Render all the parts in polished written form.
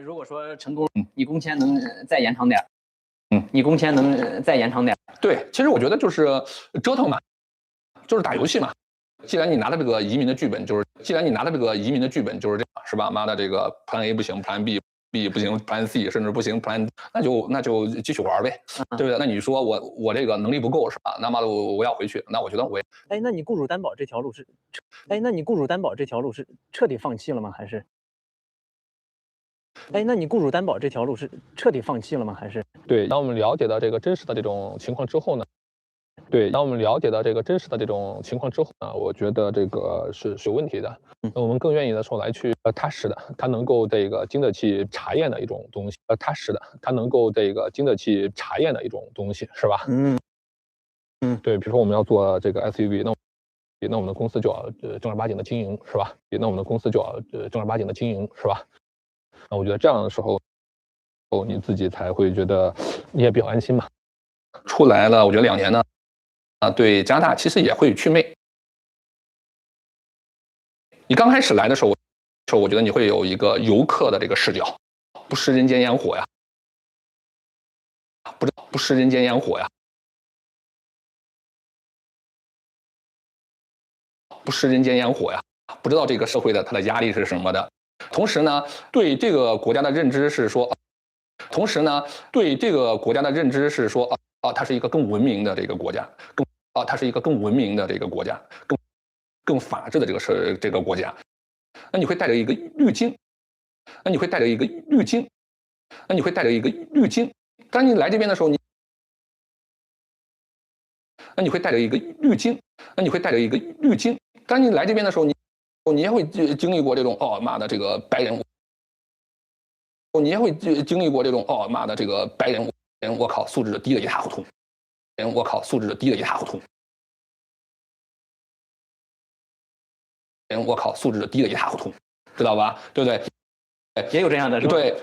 如果说成功，你工签能再延长点，你工签能再延长点。对，其实我觉得就是折腾嘛，就是打游戏嘛。既然你拿的这个移民的剧本就是，既然你拿的这个移民的剧本就是这样，是吧？妈的，这个 Plan A 不行，Plan B 不行，Plan C 甚至不行，Plan 那就继续玩呗，对不对？那你说我这个能力不够是吧？那妈的我要回去，那我觉得我也。那你雇主担保这条路是，那你雇主担保这条路是彻底放弃了吗？还是？那你雇主担保这条路是彻底放弃了吗？还是？对，当我们了解到这个真实的这种情况之后呢？对，当我们了解到这个真实的这种情况之后呢，我觉得这个是有问题的。那我们更愿意的说来去踏实的，它能够这个经得起查验的一种东西。踏实的，它能够这个经得起查验的一种东西，是吧？对，比如说我们要做这个 SUV，那我们的公司就要正儿八经的经营，是吧？那我们的公司就要正儿八经的经营，是吧？那我觉得这样的时候，你自己才会觉得你也比较安心嘛。出来了，我觉得2年呢。对加拿大其实也会祛魅。你刚开始来的时候，我觉得你会有一个游客的这个视角，不食人间烟火呀，不食人间烟火呀，不食人间烟火呀，不知道这个社会的它的压力是什么的。同时呢，对这个国家的认知是说，它是一个更文明的这个国家，它是一个更文明的这个国家，更法治的这个国家。那你会带着一个滤镜，当你来这边的时候，当你来这边的时候，你也会经历过这种妈的这个白人，你也会经历过这种妈的这个白人，我靠，素质低得一塌糊涂，我靠，素质低得一塌糊涂，知道吧？对不对？也有这样的，是吧？对，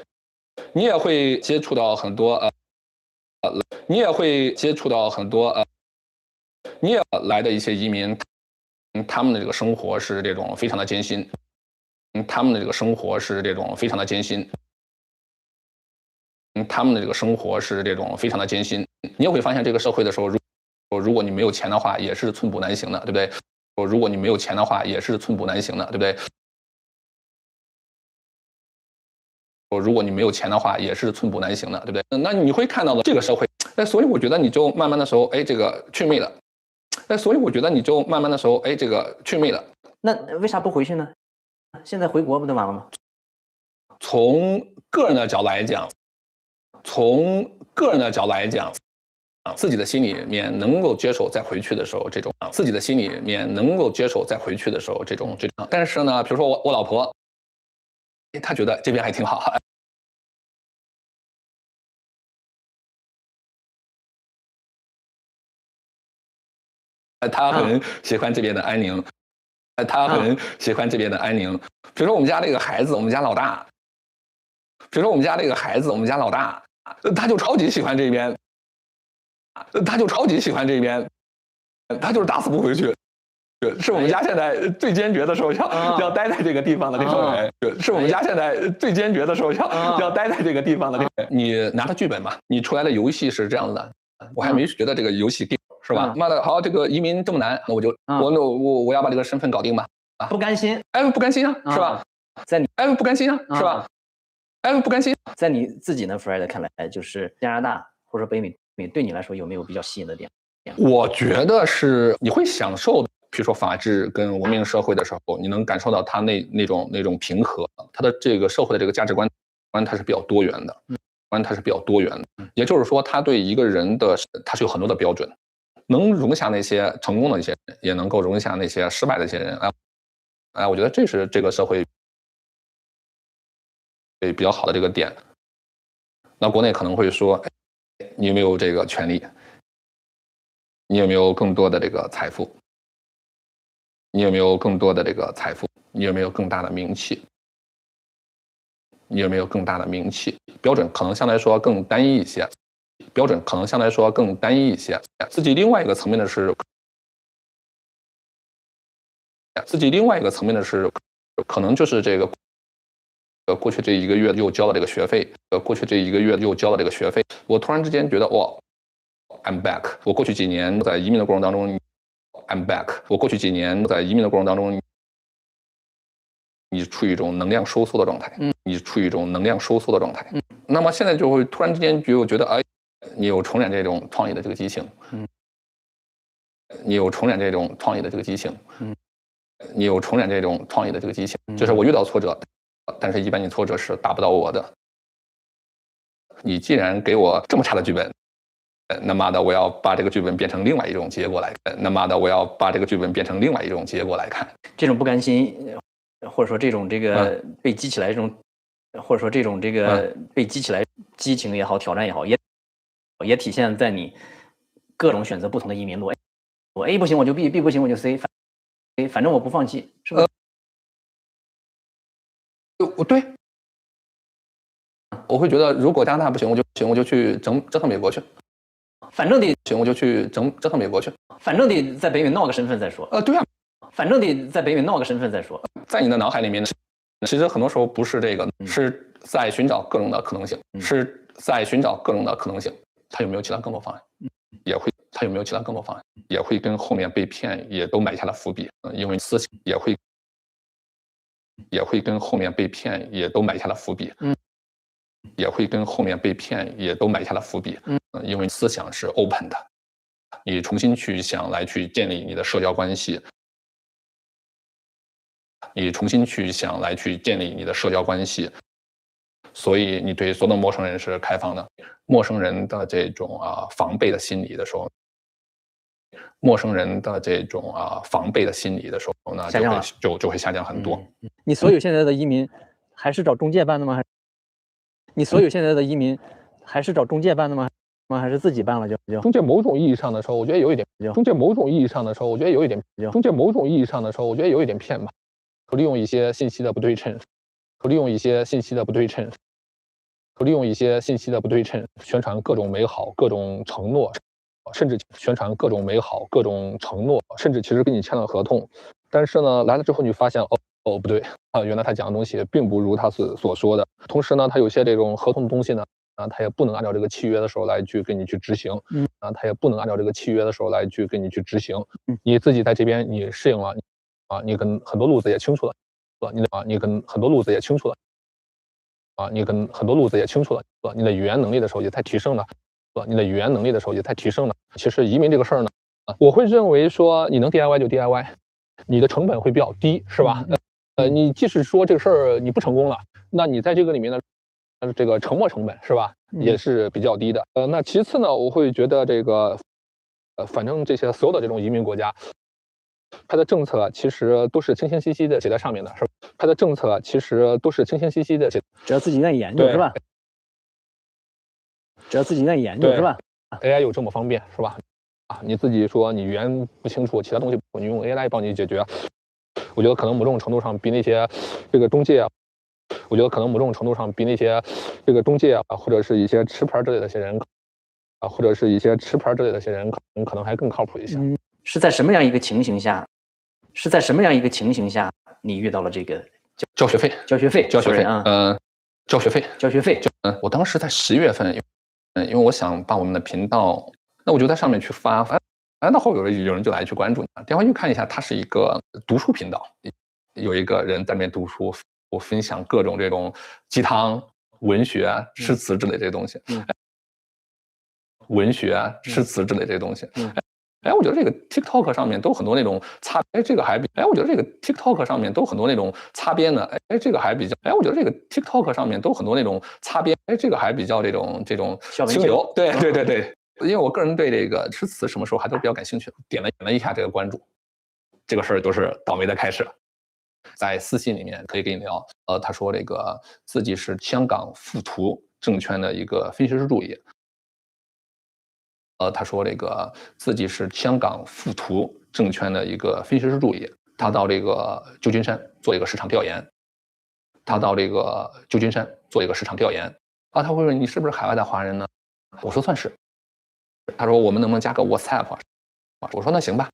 你也会接触到很多你也来的一些移民，他们的这个生活是这种非常的艰辛，你也会发现这个社会的时候，如果你没有钱的话，也是寸步难行的，对不对？如果你没有钱的话，也是寸步难行的，对不对？如果你没有钱的话，也是寸步难行的，对不对？那你会看到的这个社会，所以我觉得你就慢慢的时候，这个祛魅了。那为啥不回去呢？现在回国不就完了吗？从个人的角度来讲，自己的心里面能够接受再回去的时候这种，但是呢，比如说我老婆，她觉得这边还挺好。他很喜欢这边的安宁，比如说我们家这个孩子，我们家老大，他就超级喜欢这边，他就是打死不回去。是我们家现在最坚决的时候要待在这个地方的这种人，是我们家现在最坚决的时候要待在这个地方的这个人。你拿的剧本嘛，你出来的游戏是这样的，我还没觉得这个游戏是吧？妈的，好，这个移民这么难，那我要把这个身份搞定吧。不甘心，不甘心啊，是吧？不甘心啊，是吧？不甘心。在你自己呢 ，Fred 看来，就是加拿大或者北美对你来说有没有比较吸引的点？我觉得是你会享受的，比如说法治跟文明社会的时候，你能感受到它那种平和，它的这个社会的这个价值观它是比较多元的，也就是说，它对一个人的它是有很多的标准，能容下那些成功的一些人，也能够容下那些失败的一些人我觉得这是这个社会比较好的这个点。那国内可能会说，你有没有这个权利？你有没有更多的这个财富？你有没有更大的名气？标准可能相对来说更单一一些。自己另外一个层面的是，可能就是这个过去这1个月又交了这个学费，过去这1个月又交了这个学费，我突然之间觉得哇 ，I'm back。我过去几年在移民的过程当中 ，I'm back。我过去几年在移民的过程当中，你处于一种能量收缩的状态，你处于一种能量收缩的状态，那么现在就会突然之间就觉得，哎，你有重燃这种创业的这个激情，你有重燃这种创业的这个激情，你有重燃这种创业的这个激情，就是我遇到挫折，但是一般你挫折是打不到我的。你既然给我这么差的剧本，那妈的，我要把这个剧本变成另外一种结果来看。那妈的，我要把这个剧本变成另外一种结果来看。这种不甘心，或者说这种被激起来这种，或者说这种被激起来激情也好，挑战也好，也体现在你各种选择不同的移民路。我 A 不行我就 B，B 不行我就 C， 反正我不放弃，是不是？对，我会觉得如果加拿大不行，我就去折腾美国去。反正得行，我就去折腾美国去。反正得在北美闹个身份再说。对啊，反正得在北美闹个身份再说。在你的脑海里面，其实很多时候不是这个，是在寻找各种的可能性，是在寻找各种的可能性。他有没有其他更多方案？也会，他有没有其他更多方案？也会跟后面被骗也都埋下了伏笔。因为思想也会跟后面被骗也都埋下了伏笔。也会跟后面被骗也都埋下了伏笔。因为思想是 open 的，你重新去想来去建立你的社交关系，你重新去想来去建立你的社交关系，所以你对所有的陌生人是开放的。陌生人的这种防备的心理的时候，陌生人的这种防备的心理的时候呢，就会下降很多。你所有现在的移民还是找中介办的吗？你所有现在的移民还是找中介办的吗？还是自己办了就？中介某种意义上的时候，我觉得有一点；中介某种意义上的时候，我觉得有一点；中介某种意义上的时候，我觉得有一点骗吧。利用一些信息的不对称，利用一些信息的不对称，利用一些信息的不对称，宣传各种美好、各种承诺，甚至宣传各种美好、各种承诺，甚至其实跟你签了合同，但是呢，来了之后你发现哦不对原来他讲的东西并不如他所说的。同时呢，他有些这种合同的东西呢，他也不能按照这个契约的时候来去跟你去执行，他也不能按照这个契约的时候来去跟你去执行。你自己在这边你适应了，你跟很多路子也清楚了，你跟很多路子也清楚了，你跟很多路子也清楚了，你的语言能力的时候也在提升了，你的语言能力的时候也在提升了。其实移民这个事儿呢，我会认为说你能 DIY 就 DIY， 你的成本会比较低，是吧？你即使说这个事儿你不成功了，那你在这个里面的这个沉没成本是吧，也是比较低的。那其次呢，我会觉得这个，反正这些所有的这种移民国家，它的政策其实都是清清晰晰的写在上面的，是吧？它的政策其实都是清清晰晰的写，只要自己愿意研究，是吧？只要自己愿意研究，是吧 ？AI 有这么方便，是吧？你自己说你语言不清楚，其他东西你用 AI 帮你解决。我觉得可能某种程度上比那些这个中介，我觉得可能某种程度上比那些这个中介或者是一些持牌之类的些人或者是一些持牌之类的些人可能还更靠谱一些。是在什么样一个情形下？是在什么样一个情形下你遇到了这个交学费？交学费啊！交学费。我当时在10月份，因为我想把我们的频道，那我就在上面去发。那后有人就来去关注你，电话去看一下，它是一个读书频道，有一个人在那边读书，我分享各种这种鸡汤、文学、诗词之类这些东西，文学、诗词之类这些东西。我觉得这个 TikTok 上面都很多那种擦，这个还比，我觉得这个 TikTok 上面都很多那种擦边的，这个还比较，我觉得这个 TikTok 上面都很多那种擦边，这个还比较这种清流，对。因为我个人对这个诗词什么时候还都比较感兴趣，点了一下这个关注，这个事儿都是倒霉的开始。在私信里面可以跟你聊，他说这个自己是香港富途证券的一个分析师助理，他说这个自己是香港富途证券的一个分析师助理，他到这个旧金山做一个市场调研，他会问你是不是海外的华人呢？我说算是。他说我们能不能加个 WhatsApp？我说那行吧。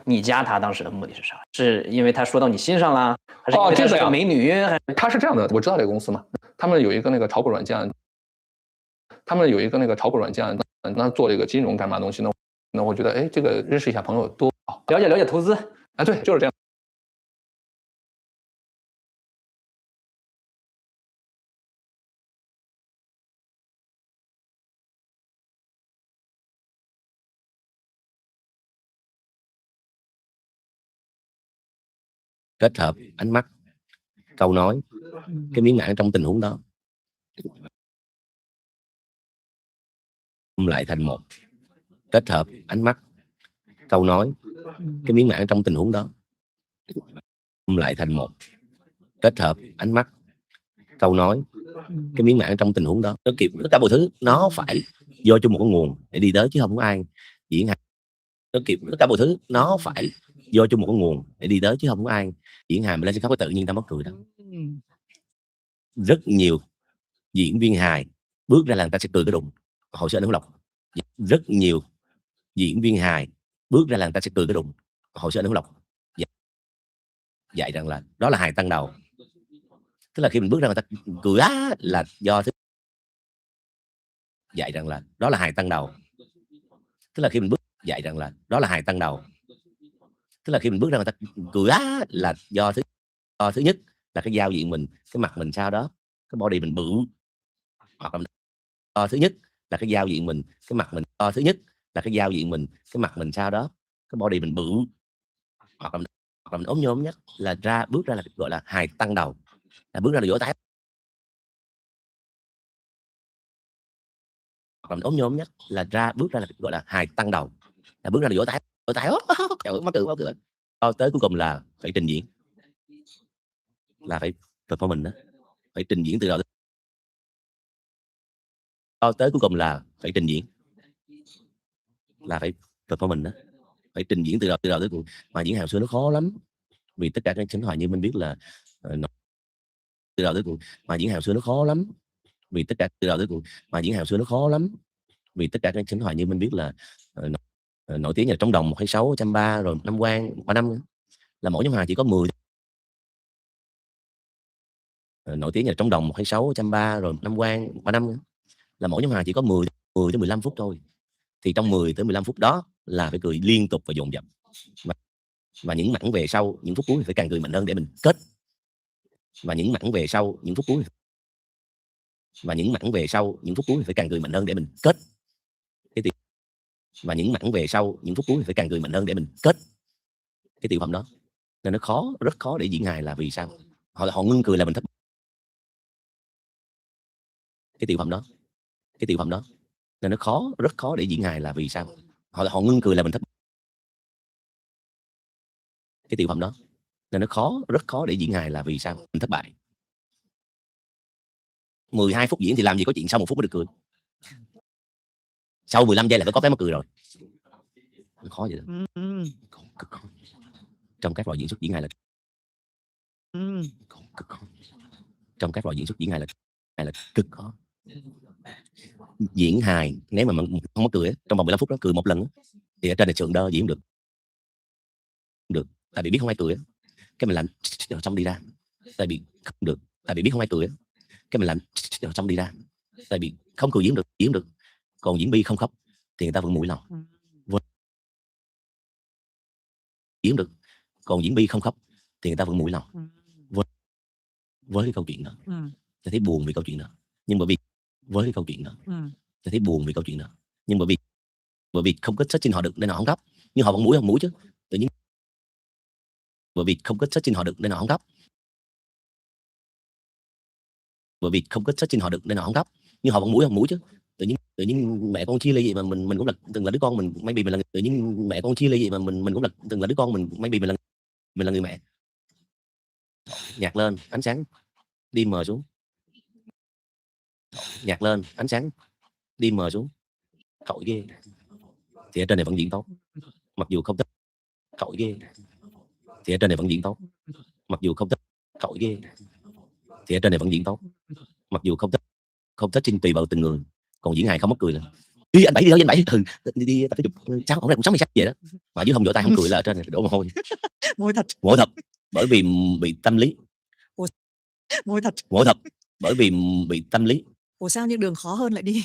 你加他当时的目的是啥？是因为他说到你心上了，还是因为她是个美女？他是这样的，我知道这个公司嘛，他们有一个那个炒股软件，那做这个金融干嘛东西呢？那我觉得，哎，这个认识一下朋友多好，了解投资。哎，对，就是这样。kết hợp ánh mắt, câu nói, cái miếng mảng trong tình huống đó lại thành một. Kết hợp ánh mắt, câu nói, cái miếng mảng trong tình huống đó lại thành một. Kết hợp ánh mắt, câu nói, cái miếng mảng trong tình huống đó, nó kịp tất cả mọi thứ nó phải vô chung một cái nguồn để đi tới, chứ không có ai diễn hài. Nó kịp tất cả mọi thứ nó phải vô chung một cái nguồn để đi tới, chứ không có ai diễn hài mà lên sân khấu tự nhiên ta mất cười đâu. Rất nhiều diễn viên hài bước ra là người ta sẽ cười cái đùng, hồi xưa anh Hữu Lộc. Rất nhiều diễn viên hài bước ra là người ta sẽ cười cái đùng, hồi xưa anh Hữu Lộc dạy rằng là đó là hài tăng đầu, tức là khi mình bước ra người ta cười á là do thứ dạy rằng là đó là hài tăng đầu, tức là khi mình bước dạy rằng là đó là hài tăng đầu, tức là khi mình bước ra người ta cười á là do thứ nhất là cái giao diện mình, cái mặt mình sao đó, cái body mình bự, hoặc là thứ nhất là cái giao diện mình, cái mặt mình thứ nhất là cái giao diện mình, cái mặt mình sao đó, cái body mình bự, hoặc là mình ốm nhôm nhất là bước ra là gọi là hài tăng đầu, là bước ra là vỗ tay, hoặc là mình ốm nhôm nhất là bước ra là gọi là hài tăng đầu, là bước ra là vỗ tay trời mắc cười tới cuối cùng là phải trình diễn, là phải performance đó, phải trình diễn từ đầu tới cuối cùng là phải trình diễn, là phải performance đó, phải trình diễn từ đầu tới cuối. Mà diễn hài xưa nó khó lắm, vì tất cả các sinh hoạt như mình biết là từ đầu tới cuối. Mà diễn hài xưa nó khó lắm, vì tất cả từ đầu tới cuối. Mà diễn hài xưa nó khó lắm, vì tất cả các sinh hoạt như mình biết là nổi tiếng là trống đồng 126, 130 rồi năm quan 3 năm, là mỗi nhóm hài chỉ có 10. Nổi tiếng là trống đồng 126, 130 rồi năm quan 3 năm, là mỗi nhóm hài chỉ có 10 tới 15 phút thôi. Thì trong 10 tới 15 phút đó là phải cười liên tục và dồn dập, và những mảng về sau, những phút cuối thì phải càng cười mạnh hơn để mình kết. Và những mảng về sau, những phút cuối thì phải càng cười mạnh hơn để mình kết. Và những mảng về sau, những phút cuối thì phải càng cười mạnh hơn để mình kết cái tiểu phẩm đó. Nên nó khó, rất khó để diễn hài là vì sao? Họ ngưng cười là mình thất cái tiểu phẩm đó. Nên nó khó, rất khó để diễn hài là vì sao? Họ ngưng cười là mình thất cái tiểu phẩm đó. Nên nó khó, rất khó để diễn hài là vì sao? Mình thất bại. 12 phút diễn thì làm gì có chuyện sau 1 phút mới được cười. Sau 15 giây là phải có cái mắc cười rồi. Nó khó vậy đó. Cực khó. Trong các loại diễn xuất diễn hài là cực khó. Trong các loại diễn xuất diễn hài là cực khó. Diễn hài nếu mà mình không có cười trong vòng 15 phút đó, cười một lần thì ở trên này trường đơ diễn không được, tại vì biết không ai cười cái mình làm xong đi ra, tại vì không được, tại vì biết không ai cười cái mình làm xong đi ra, tại vì không cười diễn được. Còn diễn bi không khóc thì người ta vẫn mũi lòng. Diễn được, còn diễn bi không khóc thì người ta vẫn mũi lòng. Với cái câu chuyện đó tôi thấy buồn vì câu chuyện đó, nhưng bởi vì với cái câu chuyện đó tôi thấy buồn vì câu chuyện đó, nhưng bởi vì không có set xin họ được nên họ không khóc, nhưng họ vẫn mũi chứ tự nhiên, bởi vì không có set xin họ được nên họ không khóc, bởi vì không có set xin họ được nên họ không khóc, nhưng họ vẫn mũi chứ tự nhiên mẹ con chia ly vậy mà mình cũng là từng là đứa con mình, maybe mình là tự nhiên mẹ con chia ly vậy mà mình cũng là từng là đứa con mình, maybe mình là người mẹ. Nhạc lên, ánh sáng đi mờ xuống. Nhạc lên, ánh sáng đi mờ xuống. Tội ghê. Thì ở trên này vẫn diễn tốt, mặc dù không thích. Tội ghê. Thì ở trên này vẫn diễn tốt, mặc dù không thích. Tội ghê. Thì ở trên này vẫn diễn tốt, mặc dù không thích. Không thích xin tùy vào từng người. Còn diễn hài không mất cười lên. đi anh Bảy đi thôi anh Bảy, đi tập thể dục, sao hôm nay cũng sống hay sao vậy đó, mà dưới không vỗ tay không cười là ở trên đổ mồ hôi. Ngộ thật bởi vì bị tâm lý. Ngộ thật bởi vì bị tâm lý. Ủa sao những đường khó hơn lại đi?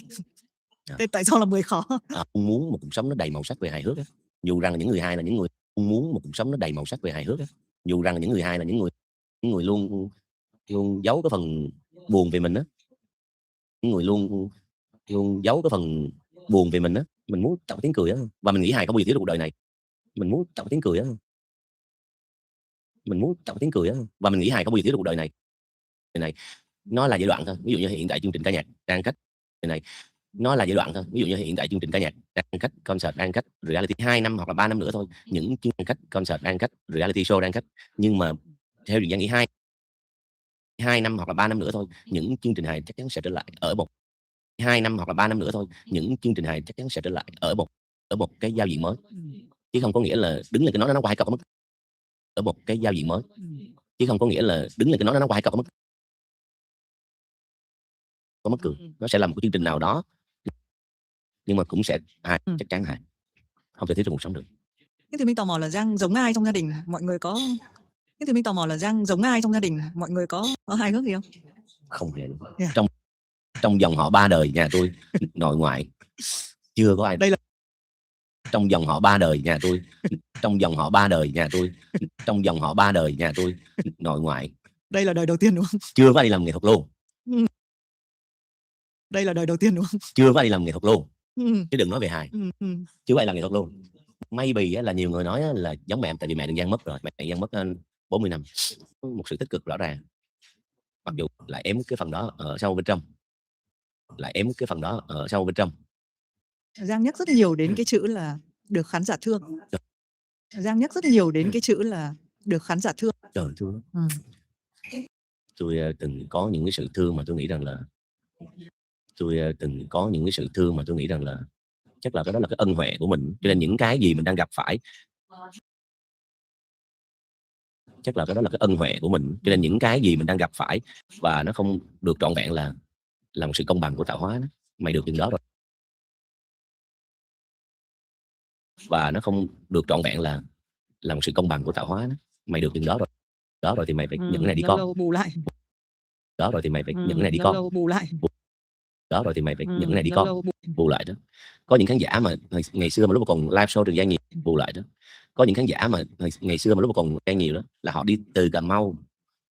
Tại sao là 10 khó? Muốn một cuộc sống nó đầy màu sắc về hài hước á. Dù rằng những người hai là những người muốn một cuộc sống nó đầy màu sắc về hài hước á. Dù rằng những người hai là những người luôn giấu cái phần buồn về mình á. Những người luôn giấu cái phần buồn về mình á. Mình muốn tạo tiếng cười á, và mình nghĩ hài không bao giờ thiếu được cuộc đời này. Mình muốn tạo tiếng cười á. Mình muốn tạo tiếng cười á, và mình nghĩ hài không bao giờ thiếu được cuộc đời này. Nó là giai đoạn thôi. Ví dụ như hiện tại chương trình ca nhạc đang cách này, nó là giai đoạn thôi. Ví dụ như hiện tại chương trình ca nhạc đang cách, concert đang cách, reality 2 năm hoặc là 3 năm nữa thôi. Những chương trình cách, concert đang cách, reality show đang cách. Nhưng mà theo Giang nghĩ 2 năm hoặc là 3 năm nữa thôi, những chương trình hài chắc chắn sẽ trở lại ở một 2 năm hoặc là 3 năm nữa thôi, những chương trình hài chắc chắn sẽ trở lại ở một cái giao diện mới, chứ không có nghĩa là đứng lên cái nó qua hai cọc mất ở một cái giao diện mới, chứ không có nghĩa là đứng lên cái nó qua hai cọc mất có mất cười. Nó sẽ là một cái chương trình nào đó, nhưng mà cũng sẽ hài, chắc chắn hài, không thể thiếu trong cuộc sống được. Thế thì mình tò mò là Giang giống ai trong gia đình, mọi người có hài hước gì không? Không hề. Trong dòng họ 3 đời nhà tôi, nội ngoại chưa có ai. Đây là trong dòng họ 3 đời nhà tôi, trong dòng họ 3 đời nhà tôi, trong dòng họ 3 đời nhà tôi, nội ngoại. Đây là đời đầu tiên đúng không? Chưa có đi làm nghệ thuật luôn. Đây là đời đầu tiên đúng không? Chưa có đi làm nghệ thuật luôn. Chứ đừng nói về hài. Chưa có đi làm nghệ thuật luôn. Maybe là nhiều người nói là giống mẹ em, tại vì mẹ Đừng Giang mất rồi, mẹ Giang mất 40 năm. Một sự tích cực rõ ràng. Mặc dù lại ém cái phần đó ở sâu bên trong. Giang nhắc rất nhiều đến cái chữ là được khán giả thương. Trời thương. Tôi từng có những cái sự thương mà tôi nghĩ rằng là chắc là cái đó là cái ân huệ của mình, cho nên những cái gì mình đang gặp phải, và nó không được trọn vẹn là một sự công bằng của tạo hóa đó. Mày được chừng đó rồi, và nó không được trọn vẹn là một sự công bằng của tạo hóa đó. Mày được chừng đó rồi thì mày phải nhận cái này đi con. Bù lại. Đó rồi thì mày phải nhận cái này đi con. Bù lại. Đó rồi thì mày phải nhận cái này đi con. Bù lại đó. Có những khán giả mà ngày xưa mà lúc mà còn live show Trường Giang nhiều, bù lại đó. Có những khán giả mà ngày xưa mà lúc mà còn Giang nhiều đó, là họ đi từ Cà Mau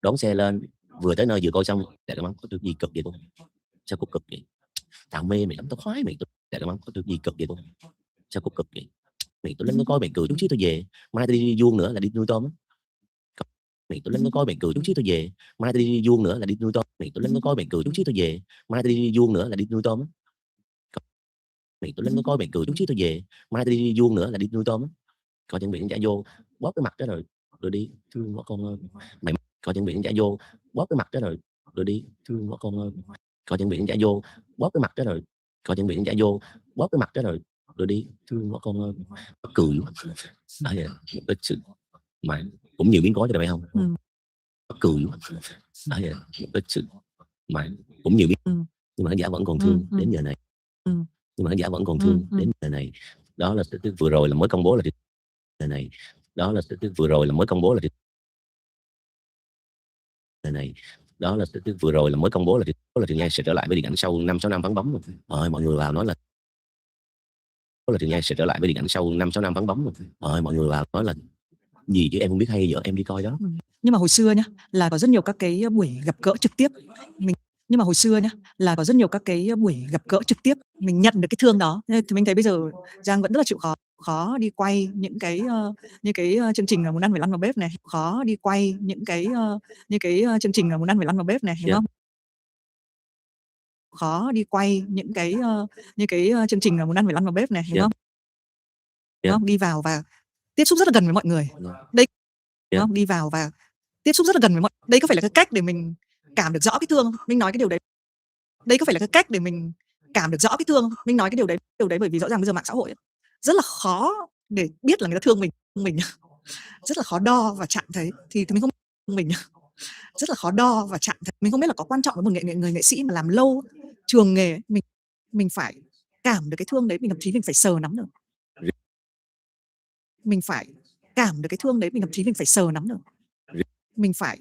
đón xe lên, vừa tới nơi vừa coi xong, để cái mắm có được gì cực vậy tôi? Sao có cực vậy? Tao mê mày lắm, tao khoái mày, để cái mắm có được gì cực vậy tôi? Sao có cực vậy? Mày tôi lên nó coi mày cười chút xíu tôi về, mai tao đi vuông nữa là đi nuôi tôm á. Mày tôi lên nó coi mày cười chút xíu tôi về, mai tao đi vuông nữa là đi nuôi tôm. Mày tôi lên nó coi mày cười chút xíu tôi về, mai tao đi vuông nữa là đi nuôi tôm á. Mày tôi lên nó coi mày cười chút xíu tôi về, mai tao đi vuông nữa là đi nuôi tôm á. Coi chân biển trả vô bóp cái mặt đó rồi đi thương bỏ con ơi. Mày coi chân biển trả vô bóp cái mặt đó rồi đi thương bỏ con ơi. Coi chân biển trả vô bóp cái mặt đó rồi đi thương bỏ con ơi. Cười quá. Cái sự mà cũng nhiều biến cố cho mày không? Cười quá. Cái sự mà cũng nhiều biến, nhưng mà khán giả vẫn còn thương đến giờ này. Đó là vừa rồi là mới công bố là vừa rồi là mới công bố là Trường Giang sẽ trở lại với điện ảnh sau 5-6 năm vắng bóng. Mọi người vào nói là Trường Giang sẽ trở lại với điện ảnh sau 5-6 năm vắng bóng. Mọi người vào nói là gì chứ em không biết, hay giờ em đi coi đó. Nhưng mà hồi xưa nhá, là có rất nhiều các cái buổi gặp gỡ trực tiếp. Mình nhận được cái thương đó. Thì mình thấy bây giờ Giang vẫn rất là chịu khó đi quay những cái chương trình là Muốn Ăn Phải Lăn Vào Bếp này, đúng không? Khó đi quay những cái chương trình là Muốn Ăn Phải Lăn Vào Bếp này, đúng không? Đúng không? Đi vào và tiếp xúc rất là gần với mọi người. Đây, đúng không? Đi vào và tiếp xúc rất là gần với mọi người. Đây có phải là cái cách để mình cảm được rõ cái thương không? Mình nói cái điều đấy. Đây có phải là cái cách để mình cảm được rõ cái thương không? Mình nói cái điều đấy bởi vì rõ ràng bây giờ mạng xã hội ấy, rất là khó để biết là người ta thương mình rất là khó đo và chạm thấy, thì mình không rất là khó đo và chạm thấy. Mình không biết là có quan trọng với một người nghệ sĩ mà làm lâu trường nghề, mình phải cảm được cái thương đấy, mình thậm chí mình phải sờ nắm được. Mình phải cảm được cái thương đấy, mình thậm chí mình phải sờ nắm được. Mình phải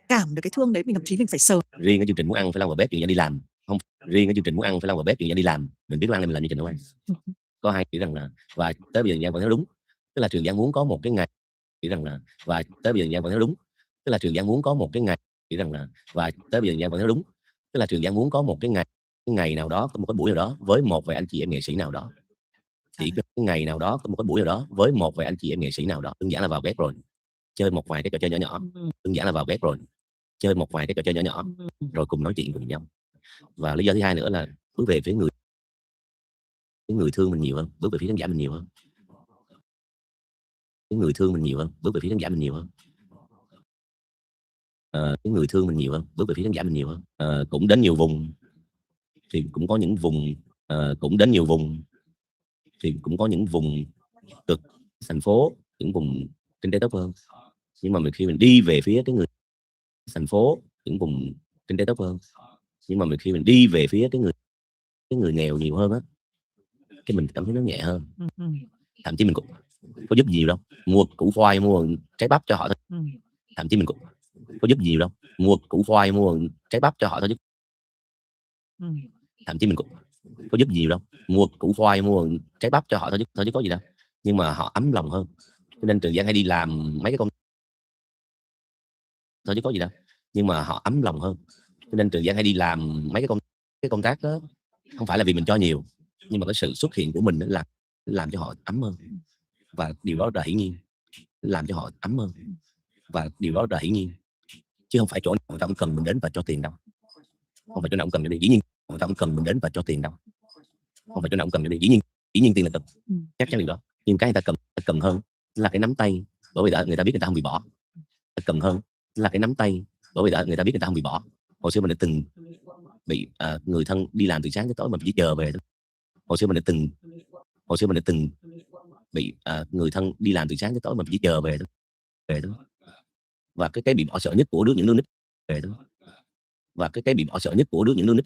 cảm được cái thương đấy, mình thậm chí mình phải sờ. Riêng ở chương trình muốn ăn phải lau vào bếp, chuyện ra đi làm không. Riêng ở chương trình muốn ăn phải lau vào bếp, chuyện ra đi làm. Mình biết nấu ăn nên mình làm chương trình nấu ăn. Có hai nghĩ rằng là và tới bây giờ Giang vẫn thấy đúng, tức là Trường Giang muốn có một cái ngày nghĩ rằng là và tới bây giờ Giang vẫn thấy đúng, tức là Trường Giang muốn có một cái ngày nghĩ rằng là và tới bây giờ Giang vẫn thấy đúng, tức là Trường Giang muốn có một cái ngày nào đó, có một cái buổi nào đó với một vài anh chị em nghệ sĩ nào đó. Chỉ cái ngày nào đó, có một cái buổi nào đó với một vài anh chị em nghệ sĩ nào đó, đơn giản là vào bếp rồi chơi một vài cái trò chơi nhỏ nhỏ, đơn giản là vào bếp rồi chơi một vài cái trò chơi nhỏ nhỏ, rồi cùng nói chuyện cùng nhau. Và lý do thứ hai nữa là bước về phía người thương mình nhiều hơn, bước về phía khán giả mình nhiều hơn. Cái người thương mình nhiều hơn, bước về phía khán giả mình nhiều hơn. Cái người thương mình nhiều hơn, bước về phía khán giả mình nhiều hơn. Cũng đến nhiều vùng thì cũng có những vùng cũng đến nhiều vùng thì cũng có những vùng cực thành phố, những vùng kinh tế tốt hơn. Nhưng mà khi mình đi về phía cái người thành phố, những vùng kinh tế tốt hơn, nhưng mà khi mình đi về phía cái người nghèo nhiều hơn á, cái mình cảm thấy nó nhẹ hơn. Thậm chí mình cũng có giúp gì nhiều đâu, mua củ khoai, mua trái bắp cho họ thôi. Thậm chí mình cũng có giúp gì nhiều đâu, mua củ khoai, mua trái bắp cho họ thôi chứ. Thậm chí mình cũng có giúp gì nhiều đâu, mua củ khoai, mua trái bắp cho họ thôi chứ có gì đâu. Nhưng mà họ ấm lòng hơn, cho nên Trường Giang hay đi làm mấy cái công thôi chứ có gì đâu. Nhưng mà họ ấm lòng hơn, cho nên Trường Giang hay đi làm mấy cái công tác đó, không phải là vì mình cho nhiều, nhưng mà cái sự xuất hiện của mình là làm cho họ ấm hơn, và điều đó là hiển nhiên, làm cho họ ấm hơn, và điều đó là hiển nhiên, chứ không phải chỗ nào người ta cũng cần mình đến và cho tiền đâu. Không phải chỗ nào cũng cần đi, dĩ nhiên người ta cũng cần mình đến và cho tiền đâu. Không phải chỗ nào cũng cần đi, dĩ nhiên tiền là cần, chắc chắn điều đó. Nhưng cái người ta cần hơn là cái nắm tay, bởi vì người ta biết người ta không bị bỏ. Cần hơn là cái nắm tay, bởi vì người ta biết người ta không bị bỏ. Hồi xưa mình đã từng bị người thân đi làm từ sáng tới tối mà chỉ chờ về thôi. Hồi xưa mình đã từng bị người thân đi làm từ sáng tới tối mà chỉ chờ về thôi. Và cái bị bỏ sợ nhất của những đứa nít về thôi. Và cái bị bỏ sợ nhất của những đứa nít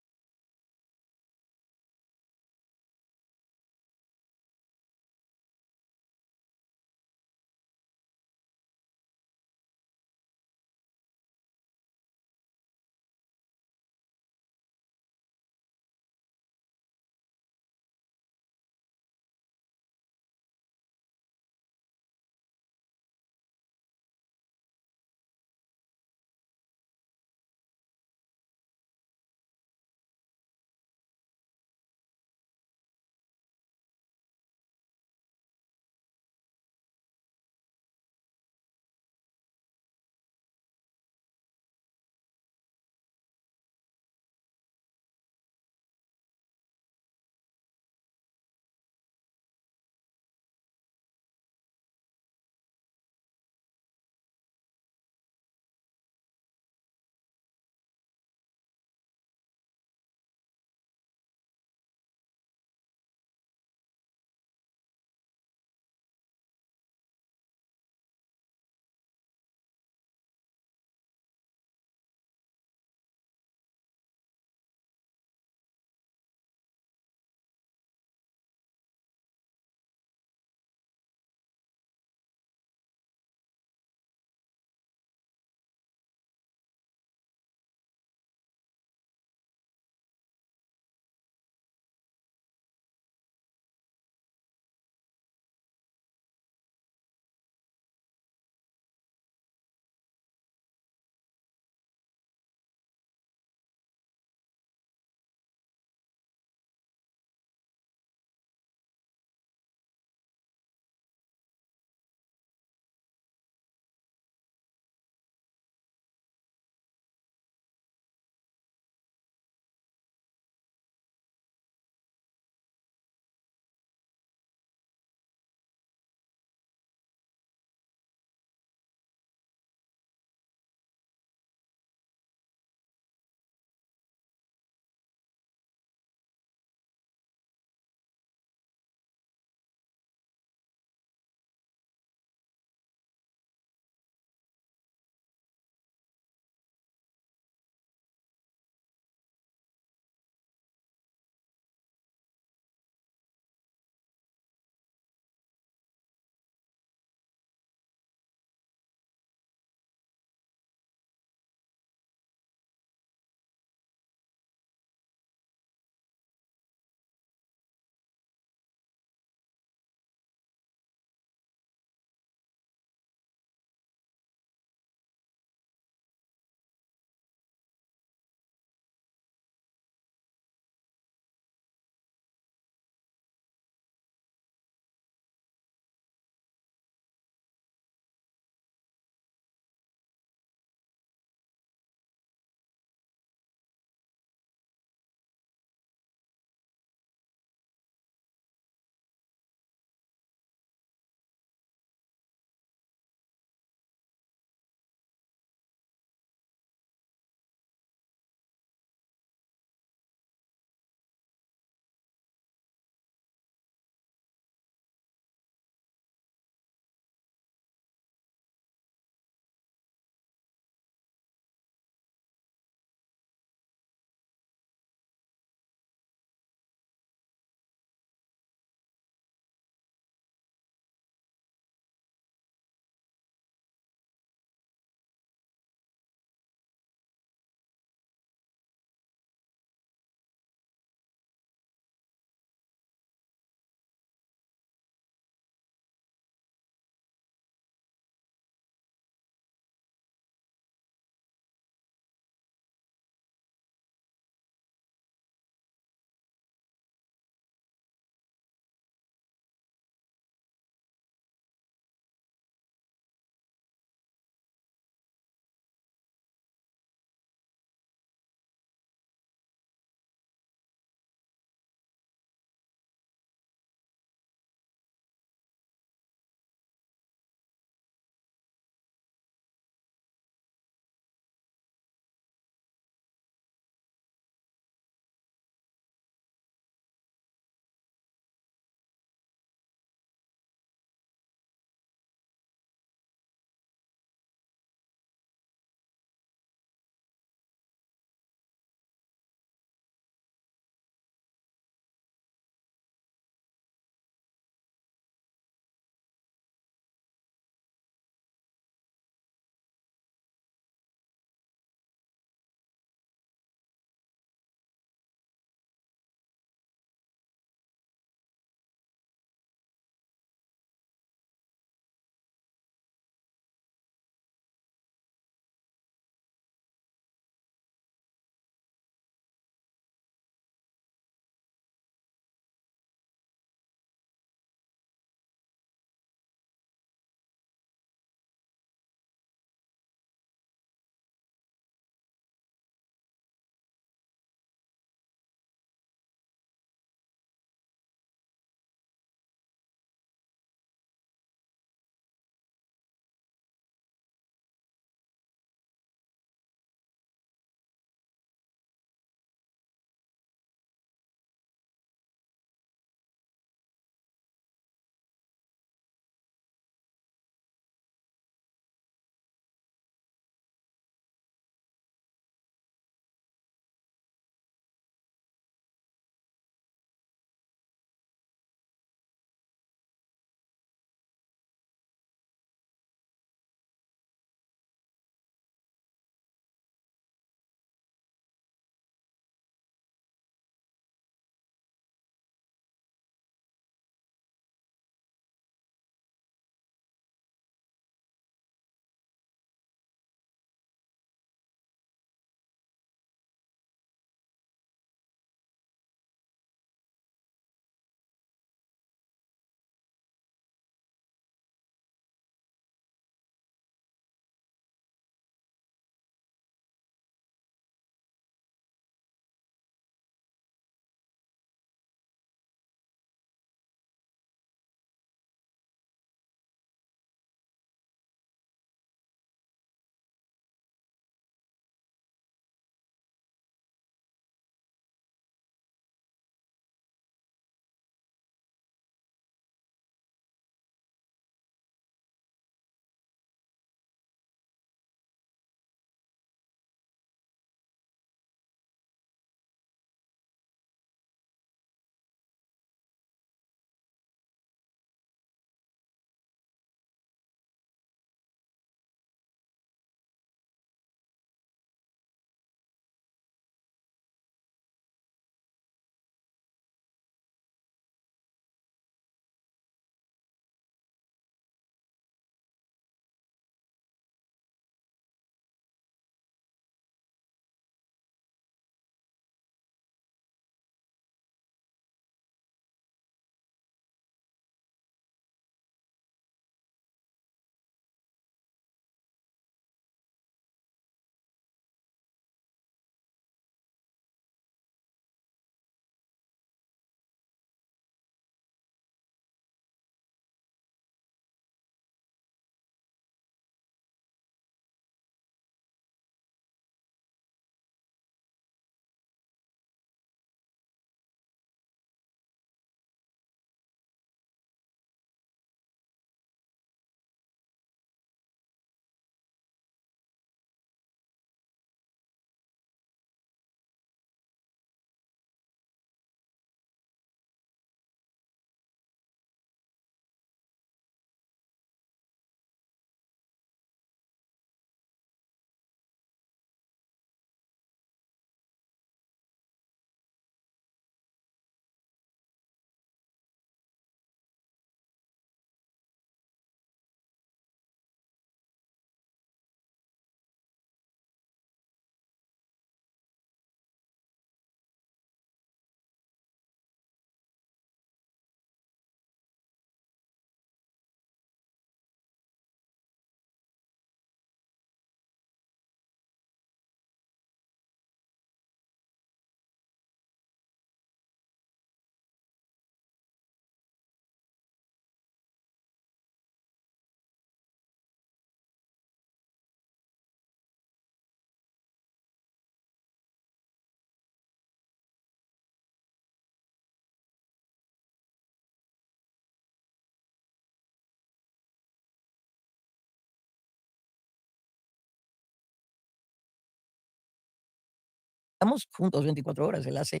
estamos juntos 24 horas, él hace.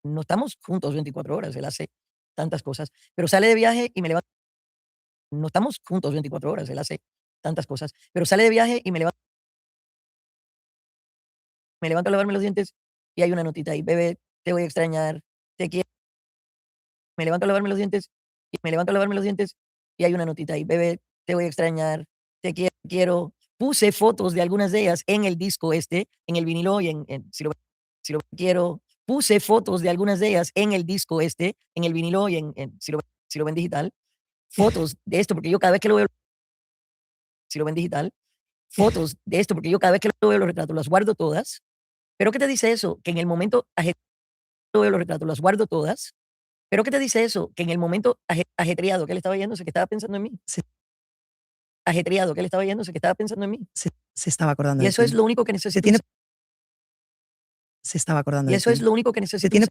No estamos juntos 24 horas, él hace tantas cosas, pero sale de viaje y me levanta. No estamos juntos 24 horas, él hace tantas cosas, pero sale de viaje y me levanto a lavarme los dientes y hay una notita ahí, bebé, te voy a extrañar, te quiero. Me levanto a lavarme los dientes y hay una notita ahí, bebé, te voy a extrañar, te quiero. Puse fotos de algunas de ellas en el disco en el vinilo y si lo quiero. Puse fotos de algunas de ellas en el disco en el vinilo y si lo ven digital. Fotos de esto, porque yo cada vez que lo veo, si lo ven digital, fotos de esto, porque yo cada vez que lo veo los retratos las guardo todas. ¿Pero qué te dice eso? Que en el momento veo los retratos las guardo todas. ¿Pero qué te dice eso? Que en el momento ajetreado que él estaba yéndose, que estaba pensando en mí. Ajetreado que él estaba yéndose, que estaba pensando en mí. Se estaba acordando Y de eso ti. es lo único que necesita. Se estaba acordando Y de eso ti. es lo único que necesita. Tiene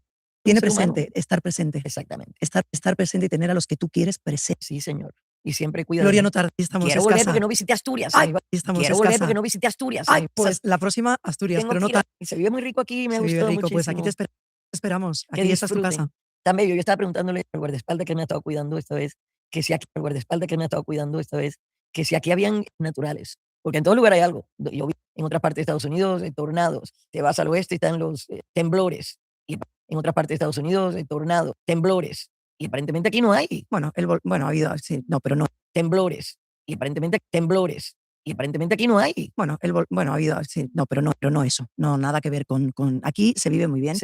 ser humano. presente, estar presente. Exactamente. Estar presente y tener a los que tú quieres presente. Sí, señor. Y siempre cuida. Gloria, no tarde, estamos Quiero escasa. volver porque no visité Asturias. Ay, estamos Quiero volver escasa. porque no visité Asturias. Ay, pues la próxima Asturias, Tengo pero no que ir a- tarde. y se vive muy rico aquí, me Se ha vive gustado rico, muchísimo. pues aquí te esperamos. Que Aquí esta es tu disfruten. casa. Tan bello. Yo estaba preguntándole al guardaespaldas que me ha estado cuidando esta vez, que si aquí, al guardaespaldas que me ha estado cuidando esta vez, que si aquí habían naturales. Porque en todo lugar hay algo. Yo vi en otras partes de Estados Unidos hay tornados. Te vas al oeste y están los temblores. Y en otras partes de Estados Unidos hay tornados, temblores. Y aparentemente aquí no hay Bueno, ha habido, sí, no, pero no. temblores. Y aparentemente temblores. Y aparentemente aquí no hay. Bueno, ha habido, sí, no, pero no eso. No, nada que ver con aquí se vive muy bien.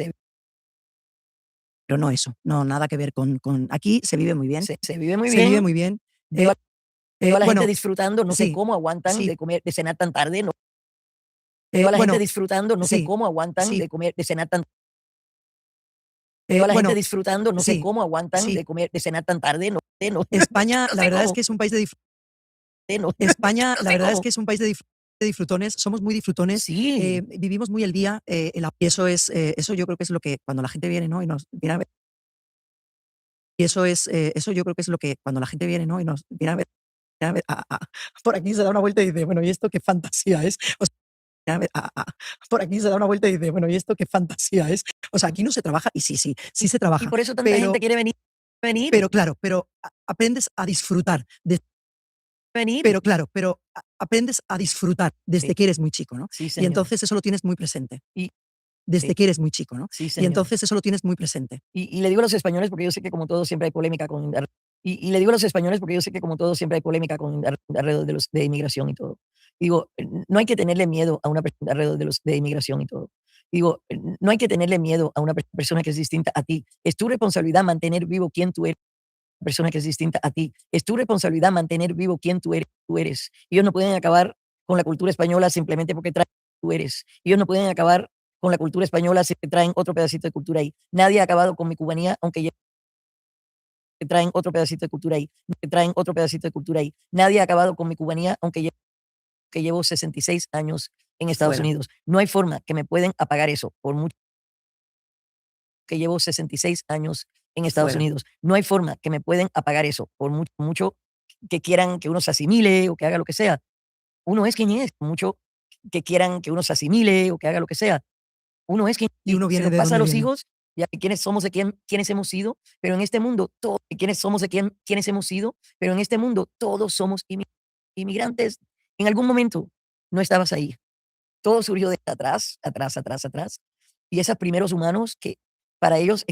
Pero no eso. No, nada que ver con aquí se vive muy bien. Se vive muy Se bien. vive muy bien. Veo a la bueno, gente disfrutando, no sé sí, cómo aguantan sí. de comer, de cenar tan tarde. No. Veo a la bueno, gente disfrutando, no sé sí, cómo aguantan sí. de comer, de cenar tan. Veo a la bueno, gente disfrutando, no sé sí, cómo aguantan sí. de comer, de cenar tan tarde. No. España, No sé la verdad es cómo. que es un país de No. España, No la sé verdad es cómo. que es un país de disfrutones, somos muy disfrutones, Sí. vivimos muy el día, y eso yo creo que es lo que cuando la gente viene, ¿no? Y nos viene a ver. Y eso yo creo que es lo que cuando la gente viene, ¿no? Y nos viene a ver, por aquí se da una vuelta y dice, bueno, ¿y esto qué fantasía es? O sea, por aquí se da una vuelta y dice, bueno, ¿y esto qué fantasía es? O sea, aquí no se trabaja, y sí se trabaja. Y por eso tanta gente quiere venir. Pero claro, aprendes a disfrutar de Venir. pero aprendes a disfrutar desde Sí. que eres muy chico, ¿no? Sí, Y señor. entonces eso lo tienes muy presente. Y- Desde sí. que eres muy chico, ¿no? Sí, Y señor. entonces eso lo tienes muy presente. Y le digo a los españoles porque yo sé que como todo siempre hay polémica con y le digo a los españoles porque yo sé que como todo siempre hay polémica con alrededor de inmigración y todo. Digo, no hay que tenerle miedo a una persona alrededor de inmigración y todo. Digo, no hay que tenerle miedo a una persona que es distinta a ti. Es tu responsabilidad mantener vivo quién tú eres. Persona que es distinta a ti. Es tu responsabilidad mantener vivo quién tú eres. Ellos no pueden acabar con la cultura española simplemente porque traen tú eres. Ellos no pueden acabar con la cultura española si te traen otro pedacito de cultura ahí. Nadie ha acabado con mi cubanía, aunque te traen otro pedacito de cultura ahí. Te traen otro pedacito de cultura ahí. Nadie ha acabado con mi cubanía, aunque llevo 66 años en Estados Fuera. Unidos. No hay forma que me pueden apagar eso, por mucho que llevo 66 años en Estados Fuera. Unidos. No hay forma que me pueden apagar eso, por mucho que quieran que uno se asimile o que haga lo que sea. Uno es quien es, mucho que quieran que uno se asimile o que haga lo que sea. Uno es quien Y uno se viene lo de pasa a donde los viene. hijos, ya que quiénes somos de quiénes hemos sido, pero en este mundo, quiénes somos de quiénes hemos sido, pero en este mundo todos somos inmigrantes. En algún momento no estabas ahí. Todo surgió de atrás. Y esos primeros humanos que para ellos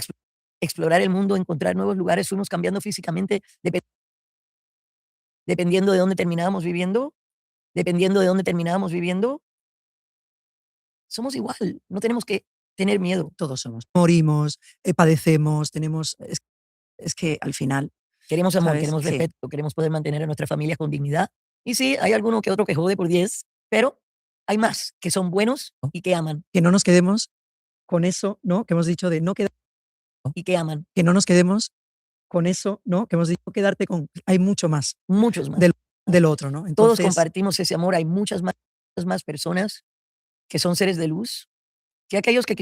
explorar el mundo, encontrar nuevos lugares, fuimos cambiando físicamente dependiendo de dónde terminábamos viviendo. Somos igual, no tenemos que tener miedo. Todos somos. Morimos, padecemos, tenemos. Es que al final. Queremos amor, ¿sabes? queremos Sí. respeto, queremos poder mantener a nuestra familia con dignidad. Y sí, hay alguno que otro que jode por 10, pero hay más que son buenos y que aman. Que no nos quedemos con eso, ¿no? Que hemos dicho de no quedar. Y que aman. Que no nos quedemos con eso, ¿no? Que hemos dicho quedarte con. Hay mucho más. Muchos más. Del otro, ¿no? Todos Entonces, compartimos ese amor. Hay muchas más personas que son seres de luz que aquellos que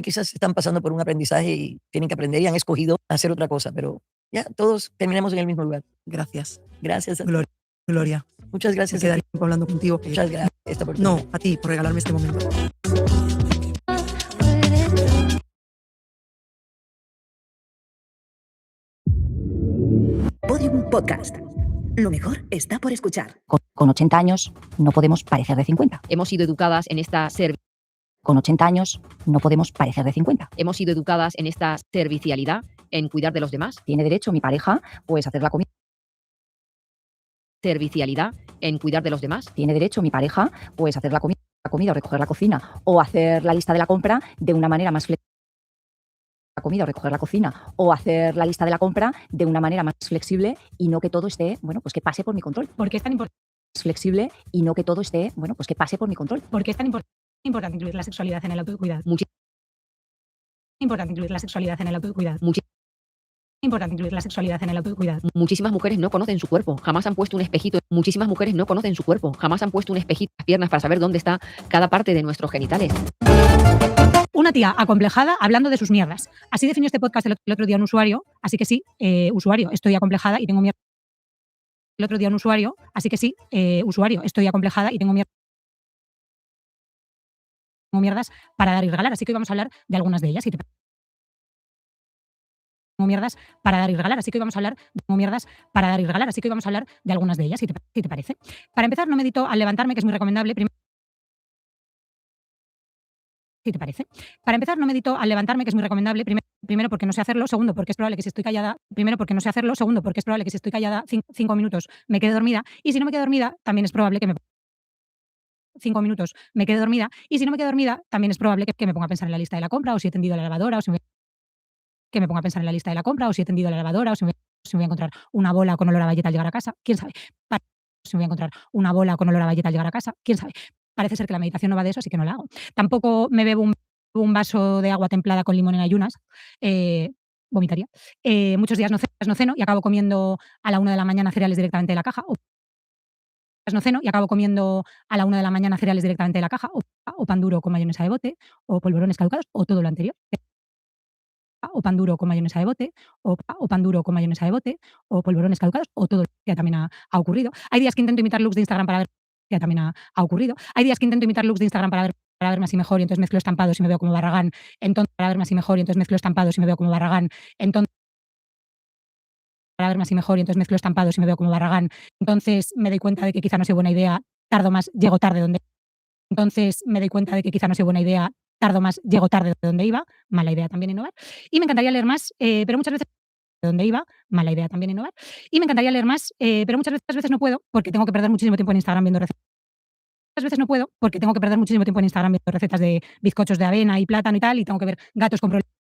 quizás están pasando por un aprendizaje y tienen que aprender y han escogido hacer otra cosa, pero ya todos terminamos en el mismo lugar. gracias. Gracias a ti. Gloria. Muchas Me gracias a quedaría ti. tiempo hablando contigo. Muchas gracias por esta oportunidad. No, a ti por regalarme este momento. Podium Podcast. Lo mejor está por escuchar. Con 80 años no podemos parecer de 50. Hemos sido educadas en esta Con 80 años no podemos parecer de 50. hemos sido educadas en esta servicialidad, en cuidar de los demás. Tiene derecho mi pareja, pues, a hacer la comida. Servicialidad, en cuidar de los demás. Tiene derecho mi pareja, pues, a hacer la comida o recoger la cocina o hacer la lista de la compra de una manera más flexible. La comida o recoger la cocina o hacer la lista de la compra de una manera más flexible y no que todo esté, bueno, pues que pase por mi control. ¿Por qué es tan importante? Flexible y no que todo esté, bueno, pues que pase por mi control. ¿Por qué es tan importante incluir la sexualidad en el autocuidado? Importante incluir la sexualidad en el autocuidado. Importante incluir la sexualidad en el autocuidado. Muchísimas mujeres no conocen su cuerpo, jamás han puesto un espejito. Muchísimas mujeres no conocen su cuerpo, jamás han puesto un espejito en las piernas para saber dónde está cada parte de nuestros genitales. Una tía acomplejada hablando de sus mierdas. Así definió este podcast el otro día un usuario. Así que sí, usuario, estoy acomplejada y tengo mierdas. El otro día un usuario. Así que sí, usuario, estoy acomplejada y tengo mierdas para dar y regalar. Así que hoy vamos a hablar de algunas de ellas. Si te tengo mierdas para dar y regalar, así que hoy vamos a hablar de mierdas para dar y regalar, así que hoy vamos a hablar de algunas de ellas, si te parece. Para empezar, no medito al levantarme, que es muy recomendable. Si te parece. Para empezar, no medito al levantarme, que es muy recomendable. Primero, porque no sé hacerlo. Segundo, porque es probable que si estoy callada. Primero, porque no sé hacerlo. Segundo, porque es probable que si estoy callada 5 minutos me quede dormida. Y si no me quedo dormida, también es probable que 5 minutos me quede dormida. Y si no me quedo dormida, también es probable que me ponga a pensar en la lista de la compra, o si he tendido la lavadora, o si que me ponga a pensar en la lista de la compra, o si he tendido la lavadora, o si me voy a encontrar una bola con olor a bayeta al llegar a casa, quién sabe. Si me voy a encontrar una bola con olor a bayeta al llegar a casa, quién sabe. Parece ser que la meditación no va de eso, así que no la hago. Tampoco me bebo un vaso de agua templada con limón en ayunas. Vomitaría. Muchos días no ceno y acabo comiendo a la 1 de la mañana cereales directamente de la caja. No ceno y acabo comiendo a la 1 de la mañana cereales directamente de la caja, o pan duro con mayonesa de bote, o polvorones caducados, o todo lo anterior. O pan duro con mayonesa de bote, o pan duro con mayonesa de bote, o polvorones caducados, o todo lo que también ha ocurrido. Hay días que intento imitar looks de Instagram para ver que también ha ocurrido. Hay días que intento imitar looks de Instagram para verme así mejor y entonces mezclo estampados y me veo como Barragán. Entonces, para verme así mejor y entonces mezclo estampados y me veo como Barragán. Entonces, para verme así mejor y entonces mezclo estampados y me veo como Barragán. Entonces me doy cuenta de que quizá no sea buena idea, tardo más, llego tarde donde. Entonces me doy cuenta de que quizá no sea buena idea, tardo más, llego tarde de donde iba, mala idea también innovar. Y me encantaría leer más, pero muchas veces de donde iba, mala idea también innovar. Y me encantaría leer más, pero muchas veces no puedo porque tengo que perder muchísimo tiempo en Instagram viendo recetas. Muchas veces no puedo porque tengo que perder muchísimo tiempo en Instagram viendo recetas de bizcochos de avena y plátano y tal, y tengo que ver gatos con problemas,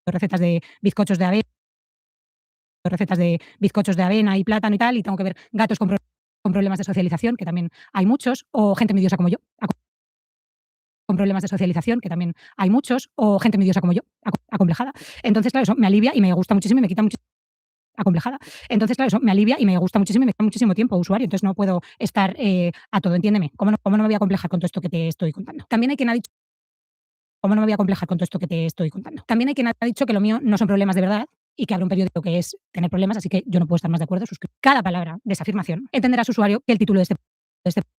recetas de bizcochos de avena y plátano y tal, y tengo que ver gatos con problemas de socialización, que también hay muchos, o gente envidiosa como yo, con problemas de socialización, que también hay muchos, o gente envidiosa como yo, acomplejada. Entonces, claro, eso me alivia y me gusta muchísimo y me quita mucho. Acomplejada. Entonces, claro, eso me alivia y me gusta muchísimo y me quita muchísimo tiempo usuario. Entonces, no puedo estar a todo, entiéndeme. ¿Cómo no me voy a acomplejar con todo esto que te estoy contando? También hay quien ha dicho. ¿Cómo no me voy a acomplejar con todo esto que te estoy contando? También hay quien ha dicho que lo mío no son problemas de verdad y que abre un periódico que es tener problemas, así que yo no puedo estar más de acuerdo. Cada palabra de esa afirmación entenderá su usuario que el título de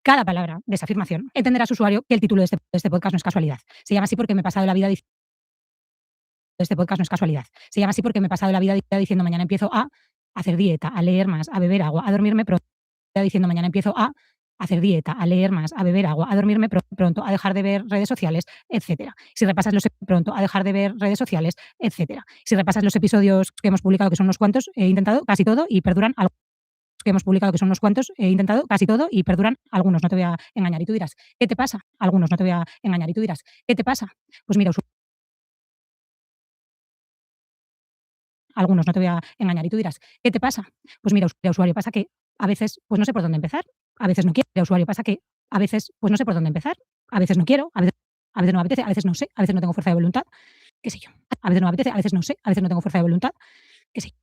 cada palabra de esa afirmación entenderá su usuario que el título de este podcast no es casualidad. Se llama así porque me he pasado la vida diciendo este podcast no es casualidad. Se llama así porque me he pasado la vida diciendo mañana empiezo a hacer dieta, a leer más, a beber agua, a dormirme pronto. Diciendo mañana empiezo a hacer dieta, a leer más, a beber agua, a dormirme pronto, a dejar de ver redes sociales, etcétera. Si repasas los pronto, a dejar de ver redes sociales, etcétera. Si repasas los episodios que hemos publicado, que son unos cuantos, he intentado casi todo y perduran algunos. Que hemos publicado, que son unos cuantos, he intentado casi todo y perduran algunos, no te voy a engañar. Y tú dirás, ¿qué te pasa? Algunos, no te voy a engañar. Y tú dirás, ¿qué te pasa? Pues mira, algunos, no te voy a engañar. Y tú dirás, ¿qué te pasa? Pues mira, usuario, pasa que a veces pues no sé por dónde empezar, a veces no quiero. Usuario, pasa que a veces pues no sé por dónde empezar, a veces no quiero, a veces no me apetece, a veces no sé, a veces no tengo fuerza de voluntad, qué sé yo. A veces no me apetece, a veces no sé, a veces no tengo fuerza de voluntad, qué sé yo.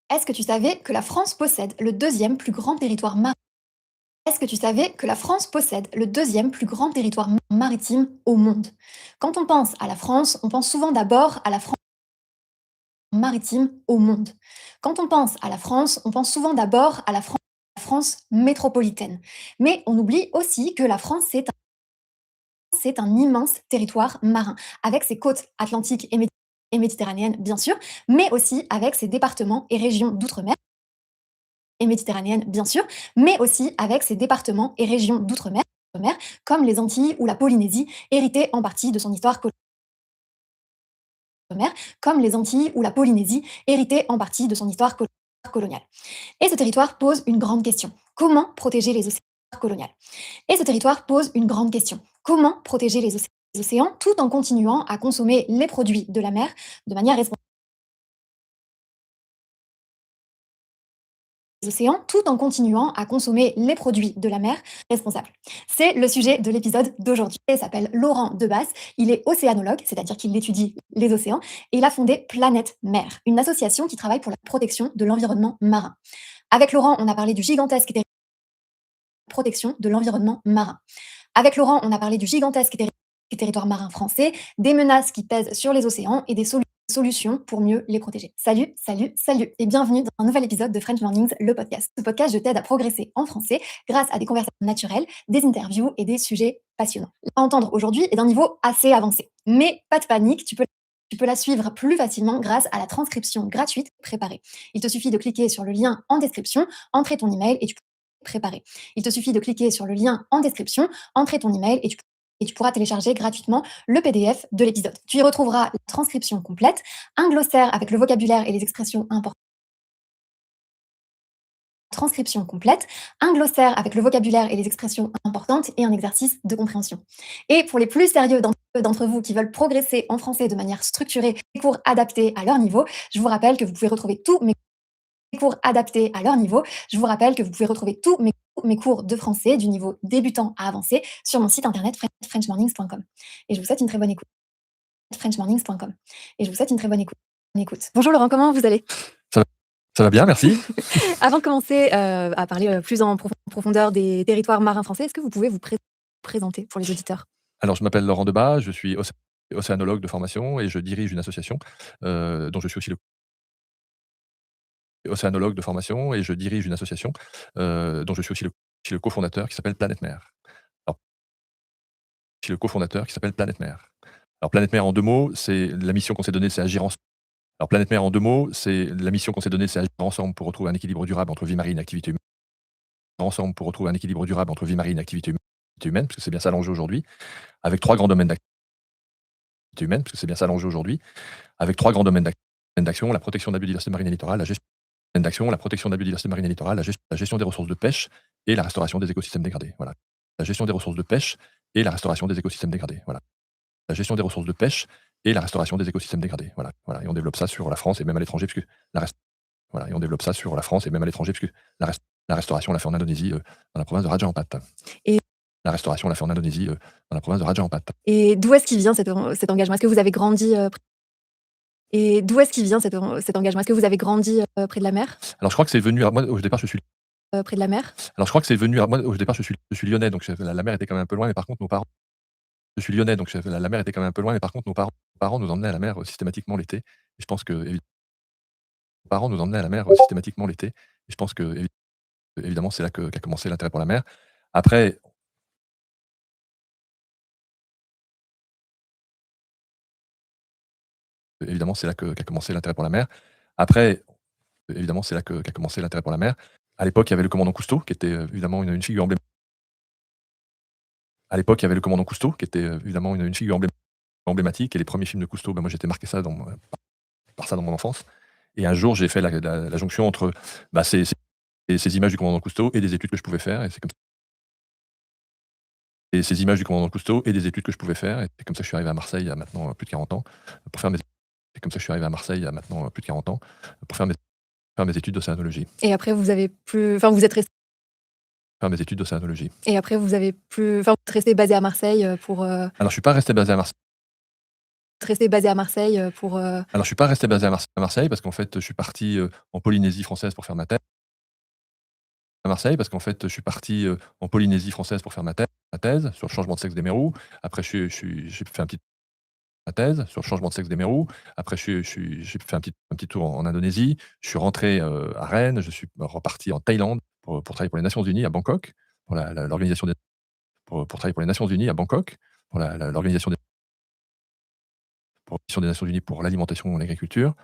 Est-ce que tu savais que la France possède le deuxième plus grand territoire maritime? Est-ce que tu savais que la France possède le deuxième plus grand territoire maritime au monde? Quand on pense à la France, on pense souvent d'abord à la France maritime au monde. Quand on pense à la France, on pense souvent d'abord à la France métropolitaine. Mais on oublie aussi que la France, c'est un immense territoire marin, avec ses côtes atlantiques et méditerranéennes, bien sûr, mais aussi avec ses départements et régions d'outre-mer, et méditerranéenne, bien sûr, mais aussi avec ses départements et régions d'outre-mer, comme les Antilles ou la Polynésie, héritées en partie de son histoire comme les Antilles ou la Polynésie, héritées en partie de son histoire coloniale. Et ce territoire pose une grande question. Comment protéger les océans coloniales? Et ce territoire pose une grande question. Comment protéger les océans tout en continuant à consommer les produits de la mer de manière responsable? Océans tout en continuant à consommer les produits de la mer responsables. C'est le sujet de l'épisode d'aujourd'hui. Il s'appelle Laurent Debasse, il est océanologue, c'est-à-dire qu'il étudie les océans, et il a fondé Planète Mer, une association qui travaille pour la protection de l'environnement marin. Avec Laurent, on a parlé du gigantesque protection de l'environnement marin. Avec Laurent, on a parlé du gigantesque territoire marin français, des menaces qui pèsent sur les océans et des solutions pour mieux les protéger. Salut, salut, salut et bienvenue dans un nouvel épisode de French Mornings, le podcast. Ce podcast, je t'aide à progresser en français grâce à des conversations naturelles, des interviews et des sujets passionnants. À entendre aujourd'hui est d'un niveau assez avancé, mais pas de panique, tu peux la suivre plus facilement grâce à la transcription gratuite préparée. Il te suffit de cliquer sur le lien en description, entrer ton email et tu peux préparer. Il te suffit de cliquer sur le lien en description, entrer ton email et tu pourras télécharger gratuitement le PDF de l'épisode. Tu y retrouveras la transcription complète, un glossaire avec le vocabulaire et les expressions importantes. Transcription complète, un glossaire avec le vocabulaire et les expressions importantes et un exercice de compréhension. Et pour les plus sérieux d'entre vous qui veulent progresser en français de manière structurée, des cours adaptés à leur niveau, je vous rappelle que vous pouvez retrouver tous mes cours adaptés à leur niveau. Je vous rappelle que vous pouvez retrouver tous mes cours de français du niveau débutant à avancé sur mon site internet frenchmornings.com. Et je vous souhaite une très bonne écoute. frenchmornings.com. Et je vous souhaite une très bonne écoute. Bonjour Laurent, comment vous allez? Ça va bien, merci. Avant de commencer à parler plus en profondeur des territoires marins français, est-ce que vous pouvez vous présenter pour les auditeurs? Alors, je m'appelle Laurent Debasse, je suis océanologue de formation et je dirige une association dont je suis aussi le océanologue de formation et je dirige une association dont je suis aussi le cofondateur qui s'appelle Planète Mer. Alors, je suis le cofondateur qui s'appelle Planète Mer. Alors, Planète Mer en 2 mots, c'est la mission qu'on s'est donnée, c'est agir ensemble. Alors, Planète Mer en 2 mots, c'est la mission qu'on s'est donnée, c'est agir ensemble pour retrouver un équilibre durable entre vie marine et activité humaine. Ensemble pour retrouver un équilibre durable entre vie marine et activité humaine, parce que c'est bien ça l'enjeu aujourd'hui, avec 3 grands domaines d'activité humaine, parce que c'est bien ça l'enjeu aujourd'hui, avec 3 grands domaines d'action, la protection de la biodiversité marine et littorale, la gestion la gestion des ressources de pêche et la restauration des écosystèmes dégradés. Voilà. La gestion des ressources de pêche et la restauration des écosystèmes dégradés. Voilà. La gestion des ressources de pêche et la restauration des écosystèmes dégradés. Voilà. Voilà. Et on développe ça sur la France et même à l'étranger, puisque voilà. Et on développe ça sur la France et même à l'étranger, puisque la restauration, on l'a fait en Indonésie, dans la province de Raja Ampat. Et la restauration, on l'a fait en Indonésie, dans la province de Raja Ampat. Et d'où est-ce qu'il vient cet engagement? Est-ce que vous avez grandi Et d'où est-ce qu'il vient cet engagement? Est-ce que vous avez grandi près de la mer? Alors, je crois que c'est venu. Moi, au départ, je suis. Près de la mer? Alors, je crois que c'est venu. Moi, au départ, je suis lyonnais, donc la mer était quand même un peu loin, mais par contre, nos parents. Je suis lyonnais, donc la mer était quand même un peu loin, mais par contre, nos parents nous emmenaient à la mer systématiquement l'été. Et je pense que. Nos parents nous emmenaient à la mer systématiquement l'été. Et je pense que, évidemment, c'est là qu'a commencé l'intérêt pour la mer. Après. Évidemment, c'est là qu'a commencé l'intérêt pour la mer. Après, évidemment, c'est là qu'a commencé l'intérêt pour la mer. À l'époque, il y avait le commandant Cousteau, qui était évidemment une figure emblématique. À l'époque, il y avait le commandant Cousteau, qui était évidemment une figure emblématique. Et les premiers films de Cousteau, moi, j'étais marqué par ça dans mon enfance. Et un jour, j'ai fait la jonction entre ces images du commandant Cousteau et des études que je pouvais faire. Et c'est comme ça. Et ces images du commandant Cousteau et des études que je pouvais faire. Et c'est comme ça que je suis arrivé à Marseille il y a maintenant plus de 40 ans pour faire mes. C'est comme ça que je suis arrivé à Marseille il y a maintenant plus de 40 ans pour faire mes études d'océanologie. Et après, vous êtes resté. Faire mes études d'océanologie. Et après, vous êtes resté basé à Marseille pour. Alors, je suis pas resté basé à Marseille. resté basé à Marseille pour... Alors, je suis pas resté basé à Marseille parce qu'en fait, je suis parti en Polynésie française pour faire ma thèse. À Marseille parce qu'en fait, je suis parti en Polynésie française pour faire ma thèse sur le changement de sexe des mérous. Après, j'ai fait ma thèse sur le changement de sexe des mérous. Après, j'ai fait un petit tour en Indonésie. Je suis rentré à Rennes. Je suis reparti en Thaïlande pour travailler pour les Nations Unies à Bangkok, pour l'organisation des pour travailler pour les Nations Unies à Bangkok, pour l'organisation des Nations Unies pour l'alimentation et l'agriculture.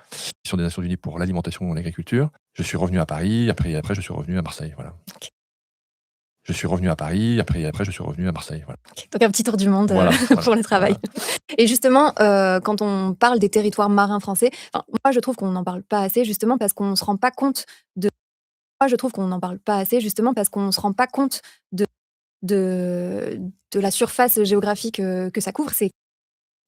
Mission des Nations Unies pour l'alimentation et l'agriculture. Je suis revenu à Paris, après je suis revenu à Marseille, voilà. OK. Je suis revenu à Paris, après je suis revenu à Marseille, voilà. OK. Donc un petit tour du monde Voilà, pour le travail. Et justement, quand on parle des territoires marins français, moi je trouve qu'on n'en parle pas assez justement parce qu'on se rend pas compte de la surface géographique que ça couvre.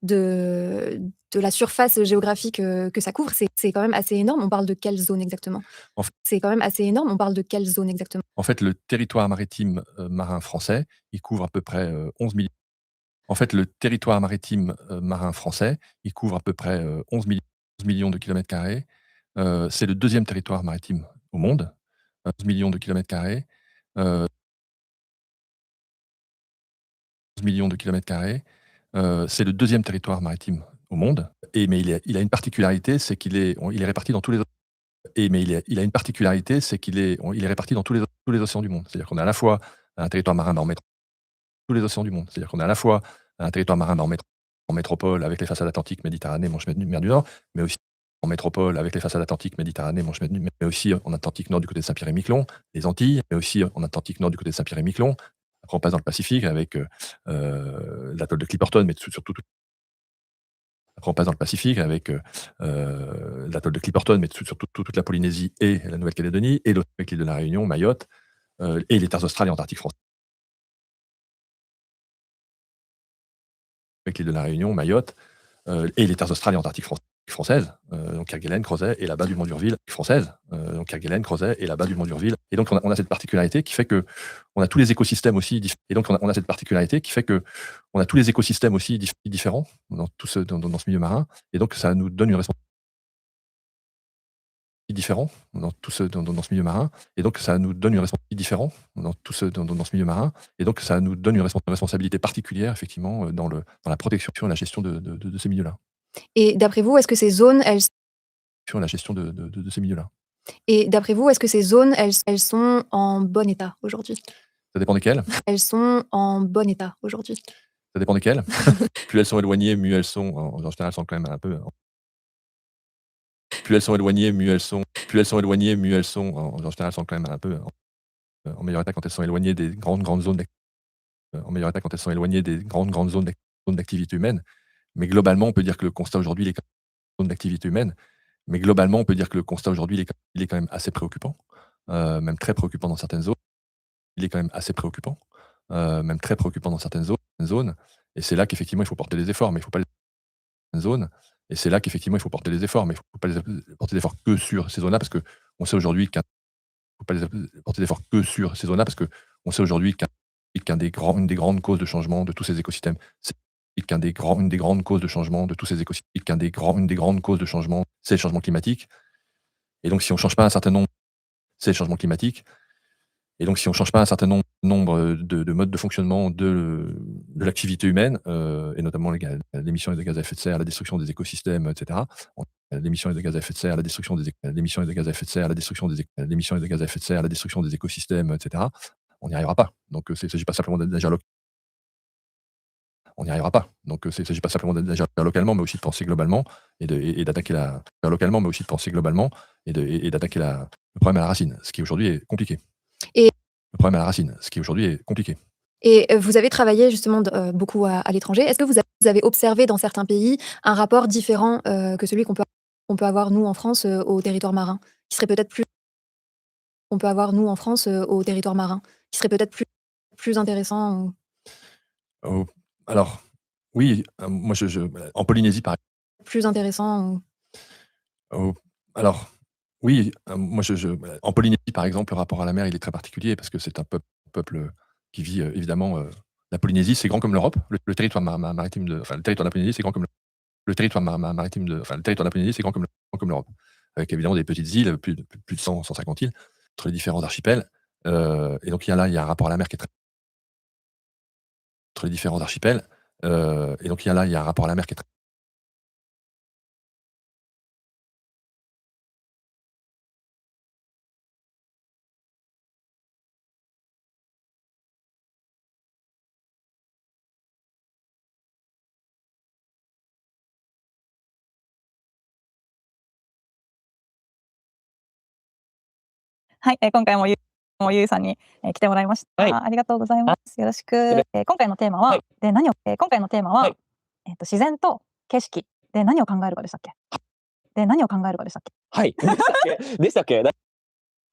De la surface géographique que ça couvre, c'est quand même assez énorme. On parle de quelle zone exactement? En fait C'est quand même assez énorme. On parle de quelle zone exactement? En fait, le territoire maritime marin français, il couvre à peu près 11 millions. En fait, le territoire maritime marin français, il couvre à peu près 11 millions de kilomètres carrés. C'est le deuxième territoire maritime au monde, 11 millions de kilomètres carrés. 11 millions de kilomètres carrés. C'est le deuxième territoire maritime au monde. Mais il a une particularité, c'est qu'il est réparti dans tous les il a une particularité, c'est qu'il est réparti dans tous les océans du monde. C'est-à-dire qu'on a à la fois un territoire marin en tous les océans du monde. C'est-à-dire qu'on a à la fois un territoire marin en métropole avec les façades Atlantique, Méditerranée, Manche, mer du Nord, mais aussi en métropole avec les façades Atlantique, Méditerranée, Manche, mais aussi en Atlantique Nord du côté de Saint-Pierre et Miquelon, les Antilles, mais aussi en Atlantique Nord du côté de Saint-Pierre et Miquelon. Après, on passe dans le Pacifique avec l'atoll de Clipperton, mais surtout après, on passe dans le Pacifique avec l'atoll de Clipperton, mais surtout toute la Polynésie et la Nouvelle-Calédonie, et l'autre avec l'île de la Réunion, Mayotte, et les terres australes et antarctiques françaises. Avec l'île de la Réunion, Mayotte, et les terres australes et antarctiques françaises, donc Kerguelen, Crozet et la bas du Mont d'Urville française, donc Kerguelen, Crozet et la bas du Mont d'Urville. Et donc on a cette particularité qui fait que on a tous les écosystèmes aussi différents dans ce milieu marin, et donc ça nous donne une responsabilité différente dans ce milieu marin, et donc ça nous donne une responsabilité particulière effectivement dans la protection et la gestion de ces milieux-là. Et d'après vous, est-ce que ces zones, elles La gestion de ces milieux-là. Et d'après vous, est-ce que ces zones, elles sont en bon état aujourd'hui? Ça dépend desquelles. Elles sont en bon état aujourd'hui? Ça dépend desquelles. Plus elles sont éloignées, mieux elles sont. En général, elles sont quand même un peu. Plus elles sont éloignées, mieux elles sont. En général, elles sont quand même un peu en meilleur état quand elles sont éloignées des grandes zones d'activité humaine. Mais globalement, on peut dire que le constat aujourd'hui, les zones d'activité humaine. Mais globalement, on peut dire que le constat aujourd'hui, il est quand même assez préoccupant, même très préoccupant dans certaines zones. Il est quand même assez préoccupant, même très préoccupant dans certaines zones. Et c'est là qu'effectivement, il faut porter des efforts, mais il ne faut pas les zones. Et c'est là qu'effectivement, il faut porter des efforts, mais il ne faut pas porter des efforts que sur ces zones-là, parce qu'on sait aujourd'hui qu'un une des grandes causes de changement de tous ces écosystèmes, une des grandes causes de changement de tous ces écosystèmes, une des grandes causes de changement, c'est le changement climatique. Et donc, si on ne change pas un certain nombre, c'est le changement climatique. Et donc, si on ne change pas un certain nombre de modes de fonctionnement de l'activité humaine, et notamment l'émission de gaz à effet de serre, la destruction des écosystèmes, etc. L'émission de gaz à effet de serre, la destruction des écosystèmes, etc. On n'y arrivera pas. Donc, il ne s'agit pas simplement d'agir localement, mais aussi de penser globalement et d'attaquer le problème à la racine, ce qui aujourd'hui est compliqué. Et vous avez travaillé justement beaucoup à l'étranger. Est-ce que vous avez observé dans certains pays un rapport différent que celui qu'on peut avoir nous en France au territoire marin, qui serait peut-être plus intéressant? Alors, oui, moi en Polynésie par Plus intéressant? Alors, oui, moi en Polynésie par exemple, le rapport à la mer, il est très particulier parce que c'est un peuple qui vit évidemment. La Polynésie, c'est grand comme l'Europe. Le territoire maritime le territoire de la Polynésie, c'est grand comme Le territoire maritime le territoire de la Polynésie, c'est grand comme l'Europe, avec évidemment des petites îles, plus de 150 îles, entre les différents archipels. Et donc il y a un rapport à la mer qui est très entre les différents archipels. Et donc il y a un rapport à la mer qui est trèsはい、今回もゆうさんに、来てもらいました。ありがとうございます。よろしく。今回のテーマは、今回のテーマは、自然と景色で何を考えるかでしたっけ？はい。でしたっけ？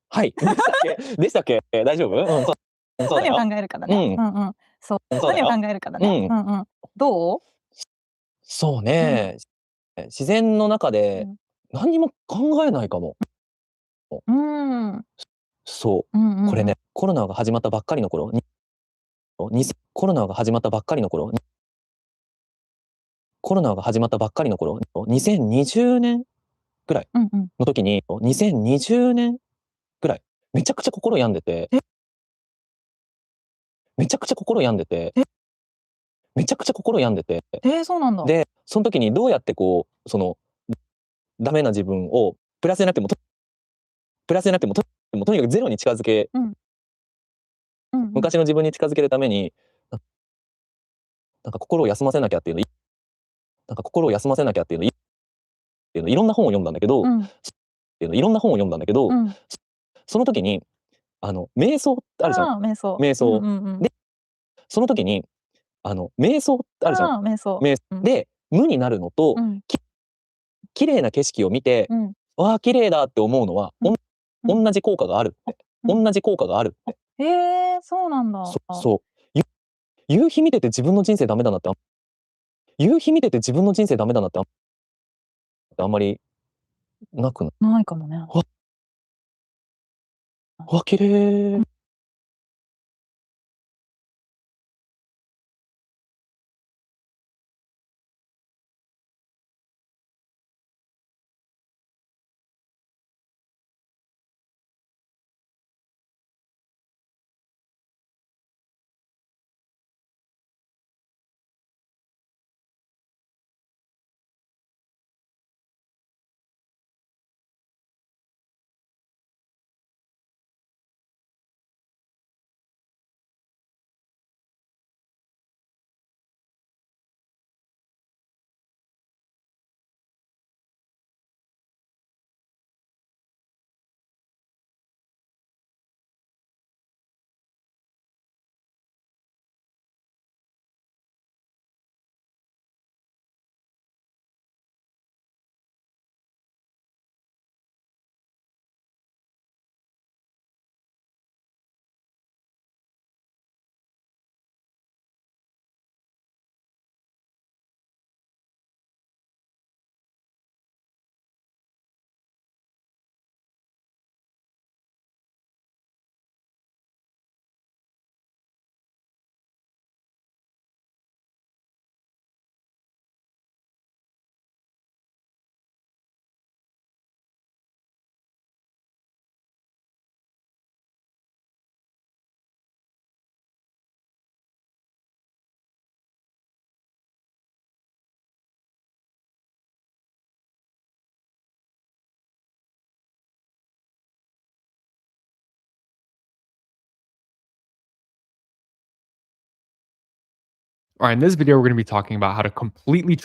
はい。でしたっけ？大丈夫？そうだよ。何を考えるかだね。そう。何を考えるかだね。どう？そうね。自然の中で何にも考えないかも。そう。これね、コロナが始まったばっかりの頃にコロナが始まったばっかりの頃2020年ぐらいの時に、2020年ぐらい、めちゃくちゃ心病んでて。そうなんだ。で、その時にどうやってこう、ダメな自分をプラスになってもとにかくゼロに近づけ昔の自分に近づけるために、なんか心を休ませなきゃっていうのいろんな本を読んだんだけど、その時に瞑想ってあるじゃん。瞑想。瞑想。で、その時に瞑想ってあるじゃん。瞑想。で、無になるのと、綺麗な景色を見て、わあ綺麗だって思うのは、同じ効果があるって。そうなんだ。そう。夕日見てて自分の人生ダメだなってあんまりなくないかもね。わ、綺麗。All right, in this video, we're going to be talking about how to completely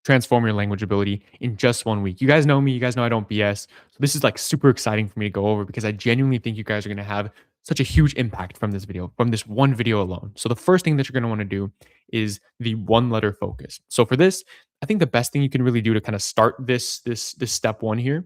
transform your language ability in just 1 week. You guys know me, you guys know I don't BS. So this is like super exciting for me to go over because I genuinely think you guys are going to have such a huge impact from this video, from this one video alone. So the first thing that you're going to want to do is the one letter focus. So for this, I think the best thing you can really do to kind of start this step one here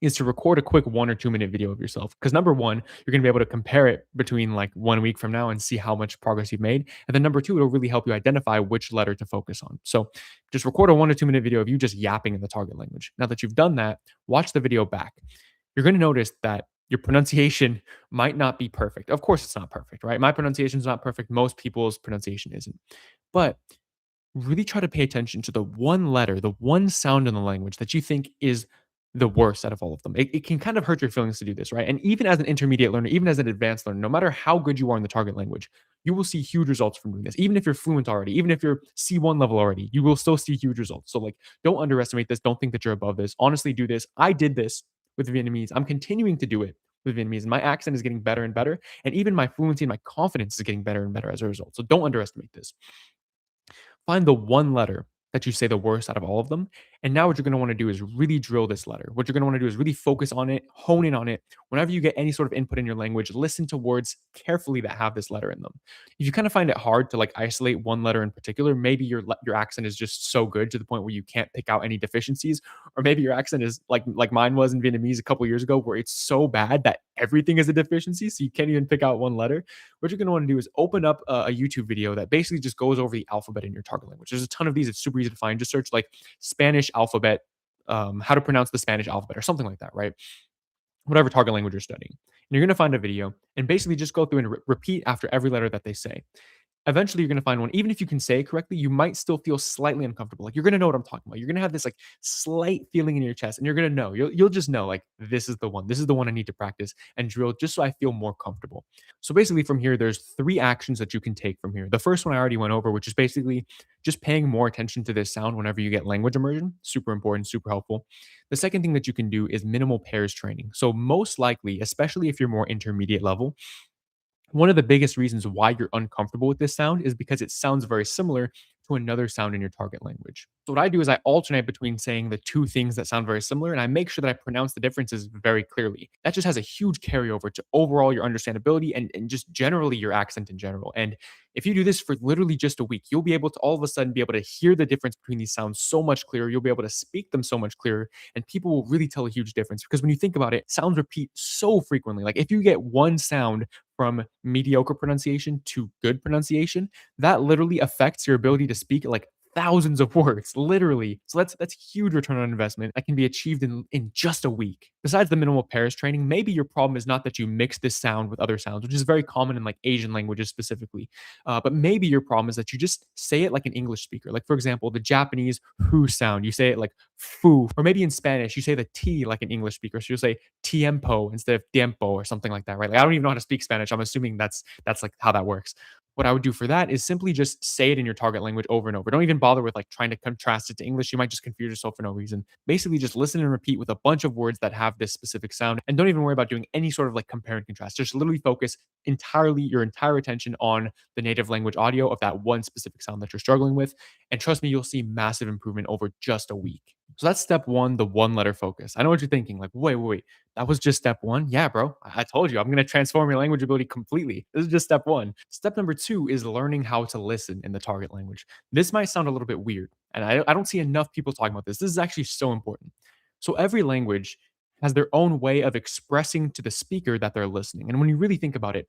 is to record a quick 1 or 2 minute video of yourself. Because number one, you're going to be able to compare it between like 1 week from now and see how much progress you've made. And then number two, it'll really help you identify which letter to focus on. So just record a 1 or 2 minute video of you just yapping in the target language. Now that you've done that, watch the video back. You're going to notice that your pronunciation might not be perfect. Of course, it's not perfect, right? My pronunciation is not perfect. Most people's pronunciation isn't. But really try to pay attention to the one letter, the one sound in the language that you think is the worst out of all of them. It can kind of hurt your feelings to do this, right? And even as an intermediate learner, even as an advanced learner, no matter how good you are in the target language, you will see huge results from doing this. Even if you're fluent already, even if you're C1 level already, you will still see huge results. So like, don't underestimate this. Don't think that you're above this. Honestly, do this. I did this with Vietnamese. I'm continuing to do it with Vietnamese, and my accent is getting better and better. And even my fluency and my confidence is getting better and better as a result. So don't underestimate this. Find the one letter that you say the worst out of all of them. And now what you're going to want to do is really drill this letter. What you're going to want to do is really focus on it, hone in on it. Whenever you get any sort of input in your language, listen to words carefully that have this letter in them. If you kind of find it hard to like isolate one letter in particular, maybe your accent is just so good to the point where you can't pick out any deficiencies, or maybe your accent is like mine was in Vietnamese a couple years ago, where it's so bad that everything is a deficiency, so you can't even pick out one letter. What you're going to want to do is open up a YouTube video that basically just goes over the alphabet in your target language. There's a ton of these. It's super easy to find. Just search like Spanish alphabet, how to pronounce the Spanish alphabet or something like that, right? Whatever target language you're studying. And you're going to find a video and basically just go through and repeat after every letter that they say. Eventually, you're going to find one. Even if you can say it correctly, you might still feel slightly uncomfortable. Like, you're going to know what I'm talking about. You're going to have this like slight feeling in your chest, and you're going to know. You'll just know, like, this is the one. This is the one I need to practice and drill just so I feel more comfortable. So basically, from here, there's 3 actions that you can take from here. The first one I already went over, which is basically just paying more attention to this sound whenever you get language immersion. Super important, super helpful. The second thing that you can do is minimal pairs training. So most likely, especially if you're more intermediate level, one of the biggest reasons why you're uncomfortable with this sound is because it sounds very similar to another sound in your target language. So what I do is I alternate between saying the 2 things that sound very similar, and I make sure that I pronounce the differences very clearly. That just has a huge carryover to overall your understandability and just generally your accent in general. And if you do this for literally just a week, you'll be able to all of a sudden be able to hear the difference between these sounds so much clearer. You'll be able to speak them so much clearer, and people will really tell a huge difference. Because when you think about it, sounds repeat so frequently. Like, if you get one sound from mediocre pronunciation to good pronunciation, that literally affects your ability to speak like thousands of words, literally. So that's huge return on investment that can be achieved in just a week. Besides the minimal pairs training, maybe your problem is not that you mix this sound with other sounds, which is very common in like Asian languages specifically. But maybe your problem is that you just say it like an English speaker. Like, for example, the Japanese who sound, you say it like fu. Or maybe in Spanish, you say the T like an English speaker. So you'll say tiempo instead of tiempo or something like that, right? Like, I don't even know how to speak Spanish. I'm assuming that's like how that works. What I would do for that is simply just say it in your target language over and over. Don't even bother with like trying to contrast it to English. You might just confuse yourself for no reason. Basically, just listen and repeat with a bunch of words that have this specific sound, and don't even worry about doing any sort of like compare and contrast. Just literally focus entirely your entire attention on the native language audio of that one specific sound that you're struggling with. And trust me, you'll see massive improvement over just a week. So that's step one, the one letter focus. I know what you're thinking, like, wait, that was just step one? Yeah, bro. I told you, I'm going to transform your language ability completely. This is just step one. Step number 2 is learning how to listen in the target language. This might sound a little bit weird, and I don't see enough people talking about this. This is actually so important. So every language has their own way of expressing to the speaker that they're listening. And when you really think about it,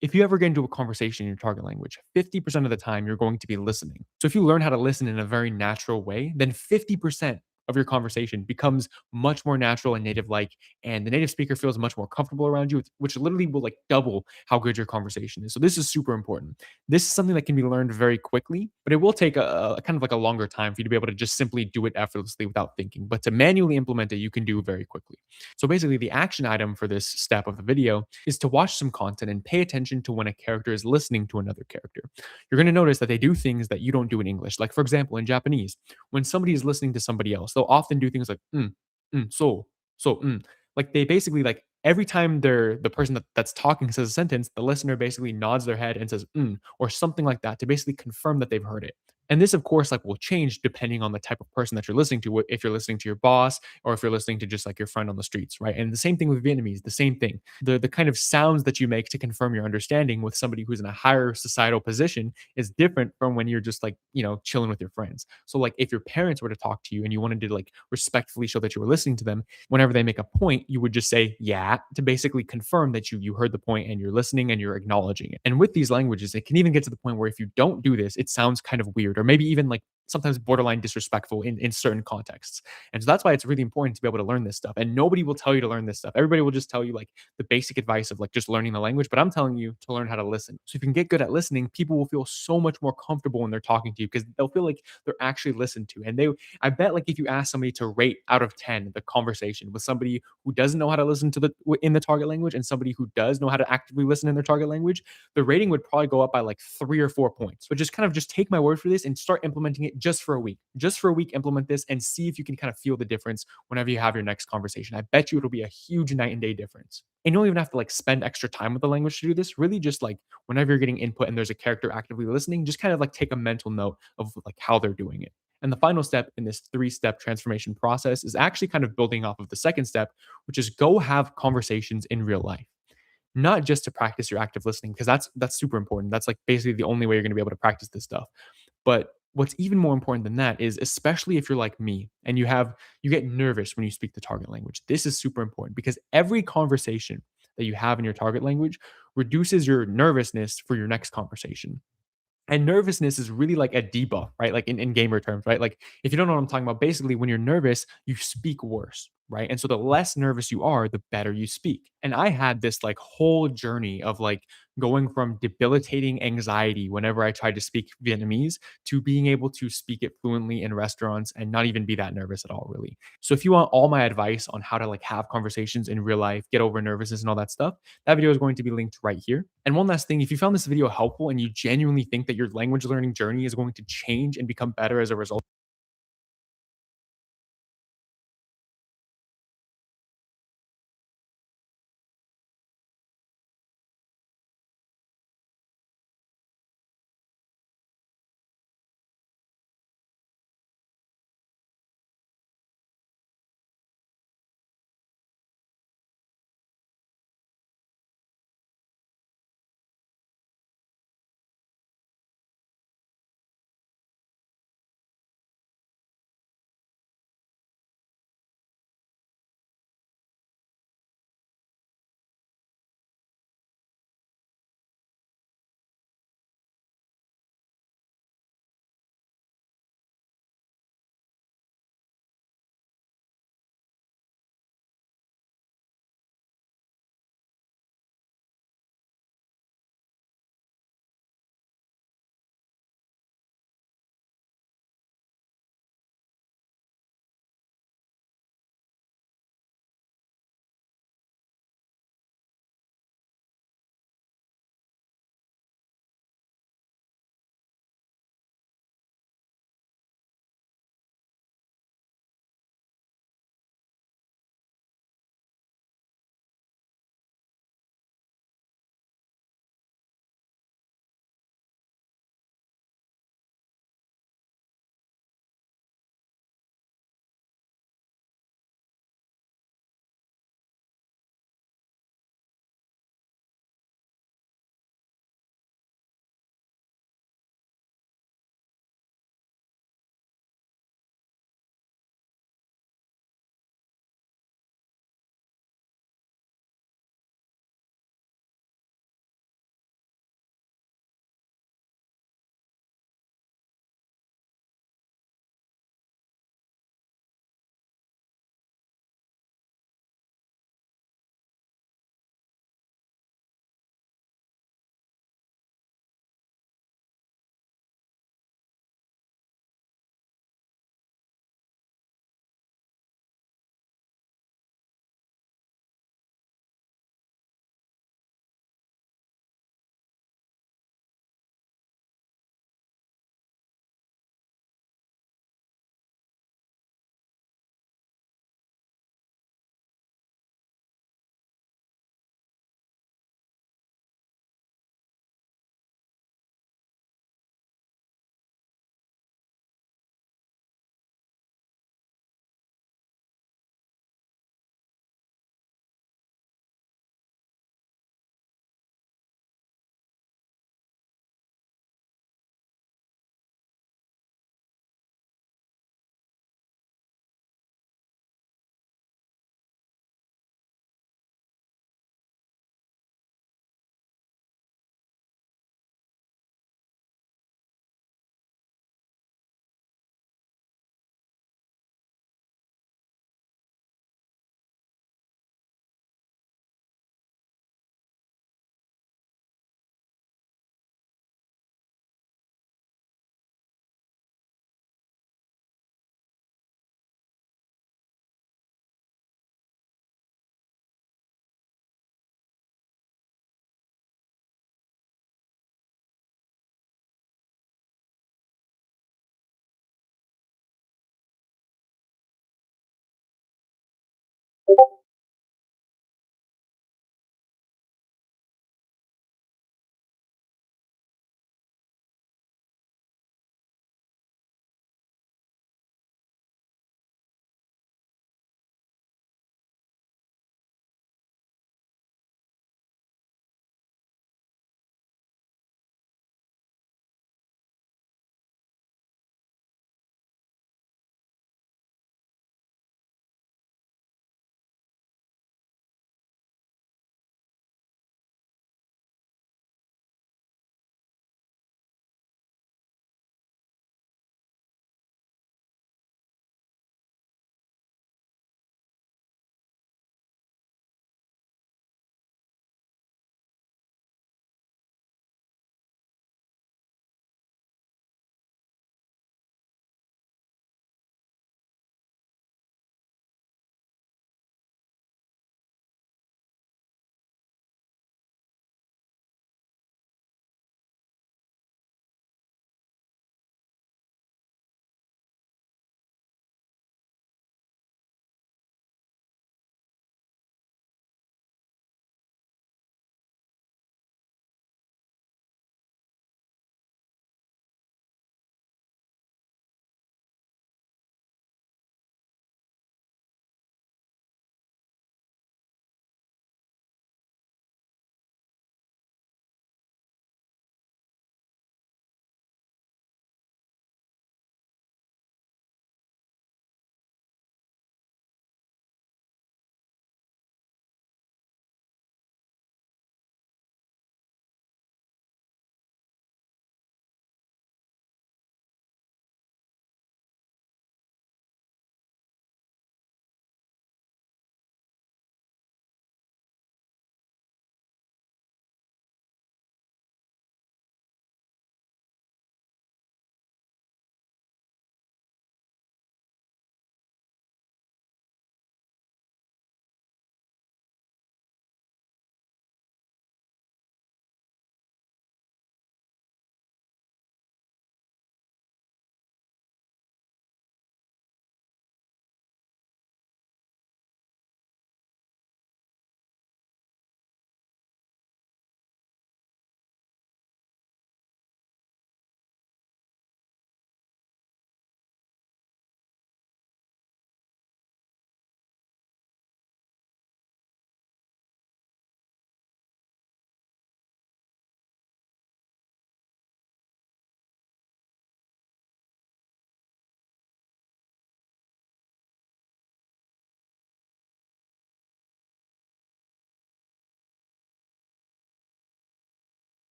if you ever get into a conversation in your target language, 50% of the time you're going to be listening. So if you learn how to listen in a very natural way, then 50% of your conversation becomes much more natural and native like, and the native speaker feels much more comfortable around you, which literally will like double how good your conversation is. So this is super important. This is something that can be learned very quickly, but it will take a kind of like a longer time for you to be able to just simply do it effortlessly without thinking. But to manually implement it, you can do very quickly. So basically, the action item for this step of the video is to watch some content and pay attention to when a character is listening to another character. You're going to notice that they do things that you don't do in English. Like, for example, in Japanese, when somebody is listening to somebody else, they'll often do things like so. Like, they basically, like, every time the person that's talking says a sentence, the listener basically nods their head and says or something like that to basically confirm that they've heard it. And this, of course, like will change depending on the type of person that you're listening to. If you're listening to your boss, or if you're listening to just like your friend on the streets, right? And the same thing with Vietnamese, the same thing. The kind of sounds that you make to confirm your understanding with somebody who's in a higher societal position is different from when you're just like, chilling with your friends. So like if your parents were to talk to you and you wanted to like respectfully show that you were listening to them, whenever they make a point, you would just say yeah to basically confirm that you heard the point and you're listening and you're acknowledging it. And with these languages, it can even get to the point where if you don't do this, it sounds kind of weird or maybe even like sometimes borderline disrespectful in certain contexts. And so that's why it's really important to be able to learn this stuff. And nobody will tell you to learn this stuff. Everybody will just tell you like the basic advice of like just learning the language, but I'm telling you to learn how to listen. So if you can get good at listening, people will feel so much more comfortable when they're talking to you because they'll feel like they're actually listened to. And I bet like if you ask somebody to rate out of 10 the conversation with somebody who doesn't know how to listen to in the target language and somebody who does know how to actively listen in their target language, the rating would probably go up by like 3 or 4 points. But just take my word for this and start implementing it just for a week. Just for a week, implement this and see if you can kind of feel the difference whenever you have your next conversation. I bet you it'll be a huge night and day difference. And you don't even have to like spend extra time with the language to do this. Really just like whenever you're getting input and there's a character actively listening, just kind of like take a mental note of like how they're doing it. And the final step in this 3-step transformation process is actually kind of building off of the second step, which is go have conversations in real life. Not just to practice your active listening, because that's super important. That's like basically the only way you're going to be able to practice this stuff. But what's even more important than that is, especially if you're like me and you get nervous when you speak the target language. This is super important because every conversation that you have in your target language reduces your nervousness for your next conversation. And nervousness is really like a debuff, right? Like in gamer terms, right? Like if you don't know what I'm talking about, basically when you're nervous, you speak worse, right? And so the less nervous you are, the better you speak. And I had this like whole journey of like going from debilitating anxiety whenever I tried to speak Vietnamese to being able to speak it fluently in restaurants and not even be that nervous at all, really. So if you want all my advice on how to like have conversations in real life, get over nervousness and all that stuff, that video is going to be linked right here. And one last thing, if you found this video helpful and you genuinely think that your language learning journey is going to change and become better as a result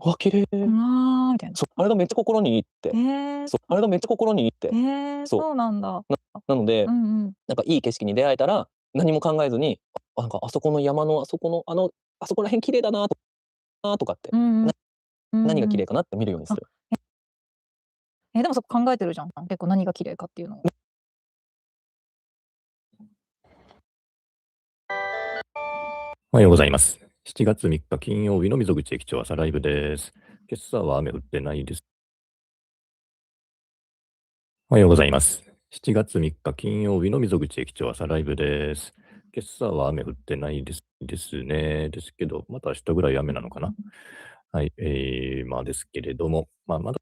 わ、綺麗。うわ、みたいな。そう、あれがめっちゃ心にいいって。そう、あれがめっちゃ心にいいって。そうなんだ。なので、うんうん。なんかいい景色に出会えたら、何も考えずに、なんかあそこの山のあそこの、あそこら辺綺麗だなとかって、うんうん。何が綺麗かなって見るようにする。でもそこ考えてるじゃん。結構何が綺麗かっていうのを。おはようございます。7月3日金曜日の溝口駅長朝ライブです。今朝は雨降ってないです。おはようございます。7月3日金曜日の溝口駅長朝ライブです。今朝は雨降ってないですね。ですけど、また明日ぐらい雨なのかな。はい、まあですけれども、まだ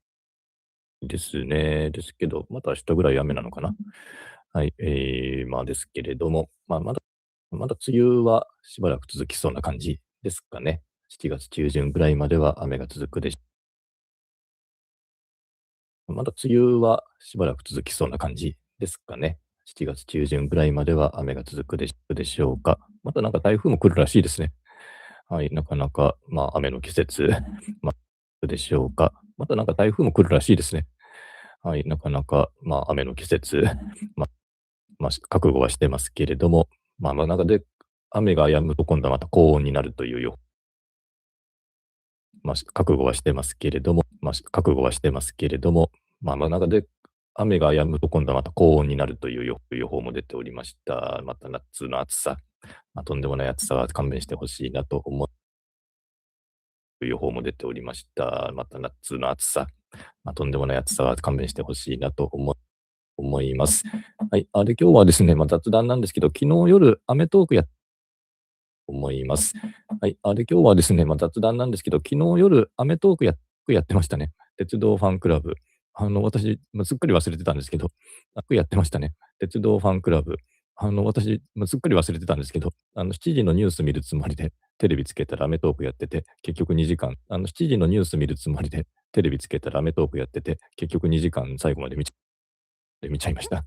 ですね。ですけど、また明日ぐらい雨なのかな。はい、まあですけれども、まだ梅雨はしばらく続きそうな感じですかね。7月中旬ぐらいまでは雨が続くでしょう。まだ梅雨はしばらく続きそうな感じですかね。7月中旬ぐらいまでは雨が続くでしょうか。またなんか台風も来るらしいですね。はい、なかなか、雨の季節、でしょうか。またなんか台風も来るらしいですね。はい、なかなか、雨の季節、覚悟はしてますけれども、なんかで、雨が止むと今度はまた高温になるという覚悟はしてますけれども、なんかで、雨が止むと今度はまた高温になるという予報も出ておりました。また夏の暑さ、とんでもない暑さは勘弁してほしいなと思う予報も出ておりました。また夏の暑さ、とんでもない暑さは勘弁してほしいなと思います。はい。今日はですね、雑談なんですけど、昨日夜、アメトーク思います。はい。今日はですね、雑談なんですけど、昨日夜、アメトークやってましたね。鉄道ファンクラブ。私、すっかり忘れてたんですけど、やってましたね。鉄道ファンクラブ。私、すっかり忘れてたんですけど、7時のニュース見るつもりで、テレビつけたらアメトークやってて、結局2時間、7時のニュース見るつもりで、テレビつけたらアメトークやってて、結局2時間最後まで見ちゃいました。ち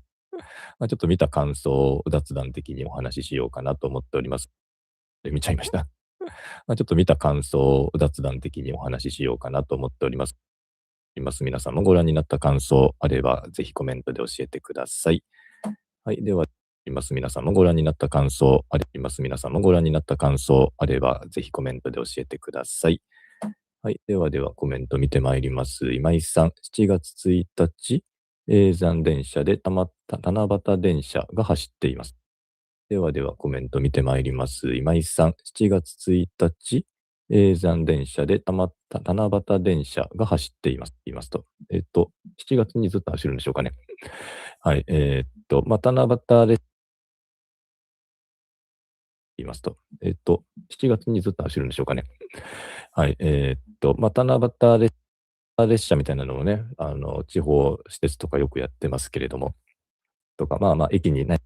ょっと見た感想を雑談的にお話ししようかなと思っております。見ちゃいました。ちょっと見た感想を雑談的にお話ししようかなと思っております。皆さんもご覧になった感想あれば、ぜひコメントで教えてください。はい。では、皆さんもご覧になった感想あれば、ぜひコメントで教えてください。はい。ではコメント見てまいります。今井さん、7月1日、残電車で七夕電車が走っています。ではコメント見てまいります。今井さん、7月1日、残電車で七夕電車が走っていますと。7月にずっと走るんでしょうかね。はい。七夕で言いますと。7月にずっと走るんでしょうかね。はい。七夕列車みたいなのをね、地方施設とかよくやってますけれども、とか、駅にね、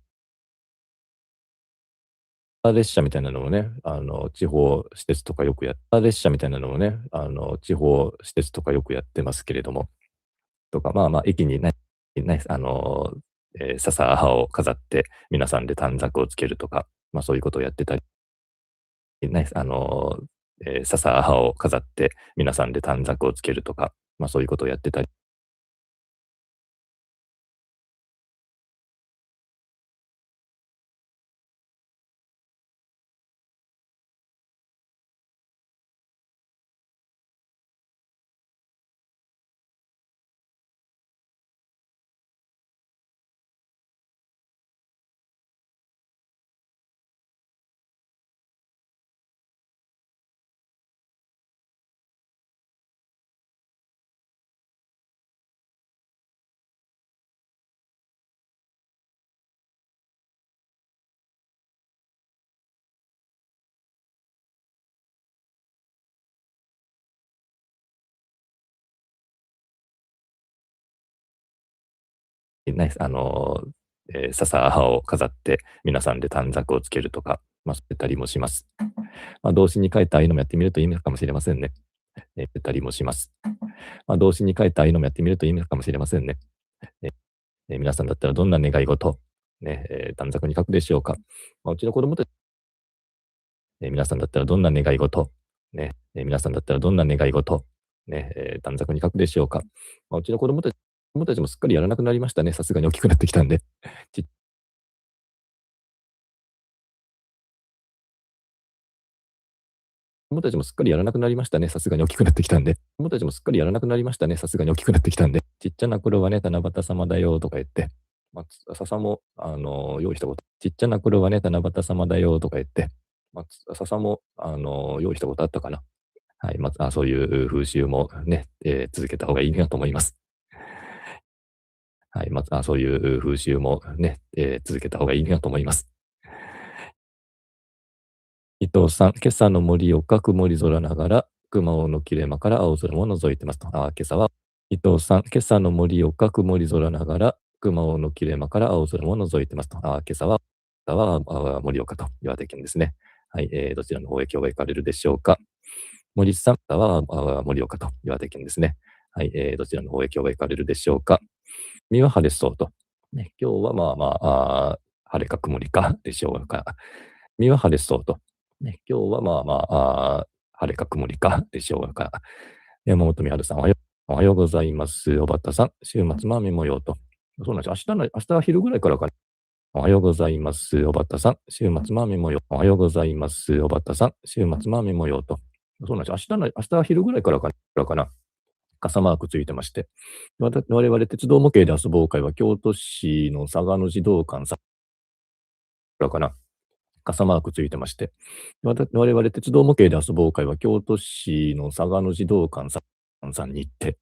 列車みたいなのをね、地方施設とかよく列車みたいなのをね、地方施設とかよくやってますけれども、とか、駅にね、笹を飾って皆さんで短冊をつけるとか、そういうことをやってたり、笹を飾って皆さんで短冊をつけるとか、そういうことをやってたり、笹を飾って皆さんで短冊をつけるとか、そうたりもします。動詞に書いたああいうのもやってみるといいのかもしれませんね。たりもします。動詞に書いたああいうのもやってみるといいのかもしれませんね。皆さんだったらどんな願い事、短冊に書くでしょうか。うちの子供たち、皆さんだったらどんな願い事、皆さんだったらどんな願い事、ね、短冊に書くでしょうか。うちの子供たちもすっかりやらなくなりましたね。さすがに大きくなってきたんで。子供たちもすっかりやらなくなりましたね。さすがに大きくなってきたんで。子供たちもすっかりやらなくなりましたね。さすがに大きくなってきたんで。ちっちゃな頃はね、七夕様だよとか言って、笹も、用意したこと、ちっちゃな頃はね、七夕様だよとか言って、笹も、用意したことあったかな。はい、そういう風習もね、続けた方がいいなと思います。はい、そういう風習もね、続けた方がいいなと思います。伊藤さん、今朝の盛岡、曇り空ながら、熊尾の切れ間から青空も覗いてますと。今朝は、伊藤さん、今朝の盛岡、曇り空ながら、熊尾の切れ間から青空も覗いてますと。今朝は、盛岡と岩手県ですね。はい、どちらの方へ今日は行かれるでしょうか。森さんは盛岡と岩手県ですね。はい、どちらの方へ今日は行かれるでしょうか。見は晴れそうと。ね、今日は晴れか曇りかでしょうか。見は晴れそうと。ね、今日は晴れか曇りかでしょうか。山本美春さん、おはようございます。小畑さん、週末も雨模様と。そうなんです。明日は昼ぐらいからかな。おはようございます。小畑さん、週末も雨模様。おはようございます。小畑さん、週末も雨模様と。そうなんです。明日は昼ぐらいからかな。傘マークついてまして。我々鉄道模型で遊ぼう会は京都市の嵯峨野児童館さんかな。傘マークついてまして。我々鉄道模型で遊ぼう会は京都市の嵯峨野児童館さんに行って、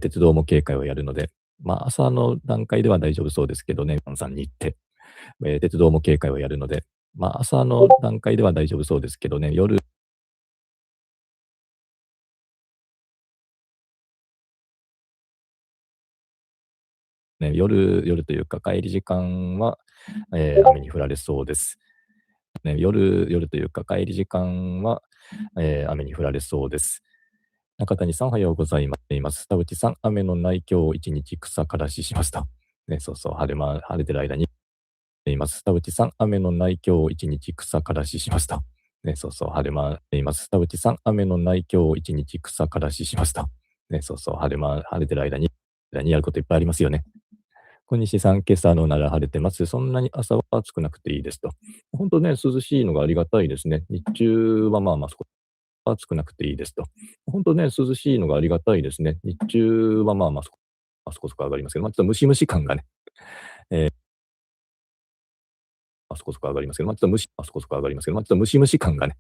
鉄道模型会をやるので、朝の段階では大丈夫そうですけどね、さんに行って、鉄道模型会をやるので、朝の段階では大丈夫そうですけどね、夜というか帰り時間は、雨に降られそうです。夜というか帰り時間は、雨に降られそうです。中谷さんおはようございます。田内さん、雨のない今日一日草からしますと。ね、そうそう、晴れてる間にいます。田内さん、雨のない今日一日草からしますと。ね、そうそう、晴れます。田内さん、雨のない今日一日草からしますと。ね、そうそう、晴れてる間にやることいっぱいありますよね。小西さん、今朝のなら晴れてます。そんなに朝は暑くなくていいですと。本当ね、涼しいのがありがたいですね。日中はそこ暑くなくていいですと。本当ね、涼しいのがありがたいですね。日中はそこそこ上がりますけど、ちょっとムシムシ感がね、そこそこ上がりますけど、そこそこ上がりますけど、ちょっとムシムシ感がね、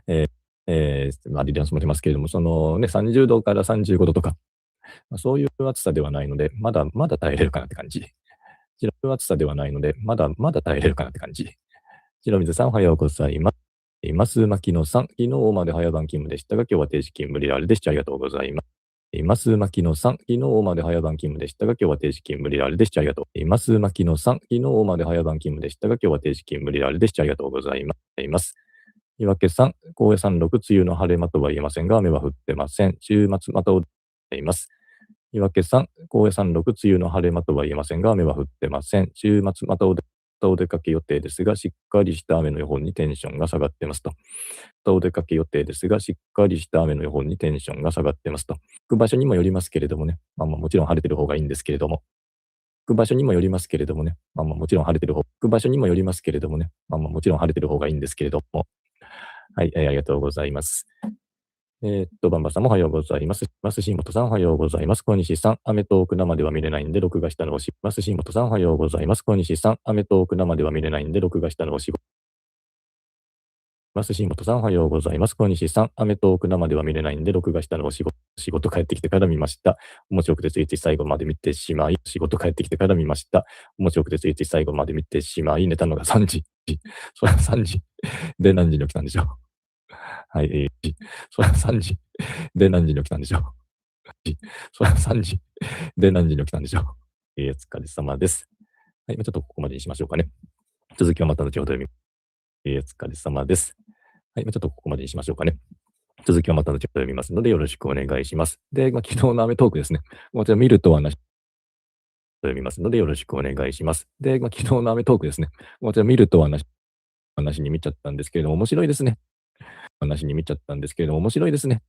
リランスも出ますけれども、そのね、30度から35度とか、そういう暑さではないので、まだ耐えれるかなって感じ。そういう暑さではないので、まだ耐えれるかなって感じ。白水さん、おはようございます。牧野さん、昨日まで早番勤務でしたが、今日は定時勤務リラールでした。ありがとうございます。牧野さん、昨日まで早番勤務でしたが、今日は定時勤務リラールでした。ありがとう。牧野さん、昨日まで早番勤務でしたが、今日は定時勤務リラールでした。ありがとうございます。岩家さん、高野山6、梅雨の晴れ間とは言えませんが、雨は降ってません。週末また踊っています。岩家さん、高野山6、梅雨の晴れ間とは言えませんが、雨は降ってません。週末またお出かけ予定ですが、しっかりした雨の予報にテンションが下がってますと。お出かけ予定ですが、しっかりした雨の予報にテンションが下がってますと。行く場所にもよりますけれどもね、もちろん晴れてる方がいいんですけれども。行く場所にもよりますけれどもね、もちろん晴れてる方、行く場所にもよりますけれどもね、もちろん晴れてる方がいいんですけれども。はい、ありがとうございます。バンバさんもおはようございます。新本さんおはようございます。小西さん、雨遠く生では見れないんで、録画したのをします。新本さんおはようございます。小西さん、雨遠く生では見れないんで、録画したのをします。新本さんおはようございます。小西さん、雨遠く生では見れないんで、録画したのを仕事帰ってきてから見ました。面白くてついつい最後まで見てしまい、仕事帰ってきてから見ました。面白くてついつい最後まで見てしまい、寝たのが3時。それは3時。で、何時に起きたんでしょう。はい、それは3時。で、何時に起きたんでしょう。それは3時。で、何時に起きたんでしょう。お疲れ様です。はい、ちょっとここまでにしましょうかね。続きはまた後ほど読みます。お疲れ様です。はい、ちょっとここまでにしましょうかね。続きはまた後ほど読みますので、よろしくお願いします。で、昨日のアメトークですね。こちら見るとはなし、読みますので、よろしくお願いします。で、昨日のアメトークですね。こちら見るとはなし、話に見ちゃったんですけれども、面白いですね。話に見ちゃったんですけれども、面白いですね。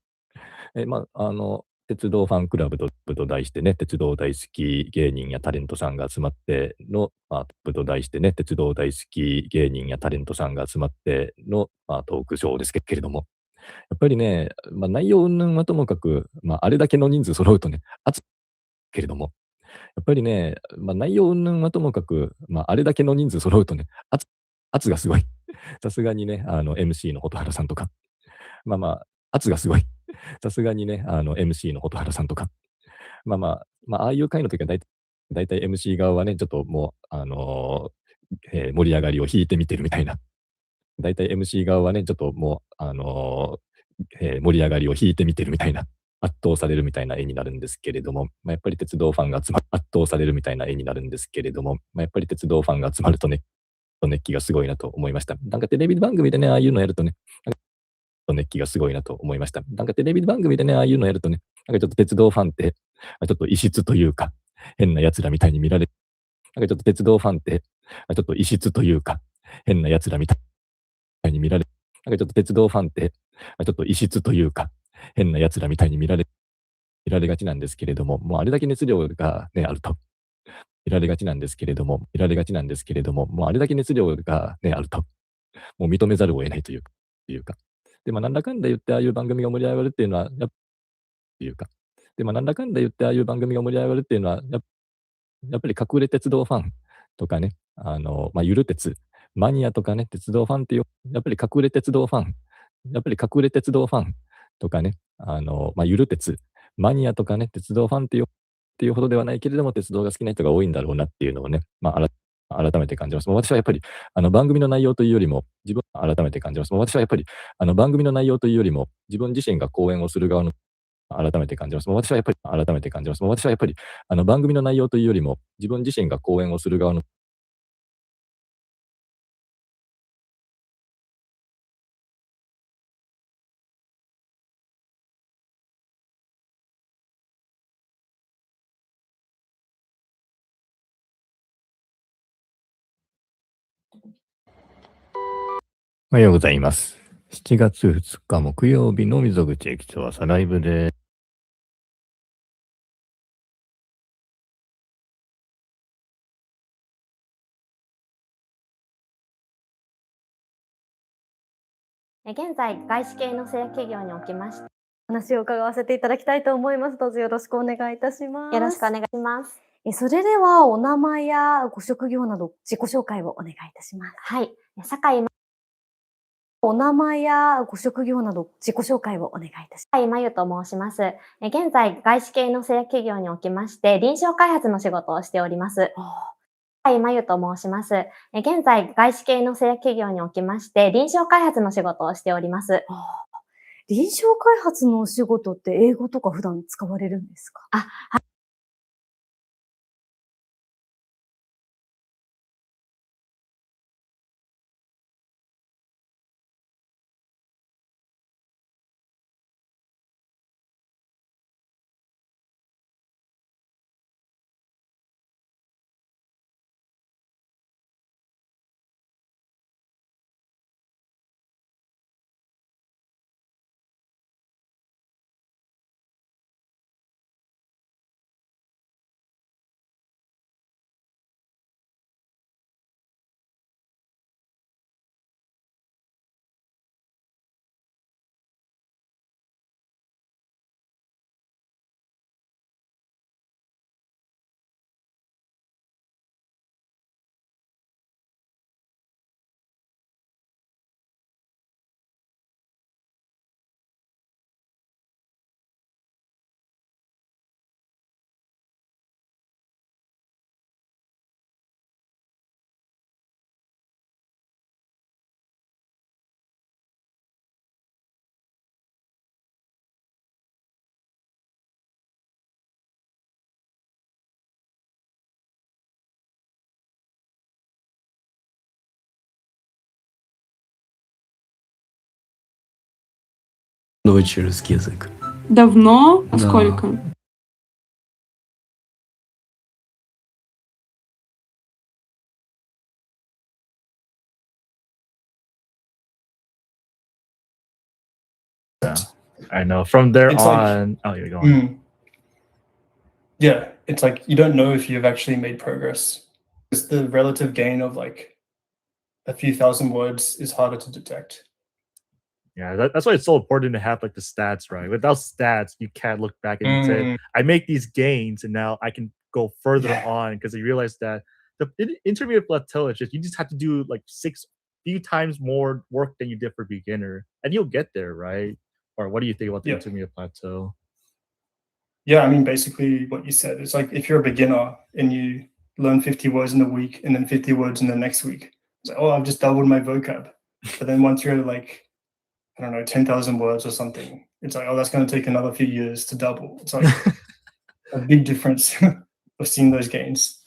鉄道ファンクラブと題してね、鉄道大好き芸人やタレントさんが集まっての、と題してね、鉄道大好き芸人やタレントさんが集まっての、トークショーですけれども、やっぱりね、内容云々はともかく、あれだけの人数揃うとね、けれども、やっぱりね、内容云々はともかく、あれだけの人数揃うとね、圧がすごい。さすがにね、MC の蛍原さんとか、圧がすごい。さすがにね、MC の蛍原さんとか、ああいう回の時はだいたい MC 側はね、ちょっともう、盛り上がりを引いてみてるみたいな。だいたい MC 側はね、ちょっともう、盛り上がりを引いてみてるみたいな。圧倒されるみたいな絵になるんですけれども、やっぱり鉄道ファンが圧倒されるみたいな絵になるんですけれども、やっぱり鉄道ファンが集まるとね、熱気がすごいなと思いました。なんかテレビ番組でね、ああいうのやるとね、熱気がすごいなと思いました。なんかテレビ番組でね、ああいうのやるとね、なんかちょっと鉄道ファンって、ちょっと異質というか、変な奴らみたいに見られ、なんかちょっと鉄道ファンって、ちょっと異質というか、変な奴らみたいに見られ、なんかちょっと鉄道ファンって、ちょっと異質というか、変な奴らみたいに見られがちなんですけれども、もうあれだけ熱量がね、あると。見られがちなんですけれども、もうあれだけ熱量がね、あると。もう認めざるを得ないというか。で、なんだかんだ言ってああいう番組が盛り上がるっていうのは、なんだかんだ言ってああいう番組が盛り上がるっていうのは、やっぱり隠れ鉄道ファンとかね、ゆる鉄、マニアとかね、鉄道ファンっていう、やっぱり隠れ鉄道ファン、とかね、ゆる鉄、マニアとかね、鉄道ファンっていうほどではないけれども、鉄道が好きな人が多いんだろうなっていうのをね、改めて感じます。私はやっぱり、番組の内容というよりも、改めて感じます。私はやっぱり、番組の内容というよりも、自分自身が講演をする側の、改めて感じます。私はやっぱり、改めて感じます。私はやっぱり、番組の内容というよりも、自分自身が講演をする側の、おはようございます。7月2日木曜日の溝口駅長朝ライブです。現在、外資系の製薬企業におきまして、お話を伺わせていただきたいと思います。どうぞよろしくお願いいたします。よろしくお願いします。それでは、お名前やご職業など自己紹介をお願いいたします。はい。酒井お名前やご職業など自己紹介をお願いいたします。真由と申します。現在、外資系の製薬企業におきまして、臨床開発の仕事をしております。真由と申します。現在、外資系の製薬企業におきまして、臨床開発の仕事をしております。臨床開発のお仕事って英語とか普段使われるんですか？はい。Учить русский язык. Давно? А Да. сколько? I know. From there It's on, oh, you're going. Yeah, it's like you don't know if you've actually made progress. It's the relative gain of like a few thousand words is harder to detect. Yeah, that's why it's so important to have like the stats, right? Without stats, you can't look back and say, I make these gains and now I can go further on, because you realize that the intermediate plateau is you just have to do like few times more work than you did for beginner, and you'll get there, right? Or what do you think about the intermediate plateau? Yeah, I mean, basically what you said. It's like if you're a beginner and you learn 50 words in a week and then 50 words in the next week, it's like, oh, I've just doubled my vocab. But then once you're like, I don't know, 10,000 words or something, it's like, oh, that's going to take another few years to double. It's like a big difference of seeing those gains.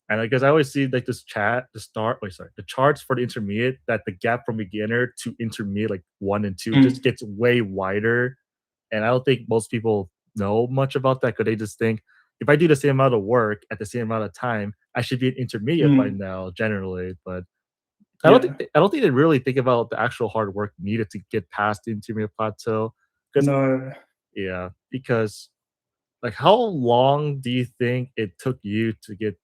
And because I always see like this the charts for the intermediate, that the gap from beginner to intermediate, like 1 and 2, just gets way wider. And I don't think most people know much about that, because they just think if I do the same amount of work at the same amount of time, I should be an intermediate by now, generally. But I don't think they really think about the actual hard work needed to get past the intermediate plateau. No. Yeah, because like how long do you think it took you to get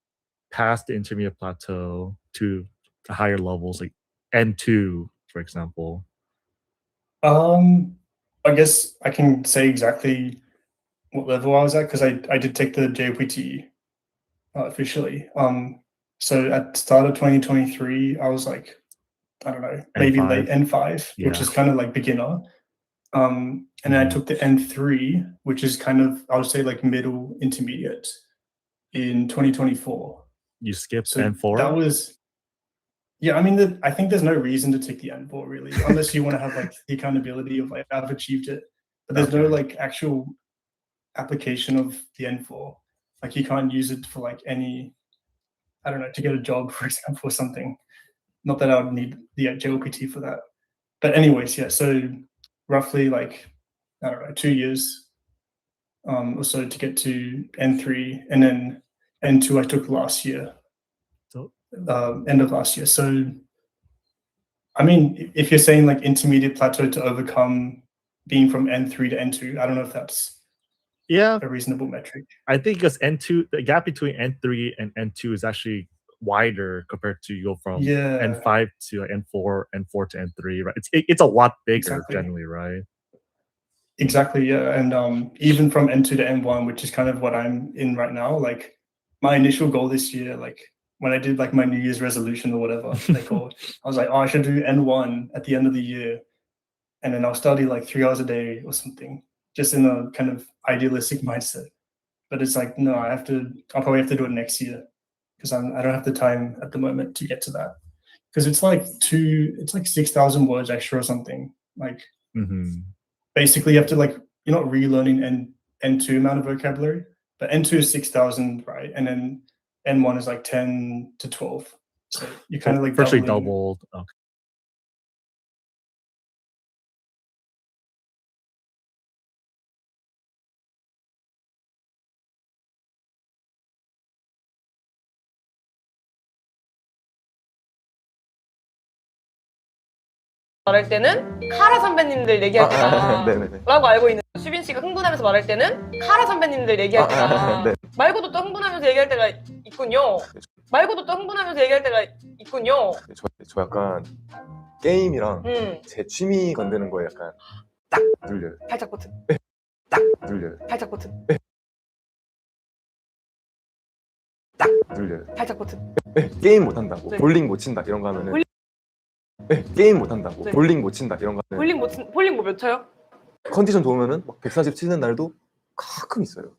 past the intermediate plateau to the higher levels, like N2, for example? I guess I can say exactly what level I was at, because I did take the JPT officially. So at the start of 2023, I was like, I don't know, maybe N5. late N5, which is kind of like beginner. And then I took the N3, which is kind of, I would say, like middle intermediate in 2024. You skipped So N4? that was, yeah, I mean, I think there's no reason to take the N4 really, unless you want to have like the accountability of like, I've achieved it. But there's no like actual application of the N4. Like you can't use it for like any, I don't know, to get a job, for example, or something. Not that I would need the JLPT for that. But anyways, yeah, so roughly like, I don't know, 2 years or so to get to N3, and then N2 I took last year, end of last year. So, I mean, if you're saying like intermediate plateau to overcome being from N3 to N2, I don't know if that's a reasonable metric. I think because N2, the gap between N3 and N2 is actually wider compared to you go from N5 to N4, N4 to N3, right? It's a lot bigger generally, right? Exactly, yeah. And even from N2 to N1, which is kind of what I'm in right now, like my initial goal this year, like when I did like my New Year's resolution or whatever they call it, I was like, oh, I should do N1 at the end of the year. And then I'll study like 3 hours a day or something, just in a kind of idealistic mindset. But it's like, no, I'll probably have to do it next year, because I don't have the time at the moment to get to that. Because it's like 6,000 words extra or something. Like basically you have to like, you're not relearning N2 amount of vocabulary, but N2 is 6,000, right? And then N1 is like 10 to 12. So you kind of like virtually doubled. Okay. 말할 때는 카라 선배님들 얘기할 때가 라고 알고 있는, 수빈 씨가 흥분하면서 말할 때는 카라 선배님들 얘기할 때가 말고도 또 흥분하면서 얘기할 때가 있군요. 말고도 또 흥분하면서 얘기할 때가 있군요. 저 약간 게임이랑 제 취미 건드는 거에 약간 딱 눌려요. 발작 버튼. 딱 눌려요. 발작 버튼. 딱 눌려요. 발작 버튼. 게임 못 한다고, 볼링 못 친다 이런 거 하면은 게임 못 한다고, 볼링 못 친다 이런 거 하면은 볼링 뭐 몇 쳐요? 컨디션 좋으면은 막 140 치는 날도 가끔 있어요.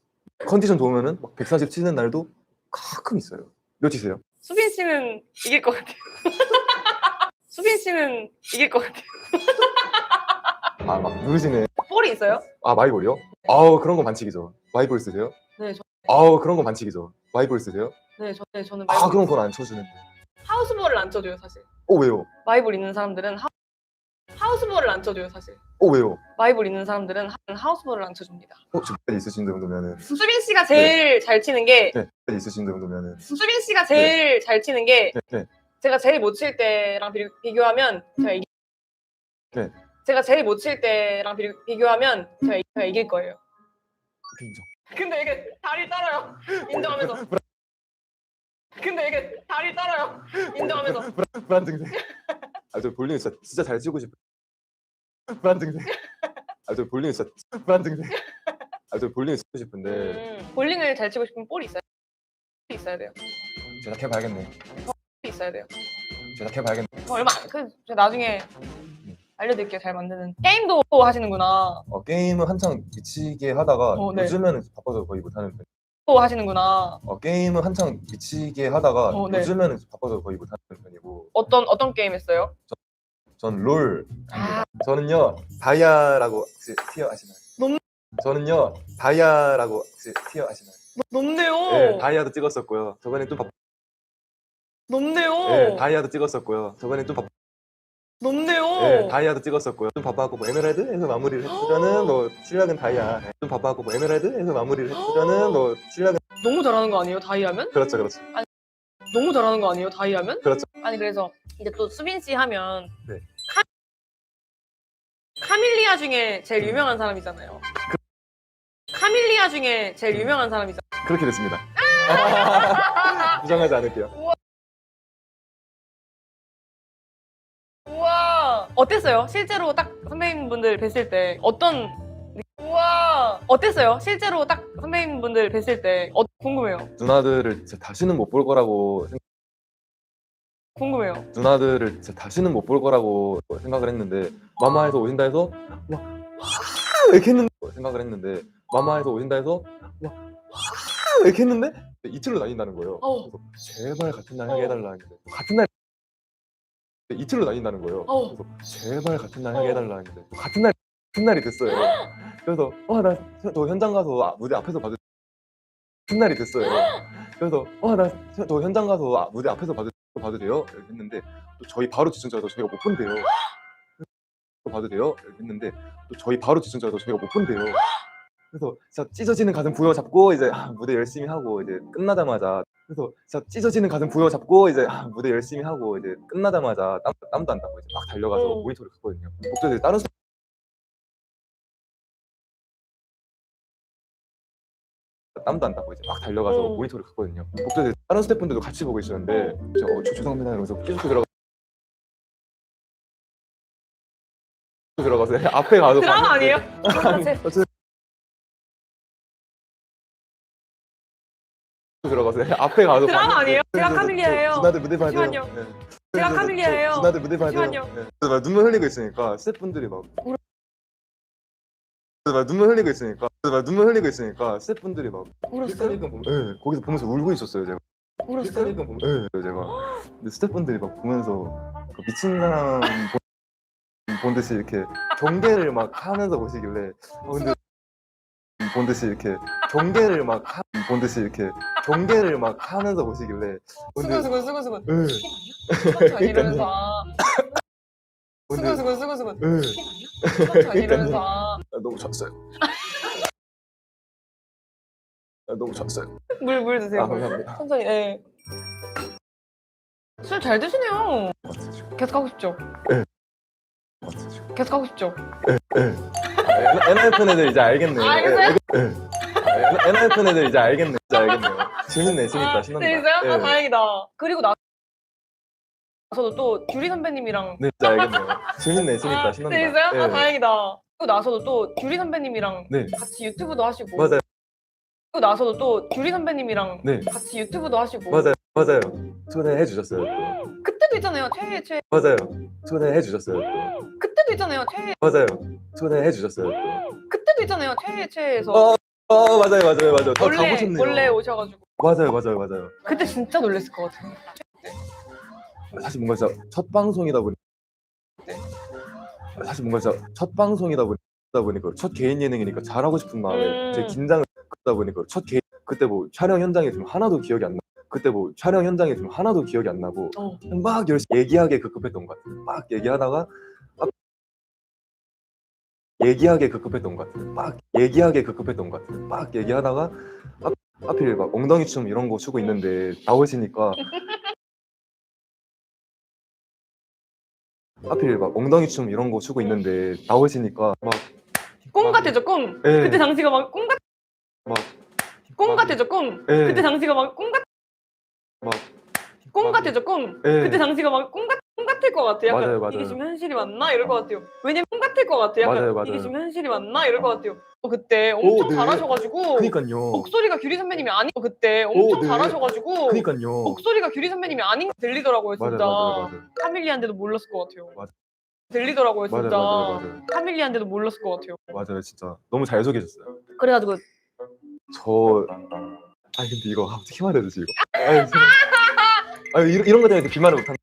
컨디션 좋으면은 막 140 치는 날도 가끔 있어요. 몇 치세요? 수빈 씨는 이길 것 같아요. 수빈 씨는 이길 것 같아요. 아, 막 누르시네. 볼이 있어요? 아, 마이볼이요? 아우, 그런 거 반칙이죠. 마이볼 쓰세요? 네, 아우, 그런 거 반칙이죠. 마이볼 쓰세요? 네, 저는 마이볼. 아, 그럼 그건 안 쳐주는데. 하우스볼을 안 쳐줘요, 사실. 왜요? 마이볼 있는 사람들은 하우스볼을 안 쳐줘요, 사실. 왜요? 마이볼 있는 사람들은 하우스볼을 안 쳐줍니다. 주변에 있으신 정도면은. 수빈 씨가 제일 잘 치는 게. 네, 있으신 정도면은. 수빈 씨가 제일 잘 치는 게. 제가 제일 못 칠 때랑 비교하면 제가 제가 제일 못 칠 때랑 비교하면 제가 이길 거예요. 인정. 근데 이게 다리 떨어요. 인정하면서. 근데 이게 다리 떨어요. 인정하면서. 불안 증세. 저 볼링 진짜 잘 치고 싶어요. 불안 증세. 저 볼링 진짜 불안 증세. 저 볼링 치고 싶은데. 볼링을 잘 치고 싶으면 볼이 있어요. 볼이 있어야 돼요. 제작해봐야겠네. 볼이 있어야 돼요. 제작해봐야겠네. 얼마 제가 나중에 알려드릴게요. 잘 만드는. 게임도 하시는구나. 게임은 한창 미치게 하다가 네. 요즘에는 바빠서 거의 못하는 편. 또 하시는구나. 게임은 한창 미치게 하다가 네. 요즘에는 바빠서 거의 못하는 편이고. 어떤 게임 했어요? 전 롤. 저는요 다이아라고 혹시 티어 아시나요? 저는요 다이아라고 혹시 티어 아시나요? 높네요. 네, 다이아도 찍었었고요. 저번에 좀 높네요. 네, 다이아도 찍었었고요. 저번에 좀 높네요. 네, 다이아도 찍었었고요. 좀 바빠갖고 뭐 에메랄드에서 마무리를 했으면은 뭐 실력은 다이아. 좀 바빠갖고 뭐 에메랄드에서 마무리를 했으면은 뭐 실력은. 너무 잘하는 거 아니에요? 다이아면? 그렇죠. 아니, 너무 잘하는 거 아니에요? 다이아면? 그렇죠. 아니 그래서 이제 또 수빈 씨 하면 네. 카밀리아 중에 제일 유명한 사람이잖아요. 카밀리아 중에 제일 유명한 사람이잖아요. 그렇게 됐습니다. 부정하지 않을게요. 우와, 어땠어요? 실제로 딱 선배님분들 뵀을 때 우와, 어땠어요? 실제로 딱 선배님분들 뵀을 때 궁금해요. 누나들을 진짜 다시는 못 볼 거라고 궁금해요. 누나들을 진짜 다시는 못 볼 거라고 생각을 했는데 마마에서 오신다 해서 와 이렇게 했는데 생각을 했는데 마마에서 오신다 해서 와 이렇게 했는데 이틀로 나뉜다는 거예요. 그래서 제발 같은 날 하게 해달라는 게 같은 날 이틀로 나뉜다는 거예요. 그래서 제발 같은 날 하게 해달라는 게 같은 날이 됐어요. 그래서 나 저 현장 가서 무대 앞에서 봐도 같은 날이 됐어요. 그래서 나 저 현장 가서 무대 앞에서 봐도 돼요? 이렇게 했는데 또 저희 바로 지청자도 저희가 못 본대요. 봐도 돼요? 이렇게 했는데 또 저희 바로 지청자도 저희가 못 본대요. 그래서 진짜 찢어지는 가슴 부여잡고 이제 무대 열심히 하고 이제 끝나자마자 그래서 진짜 찢어지는 가슴 부여잡고 이제 무대 열심히 하고 이제 끝나자마자 땀도 안 나고 이제 막 달려가서 모니터를 갔거든요. 목소리 다른 땀도 안 나고 이제 막 달려가서 모니터를 갔거든요. 목소리 다른 스태프분들도 같이 보고 있었는데 죄송합니다 이러면서 계속 들어가서 앞에 가서 드라마 아니에요? 들어가서 앞에 가서 드라마 아니에요? 제가 카밀리아예요. 누나들 무대 봐야 돼요. 제가 카밀리아예요. 누나들 무대 봐야 돼요. 막 눈물 흘리고 있으니까 스태프분들이 막 눈물 흘리고 있으니까 스태프분들이 막 울었어요? 거기서 보면서 울고 있었어요 제가. 울었어요? 네, 제가. 근데 스태프분들이 막 보면서 미친 사람 본 듯이 이렇게 경계를 막 하면서 보시길래 근데 본 듯이 이렇게 경계를 막 하면서 보시길래 수근수근 이러면서 수근수근 이러면서 너무 졌어요. 너무 졌어요. 물 드세요. 감사합니다. 천천히. 예. 술 잘 드시네요. 계속 하고 싶죠? 네. 계속 하고 싶죠? NF 애들 이제 알겠네. 알겠어요? NF 애들 이제 알겠네요. 재밌네, 재밌다, 신난다. 재밌어요? 다행이다. 그리고 나서도 또 규리 선배님이랑 네, 이제 알겠네요. 재밌네, 재밌다, 신난다. 재밌어요? 다행이다. 그리고 나서도 또 규리 선배님이랑 같이 유튜브도 하시고. 맞아요. 그리고 나서도 또 규리 선배님이랑 같이 유튜브도 하시고. 맞아요. 초대해 주셨어요. 또. 그때도 있잖아요. 최. 맞아요. 초대해 주셨어요. 또. 그때도 있잖아요. 최. 맞아요. 초대해 주셨어요. 또. 그때도 있잖아요. 최에서. 맞아요. 다 보셨네요. 원래 오셔가지고. 맞아요. 그때 진짜 놀랬을 것 같아요. 사실 뭔가 진짜 첫 방송이다 보니까 첫 개인 예능이니까 잘하고 싶은 마음에 제 긴장을 하다 보니까 그때 뭐 촬영 현장에 좀 하나도 기억이 안 나고 막 열심히 얘기하게 급급했던 것 같아요. 막 얘기하다가 하필 막 엉덩이 춤 이런 거 추고 있는데 나오시니까 하필 막 엉덩이 춤 이런 거 추고 있는데 나오시니까 막 꿈 같았죠, 꿈. 예. 그때 당시가 막 꿈 같았죠, 꿈. 예. 그때 당시가 막 꿈 같았죠, 꿈. 예. 그때 당시가 막 꿈 같을 것 같아요. 약간 맞아요, 맞아요. 이게 지금 현실이 맞나 이럴 것 같아요. 왜냐면 꿈 같을 것 같아요. 약간 맞아요, 이게 맞아요. 지금 현실이 맞나 이럴 것 같아요. 그때 엄청 네. 잘하셔가지고 그니까요. 목소리가 규리 선배님이 아닌 그때 엄청 네. 잘하셔가지고 그니까요. 목소리가 규리 선배님이 아닌 들리더라고요, 진짜. 맞아요. 카밀리한데도 몰랐을 것 같아요. 맞아. 들리더라고요, 진짜. 맞아요. 카밀리한데도 몰랐을 것 같아요. 맞아요, 진짜 너무 잘 소개해줬어요. 그래가지고 아니 근데 이거 어떻게 말해야 되지 이거? 아니 이런 거 때문에 비말을 못한다.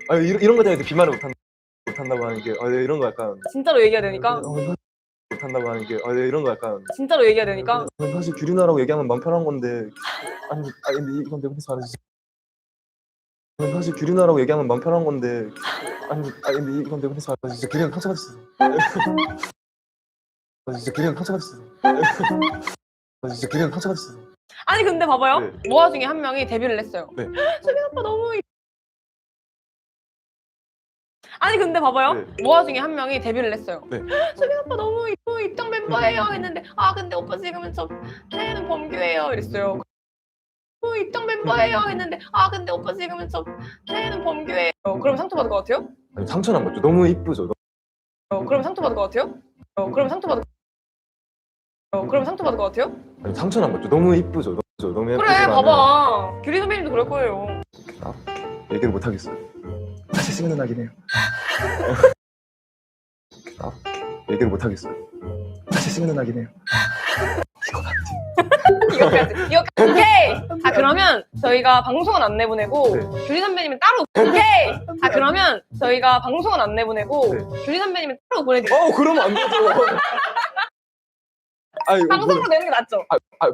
아니 이런 거 때문에 비말을 못한다고 하는 게 이런 거 약간 진짜로 얘기해야 되니까. 못한다고 하는 게 이런 거 약간 진짜로 얘기해야 되니까. 사실 규리나라고 얘기하면 마음 편한 건데 아니 근데 이건 내가 해서 안 해주지. 사실 규리나라고 얘기하면 마음 편한 건데 아니 근데 이건 내가 해서 안 해주지. 진짜 규리는 상처받았어. 진짜 규리는 상처받았어. 진짜 규리는 상처받았어. 아니 근데 봐봐요. 네. 모아 중에 한 명이 데뷔를 했어요. 네. 수빈 오빠 너무 아니 근데 봐봐요. 네. 모아 중에 한 명이 데뷔를 했어요. 네. 수빈 오빠 너무 입당 멤버예요 했는데 근데 오빠 지금은 저 새해는 범규예요 이랬어요. 입당 멤버예요 했는데 근데 오빠 지금은 저 새해는 범규예요. 그럼 상처받을 것 같아요? 아니 상처는 안 받죠. 너무 이쁘죠. 그럼 상처받을 것 같아요? 그럼 상처받을 것 같아요? 아니 상처는 안 받죠. 너무 이쁘죠. 너무 예쁘죠. 그래 봐봐. 규리 선배님도 그럴 거예요. 얘기를 못 하겠어요. 사실 생각나긴 해요. 얘기를 못 하겠어요. 사실 생각나긴 해요. 이거까지. 오케이. 그러면 저희가 방송은 안 내보내고 규리 선배님은 따로. 오케이. 그러면 저희가 방송은 안 내보내고 규리 선배님은 따로 보내드릴게요. 그러면 안 되죠. 아니, 방송으로 내는 게 낫죠.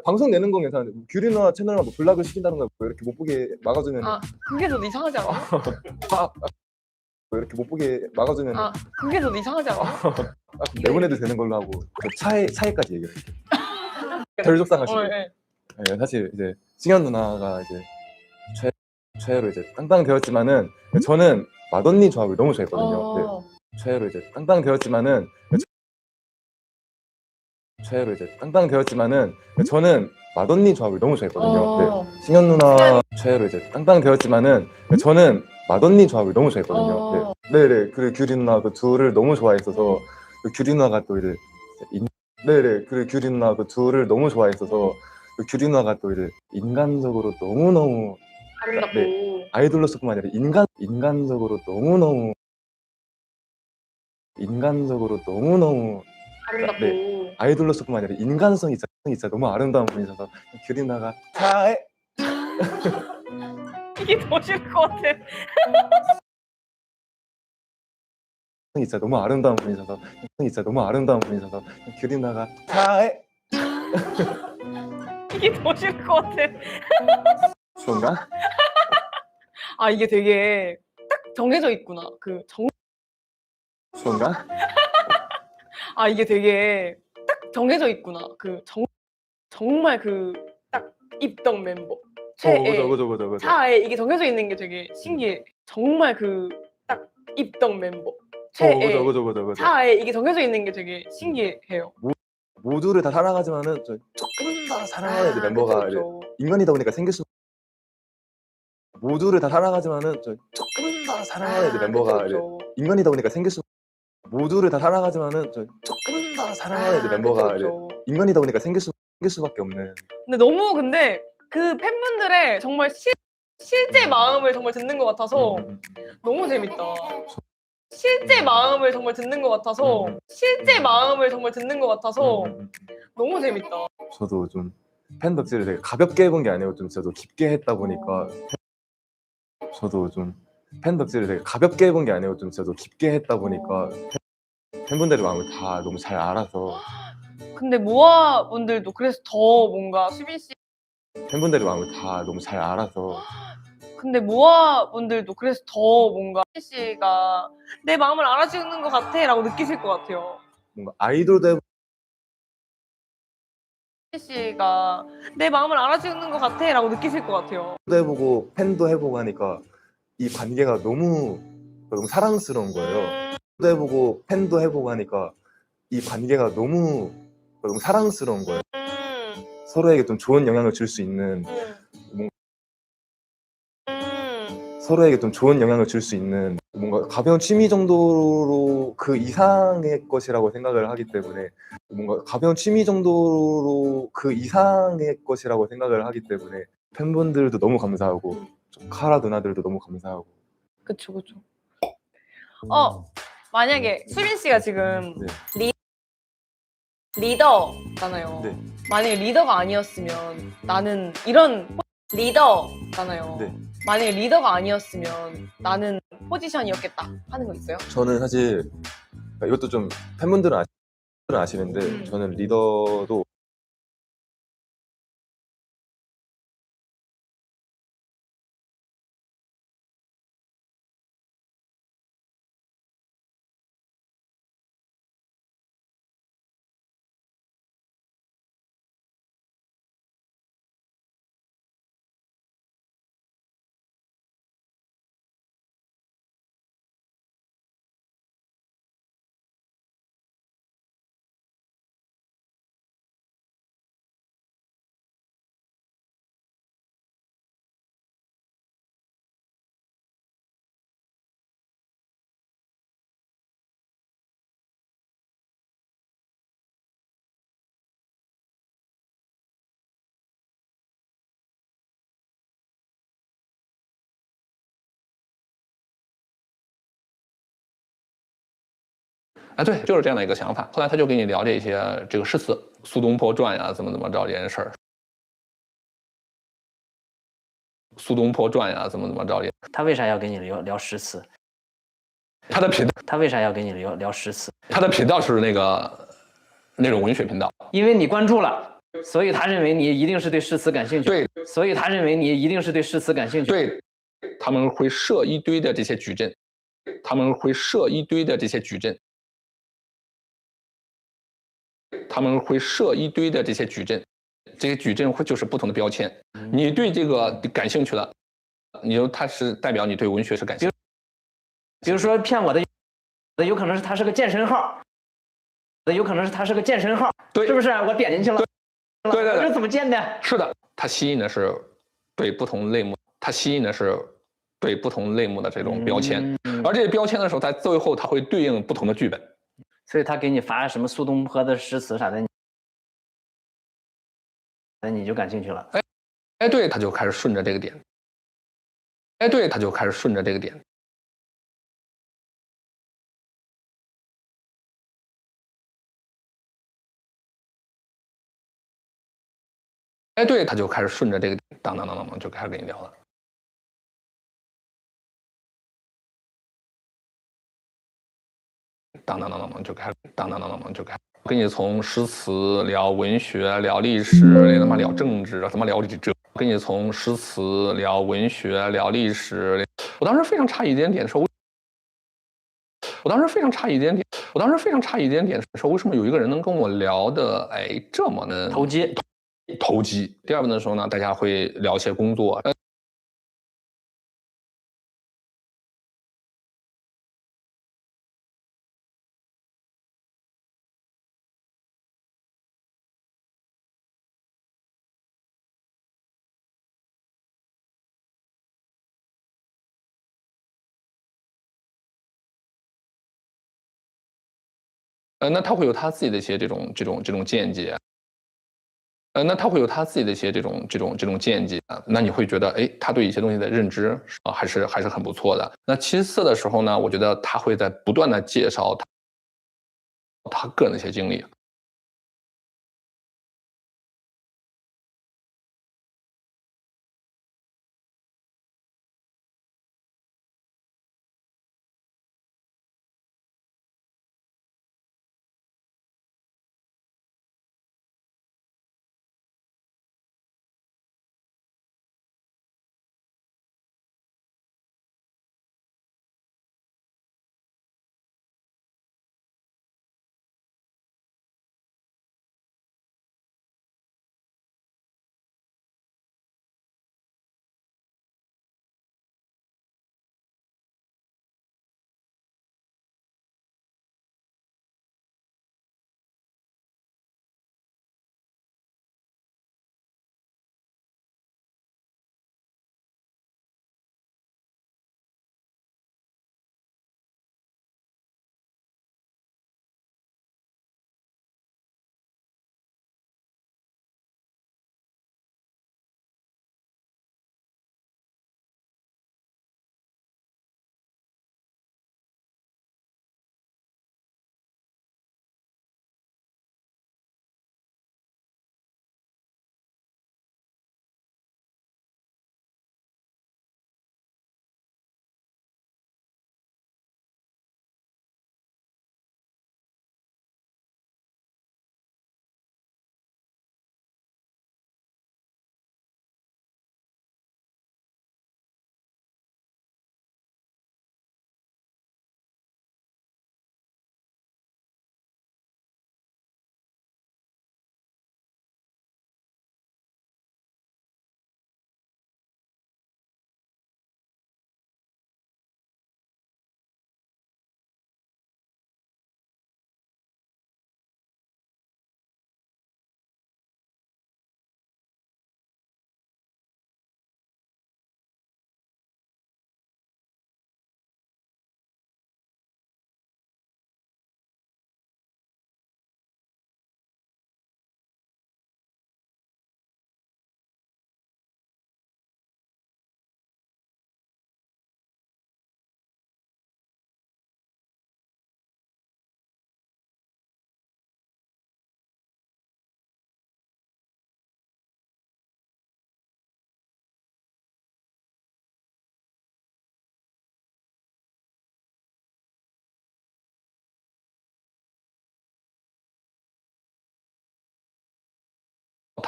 방송 내는 건 괜찮은데 규리 누나 채널만 뭐 블락을 시킨다던가 뭐 이렇게 못 보게 막아주면 그게 더 이상하지 않아? 뭐 이렇게 못 보게 막아주면 그게 더 이상하지 않아? 내보내도 되는 걸로 하고 차에까지 얘기를 할게요. 덜 속상하시고. 네. 사실 이제 승현 누나가 이제 최애로 이제 땅땅 되었지만은 저는 맏언니 조합을 너무 좋아했거든요. 네. 최애로 이제 땅땅 되었지만은 저는 맏언니 조합을 너무 좋아했거든요. 네. 승현 누나 최애로 이제 땅땅 되었지만은 저는 맏언니 조합을 너무 좋아했거든요. 네네. 그리고 규리 누나 그 둘을 너무 좋아했어서 규리 누나가 또 이제 그리고 규리 누나 그 둘을 너무 좋아했어서 규리 누나가 또 이제 인간적으로 너무너무 아름답고 아이돌로서뿐만 아니라 인간적으로 너무너무 아름답고 아이돌로서뿐만 아니라 인간성이 진짜 너무 아름다운 분이셔서 규리 누나가 이게 더 싫을 것 같아. 진짜 너무 아름다운 분이셔서 규리 누나가 이게 더 싫을 것 같아. 그런가? 이게 되게 딱 정해져 있구나. 그런가? 이게 되게 딱 정해져 있구나. 정말 딱 입덕 멤버. 최애. 그죠. 차에 이게 정해져 있는 게 되게 신기해. 정말 딱 입덕 멤버. 최애. 그죠. 차에 이게 정해져 있는 게 되게 신기해요. 모두를 다 사랑하지만은 조금 더 사랑해야 돼 멤버가 그쵸. 인간이다 보니까 생길 수. 모두를 다 사랑하지만은 조금 더 사랑해야 돼 멤버가 그쵸. 인간이다 보니까 생길 수. 모두를 다 사랑하지만은 조금 더 사랑해야 돼 멤버가 그쵸. 인간이다 보니까 생길 수밖에 없는. 근데 그 팬분들의 정말 실제 마음을 정말 듣는 것 같아서 너무 재밌다. 실제 마음을 정말 듣는 것 같아서 너무 재밌다. 저도 좀 팬 덕질을 되게 가볍게 해본 게 아니고 좀 저도 깊게 했다 보니까 팬분들의 마음을 다 너무 잘 알아서. 근데 모아 분들도 그래서 더 뭔가 수빈 씨 팬분들의 마음을 다 너무 잘 알아서. 근데 모아 분들도 그래서 더 뭔가 수빈 씨가 내 마음을 알아주는 것 같아 라고 느끼실 것 같아요. 뭔가 아이돌도 씨가 내 마음을 알아주는 것 같아 라고 느끼실 것 같아요. 해보고 팬도 해보고 하니까 이 관계가 너무 사랑스러운 거예요. 도 해보고 팬도 해보고 하니까 이 관계가 너무 사랑스러운 거예요. 서로에게 좀 좋은 영향을 줄 수 있는 서로에게 좀 좋은 영향을 줄 수 있는 뭔가 가벼운 취미 정도로 그 이상의 것이라고 생각을 하기 때문에 뭔가 가벼운 취미 정도로 그 이상의 것이라고 생각을 하기 때문에 팬분들도 너무 감사하고 카라 누나들도 너무 감사하고. 그쵸. 만약에 수빈 씨가 지금 리더잖아요. 네. 만약에 리더가 아니었으면 나는 이런 리더잖아요. 네. 만약에 리더가 아니었으면 나는 포지션이었겠다 하는 거 있어요? 저는 사실 이것도 좀 팬분들은 아시는데 저는 리더도对，就是这样的一个想法。后来他就给你聊这些这个诗词，苏东坡传呀，怎么着这件事儿。苏东坡传呀，怎么着这。他为啥要跟你聊诗词？他为啥要跟你聊诗词？他的频道是那种文学频道，因为你关注了，所以他认为你一定是对诗词感兴趣。对，所以他认为你一定是对诗词感兴趣。对，他们会设一堆的这些矩阵，他们会设一堆的这些矩阵。这些矩阵会就是不同的标签。你对这个感兴趣了，你就它是代表你对文学是感兴趣。比如说骗我的，有可能是他是个健身号，有可能是他是个健身号，对，是不是？我点进去了，对，这是怎么建的？是的，它吸引的是对不同类目，的这种标签，而这些标签的时候，在最后它会对应不同的剧本。所以他给你发什么苏东坡的诗词啥的，你就感兴趣了。哎，对，他就开始顺着这个点。哎，对，他就开始顺着这个点。哎，对，他就开始顺着这个点，当就开始跟你聊了。当就开始，就开始跟你从诗词聊文学，聊历史，聊政治，他妈聊这，跟你从诗词聊文学，聊历史。我当时非常诧异一点说，说为什么有一个人能跟我聊的这么的投机。第二个的时候呢，大家会聊一些工作。那他会有他自己的一些这种见解。那他会有他自己的一些这种见解。那你会觉得，他对一些东西的认知还是很不错的。那其次的时候呢，我觉得他会在不断的介绍他个人的一些经历。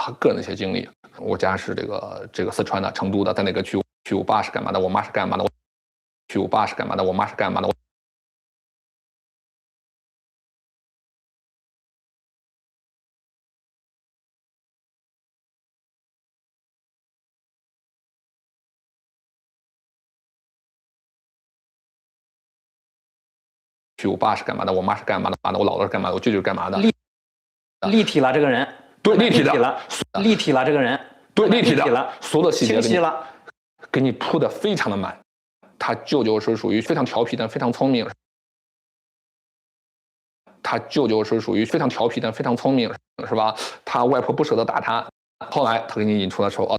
他个人的一些经历。我家是这个四川的、成都的，在哪个区？我爸是干嘛的？我妈是干嘛的？我爸是干嘛的？我妈是干嘛的？我爸是干嘛的？我妈是干嘛的？我姥姥是干嘛的？我舅舅是干嘛的？立体了这个人，对，立体的，立体了这个人，对，立体了，所有的细节清晰了，给你铺的非常的满。他舅舅是属于非常调皮但非常聪明，他舅舅是属于非常调皮但非常聪明，是吧？他外婆不舍得打他，后来他给你引出了时候，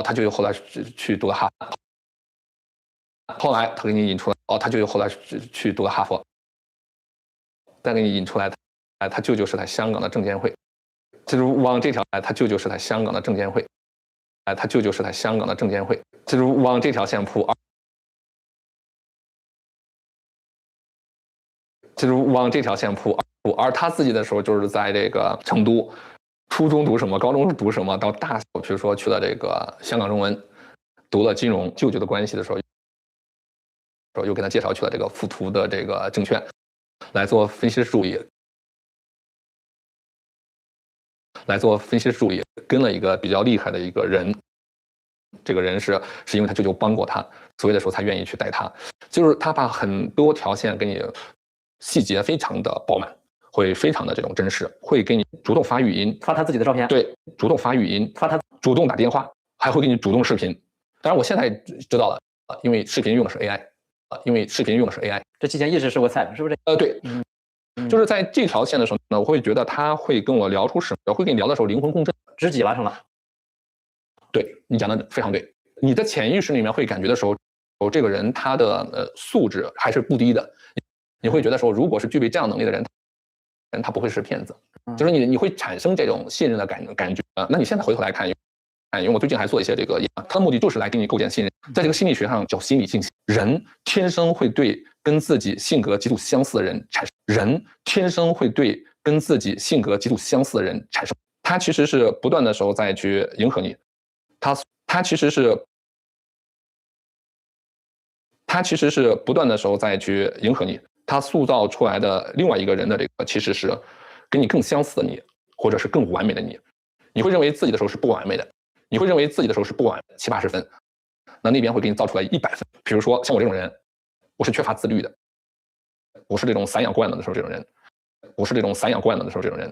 他舅舅后来去读了哈佛。后来他给你引出来，他舅舅后来去读了哈佛，再给你引出来，他舅舅是在香港的证监会，就是往这条，他舅舅是在香港的证监会，他舅舅是在香港的证监会，就是往这条线铺，就是往这条线铺，而他自己的时候就是在这个成都，初中读什么，高中读什么，到大学比如说去了这个香港中文，读了金融，舅舅的关系的时候。又给他介绍去了这个富途的这个证券，来做分析师助理，跟了一个比较厉害的一个人，这个人是因为他舅舅帮过他，所以的时候才愿意去带他，就是他把很多条线给你细节非常的饱满，会非常的这种真实，会给你主动发语音，发他自己的照片，对，主动发语音，发他主动打电话，还会给你主动视频。当然我现在知道了，因为视频用的是 AI。这期间一直是个菜，是不是？对，就是在这条线的时候呢，我会觉得他会跟我聊出什么，会跟你聊的时候灵魂共振，知己拉成了。对，你讲的非常对，你的潜意识里面会感觉的时候，这个人他的素质还是不低的，你会觉得说，如果是具备这样能力的人，他不会是骗子，就是你会产生这种信任的感觉。那你现在回头来看。因为我最近还做一些这个，它的目的就是来给你构建信任。在这个心理学上叫心理信息，人天生会对跟自己性格极度相似的人产生，他其实是不断的时候再去迎合你，他其实是不断的时候再去迎合你，他塑造出来的另外一个人的这个其实是跟你更相似的你，或者是更完美的你，你会认为自己的时候是不完美的。70-80分，那边会给你造出来100分。比如说像我这种人，我是缺乏自律的，我是这种散养惯了的时候这种人，我是散养惯了的时候这种人，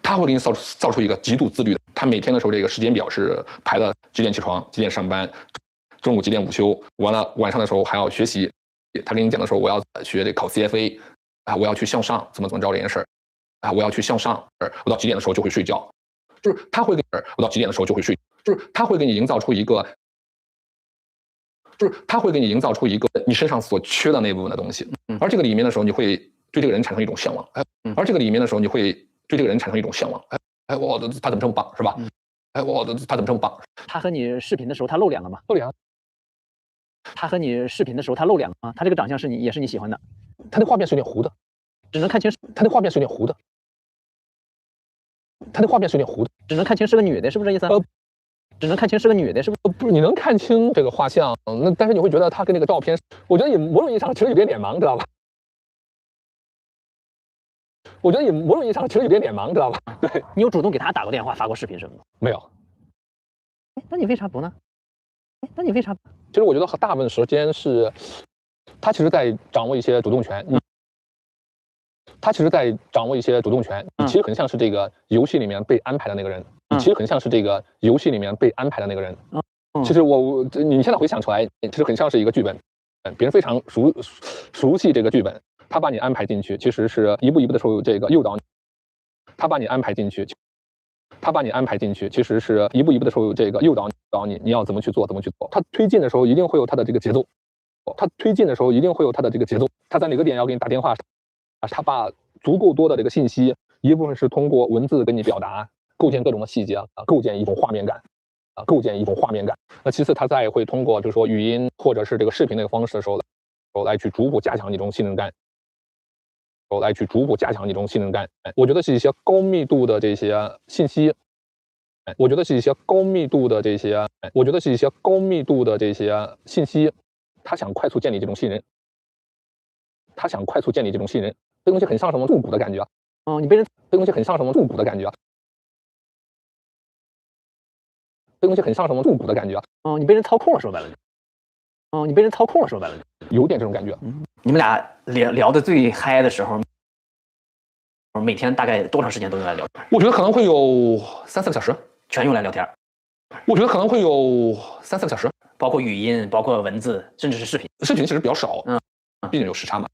他会给你造出一个极度自律的。他每天的时候这个时间表是排了几点起床，几点上班。中午几点午休，完了晚上的时候还要学习。他跟你讲的时候，我要学这考 CFA 啊，我要去向上，怎么着这件事儿啊，我要去向上，我到几点的时候就会睡觉，就是他会给我到几点的时候就会睡，就是他会给你营造出一个，你身上所缺的那部分的东西。而这个里面的时候，你会对这个人产生一种向往，他怎么这么棒，是吧？他怎么这么棒？他和你视频的时候，他露脸了吗？露脸。他和你视频的时候，他露脸了吗？他这个长相也是你喜欢的。他的画面是有点糊的，只能看清。他的画面是有点糊的，只能看清是个女的，是不是这意思？只能看清是个女的，是不是？不是，你能看清这个画像，那但是你会觉得他跟那个照片，我觉得某种意义上其实有点脸盲，知道吧？对，你有主动给他打过电话、发过视频什么的？没有。那你为啥不呢？其实我觉得大部分时间是，他其实在掌握一些主动权。你其实很像是这个游戏里面被安排的那个人。其实你现在回想出来，其实很像是一个剧本，别人非常熟悉这个剧本，他把你安排进去，其实是一步一步的时候这个诱导你，他把你安排进去，其实是一步一步的时候这个诱导你，你要怎么去做。他推进的时候一定会有他的这个节奏，他在哪个点要给你打电话，他把足够多的这个信息，一部分是通过文字跟你表达，构建各种的细节，构建一种画面感。构建一种画面感。那其次，它再会通过就是说语音或者是这个视频的方式的时候来去逐步加强你这种信任感。来去逐步加强你这种信任感。我觉得是一些高密度的这些信息，我觉得是一些高密度的这些，我觉得是一些高密度的这些信息，他想快速建立这种信任，他想快速建立这种信任，这东西很像什么入股的感觉，你被人，这东西很像什么入股的感觉，这东西很像什么入股的感觉，你被人操控了，说白了，你被人操控了，说白了，有点这种感觉。你们俩聊的最嗨的时候，每天大概多长时间都用来聊天？我觉得可能会有3-4个小时，全用来聊天。我觉得可能会有3-4个小时，包括语音，包括文字，甚至是视频。视频其实比较少，毕竟有时差嘛。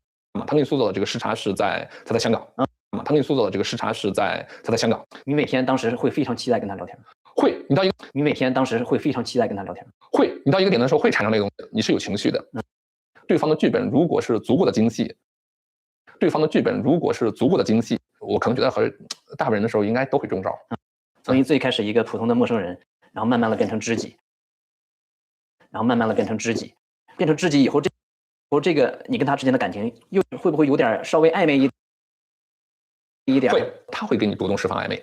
他给你塑造的这个时差是他在香港，他给你塑造的这个时差是他在香港。你每天当时会非常期待跟他聊天？会，你每天当时会非常期待跟他聊天？会，你到一个点的时候会产生那种你是有情绪的。对方的剧本如果是足够的精细，对方的剧本如果是足够的精细，我可能觉得和大部分人的时候应该都会中招。从最开始一个普通的陌生人，然后慢慢的变成知己，然后慢慢的变成知己，变成知己以后，这个你跟他之间的感情又会不会有点稍微暧昧一点？会，他会给你主动释放暧昧。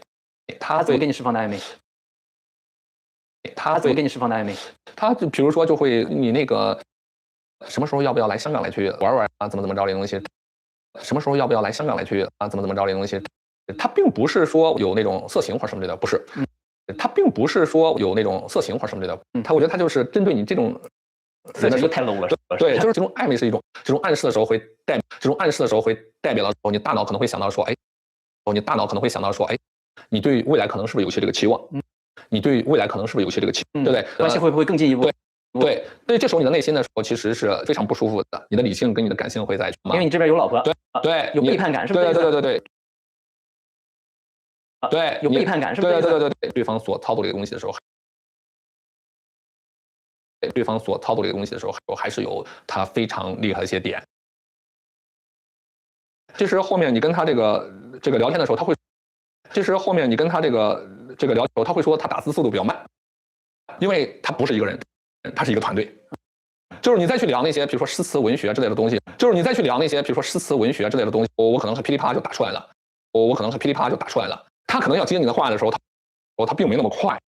他怎么给你释放的暧昧？他怎么给你释放的暧昧？他就比如说就会你那个什么时候要不要来香港来去玩玩啊？怎么着这东西？什么时候要不要来香港来去啊？怎么着这东西？他并不是说有那种色情或什么之类的，不是。他并不是说有那种色情或什么之类的，我觉得他就是针对你这种色情太 low 了。对，就是这种暧昧是一种，这种暗示的时候会代表了你大脑可能会想到说，哎，你对未来可能是不是有些这个期望？你对未来可能是不是有些这个期望？对不对？关系会不会更进一步？对，这时候你的内心的时候其实是非常不舒服的，你的理性跟你的感性会在，因为你这边有老婆，对，有背叛感，是不是？对，有背叛感，是不是？对，对方所操作这个东西的时候，还是有他非常厉害的一些点。其实后面你跟他这个聊天的时候，他会，其实后面你跟他这个聊的时候，他会说他打字速度比较慢，因为他不是一个人，他是一个团队。就是你再去聊那些，比如说诗词文学之类的东西，我可能是噼里啪啦就打出来了，他可能要接你的话的时候，他并没那么快，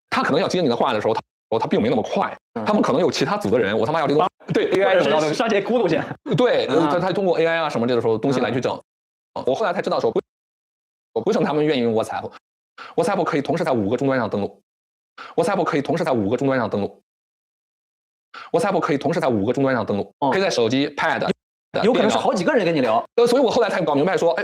他们可能有其他组的人，我他妈要这个对 AI 什么的上这咕噜去，对，他通过 AI 啊什么这个时候东西来去整。我后来才知道说，为什么他们愿意用 WhatsApp 可以同时在5个终端上登录，WhatsApp 可以同时在5个终端上登录，可以在手机、Pad， 有可能是好几个人跟你聊。所以我后来才搞明白说，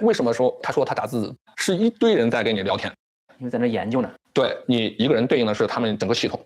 为什么说他说他打字是一堆人在跟你聊天？因为在那研究呢。对，你一个人对应的是他们整个系统。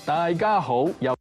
大家好，又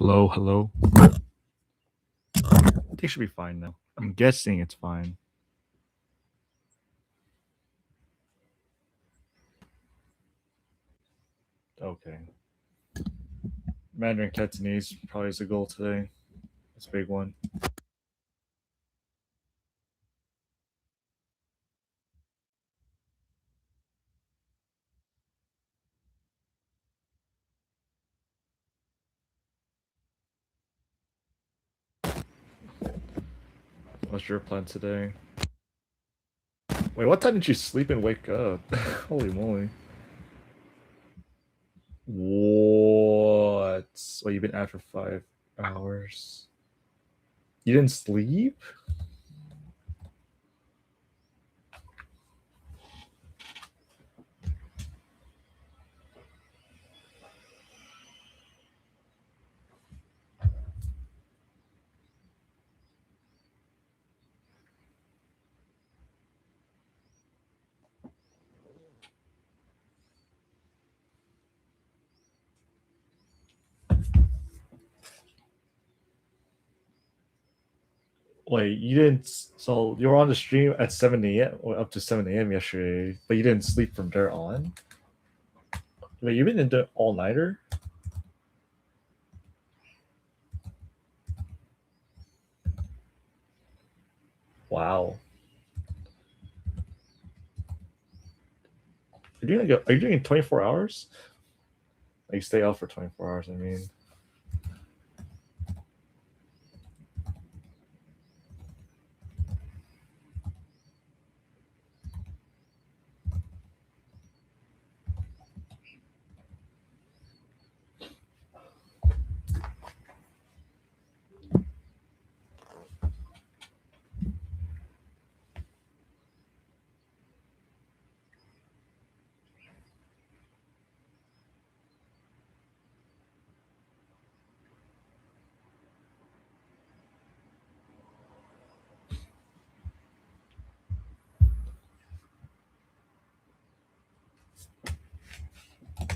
Hello, hello. I think it should be fine now. I'm guessing it's fine. Okay. Mandarin Cantonese probably is a goal today. It's a big one. What's your plan today? Wait, what time did you sleep and wake up? Holy moly. What? Well, you've been out for 5 hours. You didn't sleep? Wait, you didn't. So you were on the stream at 7 a.m. or up to 7 a.m. yesterday, but you didn't sleep from there on? Wait, you've been into all nighter? Wow. Are you doing it 24 hours? Like stay out for 24 hours, I mean.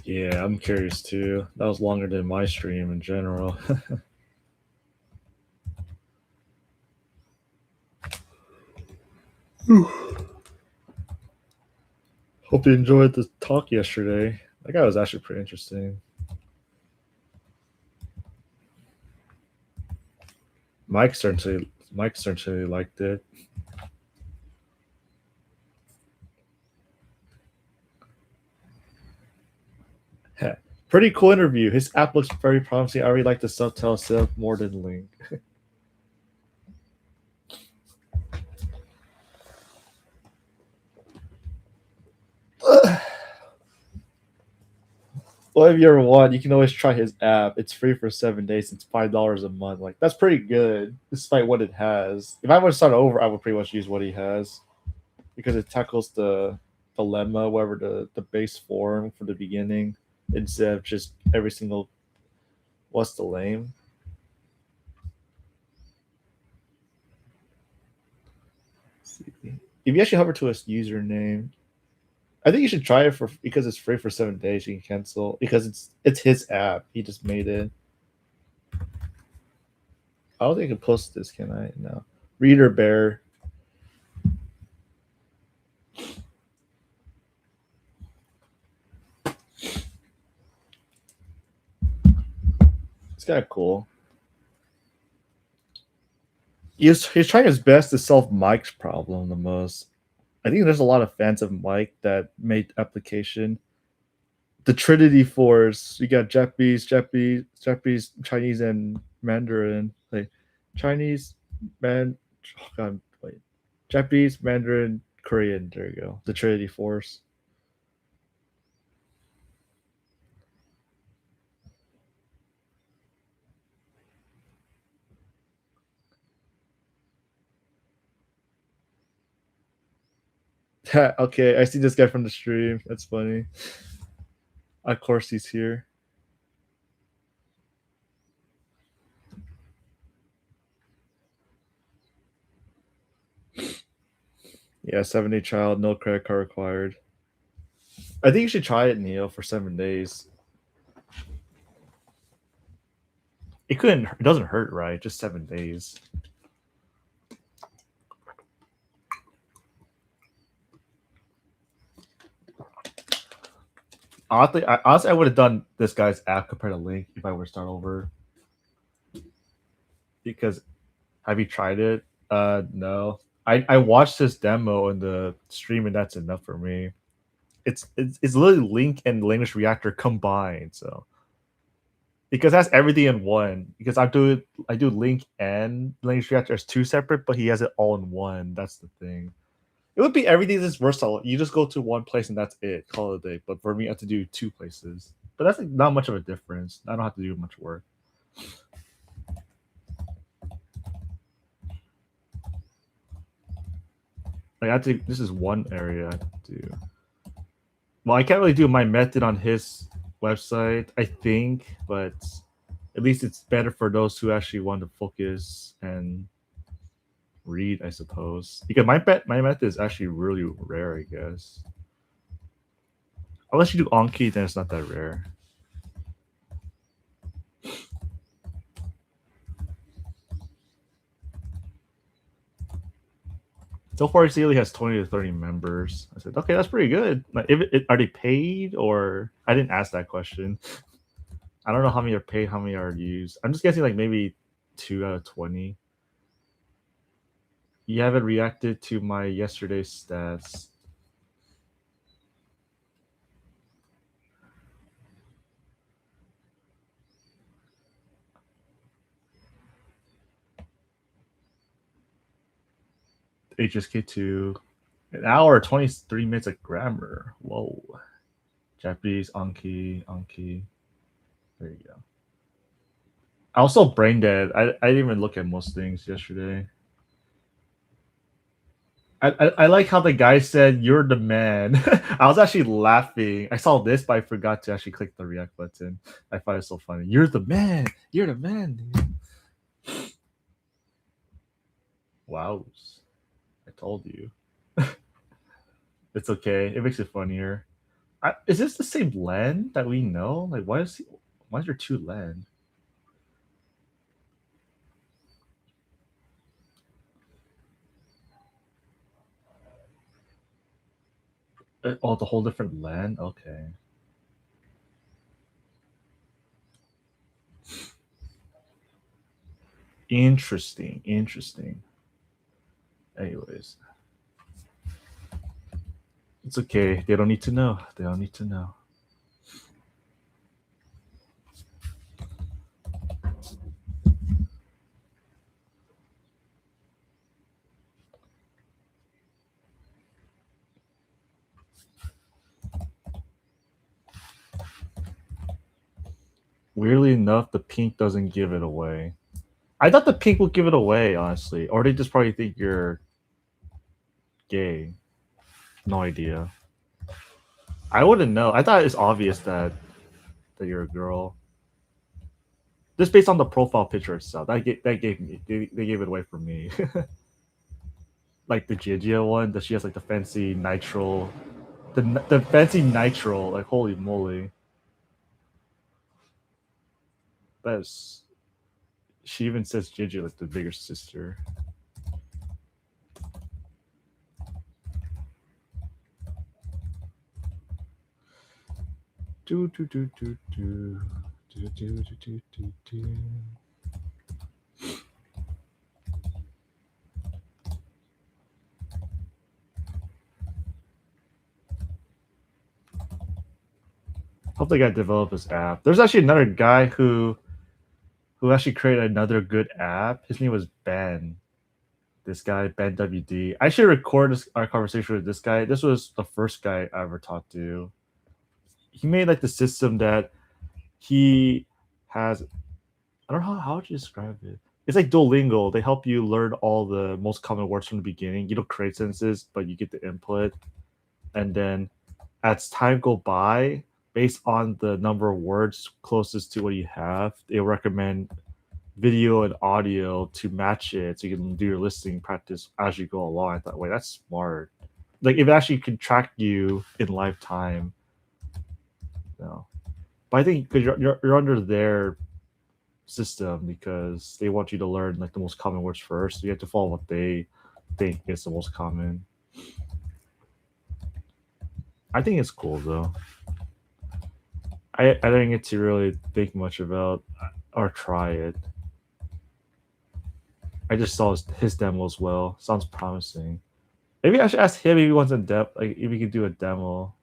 Yeah, I'm curious too. That was longer than my stream in general. Hope you enjoyed the talk yesterday. That guy was actually pretty interesting. Mike certainly liked it. Pretty cool interview. His app looks very promising. I really like the subtitle stuff more than Link. Well, if you ever want, you can always try his app. It's free for 7 days. It's $5 a month. Like that's pretty good, despite what it has. If I were to start over, I would pretty much use what he has, because it tackles the dilemma, whatever the base form from the beginning, instead of just every single what's the lame. If you actually hover to his username, I think you should try it because it's free for 7 days. You can cancel because it's his app. He just made it. I don't think I can post this, can I? No. Reader Bear. It's kind of cool. He's trying his best to solve Mike's problem the most. I think there's a lot of fans of Mike that made application. The Trinity Force. You got Japanese, Chinese, and Mandarin. Like Chinese, Japanese, Mandarin, Korean. There you go. The Trinity Force. Okay, I see this guy from the stream. That's funny. Of course he's here. Yeah, 70 child, no credit card required. I think you should try it, Neo, for 7 days. It couldn't. It doesn't hurt, right? Just 7 days. Honestly, I would have done this guy's app compared to Link if I were to start over. Because, have you tried it? No. I watched this demo in the stream and that's enough for me. It's literally Link and Language Reactor combined. So because that's everything in one. Because I do Link and Language Reactor as 2 separate, but he has it all in one. That's the thing. It would be everything that's versatile. You just go to one place and that's it. Call it a day. But for me, I have to do 2 places. But that's like not much of a difference. I don't have to do much work. Like I have to. This is one area I have to do. Well, I can't really do my method on his website, I think, but at least it's better for those who actually want to focus and read, I suppose. Because my method is actually really rare, I guess. Unless you do Anki, then it's not that rare. So far, he only has 20 to 30 members. I said, okay, that's pretty good. Like, are they paid or I didn't ask that question. I don't know how many are paid, how many are used. I'm just guessing like maybe 2 out of 20. You haven't reacted to my yesterday's stats. HSK2, an hour, 23 minutes of grammar. Whoa. Japanese, Anki. There you go. I also brain dead. I didn't even look at most things yesterday. I like how the guy said, "You're the man." I was actually laughing. I saw this, but I forgot to actually click the react button. I find it so funny. You're the man. You're the man. Wow. I told you. It's okay. It makes it funnier. Is this the same Len that we know? Like, why is there 2 Len? Oh, the whole different Len? Okay. Interesting. Anyways. It's okay. They don't need to know. Weirdly enough, the pink doesn't give it away. I thought the pink would give it away, honestly. Or they just probably think you're gay. No idea. I wouldn't know. I thought it's obvious that you're a girl. Just based on the profile picture itself. They gave it away for me. Like the Gigia one, that she has like the fancy nitro. The fancy nitro, like holy moly. That's she even says Gigi like the bigger sister. Do. Hope the guy developed this app. There's actually another guy who actually created another good app. His name was Ben. This guy, Ben WD. I should record our conversation with this guy. This was the first guy I ever talked to. He made like the system that he has. I don't know how would you describe it. It's like Duolingo. They help you learn all the most common words from the beginning. You don't create sentences, but you get the input, and then as time go by, based on the number of words closest to what you have, they recommend video and audio to match it so you can do your listening practice as you go along. I thought, wait, that's smart. Like if it actually can track you in lifetime. No. But I think because you're under their system because they want you to learn like the most common words first. So you have to follow what they think is the most common. I think it's cool though. I didn't get to really think much about or try it. I just saw his demo as well. Sounds promising. Maybe I should ask him if he wants a depth, like if he could do a demo.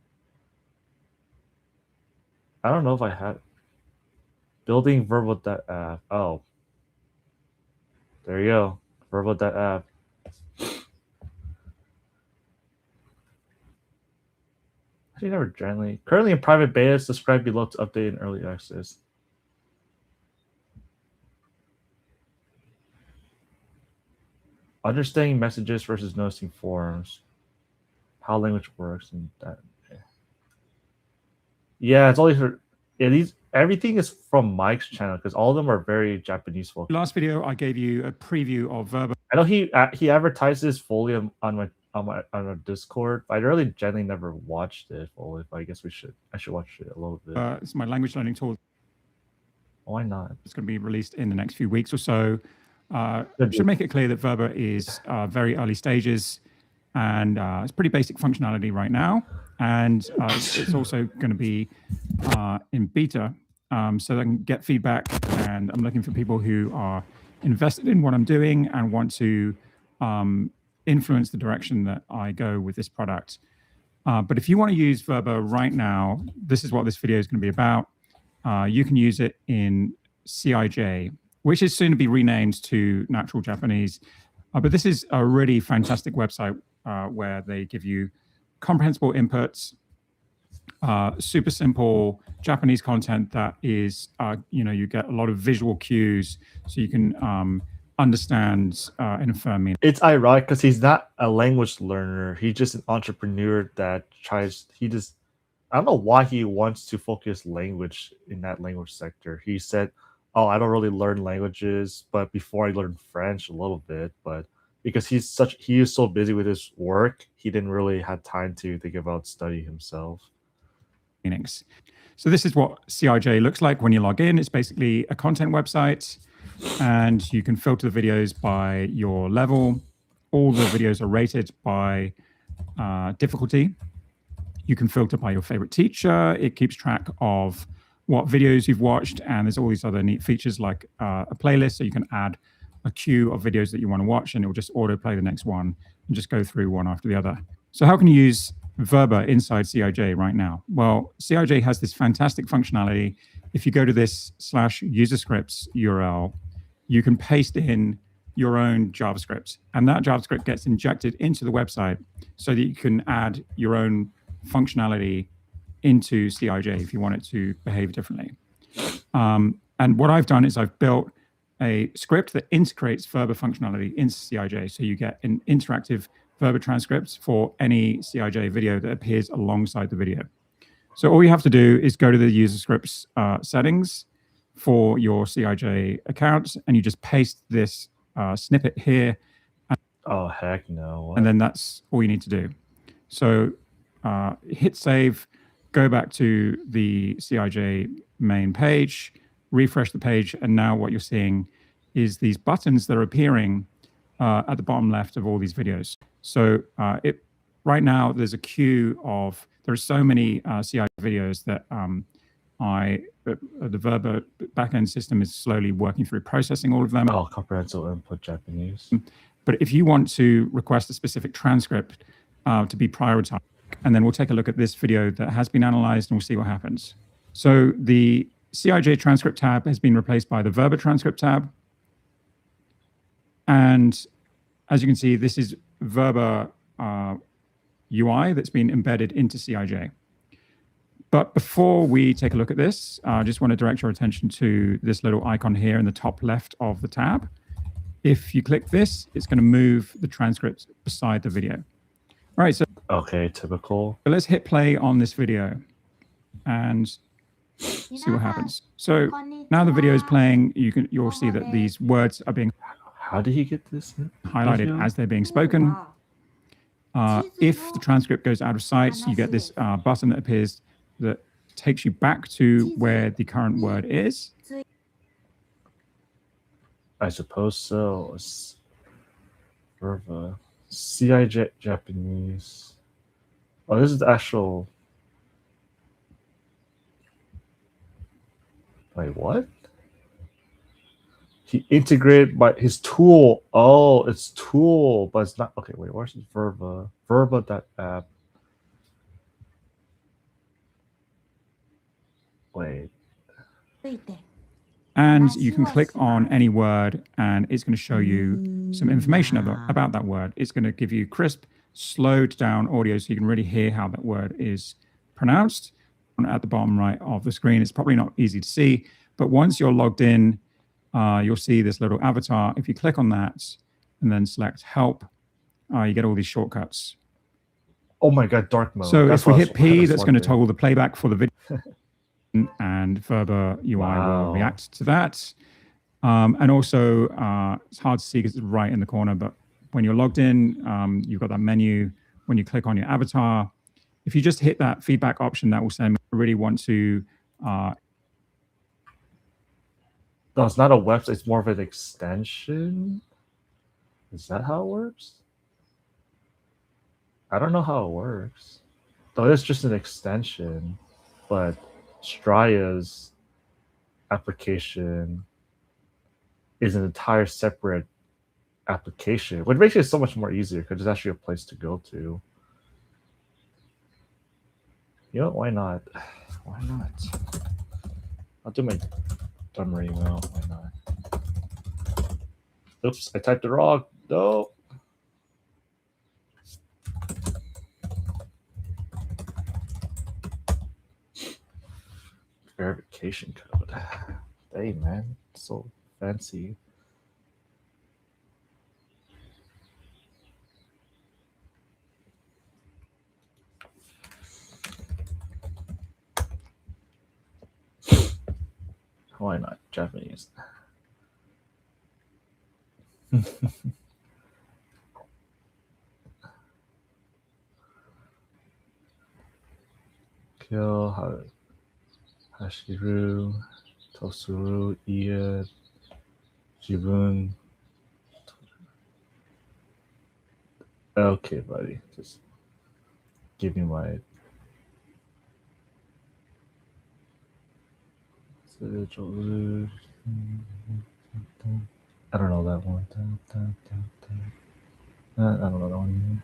I don't know if I had building verbal.app. Oh, there you go. Verbal.app. Actually, never generally. Currently in private beta, subscribe below to update in early access. Understanding messages versus noticing forms. How language works and that. Yeah, it's always everything is from Mike's channel because all of them are very Japanese focused. Last video, I gave you a preview of Verba. I know he advertises fully on our Discord, but I really generally never watched it fully. But I guess I should watch it a little bit. It's my language learning tool. Why not? It's going to be released in the next few weeks or so. Should make it clear that Verba is very early stages, and it's pretty basic functionality right now. And it's also going to be in beta, so I can get feedback. And I'm looking for people who are invested in what I'm doing and want to influence the direction that I go with this product. But if you want to use Verba right now, this is what this video is going to be about. You can use it in CIJ, which is soon to be renamed to Natural Japanese. But this is a really fantastic website where they give you comprehensible inputs, super simple Japanese content that is, you get a lot of visual cues so you can understand and affirm meaning. It's ironic because he's not a language learner. He's just an entrepreneur that I don't know why he wants to focus language in that language sector. He said, oh, I don't really learn languages, but before I learned French a little bit, but because he is so busy with his work, he didn't really have time to think about study himself. Meanings. So this is what CIJ looks like when you log in. It's basically a content website, and you can filter the videos by your level. All the videos are rated by difficulty. You can filter by your favorite teacher. It keeps track of what videos you've watched, and there's all these other neat features like a playlist, so you can add a queue of videos that you want to watch, and it will just autoplay the next one and just go through one after the other. So how can you use Verba inside CIJ right now? Well, CIJ has this fantastic functionality. If you go to this /userscripts URL, you can paste in your own JavaScript, and that JavaScript gets injected into the website so that you can add your own functionality into CIJ if you want it to behave differently. And what I've done is I've built a script that integrates Verba functionality into CIJ, so you get an interactive Verba transcript for any CIJ video that appears alongside the video. So all you have to do is go to the user scripts settings for your CIJ account, and you just paste this snippet here. Oh, heck no. What? And then that's all you need to do. So hit save, go back to the CIJ main page, refresh the page, and now what you're seeing is these buttons that are appearing at the bottom left of all these videos. So right now there's a queue of, there are so many CIJ videos that the Verba backend system is slowly working through processing all of them. Oh, comprehensive input Japanese. But if you want to request a specific transcript to be prioritized, and then we'll take a look at this video that has been analyzed and we'll see what happens. So the CIJ transcript tab has been replaced by the Verba transcript tab. And as you can see, this is Verba UI that's been embedded into CIJ. But before we take a look at this, I just want to direct your attention to this little icon here in the top left of the tab. If you click this, it's going to move the transcript beside the video. All right, so okay, typical. So let's hit play on this video and see what happens. So now the video is playing. You'll see that these words are being. How did he get this highlighted as they're being spoken? If the transcript goes out of sight, you get this button that appears that takes you back to where the current word is. I suppose so. Verva. CI Japanese. Oh, this is the actual. Wait, what? He integrated by his tool. Oh, it's tool, but it's not. Okay, wait, where's Verva? Verva.app. Wait. And you can click on any word and it's going to show you some information about that word. It's going to give you crisp, slowed down audio so you can really hear how that word is pronounced. At the bottom right of the screen, it's probably not easy to see, but once you're logged in, you'll see this little avatar. If you click on that and then select help, you get all these shortcuts. Oh my God, dark mode. So if we hit P, that's going to toggle the playback for the video. And Verba UI will react to that. And also, it's hard to see because it's right in the corner, but when you're logged in, you've got that menu. When you click on your avatar, if you just hit that feedback option, that will say, I really want to... No, it's not a website, it's more of an extension. Is that how it works? I don't know how it works. Though it's just an extension, but Straya's application is an entire separate application, which makes it so much more easier because it's actually a place to go to. You know, why not? Why not? I'll do my dumber email. Why not? Oops, I typed it wrong. No. Verification code. Hey man, so fancy. Why not? Japanese. Kill, Hashiru, Tosuru, Iya, Jibun. Okay, buddy. Just give me my... I don't know that one. I don't know that one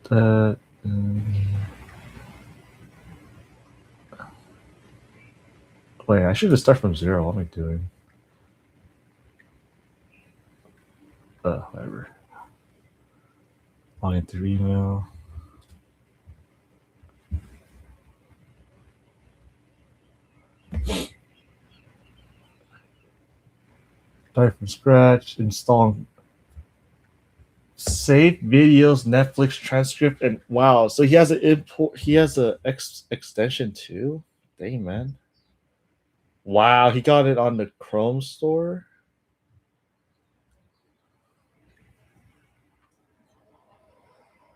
either. Wait, I should just start from zero. What am I doing? Whatever. Log in through email. Start from scratch, install save videos, Netflix transcript, and wow, so he has an import, he has a extension too. Dang, man. Wow, he got it on the Chrome store.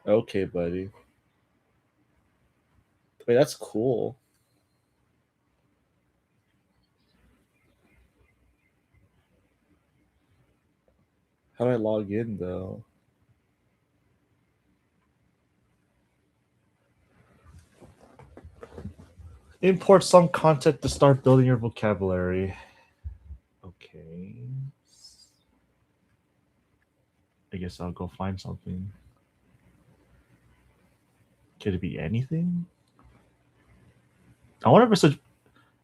Okay, buddy. Wait, that's cool. How do I log in though? Import some content to start building your vocabulary. Okay. I guess I'll go find something. Could it be anything? I wonder if it's a...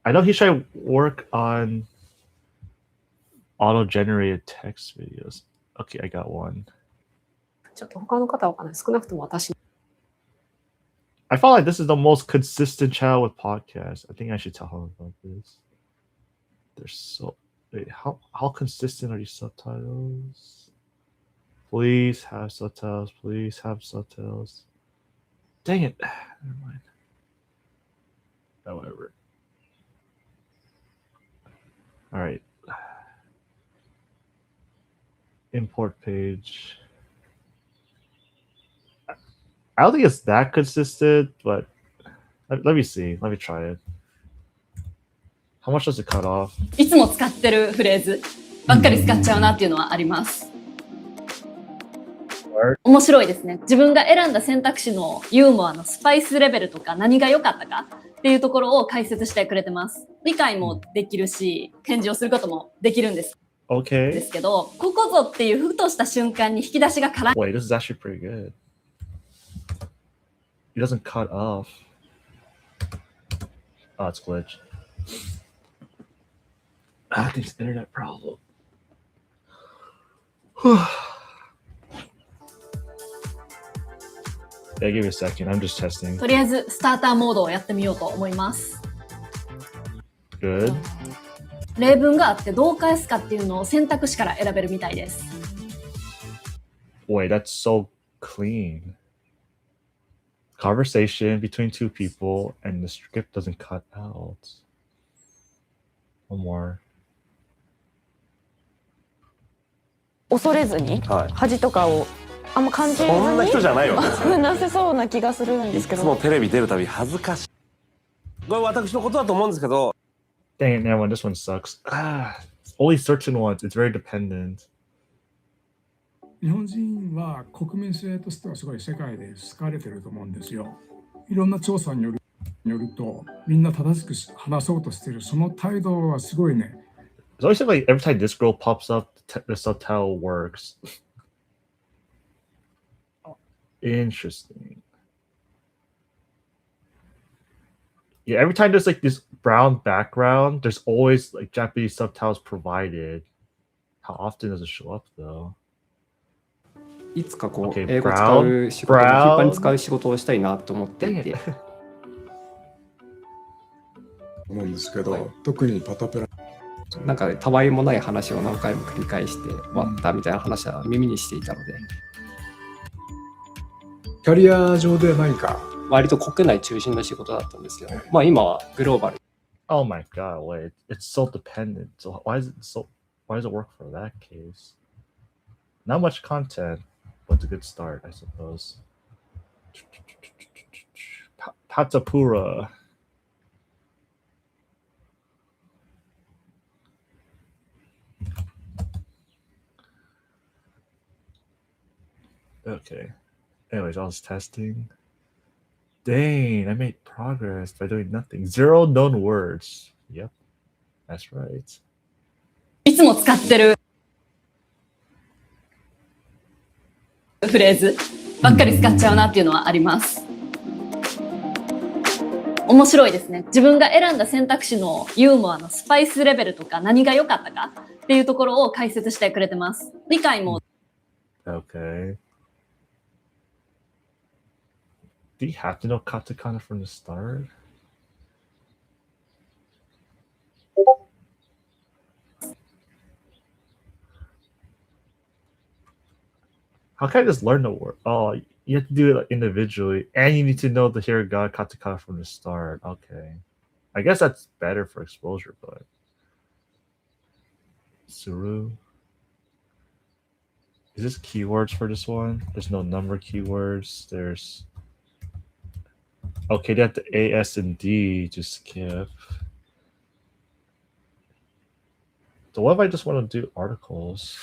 I know he's trying to work on auto-generated text videos. Okay, I got one. I felt like this is the most consistent channel with podcasts. I think I should tell him about this. They're so... Wait, how consistent are these subtitles? Please have subtitles. Please have subtitles. Dang it. Never mind. However. All right. Import page. I don't think it's that consistent, but let me see. Let me try it. How much does it cut off? いつも使ってるフレーズ。ばっかり使っちゃうなっていうのはあります。面白いですね。自分が選んだ選択肢のユーモアのスパイスレベルとか何が良かったかっていうところを解説してくれてます。理解もできるし、返事をすることもできるんです。ですけど、ここぞっていうふとした瞬間に引き出しが絡んで。Wait, this is actually pretty good. It doesn't cut off. Oh, it's glitched. I think it's an internet problem. Yeah, give me a second. I'm just testing. とりあえずスターターモードをやってみようと思います。Good. 例文があってどう返すかっていうのを選択肢から選べるみたいです。Wait, that's so clean. Conversation between two people and the script doesn't cut out. One more. 恐れずに、恥とかをあんま感じずに、そんな人じゃないわけですよ。話せそうな気がするんですけど。いつもテレビ出るたび恥ずかしい。これ私のことだと思うんですけど。Dang it, everyone, this one sucks. Only certain ones. It's very dependent. 日本人は国民性としてはすごい世界で好かれてると思うんですよ。いろんな調査によると、みんな正しく話そうとしてるその態度はすごいね。It's always like every time this girl pops up, the subtitle works. Interesting. Yeah, every time there's like this brown background, there's always like Japanese subtitles provided. How often does it show up though? いつかこう、Okay, 英語使う仕事、頻繁に使う仕事をしたいなと思っていて。思うんですけど、特にパタペラ。なんかたわいもない話を何回も繰り返して終わったみたいな話は耳にしていたので。キャリア上で何か割と国内中心の仕事だったんですけど、まあ今はグローバル。Oh my god, wait. It's so dependent. So why does it work for that case? Not much content, but it's a good start, I suppose. Patapura. Okay. Anyways, I was testing. Dang, I made progress by doing nothing. 0 known words. Yep, that's right. いつも使ってるフレーズばっかり使っちゃうなっていうのはあります。面白いですね。自分が選んだ選択肢のユーモアのスパイスレベルとか何が良かったかっていうところを解説してくれてます。理解も。Okay. Do you have to know katakana from the start? How can I just learn the word? Oh, you have to do it like individually, and you need to know the hiragana katakana from the start. Okay. I guess that's better for exposure, but... Suru. Is this keywords for this one? There's no number keywords. There's... Okay, they have the A, S, and D to skip. So what if I just want to do articles?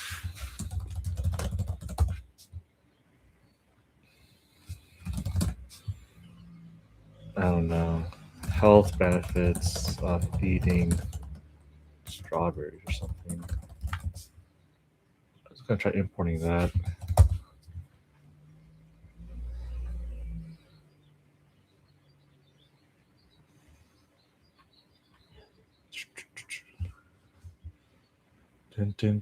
I don't know. Health benefits of eating strawberries or something. I was gonna try importing that. Okay,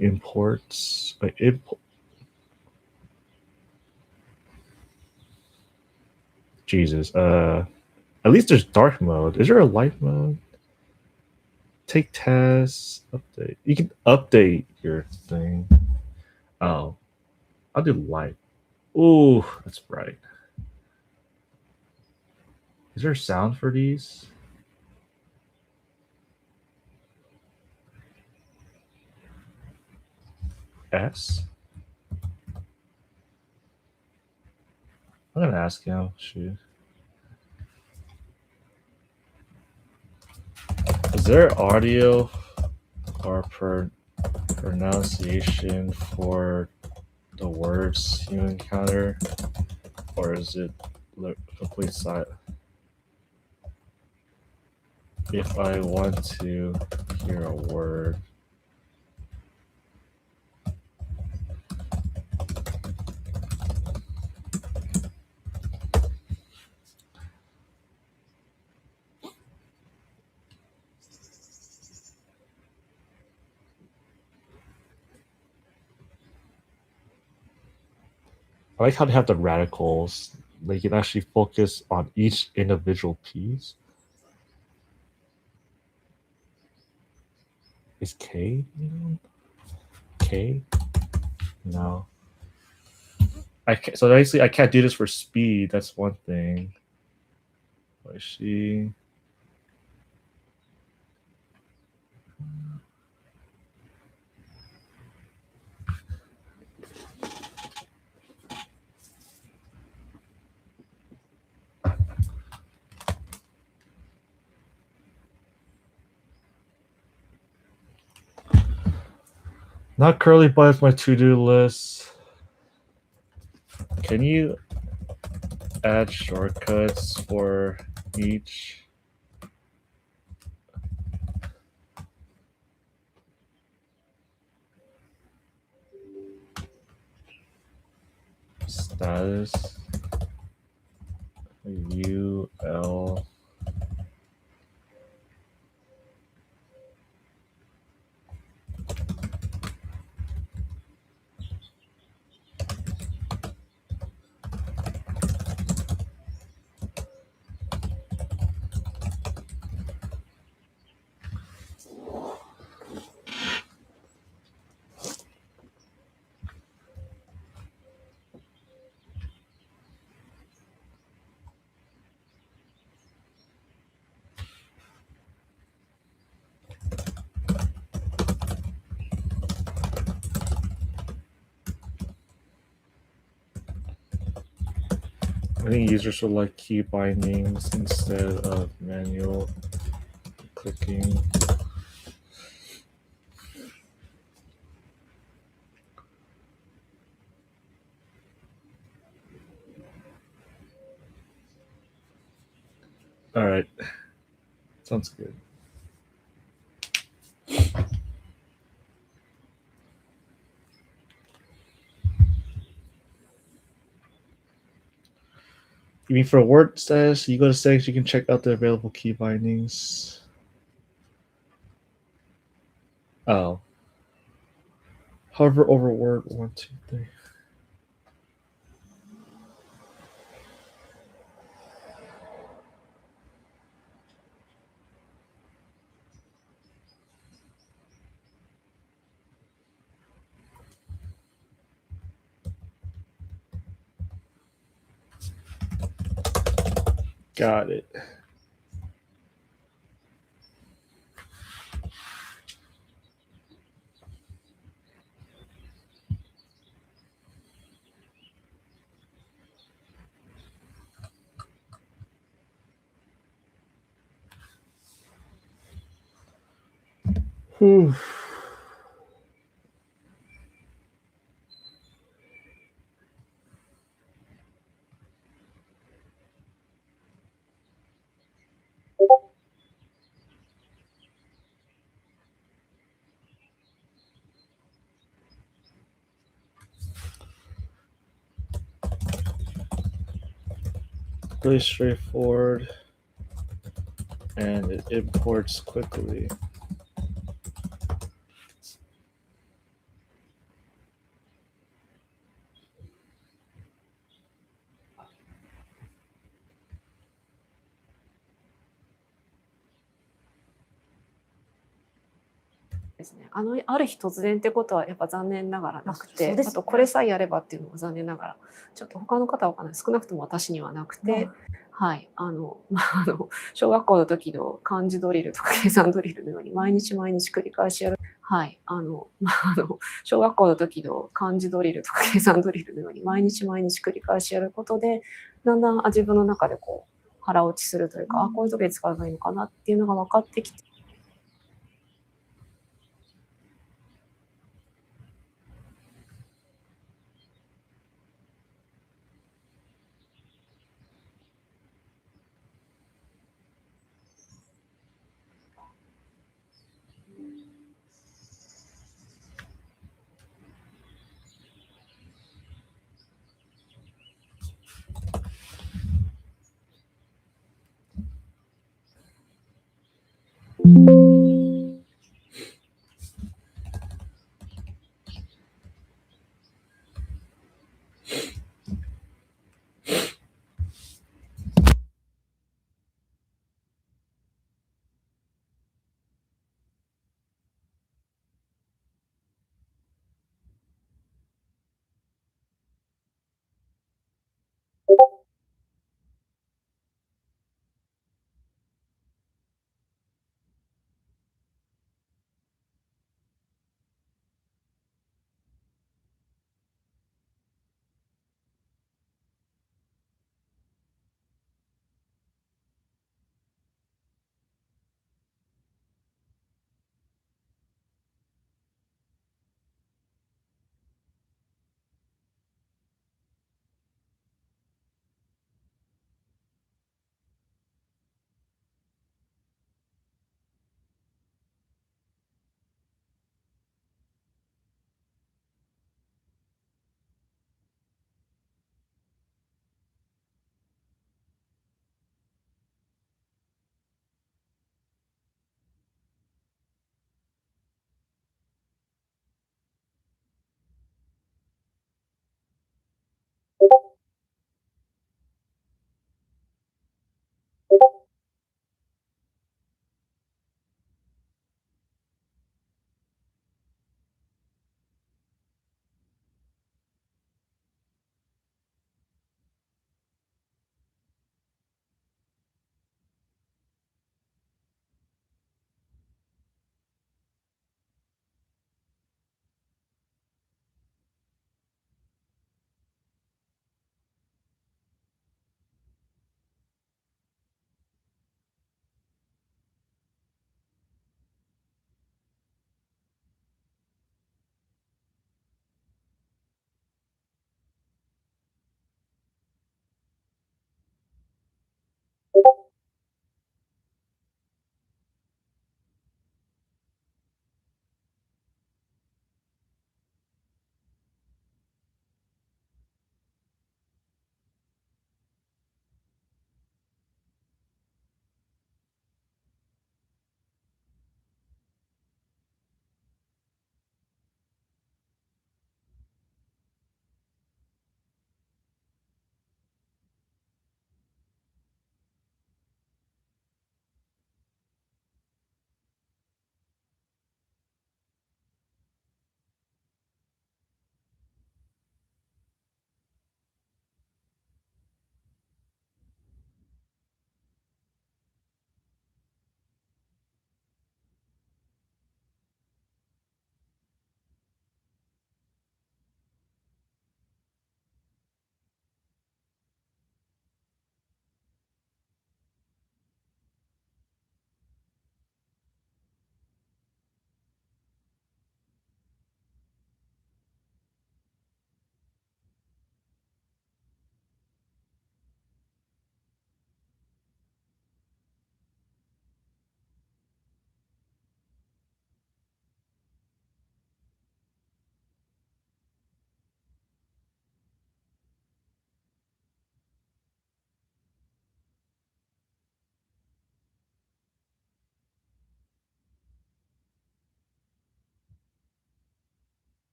imports. Jesus. At least there's dark mode. Is there a light mode? Take tests. Update. You can update your thing. Oh, I'll do light. Ooh, that's bright. Is there a sound for these? S? I'm gonna ask him. Shoot. Is there audio or pronunciation for the words you encounter, or is it complete silent? If I want to hear a word, I like how they have the radicals. They can actually focus on each individual piece. Is K? K? No. So basically, I can't do this for speed. That's one thing. What is she? Not curly buttons, my to-do list. Can you add shortcuts for each? Status UL I think users would like key bindings instead of manual clicking. All right. Sounds good. You mean for word status, you go to settings, you can check out the available key bindings. Oh. Hover over word 1, 2, 3. Got it. Whew. Really straightforward, and it imports quickly. ですね。ある日突然ってことはやっぱ残念ながらなくて、そうですねあとこれさえやればっていうのも残念ながら、ちょっと他の方はわかんない。少なくとも私にはなくて、はい、小学校の時の漢字ドリルとか計算ドリルのように毎日毎日繰り返しやる。はい、小学校の時の漢字ドリルとか計算ドリルのように毎日毎日繰り返しやることで、だんだん自分の中でこう腹落ちするというか、こういう時に使えばいいのかなっていうのが分かってきて。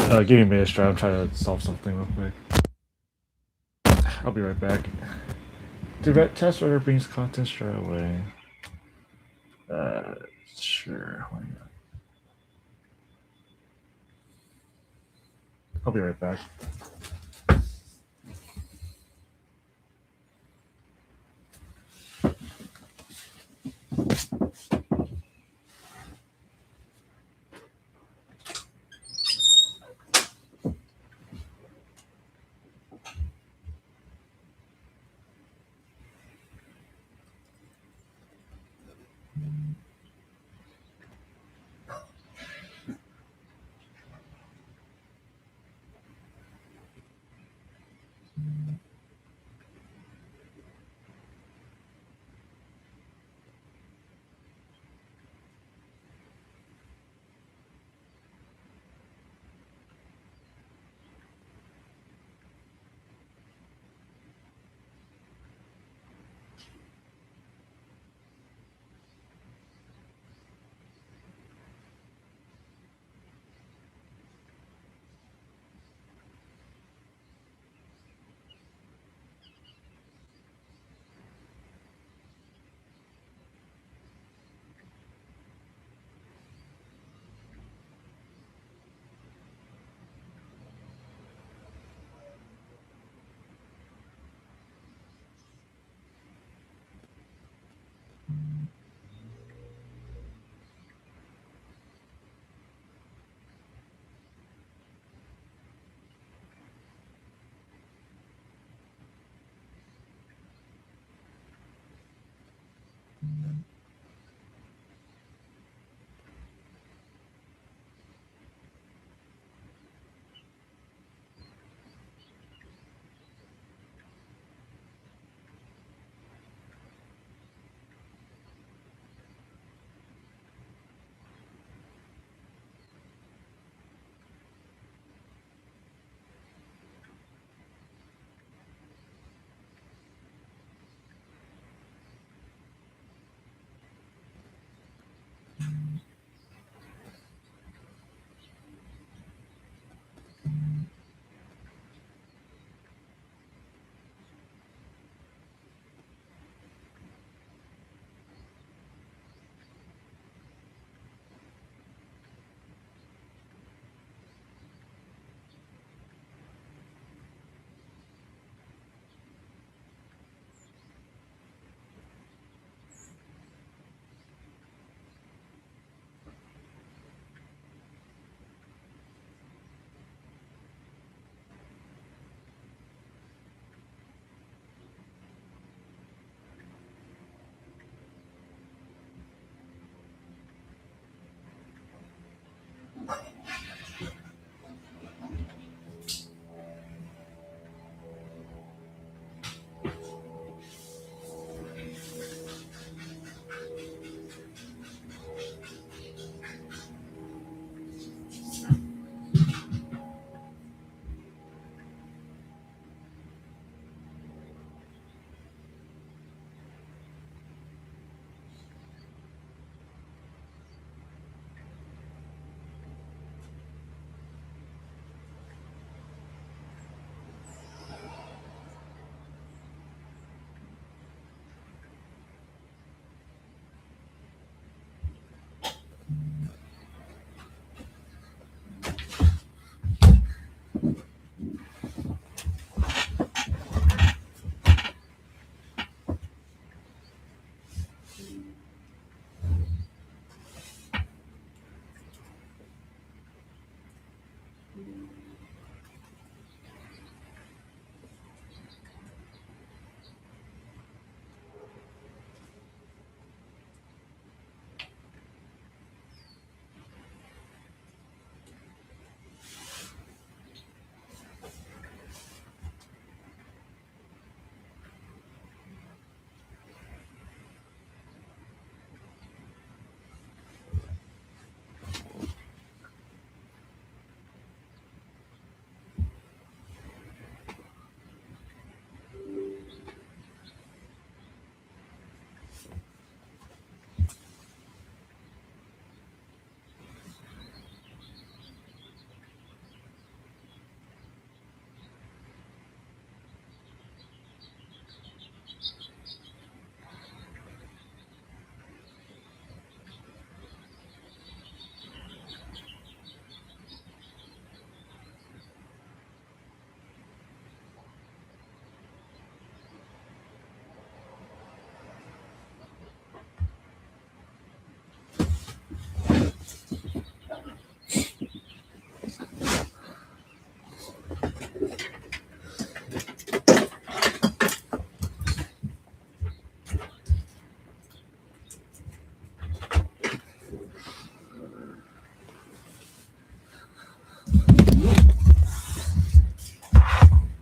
Give me a minute, I'm trying to solve something real quick. I'll be right back. The red test order brings content straight away. Sure, why not? I'll be right back.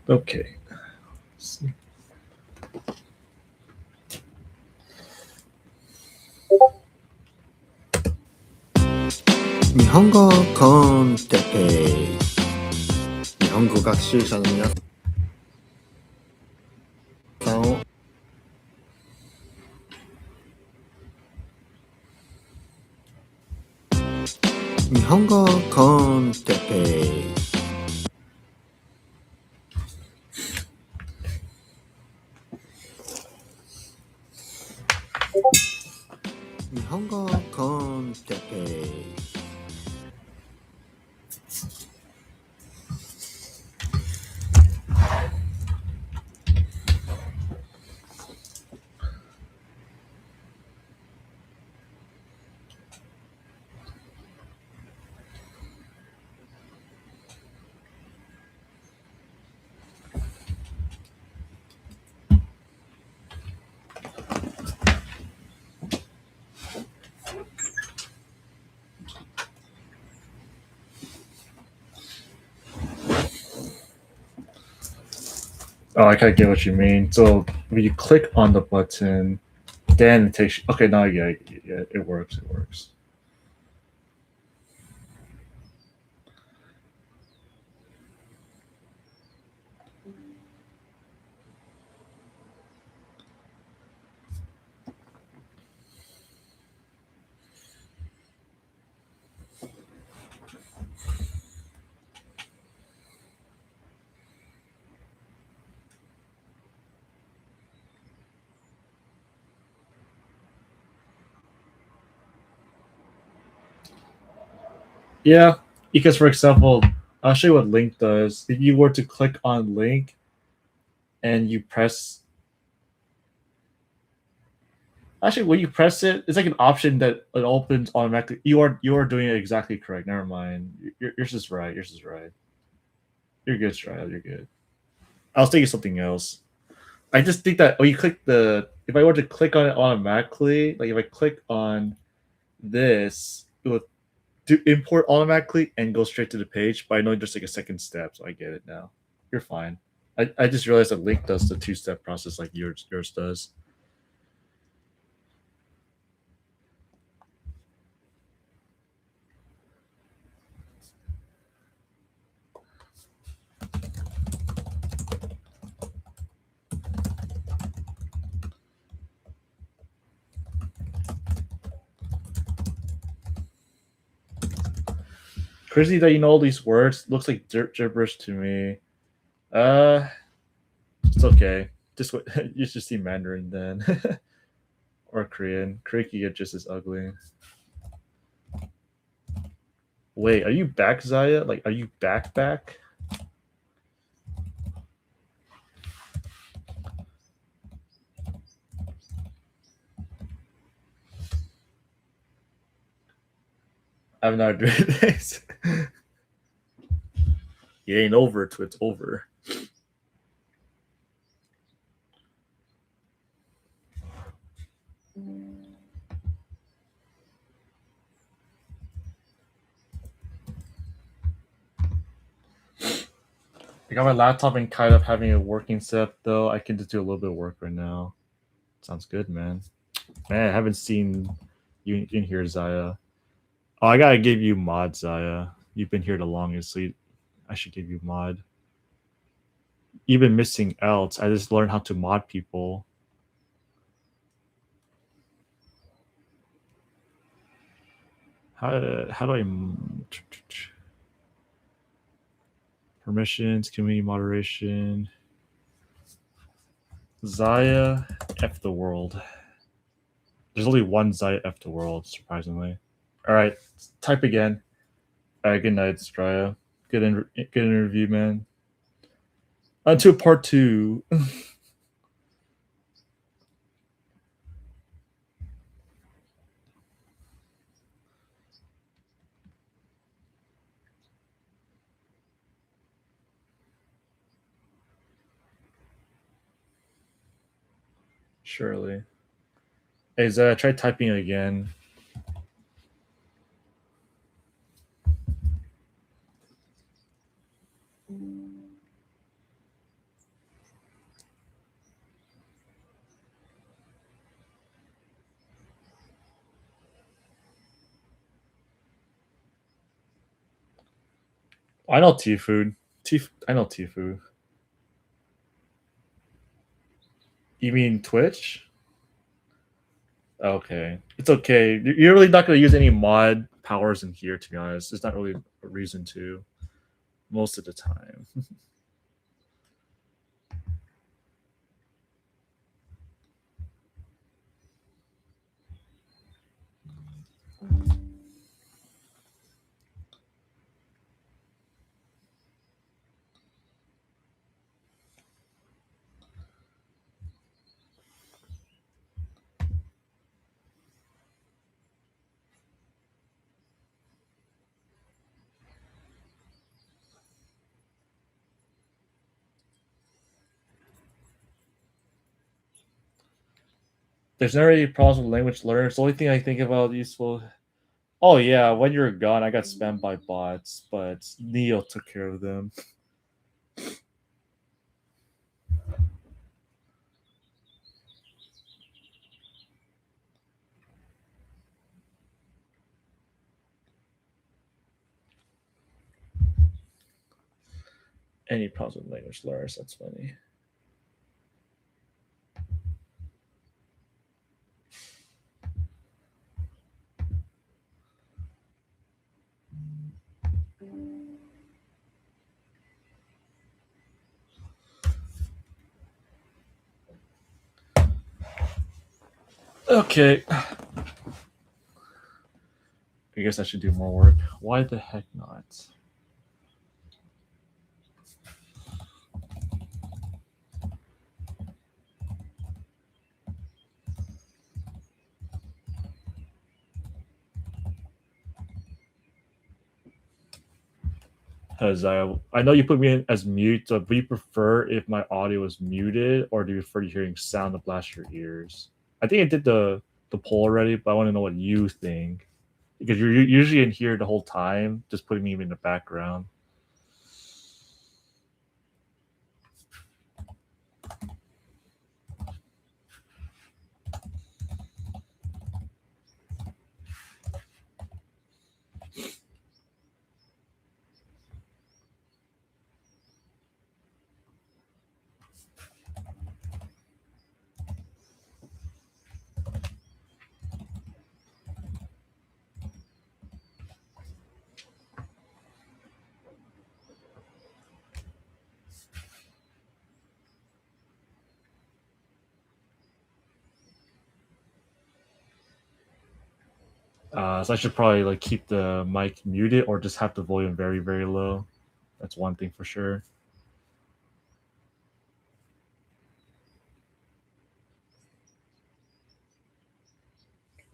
Okay. Let's see. Nihongo Contest 日本語学習者の皆さんを日本語コンテペイ日本語コンテペイOh, I kind of get what you mean. So when you click on the button, then it takes you. Okay, now yeah, it works. It works. Yeah, because for example, I'll show you what Link does. If you were to click on Link and you press, actually when you press it, it's like an option that it opens automatically. You are doing it exactly correct. Never mind. Yours is right. Yours is right. You're good, Stryle. You're good. I was thinking something else. I just think that when you click if I were to click on it automatically, like if I click on this, it would do import automatically and go straight to the page. But I know there's like a second step, so I get it now. You're fine. I just realized that Link does the 2-step process like yours does. Crazy that you know all these words. Looks like gibberish to me. It's okay. Just you should see Mandarin then, or Korean. Korean can get just as ugly. Wait, are you back, Zaya? Like, are you back? I'm not doing this. It ain't over till it's over. I got my laptop and kind of having a working setup though. I can just do a little bit of work right now. Sounds good, man. Man, I haven't seen you in here, Zaya. Oh, I gotta give you mod, Zaya. You've been here the longest, so I should give you mod. You've been missing else. I just learned how to mod people. How do I permissions, community moderation? Zaya F the world. There's only one Zaya F the world, surprisingly. All right, type again. All right, good night, Straya. Good interview, man. Until part 2. Surely. Hey, Zaya, try typing it again. I know Tifu. I know Tifu. You mean Twitch? Okay. It's okay. You're really not going to use any mod powers in here, to be honest. There's not really a reason to most of the time. There's never any problems with language learners. The only thing I think about useful. Oh yeah, when you're gone, I got spammed by bots, but Neo took care of them. Any problems with language learners? That's funny. Okay. I guess I should do more work. Why the heck not? Because I know you put me in as mute, so do you prefer if my audio is muted, or do you prefer hearing sound to blast your ears? I think I did the poll already, but I want to know what you think. Because you're usually in here the whole time, just putting me in the background. So I should probably like keep the mic muted or just have the volume very, very low. That's one thing for sure.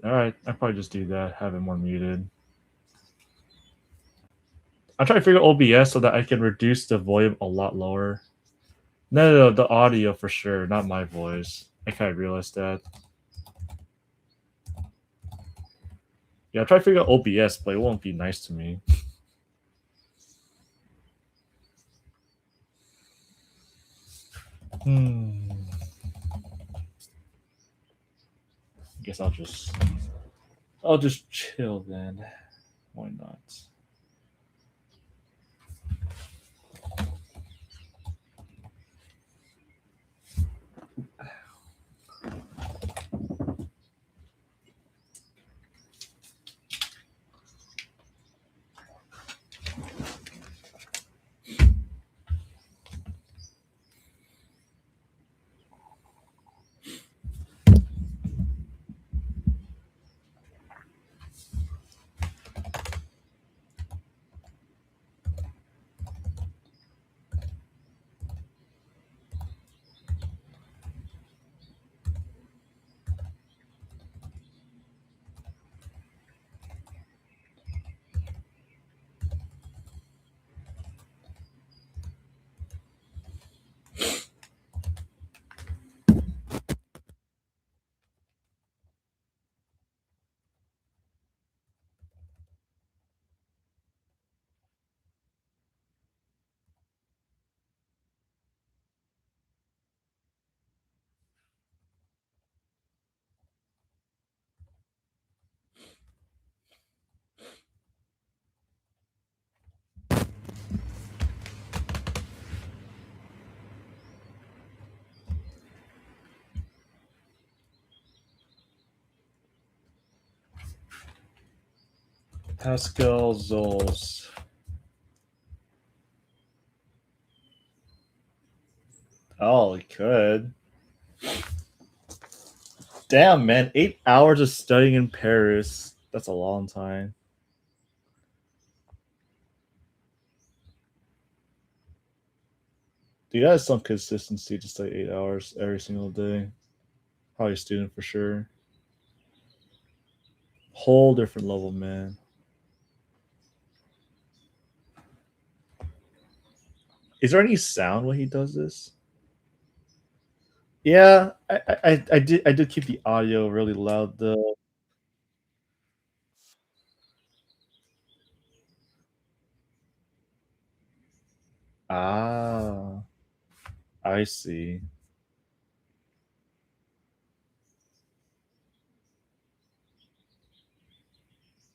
All right, I'll probably just do that, have it more muted. I'm trying to figure out OBS so that I can reduce the volume a lot lower. No, the audio for sure, not my voice. I kind of realized that. Yeah, I'll try to figure out OBS, but it won't be nice to me. I guess I'll just chill then. Why not? Pascal Zols. Oh, it could. Damn, man. 8 hours of studying in Paris. That's a long time. You got some consistency to study 8 hours every single day. Probably a student for sure. Whole different level, man. Is there any sound when he does this? Yeah, I did keep the audio really loud though. Ah, I see.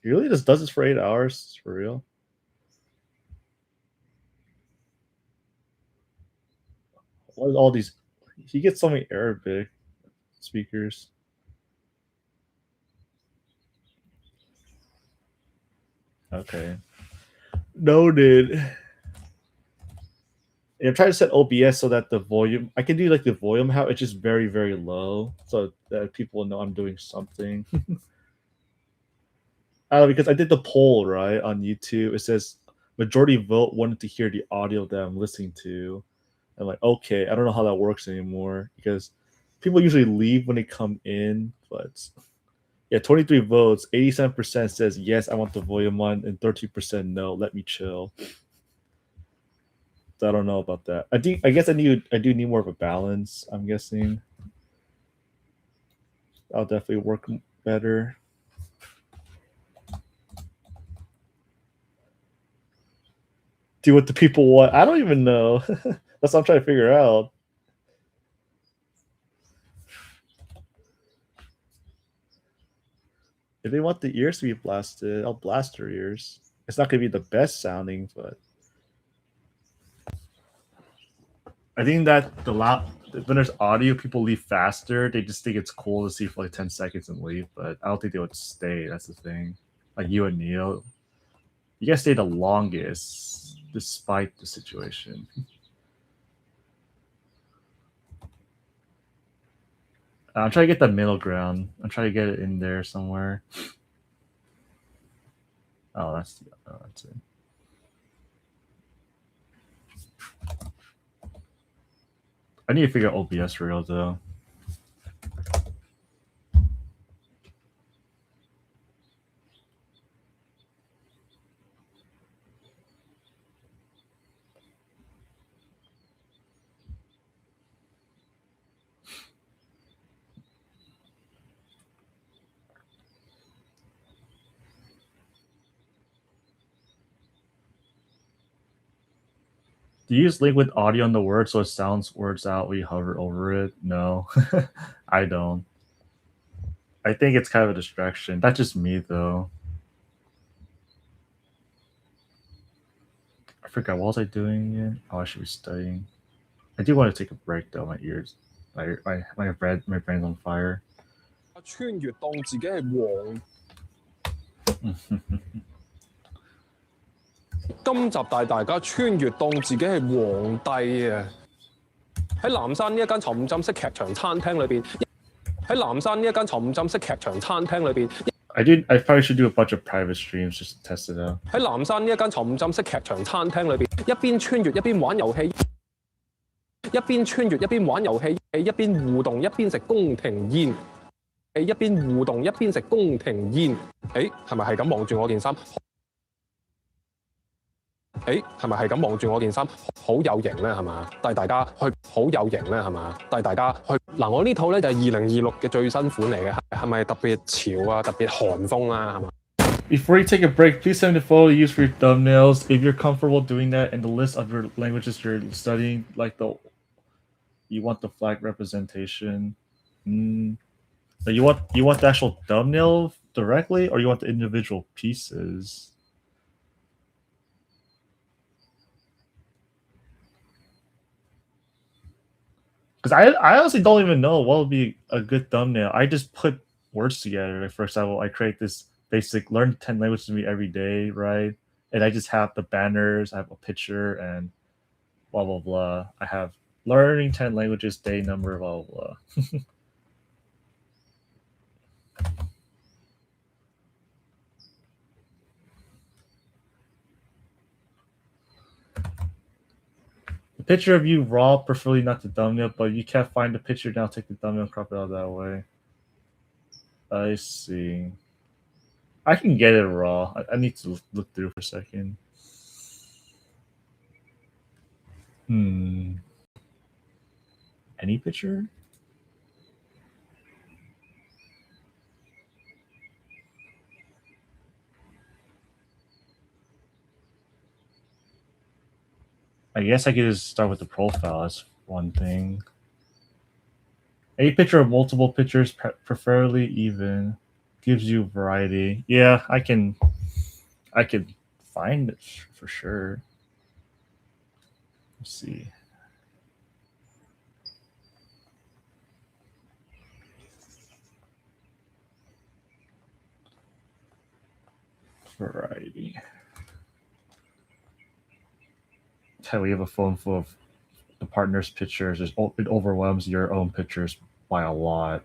He really just does this for 8 hours? For real? What is all these? He gets so many Arabic speakers. Okay. Noted. Yeah, I'm trying to set OBS so that the volume, I can do like the volume how it's just very, very low so that people know I'm doing something. Because I did the poll, right, on YouTube. It says majority vote wanted to hear the audio that I'm listening to. I'm like, okay, I don't know how that works anymore because people usually leave when they come in, but yeah, 23 votes, 87% says yes, I want the volume on, and 13% no, let me chill. So I don't know about that. I guess I do need more of a balance, I'm guessing. I'll definitely work better. Do what the people want. I don't even know. That's what I'm trying to figure out. If they want the ears to be blasted, I'll blast their ears. It's not going to be the best sounding, but I think that when there's audio, people leave faster. They just think it's cool to see for like 10 seconds and leave, but I don't think they would stay. That's the thing. Like you and Neil, you guys stay the longest despite the situation. I'm trying to get the middle ground. I'm trying to get it in there somewhere. Oh, that's it. I need to figure out OBS real though. Do you use link with audio on the word so it sounds words out when you hover over it? No, I don't. I think it's kind of a distraction. That's just me though. I forgot, what was I doing again? Oh, I should be studying. I do want to take a break though. My ears, my brain's on fire. 穿越當自己係王。今集帶大家穿越當自己係皇帝啊！喺南山呢一間沉浸式劇場餐廳裏邊，喺南山呢一間沉浸式劇場餐廳裏邊。I probably should do a bunch of private streams just to test it out. 喺南山呢一間沉浸式劇場餐廳裏邊，一邊穿越一邊玩遊戲，一邊穿越一邊玩遊戲，一邊互動一邊食宮廷煙，一邊互動一邊食宮廷煙。誒，係咪係咁望住我件衫？誒，係咪係咁望住我件衫？好有型咧，係嘛？帶大家去好有型咧，係嘛？帶大家去嗱，我呢套咧就係2026嘅最新款嚟嘅，係咪特別潮啊？特別韓風啊？係嘛？ Before you take a break, please send me the photo you use for your thumbnails. If you're comfortable doing that, and the list of your languages you're studying, like you want the flag representation. But you want the actual thumbnail directly, or you want the individual pieces? Because I honestly don't even know what would be a good thumbnail. I just put words together. Like, for example, I create this basic learn 10 languages to me every day, right? And I just have the banners, I have a picture and blah blah blah. I have learning 10 languages day number blah blah blah. The picture of you raw, preferably not the thumbnail, but you can't find the picture now, take the thumbnail and crop it out that way. I see. I can get it raw. I need to look through for a second. Any picture? I guess I could just start with the profile. That's one thing. A picture of multiple pictures, preferably even, gives you variety. Yeah, I can find it for sure. Let's see. Variety. Hell, we have a phone full of the partner's pictures. It overwhelms your own pictures by a lot.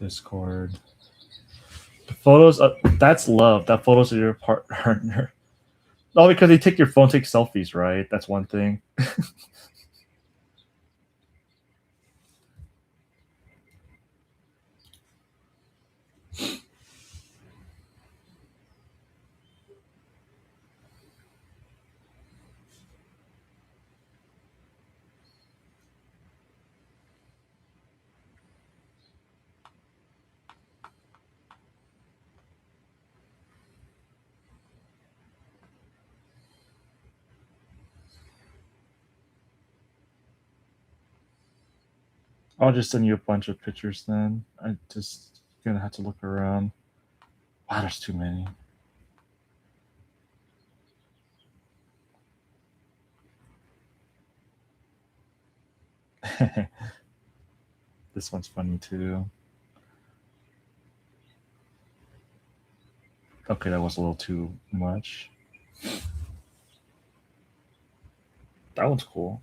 Discord. The photos of, that's love. That photos of your partner. Oh, because they take your phone, take selfies, right? That's one thing. I'll just send you a bunch of pictures then. I just gonna have to look around. Wow, there's too many. This one's funny too. Okay, that was a little too much. That one's cool.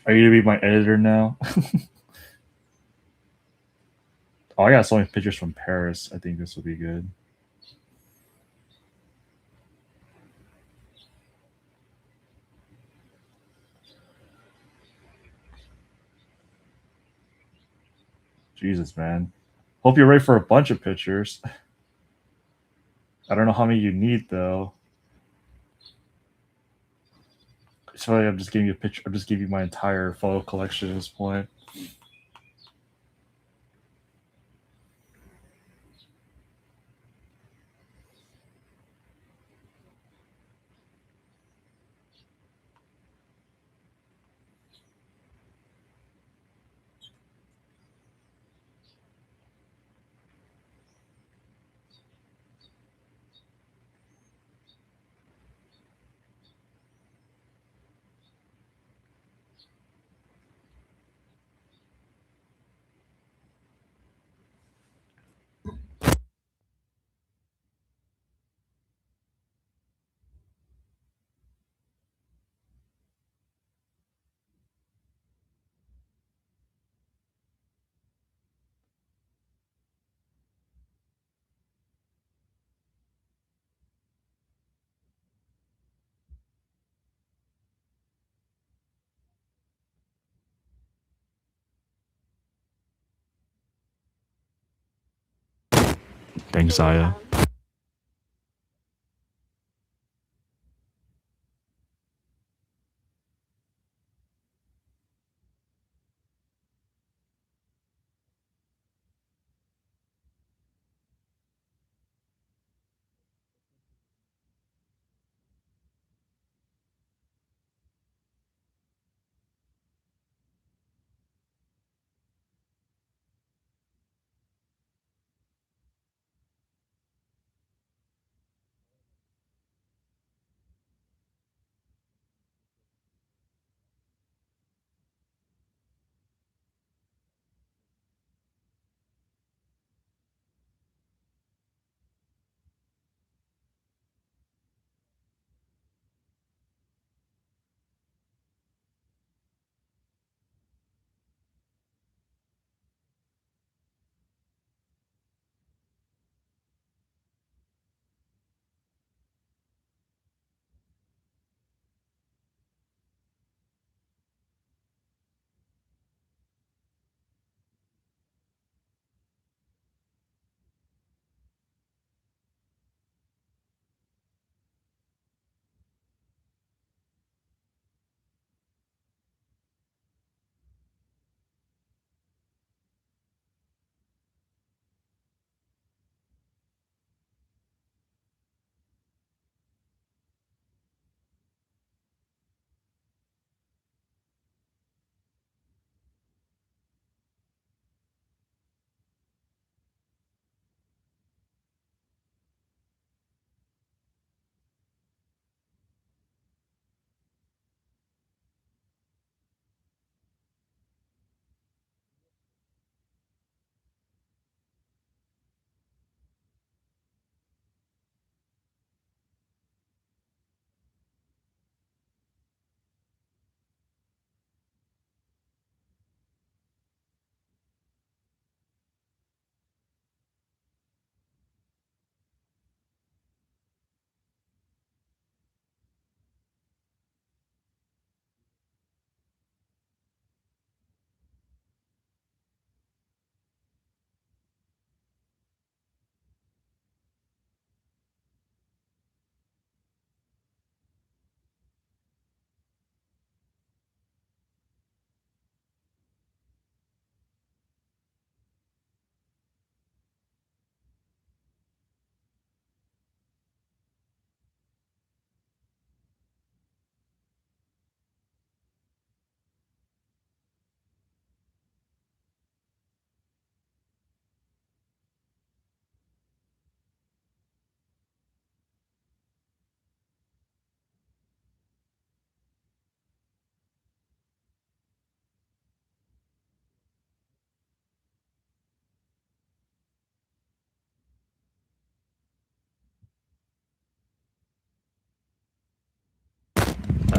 Are you gonna be my editor now? Oh, I got so many pictures from Paris. I think this will be good. Jesus, man. Hope you're ready for a bunch of pictures. I don't know how many you need though. So I'm just giving you a picture. I'm just giving you my entire photo collection at this point. Thanks, Zaya.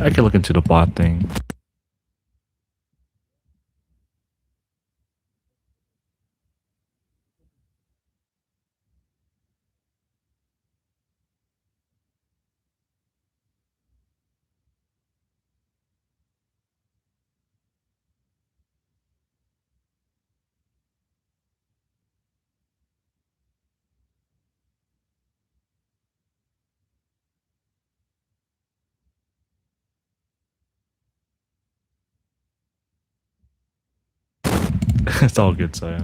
I could look into the bot thing. It's all good, Saya.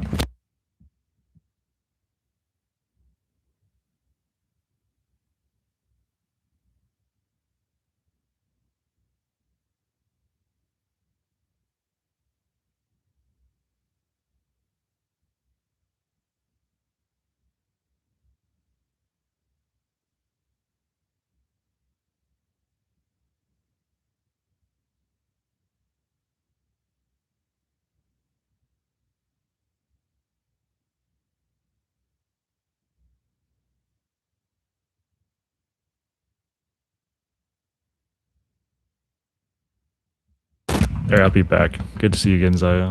Alright, I'll be back. Good to see you again, Zaya.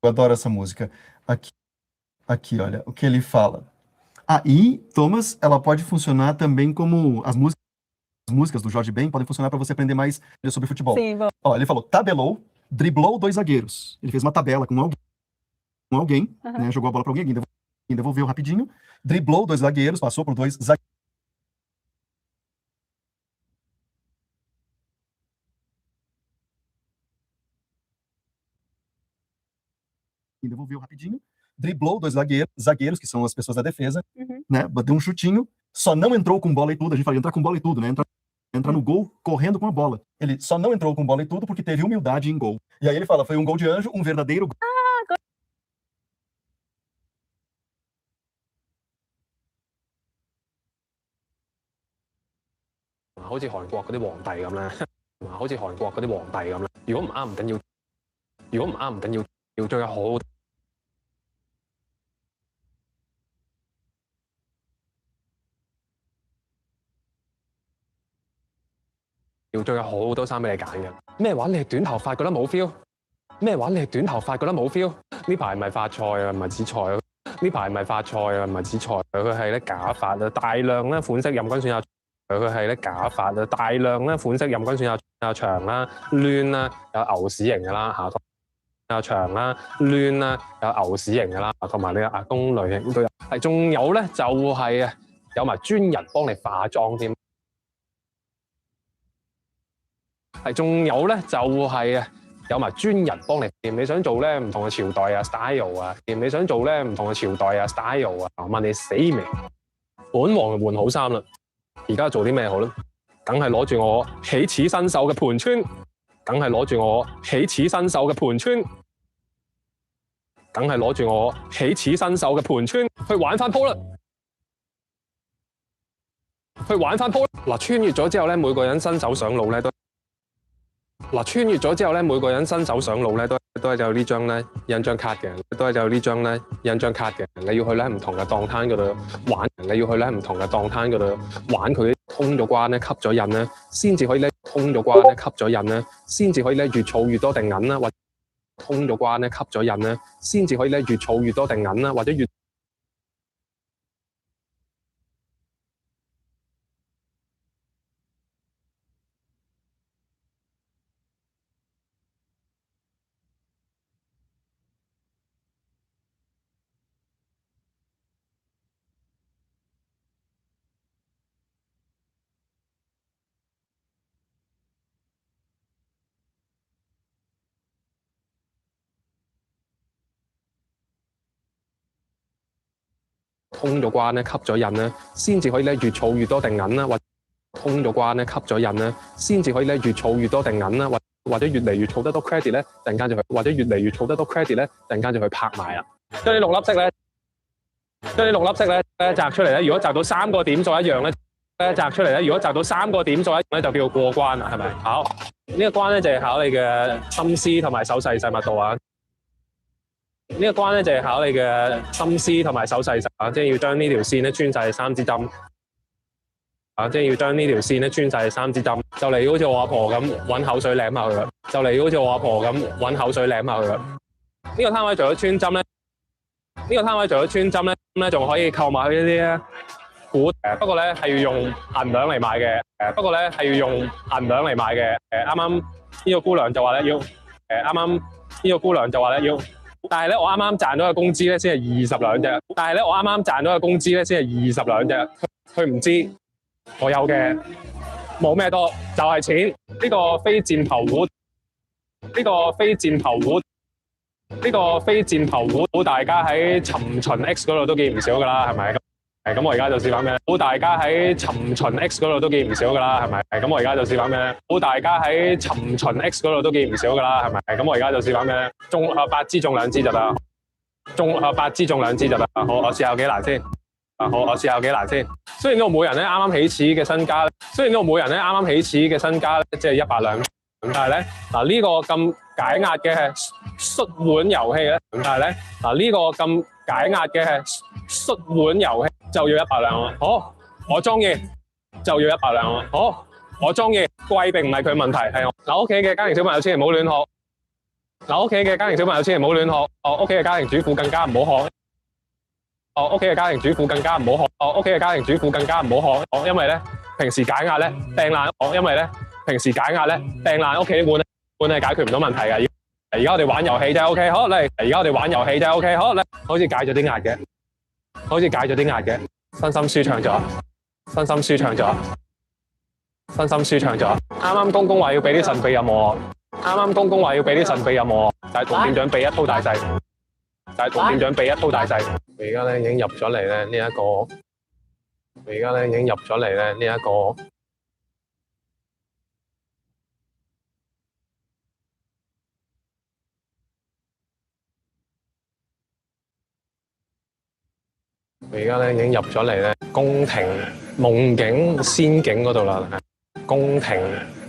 Eu adoro essa música. Aqui, olha, o que ele fala. E, Thomas, ela pode funcionar também como as músicas do Jorge Ben podem funcionar para você aprender mais sobre futebol. Sim, bom. Ó, ele falou, tabelou, driblou 2 zagueiros. Ele fez uma tabela com alguém, né, jogou a bola para alguém devolveu rapidinho, driblou 2 zagueiros, passou por 2 zagueiros. Devolveu rapidinho, driblou 2 zagueiros, que são as pessoas da defesa, né? Deu um chutinho, só não entrou com bola e tudo. A gente fala entrar com bola e tudo, né? Entrar no gol correndo com a bola. Ele só não entrou com bola e tudo porque teve humildade em gol. E aí ele fala, foi um gol de anjo, um verdadeiro gol.好似韓國嗰啲皇帝咁咧，好似韓國嗰啲皇帝咁咧。如果唔啱唔緊要，如果唔啱唔緊要追好。要仲有好多衫俾你揀嘅。咩話？你係短頭髮覺得冇 feel？ 咩話？你係短頭髮覺得冇 feel？ 呢排唔係發菜啊，唔係紫菜啊。呢排唔係發菜啊，唔係紫菜。佢係咧假髮啊，大量咧款式任君選有。佢係咧假髮啊，大量咧款式任君選有長啦、攣啦，有牛屎型嘅啦嚇，有長啦、攣啦，有牛屎型嘅啦，同埋你嘅阿公類型都有。係仲有咧就係有埋專人幫你化妝添。係仲有咧就係有埋專人幫你掂，你想做咧唔同嘅朝代啊 style 啊，你想做咧唔同嘅朝代啊 style 啊，問你死未？本王換好衫啦，而家做啲咩好咧？梗係攞住我起始新手嘅盤川，梗係攞住我起始新手嘅盤川，梗係攞住我起始新手嘅盤川去玩翻鋪啦！去玩翻鋪嗱，穿越咗之後咧，每個人新手上路咧都。嗱，穿越咗之後咧，每個人新手上路咧都係有呢張咧印章卡嘅，都係有呢張咧印章卡嘅。你要去咧唔同嘅檔攤嗰度玩，你要去咧唔同嘅檔攤嗰度玩佢通咗關咧，吸咗印咧，先至可以咧通咗關咧，吸咗印咧，先至可以咧越儲越多定銀啦，或者通咗關咧，吸咗印咧，先至可以咧越儲越多定銀啦，或者越通咗關咧，吸咗印咧，先至可以咧越儲越多定銀啦，或者通咗關咧，吸咗印咧，先至可以咧越儲越多定銀啦，或者越嚟越儲得多 credit 咧，突然間就去，或者越嚟越儲得多 credit 咧，突然間就去拍賣啦。將啲6粒色咧，將啲6粒色咧擲出嚟咧，如果擲到3個點數一樣咧，擲出嚟咧，如果擲到3個點數一樣咧，就叫過關啦，係咪？好，呢個關咧就係考你嘅心思同埋手勢細密度啊。呢個關咧就係考你嘅心思同埋手勢啊，即係要將呢條線咧穿晒3支針啊，即係要將呢條線咧穿晒3支針，就嚟好似我阿婆咁揾口水舐下佢啦，就嚟好似我阿婆咁揾口水舐下佢啦。呢個攤位除咗穿針咧，呢個攤位除咗穿針咧，仲可以購買一啲咧股，不過咧係要用銀兩嚟買嘅，不過咧係要用銀兩嚟買嘅。啱啱呢個姑娘就話咧要，啱啱呢個姑娘就話咧要。但係咧，我啱啱賺到嘅工資咧，先係20兩啫。但係咧，我啱啱賺到嘅工資咧，先係20兩啫。佢唔知我有嘅冇咩多，就係錢。呢個非箭頭股，呢個非箭頭股，呢個非箭頭股，大家喺尋秦 X 嗰度都見唔少㗎啦，係咪？咁我而家就示範咩？大家喺尋秦 X 嗰度都見唔少㗎啦，係咪？咁我而家就示範咩？大家喺尋秦 X 嗰度都見唔少㗎啦，係咪？咁我而家就示範咩？中8支中2支就得，中8支中2支就得。好，我試下有幾難先。好，我試下有幾難先。雖然呢個每人咧啱啱起始嘅身家，雖然呢個每人咧啱啱起始嘅身家即係100兩，但係咧嗱呢個咁解壓嘅摔碗遊戲咧，但係咧嗱呢個咁解壓嘅摔碗遊戲就要100兩喎。好，我中意就要100兩喎。好，我中意貴並唔係佢問題，係我嗱屋企嘅家庭小朋友千祈唔好亂學。嗱，屋企嘅家庭小朋友千祈唔好亂學，屋企嘅家庭主婦更加唔好學。屋企嘅家庭主婦更加唔好學，屋企嘅家庭主婦更加唔好學，因為咧平時解壓咧掟爛，因為咧平時解壓咧掟爛屋企啲碗係解決唔到問題嘅。而家我哋玩遊戲啫 ，OK， 好嚟。而家我哋玩遊戲啫 ，OK， 好嚟。好似解咗啲壓嘅，好似解咗啲壓嘅，身心舒暢咗，身心舒暢咗，身心舒暢咗。啱啱公公話要俾啲神秘任務我，啱啱公公話要俾啲神秘任務我，但係同店長俾一鋪大細。但係同店長俾一鋪大細，我而家咧已經入咗嚟咧呢一個，我而家咧已經入咗嚟咧呢一個，我而家咧已經入咗嚟咧宮廷夢境仙境嗰度啦，宮廷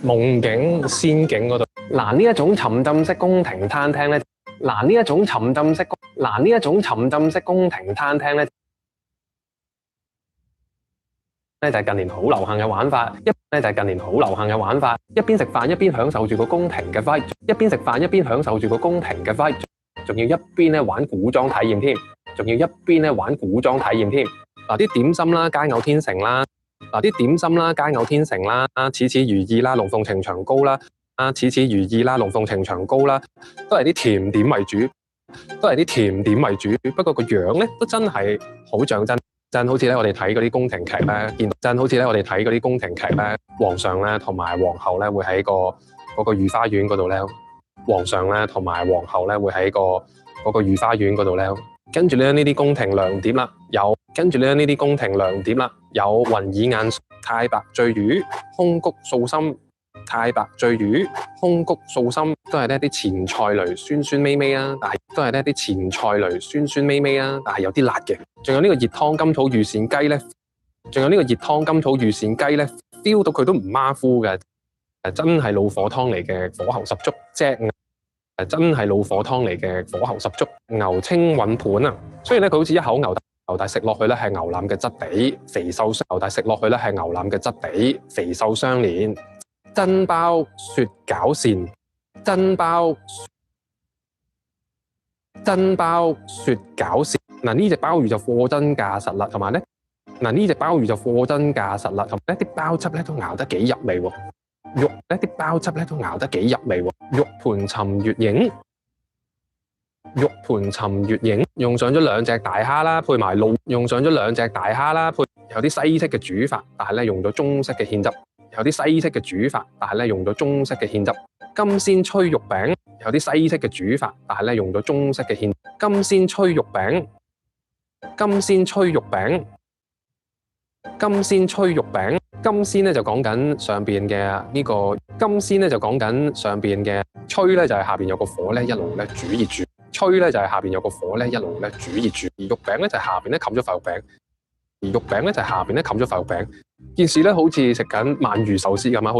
夢境仙境嗰度。嗱，呢一種沉浸式宮廷餐廳咧。嗱，呢一種沉浸式宮廷餐廳咧，就係近年好流行嘅玩法。一邊食飯一邊享受住個宮廷嘅 vibe， 一邊食飯一邊享受住個宮廷嘅 vibe， 仲要一邊咧玩古裝體驗添，嗱，啲點心啦，佳偶天成啦，似似如意啦，龍鳳呈祥糕啦。似似如意啦，龍鳳呈祥糕啦，都係啲甜點為主，不過個樣咧都真係好像真，好似咧我哋睇嗰啲宮廷劇咧，皇上咧同埋皇后咧會喺嗰個御花園嗰度咧，皇上咧同埋皇后咧會喺嗰個御花園嗰度咧，跟住咧呢啲宮廷涼碟啦，有雲耳雁、太白醉魚、空谷素心。太白醉魚、空谷素心都係呢啲前菜類，酸酸味味啊，但係有啲辣嘅。仲有呢個熱湯金肚御膳雞咧，feel 到佢都唔馬虎嘅，真係老火湯嚟嘅，火候十足。牛青韻盤啊，雖然咧佢好似一口牛，但係食落去咧係牛腩嘅質地，肥瘦相連。真包雪餃膳，嗱呢隻鮑魚就貨真價實啦，同埋咧啲鮑汁咧都熬得幾入味喎，肉盤尋月影，用上咗兩隻大蝦啦，配埋有啲西式嘅煮法，但係咧用咗中式嘅芡汁。金鮮炊肉餅，金鮮炊肉餅，金鮮咧就講緊上邊嘅呢個，吹咧就係下邊有個火咧一路咧煮熱住，而肉餅咧就係下邊咧冚咗塊肉餅，件事咧好似食緊鰻魚壽司咁啊！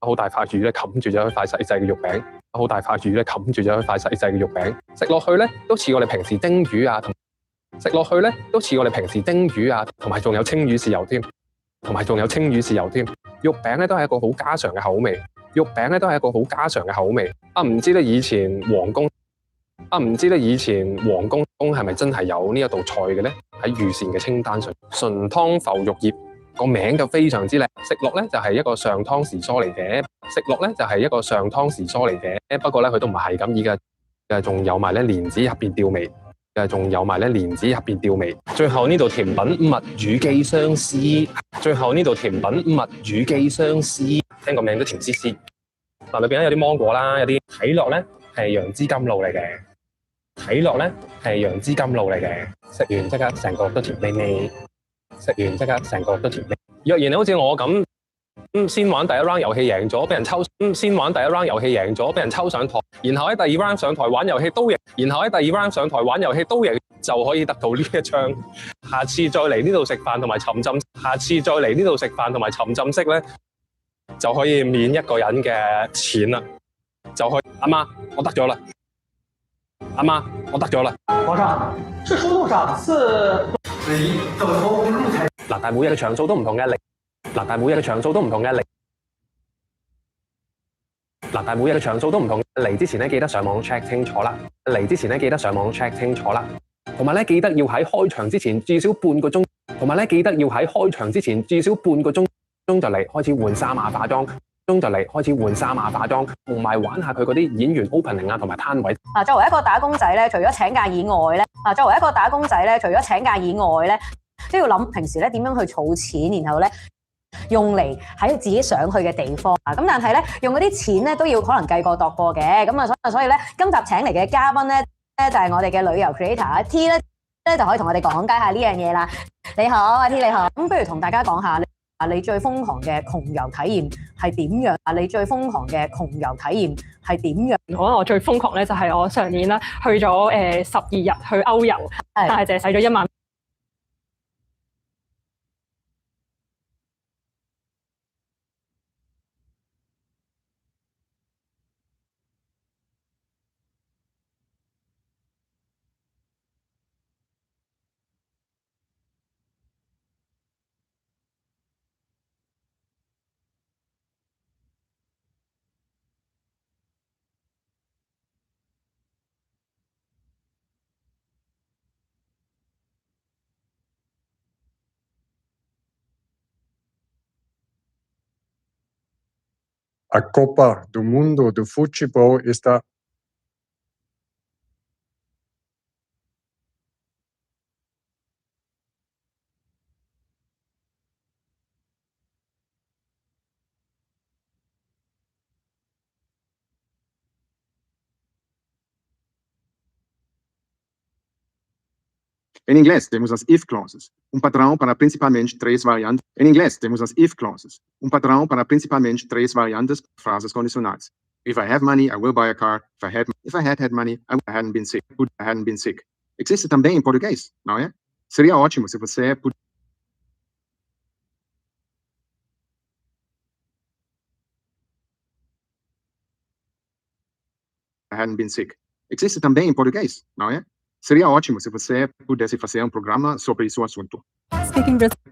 好大塊魚咧冚住咗一塊細細嘅肉餅，食落去咧都似我哋平時蒸魚啊，同埋仲有青魚豉油添，肉餅咧都係一個好家常嘅口味，唔知咧以前皇宮係咪真係有呢一道菜嘅咧？喺御膳嘅清單上，純湯浮肉葉個名就非常之靚，食落咧就係一個上湯時蔬嚟嘅，不過咧佢都唔係咁意嘅，仲有埋咧蓮子入邊吊味，最後呢道甜品蜜乳雞相思，聽個名都甜絲絲。嗱，裏邊咧有啲芒果啦，有啲睇落咧係楊枝甘露嚟嘅，食完即刻成個都甜味味，若然你好似我咁，先玩第一 round 遊戲贏咗，俾人抽上台，然後喺第二 round 上台玩遊戲都贏，就可以得到呢一張。下次再嚟呢度食飯同埋沉浸式咧，就可以免一個人嘅錢啦，阿媽，我得咗啦。皇上，这输入场次以等候入台。嗱，但係每日嘅場數都唔同嘅，嗱，但係每日嘅場數都唔同。嚟之前咧，記得上網 check 清楚啦。嚟之前咧，記得上網 check 清楚啦。同埋咧，記得要喺開場之前至少半個鐘。同埋咧，記得要喺開場之前至少半個鐘就嚟開始換衫啊、化妝。就嚟開始換衫啊、化妝，同埋玩下佢嗰啲演員 opening 啊，同埋攤位。作為一個打工仔咧，除咗請假以外咧，作為一個打工仔咧，除咗請假以外咧，都要諗平時咧點樣去儲錢，然後咧用嚟喺自己想去嘅地方啊。咁但係咧用嗰啲錢咧都要可能計過度過嘅。咁啊，所以咧今集請嚟嘅嘉賓咧就係我哋嘅旅遊 creator 阿 T 咧就可以同我哋講解下呢樣嘢啦。你好，阿 T 你好。咁不如同大家講下你最瘋狂嘅窮遊體驗係點樣？你最瘋狂嘅窮遊體驗係點樣？可能我最瘋狂咧就係我上年啦，去咗12日去歐遊，但係淨係使咗1萬。A Copa do Mundo do Futebol está Em inglês, temos as if clauses, padrão para principalmente 3 variantes. Em inglês, temos as if clauses, padrão para principalmente 3 variantes, frases condicionais. If I have money, I will buy a car. If I had money, I hadn't been sick. I hadn't been sick. Existe também em português, não é? Seria ótimo se você I hadn't been sick. Existe também em português, não é? Seria ótimo se você pudesse fazer programa sobre esse assunto.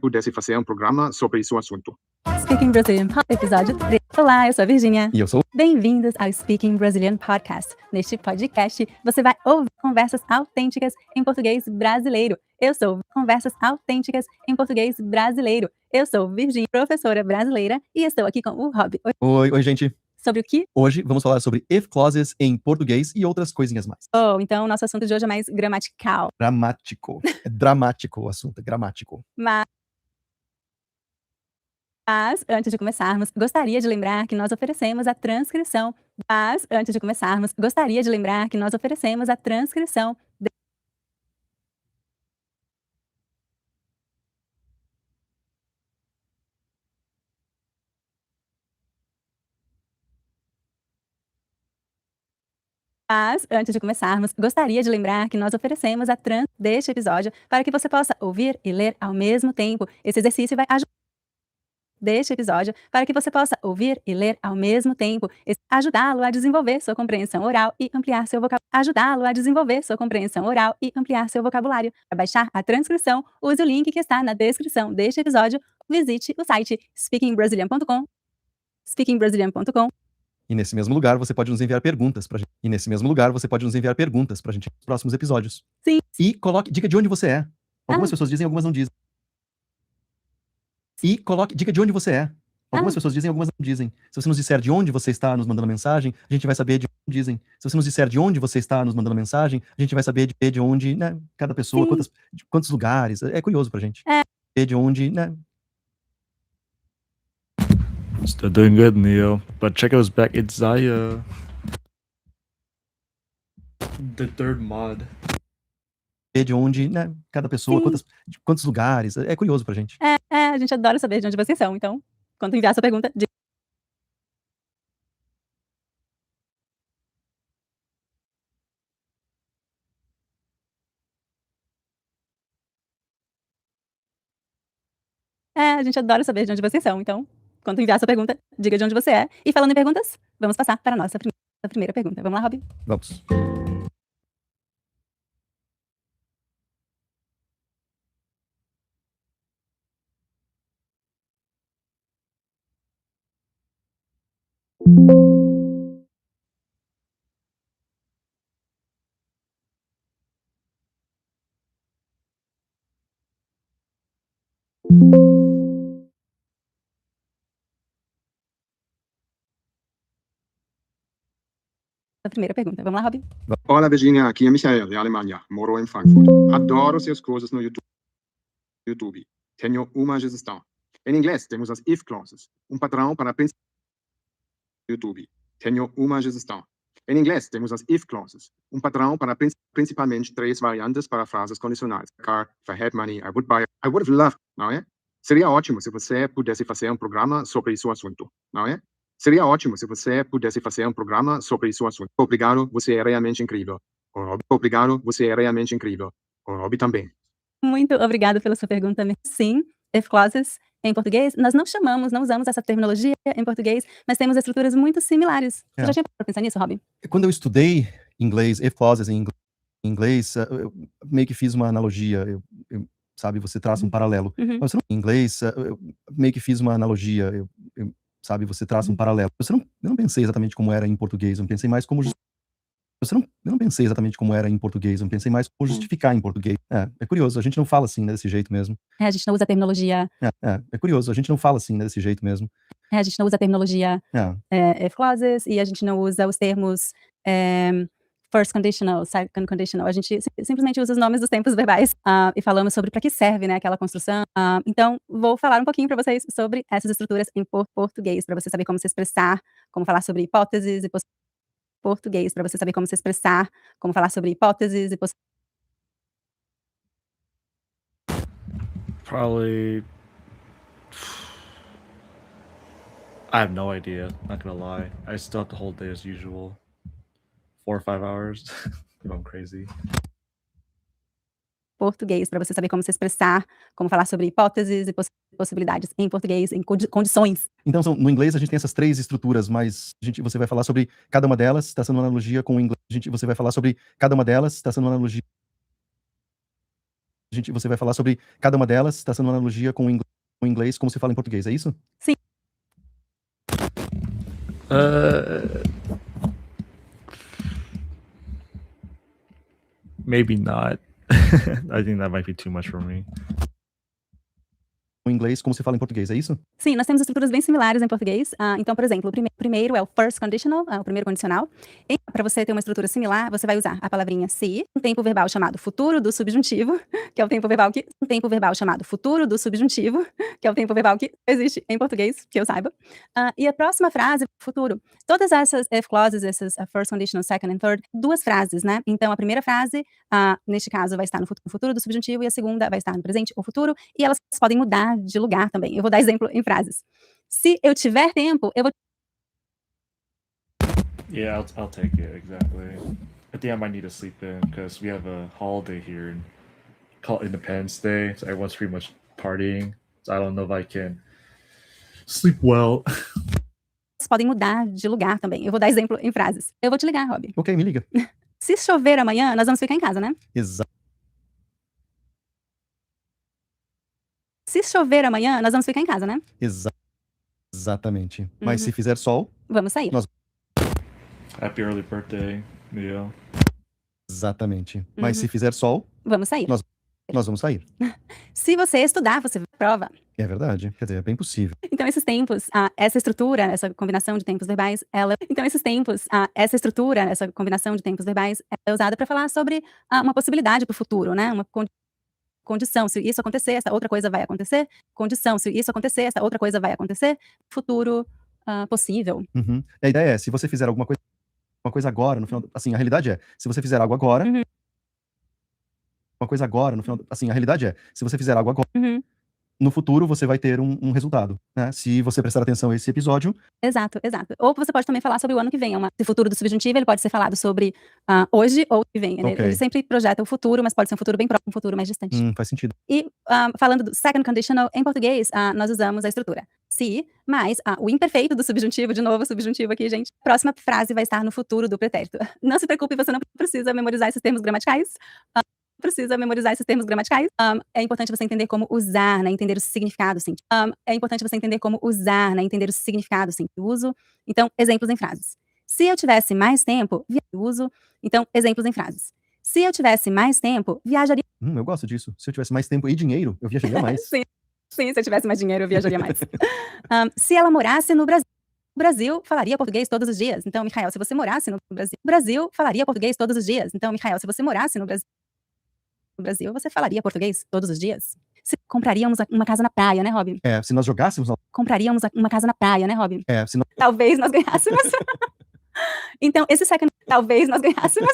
Pudesse fazer programa sobre esse assunto. Speaking Brazilian, episódio 3. Olá, eu sou a Virgínia. E eu sou. Bem-vindos ao Speaking Brazilian Podcast. Neste podcast, você vai ouvir conversas autênticas em português brasileiro. Eu sou Conversas Autênticas em Português Brasileiro. Eu sou Virgínia, professora brasileira, e estou aqui com o Rob. Oi, gente. Sobre o que? Hoje vamos falar sobre if clauses em português e outras coisinhas mais. Então o nosso assunto de hoje é mais gramatical. Gramático. É dramático o assunto, é gramático. Mas, antes de começarmos, gostaria de lembrar que nós oferecemos a transcrição. Mas, antes de começarmos, gostaria de lembrar que nós oferecemos a deste episódio para que você possa ouvir e ler ao mesmo tempo. Esse exercício vai ajudá-lo a desenvolver sua compreensão oral e ampliar seu vocabulário. Para baixar a transcrição, use o link que está na descrição deste episódio. Visite o site speakingbrasilian.com. E nesse mesmo lugar você pode nos enviar perguntas pra gente. Nos próximos episódios. Sim. E coloque dica de onde você é. Algumas pessoas dizem, algumas não dizem. E coloque dica de onde você é. Algumas pessoas dizem, algumas não dizem. Se você nos disser de onde você está nos mandando mensagem, a gente vai saber de onde dizem. Se você nos disser de onde você está nos mandando mensagem, a gente vai saber de onde, né, cada pessoa, quantos lugares. É curioso pra gente. De onde, né? Still doing good, Neo. But check out his back. It's Zaya. The third mod. De onde, né, cada pessoa, quantos lugares. É curioso pra gente. A gente adora saber de onde vocês são. Então, quando enviar sua pergunta, a gente adora saber de onde vocês são. Então, quando enviar sua pergunta, diga de onde você é. E falando em perguntas, vamos passar para a nossa primeira pergunta. Vamos lá, Rob? Vamos. primeira pergunta. Vamos lá, Rob? Olá, Virginia. Aqui é Michael, de Alemanha. Moro em Frankfurt. Adoro seus coisas no YouTube. Tenho uma sugestão. Em inglês, temos as if clauses. Padrão para YouTube. Tenho uma sugestão. Em inglês, temos as if clauses. Padrão para principalmente 3 variantes para frases condicionais. Car, if I had money, I would buy. I would have loved, não é? Seria ótimo se você pudesse fazer programa sobre esse assunto, não é? Seria ótimo se você pudesse fazer programa sobre esse assunto. Obrigado, você é realmente incrível. Obrigado, você é realmente incrível. O Rob também. Muito obrigada pela sua pergunta. Sim, if clauses em português, nós não usamos essa terminologia em português, mas temos estruturas muito similares. Você já tinha pensado nisso, Rob? Quando eu estudei inglês, if clauses em inglês, eu meio que fiz uma analogia, sabe, você traça um paralelo. Mas em inglês, eu meio que fiz uma analogia, sabe, você traça um paralelo. Eu não pensei exatamente como era em português, eu pensei mais como eu não pensei exatamente como era em português, eu pensei mais como justificar em português. É curioso, a gente não fala assim, né, desse jeito mesmo. A gente não usa a terminologia. É curioso, a gente não fala assim, né, desse jeito mesmo. A gente não usa a terminologia if clauses e a gente não usa os termos first conditional, second conditional. A gente simplesmente usa os nomes dos tempos verbais e falamos sobre para que serve, né, aquela construção. Então, vou falar um pouquinho para vocês sobre essas estruturas em português, para você saber como se expressar, como falar sobre hipóteses e português, para você saber como se expressar, como falar sobre hipóteses e Probably. I have no idea. Not gonna lie. I still have the whole day as usual. 4 or 5 hours. I'm crazy. Português, para você saber como se expressar, como falar sobre hipóteses e possibilidades em português, em condições. Então, no inglês a gente tem essas 3 estruturas, mas você vai falar sobre cada uma delas, está sendo uma analogia com o inglês. Você vai falar sobre cada uma delas, está sendo uma analogia. Você vai falar sobre cada uma delas, está sendo uma analogia com o inglês, como se fala em português, é isso? Sim. Maybe not. I think that might be too much for me. O inglês, como se fala em português, é isso? Sim, nós temos estruturas bem similares em português. Então, por exemplo, o primeiro é o first conditional, o primeiro condicional. E para você ter uma estrutura similar, você vai usar a palavrinha se, um tempo verbal chamado futuro do subjuntivo, que é o tempo verbal chamado futuro do subjuntivo, que é o tempo verbal que existe em português, que eu saiba. E a próxima frase, futuro. Todas essas if clauses, essas first conditional, second and third, 2 frases, né? Então, a primeira frase, neste caso, vai estar no futuro do subjuntivo e a segunda vai estar no presente ou futuro, e elas podem mudar de lugar também. Eu vou dar exemplo em frases. Se eu tiver tempo, eu vou... Yeah, I'll take it, exactly. I think I might need to sleep in, because we have a holiday here and called Independence Day, so everyone's pretty much partying, so I don't know if I can sleep well. Podem mudar de lugar também. Eu vou dar exemplo em frases. Eu vou te ligar, Rob. Ok, me liga. Se chover amanhã, nós vamos ficar em casa, né? Exato. Se chover amanhã, nós vamos ficar em casa, né? Exatamente. Mas se fizer sol... Vamos sair. Happy early birthday, Miguel. Exatamente. Mas se fizer sol... Vamos sair. Nós vamos sair. Se você estudar, você prova. É verdade. Quer dizer, é bem possível. Então, esses tempos, essa estrutura, essa combinação de tempos verbais, essa combinação de tempos verbais é usada para falar sobre uma possibilidade para o futuro, né? Uma condição, se isso acontecer, essa outra coisa vai acontecer. Condição, se isso acontecer, essa outra coisa vai acontecer. Futuro possível. A ideia é, se você fizer alguma coisa agora, no final... Assim, a realidade é, se você fizer algo agora... Uma coisa agora, no final... Assim, a realidade é, se você fizer algo agora... No futuro você vai ter um resultado, né? Se você prestar atenção a esse episódio. Exato. Ou você pode também falar sobre o ano que vem. O futuro do subjuntivo, ele pode ser falado sobre hoje ou o que vem. Okay. Ele sempre projeta o futuro, mas pode ser um futuro bem próximo, um futuro mais distante. Faz sentido. E falando do second conditional, em português, nós usamos a estrutura se, mais o imperfeito do subjuntivo, de novo, subjuntivo aqui, gente. A próxima frase vai estar no futuro do pretérito. Não se preocupe, você não precisa memorizar esses termos gramaticais. É importante você entender como usar, né? Entender o significado, sim. Uso. Então, exemplos em frases. Se eu tivesse mais tempo, uso. Então, exemplos em frases. Se eu tivesse mais tempo, viajaria. Eu gosto disso. Se eu tivesse mais tempo e dinheiro, eu viajaria mais. Sim, se eu tivesse mais dinheiro, eu viajaria mais. Se ela morasse no Brasil. Brasil falaria português todos os dias. Então, Michael, se você morasse no Brasil, Brasil falaria português todos os dias. Então, Michael, se você morasse no Brasil, você falaria português todos os dias. Compraríamos uma casa na praia, né, Robin? Se nós jogássemos... Compraríamos uma casa na praia, né, Robin? Se nós... Talvez nós ganhássemos. Então, esse second... Talvez nós ganhássemos.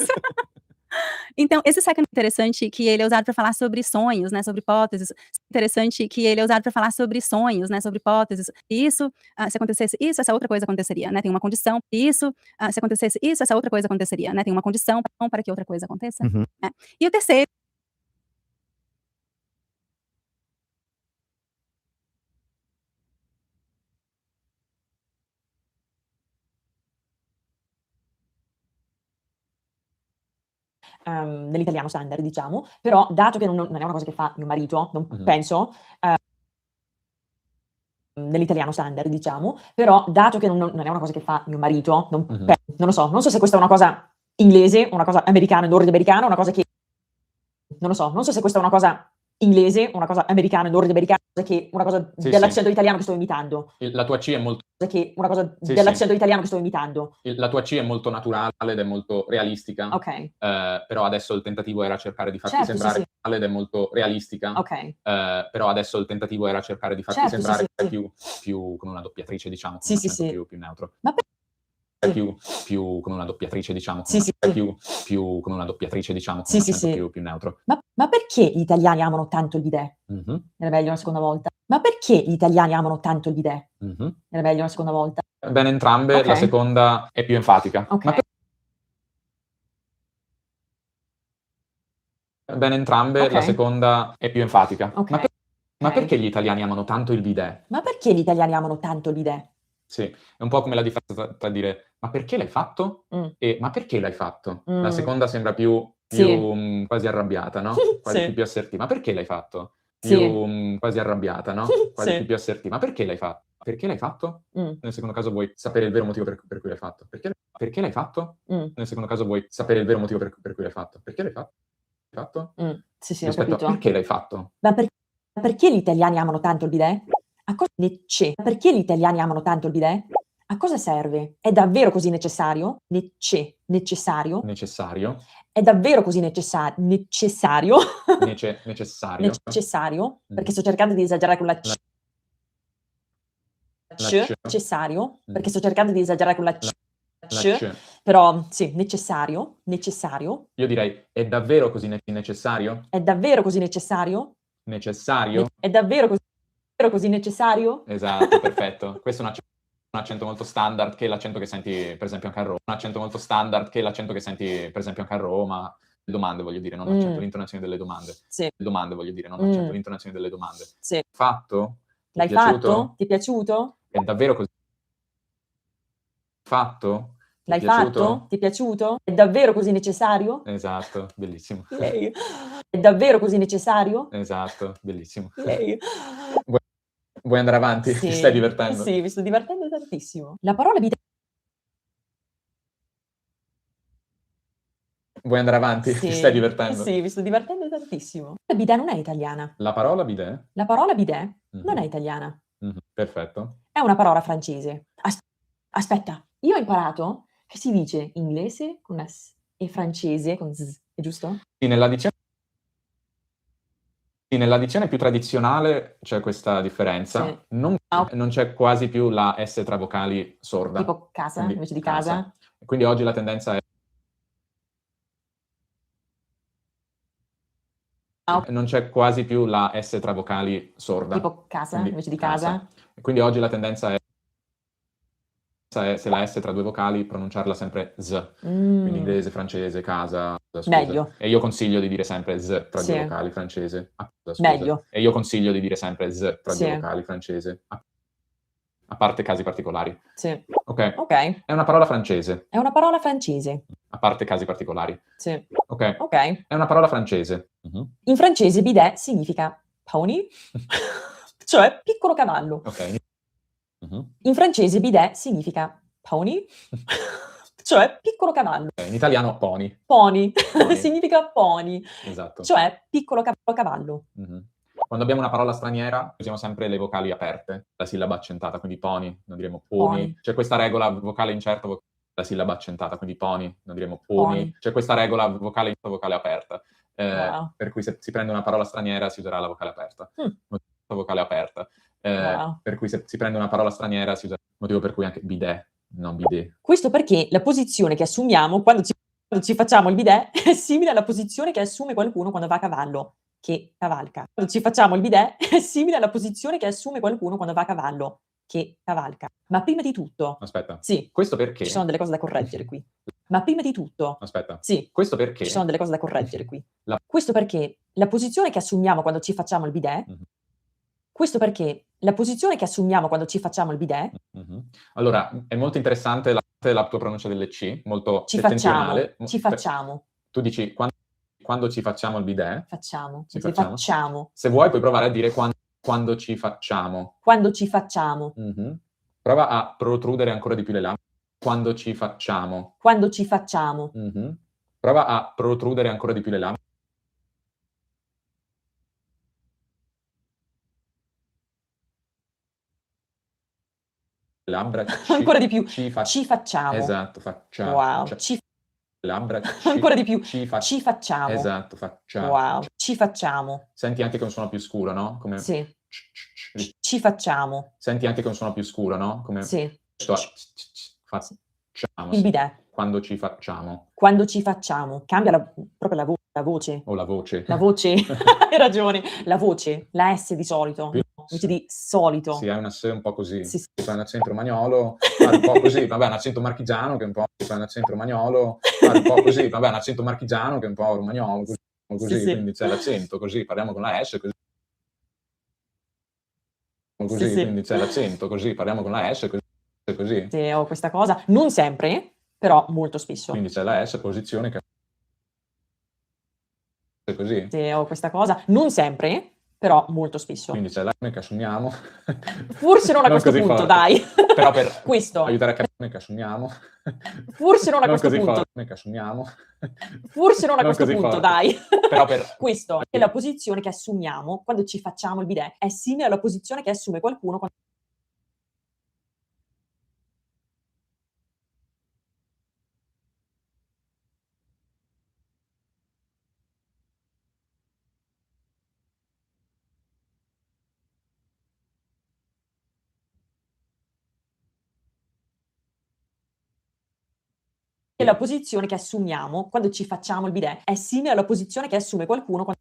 Então, esse second interessante que ele é usado para falar sobre sonhos, né, sobre hipóteses. Interessante que ele é usado para falar sobre sonhos, né, sobre hipóteses. Isso, se acontecesse isso, essa outra coisa aconteceria, né? Tem uma condição. Isso, se acontecesse isso, essa outra coisa aconteceria, né? Tem uma condição para que outra coisa aconteça. Uhum. Né? E o terceiro nell'italiano standard, diciamo, però dato che non è una cosa che fa mio marito, non penso, nell'italiano standard, diciamo, però dato che non è una cosa che fa mio marito, non lo so, non so se questa è una cosa inglese, una cosa americana, nordamericana, una cosa che... Non lo so, non so se questa è una cosa inglese, una cosa americana, nordamericana, che una cosa dell'accento italiano che sto imitando. La tua C è molto... Che una cosa dell'accento italiano che sto imitando. La tua C è molto naturale ed è molto realistica. Ok. Però adesso il tentativo era cercare di farti Certo, sembrare sì, naturale ed è molto realistica. Ok. Però adesso il tentativo era cercare di farti Certo, sembrare sì. più con una doppiatrice, diciamo, con Sì, un sì, accento sì. più neutro. Ma Più con una doppiatrice, diciamo, con Sì, un sì, accento più con una doppiatrice, diciamo, con Sì, un sì, accento sì. più neutro. Ma perché gli italiani amano tanto il bidet? Era meglio una seconda volta. Ma perché gli italiani amano tanto il bidet? Era meglio una seconda volta. Bene entrambe, Ok. la seconda è più enfatica. Ok. Bene entrambe, Ok. la seconda è più enfatica. Ok. Ma Ok. perché gli italiani amano tanto il bidet? Ma perché gli italiani amano tanto il bidet? Sì, è un po' come la differenza tra dire ma perché l'hai fatto? E ma perché l'hai fatto? La seconda sembra più Sì. quasi arrabbiata, no? Quasi più assertiva. Ma perché l'hai fatto? Sì. Quasi arrabbiata, no? Quasi più assertiva. Ma perché l'hai fatto? Perché l'hai fatto? Nel secondo caso vuoi sapere il vero motivo per cui l'hai fatto. Perché l'hai fatto? Nel secondo caso vuoi sapere il vero motivo per cui l'hai fatto. Perché l'hai fatto? Sì, ho Rispetto a capito. perché l'hai fatto? Ma perché gli italiani amano tanto il bidet? A cosa Perché gli italiani amano tanto il bidet? A cosa serve? È davvero così necessario? Necessario? Necessario? È davvero così necessario? Necessario? Necessario? Perché sto cercando di esagerare con la C. La C. Necessario? Perché sto cercando di esagerare con la C. La C. Però sì, necessario? Io direi è davvero così necessario? È davvero così necessario? Necessario? È davvero così necessario? Esatto, perfetto. Questo è un accento molto standard, che è l'accento che senti per esempio anche a Roma. Un accento molto standard, che è l'accento che senti per esempio anche a Roma. Le domande, voglio dire, non accento, l'intonazione delle domande. Sì. Le domande, voglio dire, non accento, l'intonazione delle domande. Sì. Fatto? Ti è L'hai piaciuto? fatto? Ti è piaciuto? È davvero così? Fatto? Ti è L'hai piaciuto? fatto? Ti è piaciuto? È davvero così necessario? Esatto, bellissimo. Lei. È davvero così necessario? Esatto, bellissimo. Lei. Vuoi andare avanti? Sì. Ti stai divertendo? Sì, mi sto divertendo tantissimo. La parola bidet. Vuoi andare avanti? Sì. Ti stai divertendo? Sì, mi sto divertendo tantissimo. La bidet non è italiana. La parola bidet? La parola bidet non è italiana. Perfetto. È una parola francese. Aspetta, io ho imparato che si dice inglese con S e francese con Z, è giusto? Sì, nella dizione più tradizionale c'è questa differenza. Sì. Non c'è quasi più la S tra vocali sorda. Tipo casa Quindi invece di casa. Quindi oggi la tendenza è non c'è quasi più la S tra vocali sorda. Tipo casa Quindi invece di casa. Quindi oggi la tendenza è se la S tra due vocali pronunciarla sempre Z. Quindi inglese, francese, casa, scusa. Meglio. E io consiglio di dire sempre Z tra Sì. due vocali, francese. Scusa. Meglio. E io consiglio di dire sempre Z tra Sì. due vocali, francese. A parte casi particolari. Sì. Ok. Ok. È una parola francese. È una parola francese. A parte casi particolari. Sì. Ok. Ok. È una parola francese. In francese bidet significa pony, cioè piccolo cavallo. Ok. In francese bidet significa pony, cioè piccolo cavallo. In italiano pony. Pony significa pony, Esatto. cioè piccolo cavallo. Quando abbiamo una parola straniera usiamo sempre le vocali aperte, la sillaba accentata, quindi pony, non diremo poni. Pony. C'è questa regola vocale incerta, la sillaba accentata, quindi pony, non diremo poni. Pony. C'è questa regola vocale aperta. Wow. Per cui se si prende una parola straniera si userà la vocale aperta. Vocale aperta. Wow. Per cui se si prende una parola straniera si usa motivo per cui anche bidet, non bidet. Questo perché la posizione che assumiamo quando ci facciamo il bidet è simile alla posizione che assume qualcuno quando va a cavallo, che cavalca. Quando ci facciamo il bidet è simile alla posizione che assume qualcuno quando va a cavallo, che cavalca. Ma prima di tutto... Aspetta. Sì. Questo perché? Ci sono delle cose da correggere qui. Ma prima di tutto... Aspetta. Sì. Questo perché? Ci sono delle cose da correggere qui. Questo perché la posizione che assumiamo quando ci facciamo il bidet... Questo perché la posizione che assumiamo quando ci facciamo il bidet... Allora, è molto interessante la tua pronuncia delle C, molto Ci facciamo. settentrionale. Ci facciamo. Tu dici quando ci facciamo il bidet. Facciamo. Ci Ci facciamo. facciamo. Se vuoi puoi provare a dire quando ci facciamo. Quando ci facciamo. Prova a protrudere ancora di più le labbra. Quando ci facciamo. Quando ci facciamo. Prova a protrudere ancora di più le labbra. Labbra Ancora di più. Ci facciamo. Esatto, facciamo. Wow. Labbra Ancora di più. Ci facciamo. Esatto, facciamo. Wow. Ci facciamo. Senti anche che un suono più scuro, no? Come Sì. Ci facciamo. Senti anche che un suono più scuro, no? Come Sì. Facciamo. Il bidet. Quando ci facciamo. Quando ci facciamo. Cambia proprio la voce. O la voce. La voce. Hai ragione. La voce. La S di solito. Invece di solito. Sì, hai una S un po' così. Sì, sì. Fai un accento romagnolo, fai un po' così. Vabbè, un accento marchigiano che è un po'... Fai un accento romagnolo, fai un po' così. Vabbè, un accento marchigiano che è un po' romagnolo, così. Sì, sì. Quindi c'è l'accento, così. Parliamo con la S, così. Sì, sì. Quindi c'è l'accento, così. Parliamo con la S, così. Sì, ho questa cosa. Non sempre, però molto spesso. Quindi c'è la S, posizione che... Così. Sì, ho questa cosa. Non sempre, però molto spesso. Quindi c'è la che assumiamo. Forse non a questo punto, forte. dai. Però per questo. aiutare a capire che assumiamo. Forse non a questo punto. Forte, che assumiamo. Forse non a questo punto, forte. dai. Però per questo è la posizione che assumiamo quando ci facciamo il bidet. È simile alla posizione che assume qualcuno quando... E la posizione che assumiamo quando ci facciamo il bidet è simile alla posizione che assume qualcuno quando...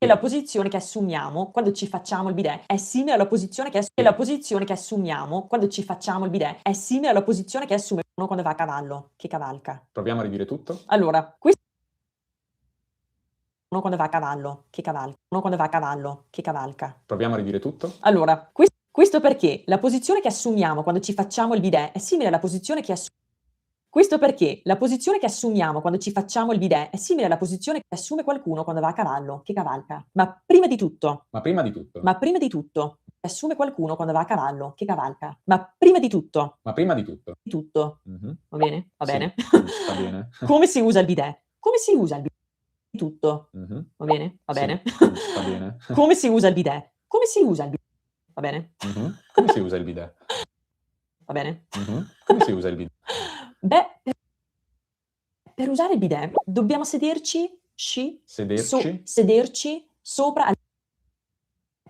la posizione che assumiamo quando ci facciamo il bidet è simile alla posizione che assumiamo quando ci facciamo il bidet è simile alla posizione che assume uno quando va a cavallo, che cavalca. Proviamo a ridire tutto. Allora, questo uno quando va a cavallo, che cavalca. Uno quando va a cavallo, che cavalca. Proviamo a ridire tutto. Allora, questo perché la posizione che assumiamo quando ci facciamo il bidet è simile alla posizione che Questo perché la posizione che assumiamo quando ci facciamo il bidet è simile alla posizione che assume qualcuno quando va a cavallo, che cavalca. Ma prima di tutto, assume qualcuno quando va a cavallo, che cavalca. Ma prima di tutto, Mhm. va bene? Va Sì, bene? va bene. Come si usa il bidet? Come si usa il bidet? Tutto. Mhm. Va bene? Va Sì, bene? va bene. Come si usa il bidet? Come si usa il bidet? Va bene? Mhm. Come si usa il bidet? Va bene? Mhm. Come si usa il bidet? Beh, per usare il bidet dobbiamo sederci sopra al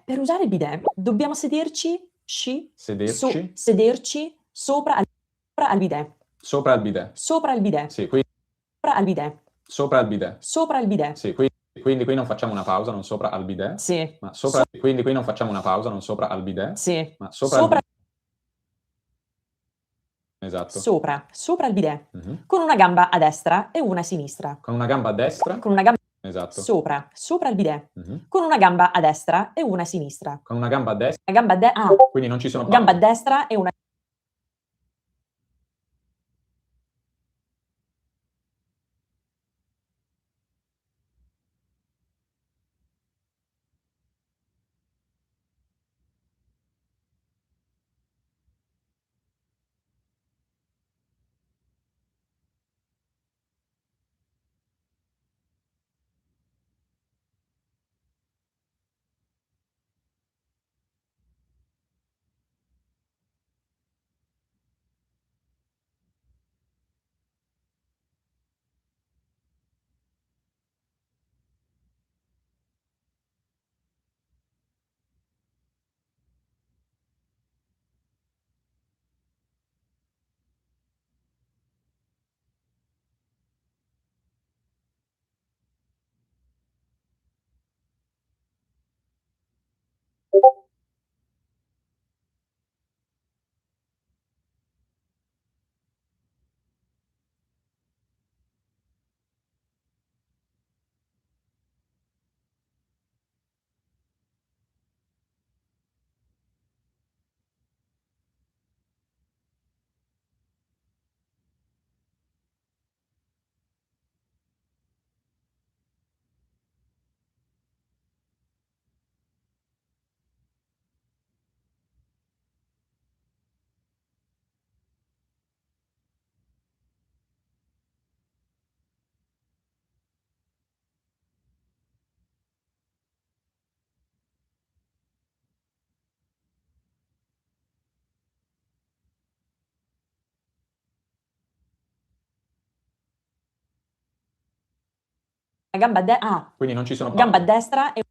Per usare il bidet dobbiamo sederci sopra al bidet. Sopra il bidet. Sopra il bidet. Sì, qui Sopra al bidet. sopra il bidet. Sopra il bidet. Sì, quindi qui non facciamo una pausa, non sopra al bidet. Sì. Ma sopra, quindi qui non facciamo una pausa, non sopra al bidet. Sì. Ma sopra al Sopra bidet. Esatto. Sopra il bidet. Mhm. Con una gamba a destra e una a sinistra. Con una gamba a destra. Con una gamba Esatto. sopra il bidet. Mhm. Con una gamba a destra e una a sinistra. Con una gamba a destra. Una gamba Quindi non ci sono pause. gamba a destra e una Quindi non ci sono gamba a pause. destra e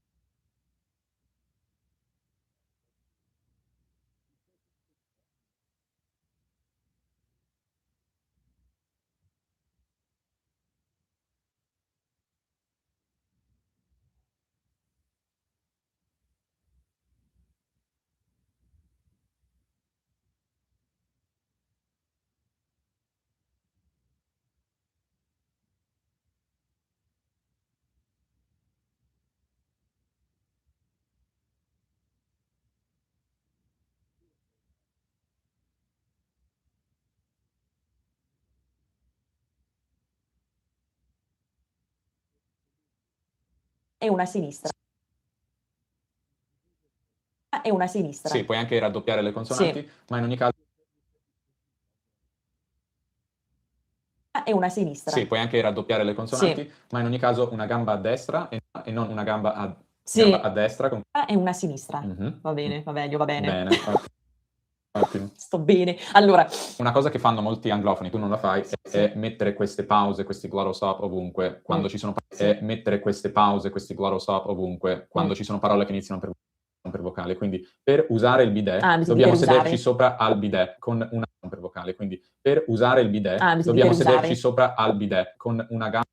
una a sinistra. E una a sinistra. Sì, puoi anche raddoppiare le consonanti, ma in ogni caso. E una a sinistra. Sì, puoi anche raddoppiare le consonanti, ma in ogni caso una gamba a destra e non una gamba gamba a destra. E una a sinistra. Mhm. Va bene, va meglio, va bene. Bene, ottimo. Sto bene. Allora, una cosa che fanno molti anglofoni, tu non la fai, è mettere queste pause, questi glottal stop ovunque, quando ci sono è mettere queste pause, questi glottal stop ovunque, quando ci sono parole che iniziano per vocale. Quindi per usare il bidet dobbiamo sederci sopra al bidet con una per vocale. Quindi per usare il bidet dobbiamo sederci sopra al bidet con una gamba.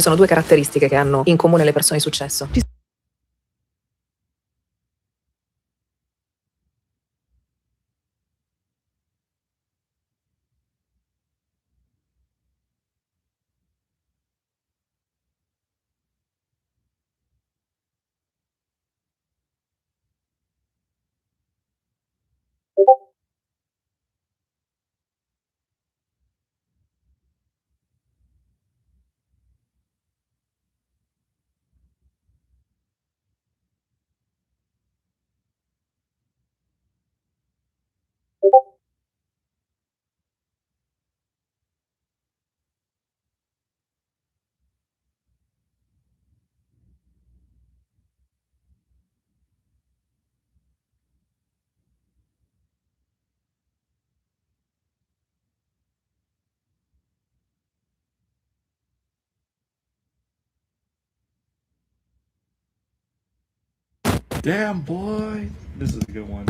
Ci sono due caratteristiche che hanno in comune le persone di successo. Damn, boy. This is a good one.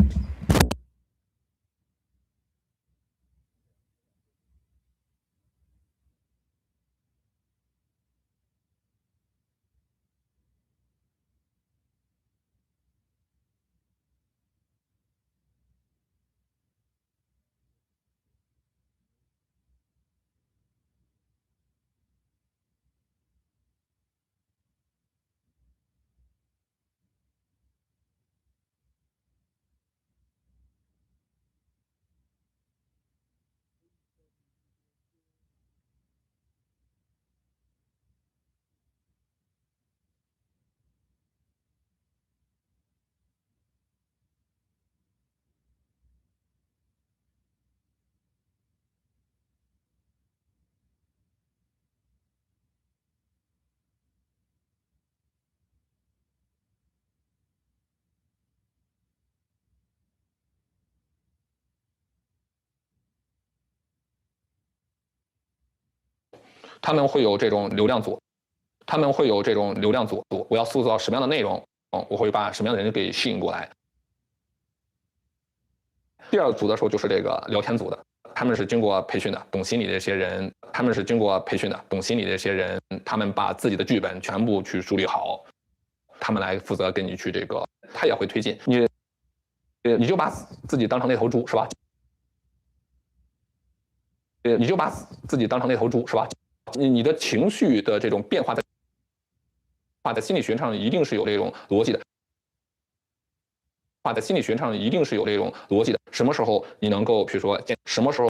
他们会有这种流量组，我要塑造什么样的内容，我会把什么样的人给吸引过来。第二个组的时候就是这个聊天组的，他们是经过培训的，懂心理的这些人，他们把自己的剧本全部去梳理好，他们来负责跟你去这个，他也会推进你，你就把自己当成那头猪是吧？你就把自己当成那头猪是吧？你的情绪的这种变化在心理学上一定是有这种逻辑的。什么时候你能够，比如说什么时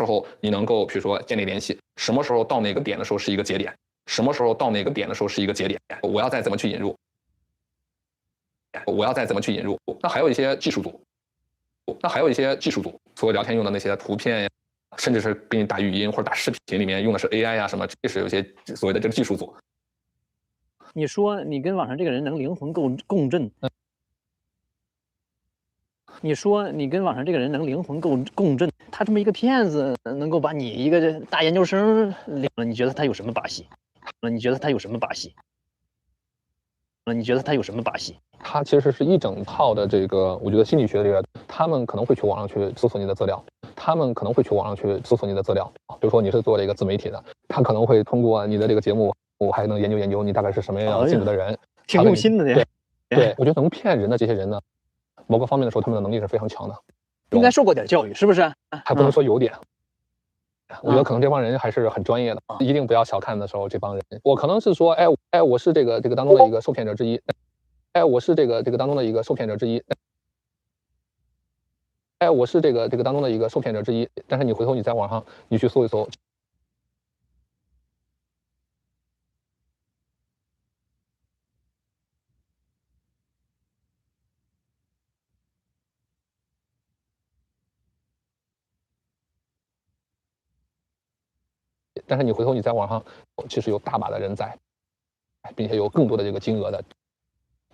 候你能够，比如说建立联系，什么时候到哪个点的时候是一个节点，我要再怎么去引入，那还有一些技术组，除了聊天用的那些图片呀，甚至是给你打语音或者打视频里面用的是 AI 呀什么，这是有些所谓的这个技术组。你说你跟网上这个人能灵魂共振？你说你跟网上这个人能灵魂共振？他这么一个骗子，能够把你一个大研究生领了，你觉得他有什么把戏？它其实是一整套的这个，我觉得心理学这个，他们可能会去网上去搜索你的资料，比如说你是做这个自媒体的，他可能会通过你的这个节目，我还能研究你大概是什么样性格的人，挺用心的呢。对，我觉得能骗人的这些人呢，某个方面的时候，他们的能力是非常强的，应该受过点教育，是不是？还不能说有点。我觉得可能这帮人还是很专业的，一定不要小看的时候这帮人。我可能是说，我是这个当中的一个受骗者之一，我是这个当中的一个受骗者之一，但是你回头你在网上你去搜一搜。但是你回头你在网上，其实有大把的人在，并且有更多的这个金额的，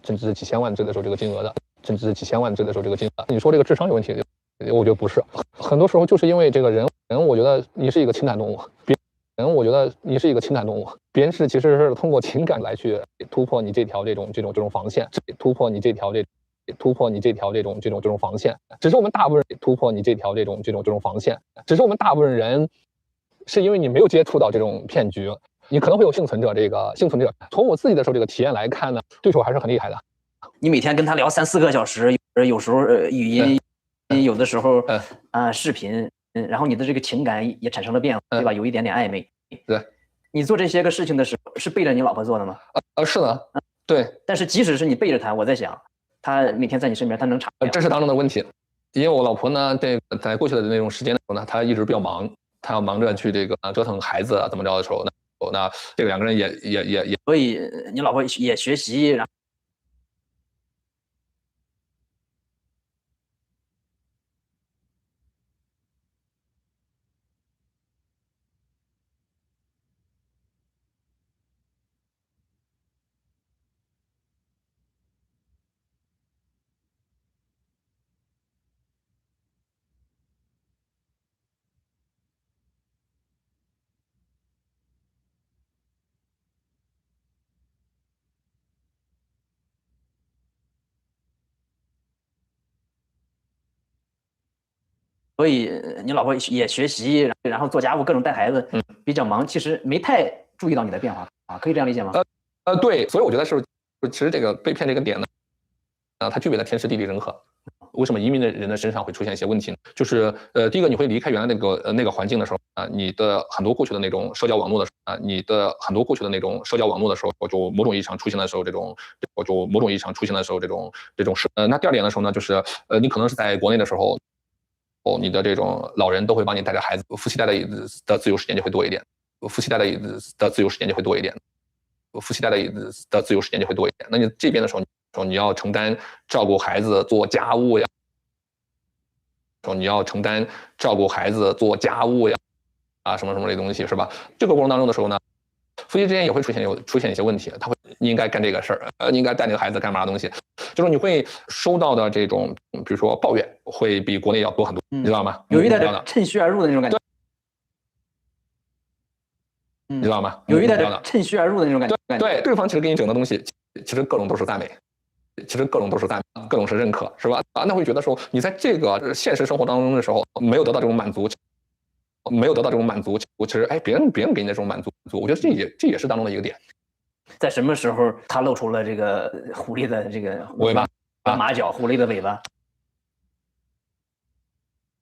甚至是几千万这个时候这个金额的，你说这个智商有问题，我觉得不是，很多时候就是因为这个人，我觉得你是一个情感动物，别人其实是通过情感来去突破你这条这种防线，防线，只是我们大部分人突破你这条这种防线，只是我们大部分人是因为你没有接触到这种骗局，你可能会有幸存者从我自己的时候这个体验来看呢，对手还是很厉害的。你每天跟他聊3、4个小时，有时候语音，有的时候视频，然后你的这个情感也产生了变化，对吧？有一点点暧昧。对，你做这些个事情的时候是背着你老婆做的吗？是的，对。但是即使是你背着她，我在想，她每天在你身边，她能查？这是当中的问题，因为我老婆呢，这个在过去的那种时间的时候呢，她一直比较忙，她要忙着去这个折腾孩子啊，怎么着的时候呢，那这个2个人也，所以你老婆也学习，然后。所以你老婆也学习，然后做家务，各种带孩子，比较忙，其实没太注意到你的变化啊，可以这样理解吗？对，所以我觉得是，其实这个被骗这个点呢，它具备了天时地利人和。为什么移民的人的身上会出现一些问题呢？就是第一个，你会离开原来那个环境的时候你的很多过去的那种社交网络的时候你的很多过去的那种社交网络的时候，就某种意义上出现的时候这种事。那第二点的时候呢，就是你可能是在国内的时候。你的这种老人都会帮你带着孩子，夫妻带的自由时间就会多一点，那你这边的时候，你要承担照顾孩子、做家务呀，什么什么这东西是吧？这个过程当中的时候呢，夫妻之间也会出现一些问题，你应该干这个事儿，你应该带那个孩子干嘛的东西，就是你会收到的这种，比如说抱怨，会比国内要多很多，你知道吗？有一点趁虚而入的那种感觉，你知道吗？有一点趁虚而入的那种感觉。对，对方其实给你整的东西，其实各种都是赞美，各种是认可，是吧？那会觉得说你在这个现实生活当中的时候没有得到这种满足。其实别人给你的这种满足，我觉得这也是当中的一个点。在什么时候他露出了这个狐狸的这个尾巴、马脚，狐狸的尾巴，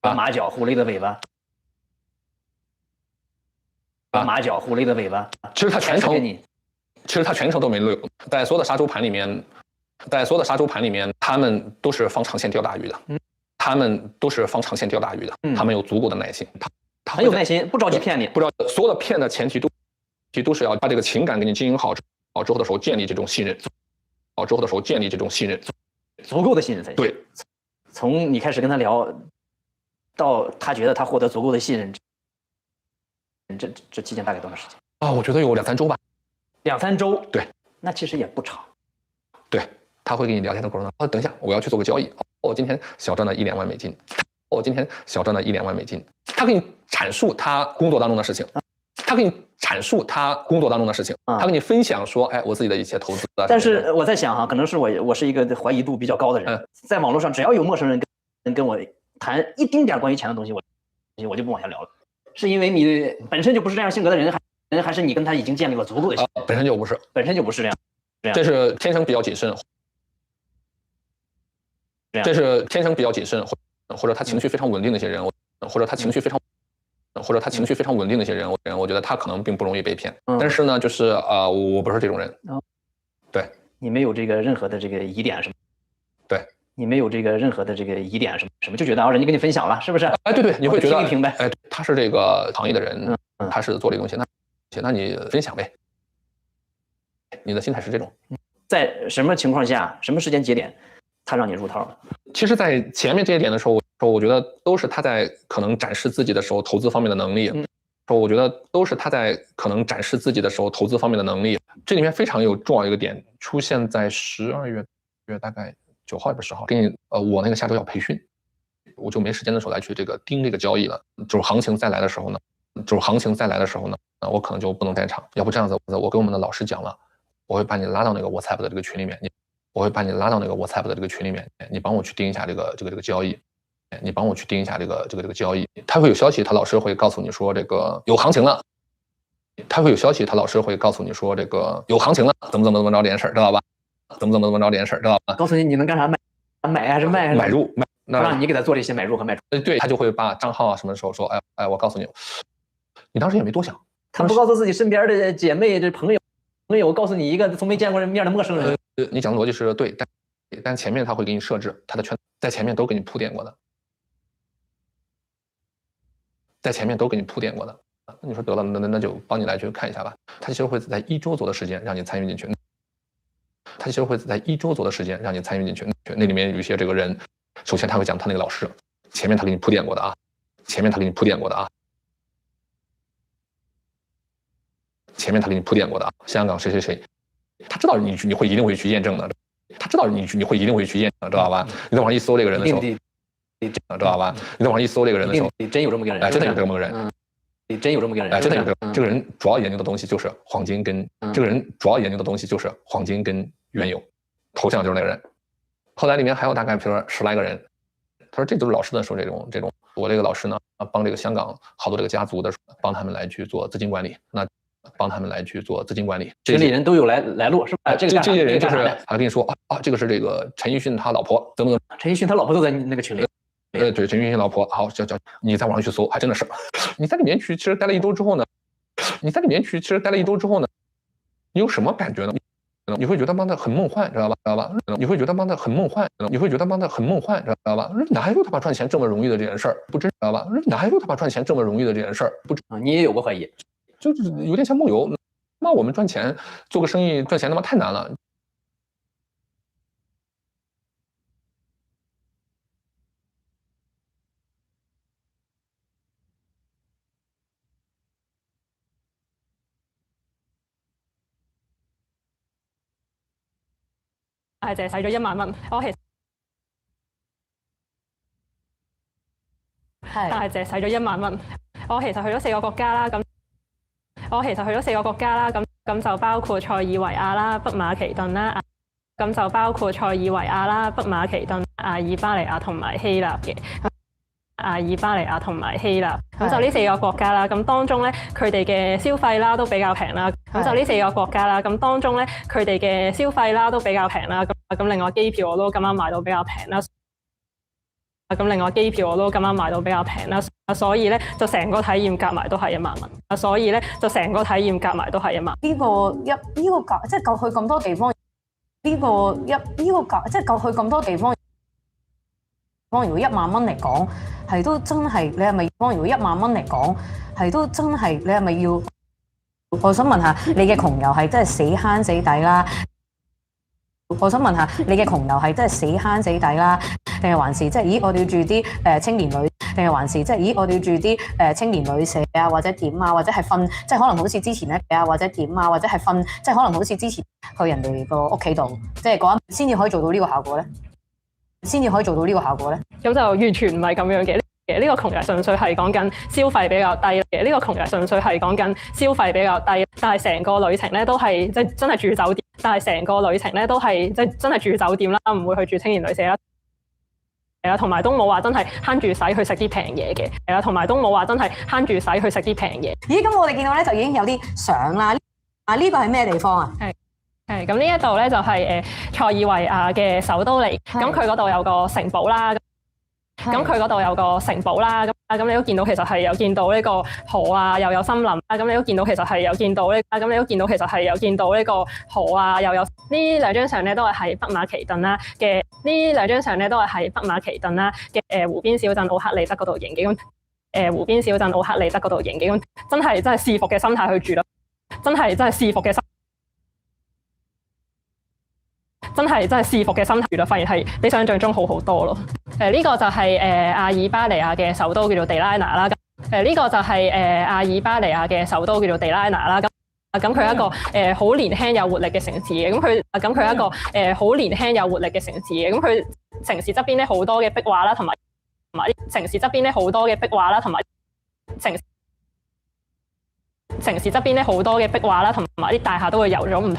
马脚，狐狸的尾巴，马脚，狐狸的尾巴。其实他全程都没露，在所有的杀猪盘里面，他们都是放长线钓大鱼的，他们有足够的耐心，他很有耐心，不着急骗你，所有的骗的前提都是要把这个情感给你经营好之后的时候建立这种信任，足够的信任才行。对，从你开始跟他聊，到他觉得他获得足够的信任，这期间大概多长时间？我觉得有2、3周吧。2、3周，对，那其实也不长。对，他会跟你聊天的过程中，等一下，我要去做个交易，今天小赚了1、2万美金，他给你阐述他工作当中的事情，他给你分享说，我自己的一些投资啊。但是我在想可能是我是一个怀疑度比较高的人，在网络上只要有陌生人跟我谈一丁点关于钱的东西，我就不往下聊了。是因为你本身就不是这样性格的人，还是你跟他已经建立了足够的本身就不是这样，这是天生比较谨慎，或者他情绪非常稳定的一些人，或者他情绪非常稳定的一些人，我觉得他可能并不容易被骗。但是呢，就是我不是这种人。对，你没有这个任何的这个疑点什么？对，你没有这个任何的这个疑点什么，就觉得人家跟你分享了，是不是？对，你会觉得听一听呗。他是这个行业的人，他是做这个东西，那你分享呗。你的心态是这种。在什么情况下、什么时间节点，他让你入套了？其实，在前面这些点的时候，我觉得都是他在可能展示自己的时候投资方面的能力。我觉得都是他在可能展示自己的时候投资方面的能力。这里面非常有重要一个点，出现在12月大概9号还是10号，给你我那个下周要培训，我就没时间的时候来去盯这个交易了。就是行情再来的时候呢，我可能就不能在场。要不这样子，我跟我们的老师讲了，我会把你拉到那个 WhatsApp 的这个群里面，你帮我去盯一下这个交易。他会有消息，他老师会告诉你说这个有行情了，他会有消息，他老师会告诉你说这个有行情了，怎么着这件事儿，知道吧？怎么着这件事儿，知道吧？告诉你能干啥，买还是卖？买入买，那让你给他做这些买入和卖出。对，他就会把账号啊什么的时候说，哎，我告诉你，你当时也没多想，他不告诉自己身边的姐妹、这朋友，告诉你一个从没见过面的陌生人。你讲的逻辑是对，但前面他会给你设置他的圈，在前面都给你铺垫过的，在前面都给你铺垫过的。那你说得了，那就帮你来去看一下吧。他其实会在1周左右的时间让你参与进去，他其实会在1周左右的时间让你参与进去。那里面有一些这个人，首先他会讲他那个老师，前面他给你铺垫过的啊，前面他给你铺垫过的啊，前面他给你铺垫过的啊，香港谁，他知道你会一定会去验证的，他知道你会一定会去验证，知道吧？你在网上一搜这个人的时候，知道吧？你在网上一搜这个人的时候，真有这么个人，哎，真的有这么个人。真有这么个人，哎，真的有这个人主要研究的东西就是黄金跟这个人主要研究的东西就是黄金跟原油，头像就是那个人。后来里面还有大概比如说10来个人，他说这都是老师的说这种，我这个老师呢帮这个香港好多这个家族的帮他们来去做资金管理，那帮他们来去做资金管理，这里人都有来路是吧？这些人就是还跟你说啊，这个是这个陈奕迅他老婆怎么，陈奕迅他老婆都在那个群里。对，陈奕迅老婆，好，叫你在网上去搜，还真的是。你在里面去，其实待了1周之后呢，你有什么感觉呢？你会觉得妈的很梦幻，知道吧？你会觉得妈的很梦幻，知道吧？哪有他妈赚钱这么容易的这件事儿？不知道吧？哪有他妈赚钱这么容易的这件事儿？不知啊，你也有过怀疑，就是有点像梦游。那我们赚钱做个生意赚钱他妈太难了。係淨係使咗1萬蚊，我其實但係淨係使咗1萬蚊。我其實去咗4個國家啦，咁就包括塞爾維亞啦、北馬其頓啦，咁就包括塞爾維亞啦、北馬其頓、阿爾巴尼亞同埋希臘嘅。咁就呢4個國家啦，咁當中咧佢哋嘅消費啦都比較平啦，咁就呢4個國家啦，咁當中咧佢哋嘅消費啦都比較平啦，咁另外機票我都咁啱買到比較平啦，所以咧就成個體驗夾埋都係1萬蚊，呢個價即係夠去咁多地方，呢個價即係夠去咁多地方。如果1萬蚊嚟講，係都真係你係咪？如果1萬蚊嚟講，係都真係你係咪要？我想問下，你嘅窮遊係真係死慳死抵啦？定係還是即係咦？我哋要住啲青年旅，定係還是即係咦？我哋要住啲青年旅社啊，或者點啊，或者係瞓，即係可能好似之前咧啊，或者點啊，或者係瞓，即係可能好似之前去人哋個屋企度，即係嗰先至可以做到呢個效果咧。咁就完全唔係咁樣嘅。呢個窮遊純粹係講緊消費比較低但係成個旅程咧都係即係真係住酒店，啦，唔會去住青年旅社啦。同埋都冇話真係慳住使去食啲平嘢嘅。咦？咁我哋見到咧就已經有啲相啦。呢個係咩地方啊？咁呢一度咧就係塞爾維亞嘅首都嚟，咁佢嗰度有個城堡啦，咁你都見到其實係有見到呢個河啊，又有森林啊，咁你都見到其實係有見到呢個河啊，又有呢兩張相咧都係喺北馬其頓啦嘅，湖邊小鎮奧克利德嗰度影嘅，咁真係視服嘅心態去住咯，真係視服嘅心態發現係比想象中好好多咯。呢個就係阿爾巴尼亞嘅首都叫做地拉拿啦。咁佢係一個好年輕有活力嘅城市嘅。咁佢城市側邊咧好多嘅壁畫啦，同埋啲大廈都會有咗唔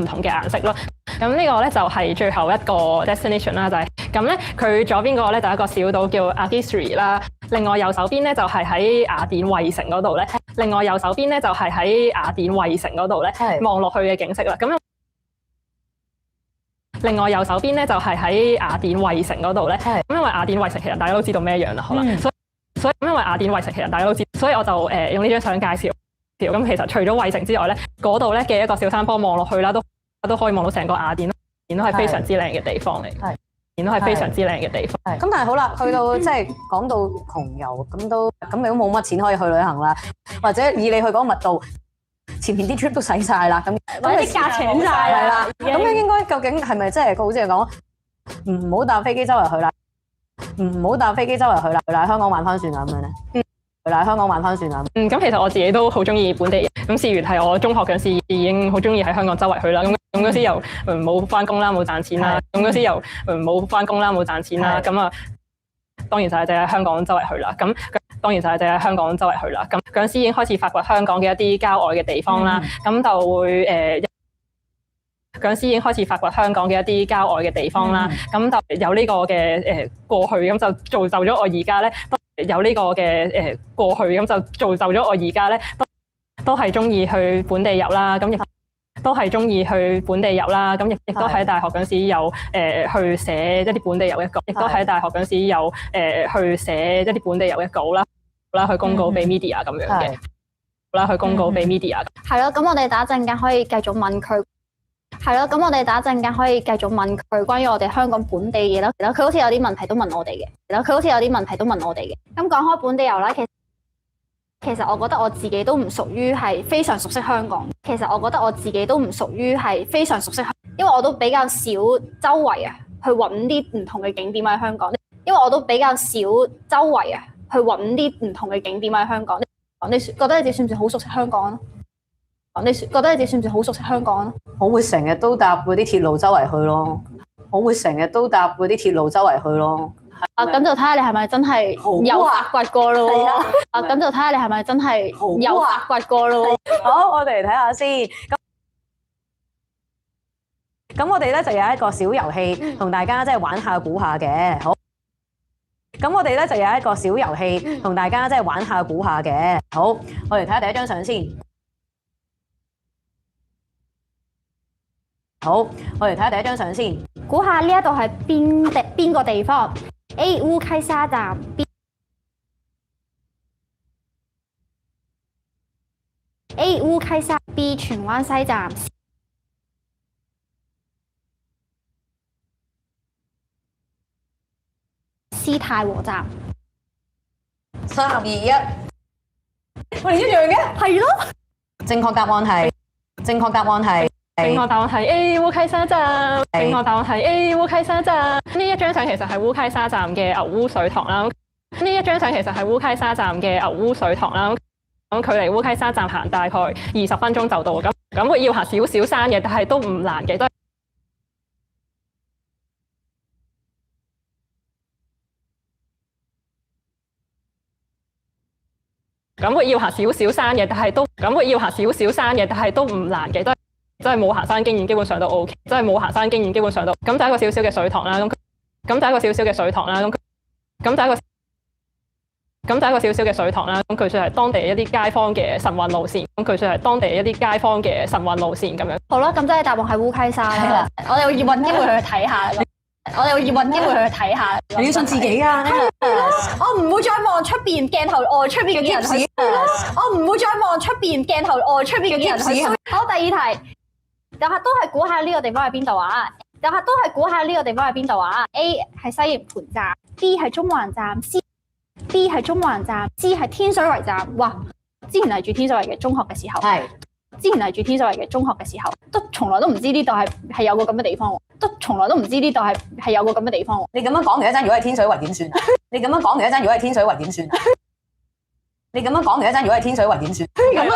同嘅顏色咯。咁呢個咧就係最後一個 destination 啦，就係咁咧佢左邊嗰個咧就係一個小島叫 Agistri 啦，另外右手邊咧就係喺雅典衛城嗰度咧，另外右手邊咧就係喺雅典衛城嗰度咧望落去嘅景色啦。咁另外右手邊咧就係喺雅典衛城嗰度咧，咁因為雅典衛城其實大家都知道咩樣啦，好啦，所以因為雅典衛城其實大家都知，所以我就用呢張相介紹。咁其實除咗衛城之外咧，嗰度咧嘅一個小山坡望落去啦，都可以望到成個雅典，都係非常之靚嘅地方嚟。都係非常之靚嘅地方。咁但係好啦，去到即係講到窮遊，咁你都冇乜錢可以去旅行啦，或者以你去嗰個密度，前面啲 trip 都使晒啦，咁或者啲價錢晒啦，咁樣應該究竟係咪即係好似係講唔好搭飛機周圍去啦，唔好搭飛機周圍去啦，嚟香港玩翻算啦咁樣咧？嚟香港玩翻算啦。咁其實我自己都好中意本地人，咁事緣係我中學嗰時已經好中意喺香港周圍去啦。咁嗰時又冇翻工啦，冇賺錢啦。咁嗰時又冇翻工啦，冇賺錢啦。咁啊，當然就係喺香港周圍去啦。咁當然就係喺香港周圍去啦。咁嗰時已經開始發掘香港嘅一啲郊外嘅地方啦。咁就會嗰陣時已經開始發掘香港嘅一啲郊外嘅地方啦，咁就有呢個嘅過去，咁就造就咗我而家咧，有呢個嘅過去，咁就造就咗我而家咧，都係中意去本地遊啦，咁亦都係中意去本地遊啦，咁亦都喺大學嗰陣時有去寫一啲本地遊嘅稿，亦都喺大學嗰陣時有去寫一啲本地遊嘅稿啦，去公告俾 media 咁樣嘅，啦去公告俾 media。係咯，咁我哋打陣間可以繼續問佢。係咯，咁我哋打陣間可以繼續問佢關於我哋香港本地嘅嘢啦。佢好似有啲問題都問我哋嘅。佢好似有啲問題都問我哋嘅。咁講開本地遊啦，其實我覺得我自己都唔屬於係非常熟悉香港。其實我覺得我自己都唔屬於係非常熟悉香港，因為我都比較少周圍去揾啲唔同嘅景點喺香港。因為我都比較少周圍去揾啲唔同嘅景點喺香港。你覺得你哋算唔算好熟悉香港啊？你覺得你哋算唔算好熟悉香港啊？我會成日都搭嗰啲鐵路周圍去咯，我會成日都搭嗰啲鐵路周圍去咯。咁就睇下你係咪真係有發掘過咯。咁就睇下你係咪真係有發掘過咯。好，我哋嚟睇下先。咁我哋咧就有一個小遊戲，同大家即係玩下估下嘅。好。咁我哋咧就有一個小遊戲，同大家即係玩下估下嘅。好，我哋睇下第一張相先。好，我哋睇下第一張相先。估下呢一度係邊個地方 ？A 烏溪沙站 ，A 烏溪沙 ，B 荃灣西站 ，C 太和站。3、2、1，我哋一樣嘅，係咯。正確答案係。正確答案係。正確答案係 A 烏溪沙站。正確答案係 A 烏溪沙站。呢一張相其實係烏溪沙站嘅牛污水塘啦。呢一張相其實係烏溪沙站嘅牛污水塘啦。咁距離烏溪沙站行大概20分鐘就到。咁會要行少少山嘅，但係都唔難嘅，都咁會要行少少山嘅，但係都唔難嘅，都係冇行山經驗，基本上都 OK。真係冇行山經驗，基本上都咁就係一個少少嘅水塘啦。咁就係一個少少嘅水塘啦。咁就係一個少少嘅水塘啦。咁佢算係當地一啲街坊嘅晨運路線。咁佢算係當地一啲街坊嘅晨運路線咁樣。好啦，咁即係答案係烏溪沙啦。我哋要揾機會去睇下。你要信自己㗎。我唔會再望出邊鏡頭外出邊嘅人去。我唔會再望出邊鏡頭外出邊嘅人去。好，第二題。就係都係估下呢個地方喺邊度啊？都係估下呢個地方喺邊度啊 ？A 係西營盤站 ，B 係中環站 ，C 係天水圍站。哇！之前係住天水圍嘅中學嘅時候，都從來都唔知呢度係有個咁嘅地方喎。你咁樣講嘅一陣，如果係天水圍點算啊？咁啊，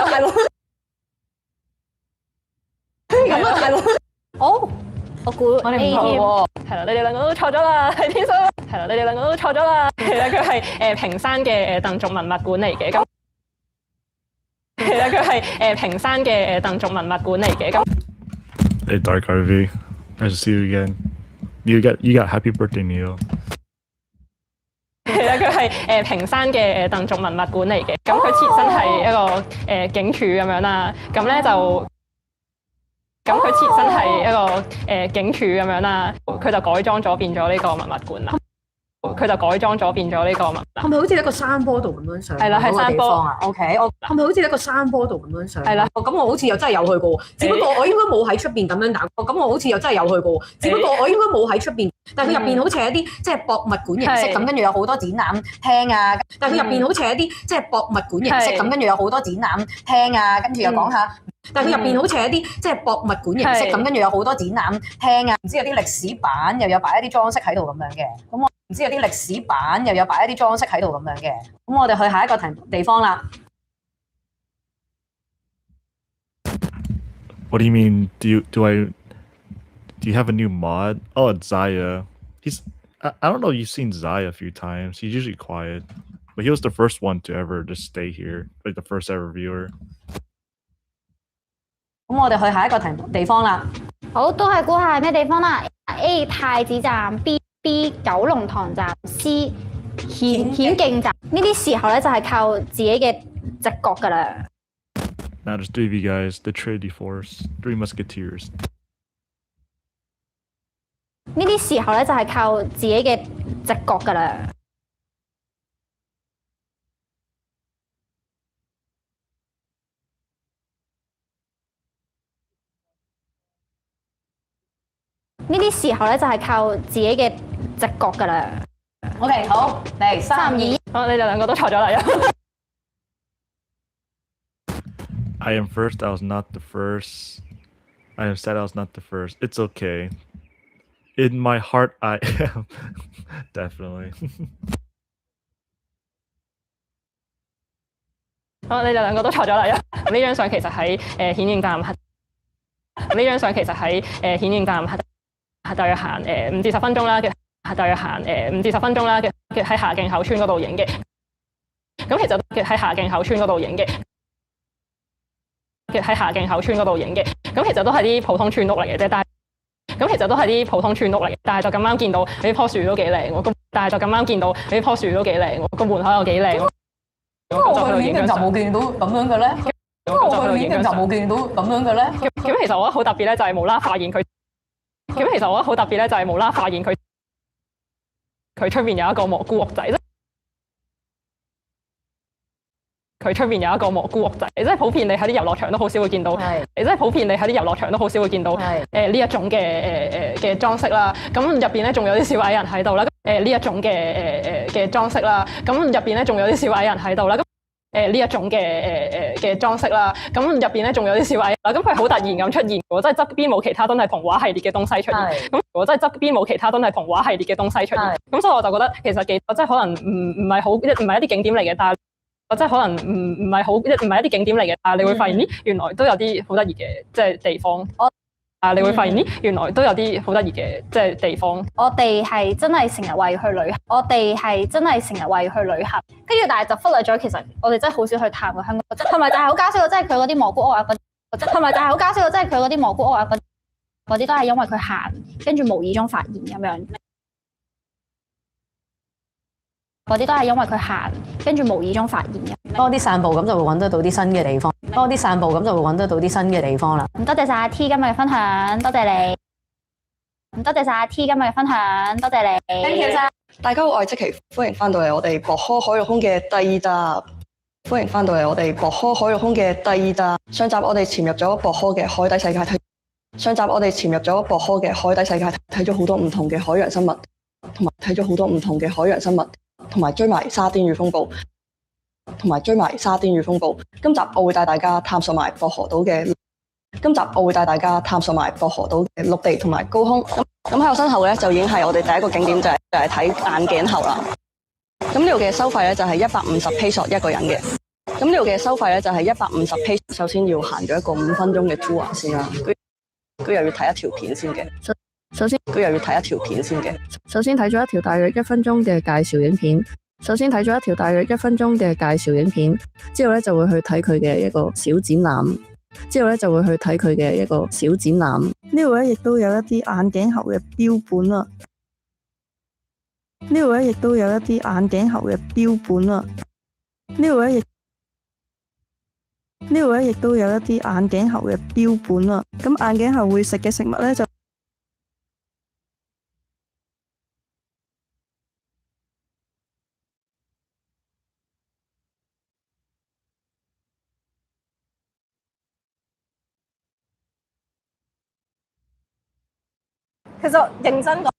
大佬。好，我估我哋唔錯喎。係啦，你哋兩個都錯咗啦，係天水圍。係啦，你哋兩個都錯咗啦。其實佢係屏山嘅鄧族文物館嚟嘅。咁其實佢係屏山嘅鄧族文物館嚟嘅。咁 Hey Dark RV, nice to see you again. You got happy birthday, Neil. 其實咧，佢係屏山嘅鄧族文物館嚟嘅，咁佢前身係一個警署咁樣啦，咁咧就。咁佢前身係一個警署咁樣啦，佢就改裝咗變咗呢個文物館啦。佢就改裝咗變咗呢個文物。係咪好似一個山坡度咁樣上？係啦，係山坡啊。OK，我係咪好似一個山坡度咁樣上？係啦。咁我好似又真係有去過，只不過我應該冇喺出邊咁樣打。咁我好似又真係有去過，只不過我應該冇喺出邊。但係佢入邊好似係一啲即係博物館形式咁，跟住有好多展覽廳啊。但係佢入邊好似係一啲即係博物館形式咁，跟住有好多展覽廳啊，跟住又講下。但係佢入邊好似係一啲即係博物館形式咁，跟住有好多展覽廳啊，唔知有啲歷史版，又有擺一啲裝飾喺度咁樣嘅。咁我唔知有啲歷史版，又有擺一啲裝飾喺度咁樣嘅。咁我哋去下一個地方啦。What do you mean? Do you have a new mod? Oh, it's Zaya. I don't know. You've seen Zaya a few times. He's usually quiet, but he was the first one to ever just stay here, like the first ever viewer. 咁我哋去下一個地方啦。好，都係估下係咩地方啦 ？A 太子站 ，B 九龍塘站 ，C 顯徑站。呢啲時候咧就係靠自己嘅直覺㗎啦。Now there's 3 of you guys, the Trinity Force, 3 Musketeers. 呢啲時候咧就係靠自己嘅直覺㗎啦。呢啲時候咧就係靠自己嘅直覺㗎啦。OK， 好，嚟3、2，好，你哋兩個都錯咗啦。I am first. I was not the first. I am sad I was not the first. It's okay. In my heart, I am. Definitely. 好，你哋兩個都錯咗啦。呢張相其實喺顯徑站，呢張相其實喺顯徑站大約行5至10分鐘啦，大約行5至10分鐘啦，喺下徑口村嗰度影嘅。咁其實喺下徑口村嗰度影嘅。喺下徑口村嗰度影嘅，咁其實都係啲普通村屋嚟嘅啫，但係咁其實都係啲普通村屋嚟嘅，但係就咁啱見到呢棵樹都幾靚喎，但係就咁啱見到呢棵樹都幾靚喎，個門口又幾靚。點解我去顯徑就冇見到咁樣嘅咧？點解我去顯徑就冇見到咁樣嘅咧？咁其實我覺得好特別咧，就係無啦發現佢。咁其實我覺得好特別咧，就係無啦發現佢出面有一個蘑菇屋仔。佢出面有一個蘑菇屋仔，即係普遍你喺啲遊樂場都好少會見到，即係普遍你喺啲遊樂場都好少會見到呢一種嘅裝飾啦。咁入邊咧仲有啲小矮人喺度啦。呢一種嘅裝飾啦。咁入邊咧仲有啲小矮人喺度啦。呢一種嘅裝飾啦。咁入邊咧仲有啲小矮人啦。咁佢好突然咁出現喎，即係側邊冇其他真係童話系列嘅東西出現。咁我真係側邊冇其他真係童話系列嘅東西出現。咁所以我就覺得其實即係可能唔係一啲景點嚟嘅，但係。即係可能唔係一啲景點嚟嘅，但係你會發現原來都有啲好得意嘅即係地方。你會發現原來都有啲好得意嘅即係地方。我哋係真係成日為去旅行，跟住但係就忽略咗其實我哋真係好少去探過香港，同埋就係好搞笑，即係佢嗰啲蘑菇屋啊，同埋就係好搞笑，即係佢嗰啲蘑菇屋啊，嗰啲都係因為佢行，跟住無意中發現咁樣。嗰啲都係因為佢行，跟住無意中發現嘅。多啲散步咁就會揾得到啲新嘅地方。多啲散步咁就會揾得到啲新嘅地方啦。咁多謝晒阿 T 今日嘅分享，多謝你。咁多謝晒阿 T 今日嘅分享，多謝你。Thank you 晒。大家好，我係積奇，歡迎翻到嚟我哋薄荷海陸空嘅第2集。歡迎翻到嚟我哋薄荷海陸空嘅第2集。上集我哋潛入咗薄荷嘅海底世界睇。上集我哋潛入咗薄荷嘅海底世界睇咗好多唔同嘅海洋生物，同埋睇咗好多唔同嘅海洋生物。同埋追埋沙甸魚風暴，今集我會帶大家探索埋薄荷島嘅。陸地同埋高空。咁喺我身後咧就已經係我哋第一個景點，就係睇眼鏡猴啦。咁呢度嘅收費咧就係150 peso 一個人嘅。咁呢度嘅收費咧就係150 peso。首先要行咗一個5分鐘嘅 tour 先啦，佢又要睇一條片先嘅。首先睇咗一條大約1分鐘嘅介紹影片。之後咧就會去睇佢嘅一個小展覽。呢度咧亦都有一啲眼鏡猴嘅標本啦。呢度咧亦都有一啲眼鏡猴嘅標本啦。呢度咧亦都有一啲眼鏡猴嘅標本啦。咁眼鏡猴會食嘅食物咧就其實認真講。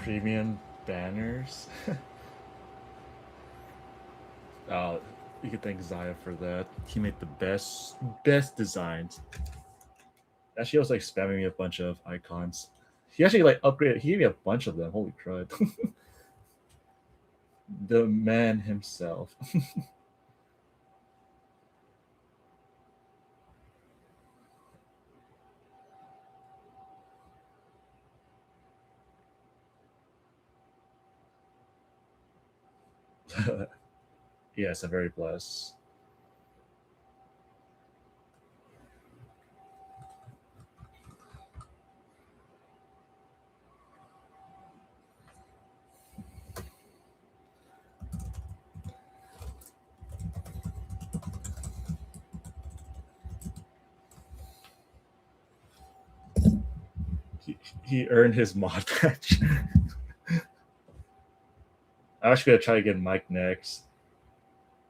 premium banners. You could thank Zaya for that. He made the best designs. Actually, I was like spamming me a bunch of icons. He actually like upgraded. He gave me a bunch of them. Holy crud! The man himself. Yes, I'm very blessed. He earned his mod badge. I'm actually gonna try to get Mike next.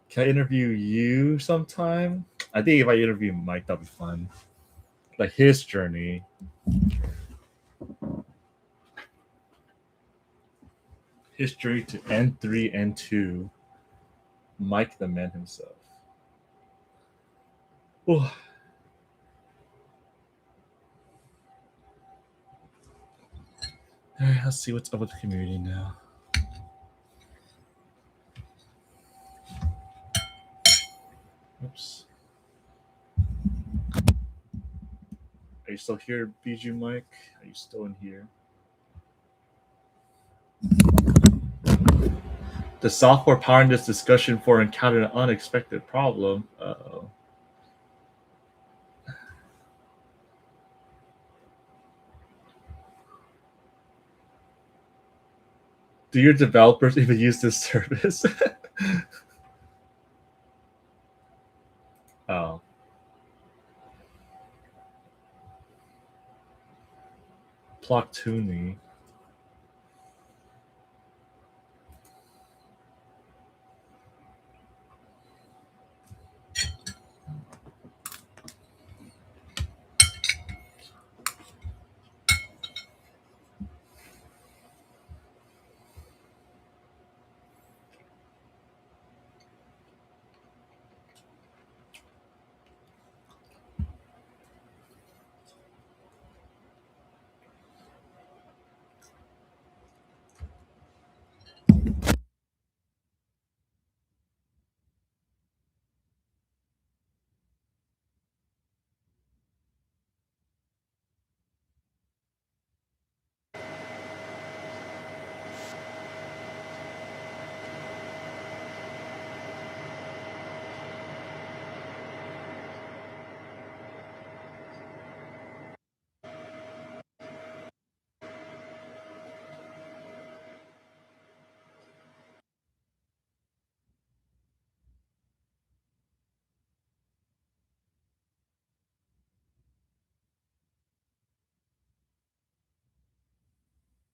Can I interview you sometime? I think if I interview Mike, that'll be fun. Like his journey. His journey to N3, N2. Mike the man himself. Oh. Alright, let's see what's up with the community now. Oops. Are you still here, BG Mike? Are you still in here? The software powering this discussion for encountered an unexpected problem. Uh-oh. Do your developers even use this service? Oh. Plotoonie.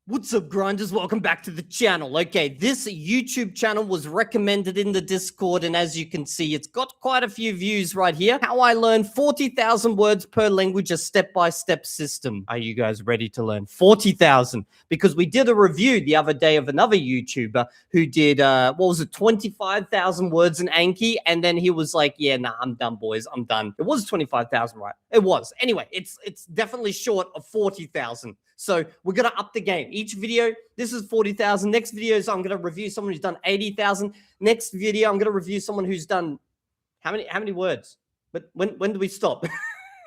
What's up, grinders? Welcome back to the channel. Okay, this YouTube channel was recommended in the Discord, and as you can see, it's got quite a few views right here. How I learned 40,000 words per language, a step-by-step system. Are you guys ready to learn 40,000? Because we did a review the other day of another YouTuber who did, 25,000 words in Anki, and then he was like, yeah, nah, I'm done, boys, I'm done. It was 25,000, right? It was. Anyway, it's definitely short of 40,000. So we're going to up the game. Each video, this is 40,000. Next video is I'm going to review someone who's done 80,000. Next video, I'm going to review someone who's done how many words? But when do we stop?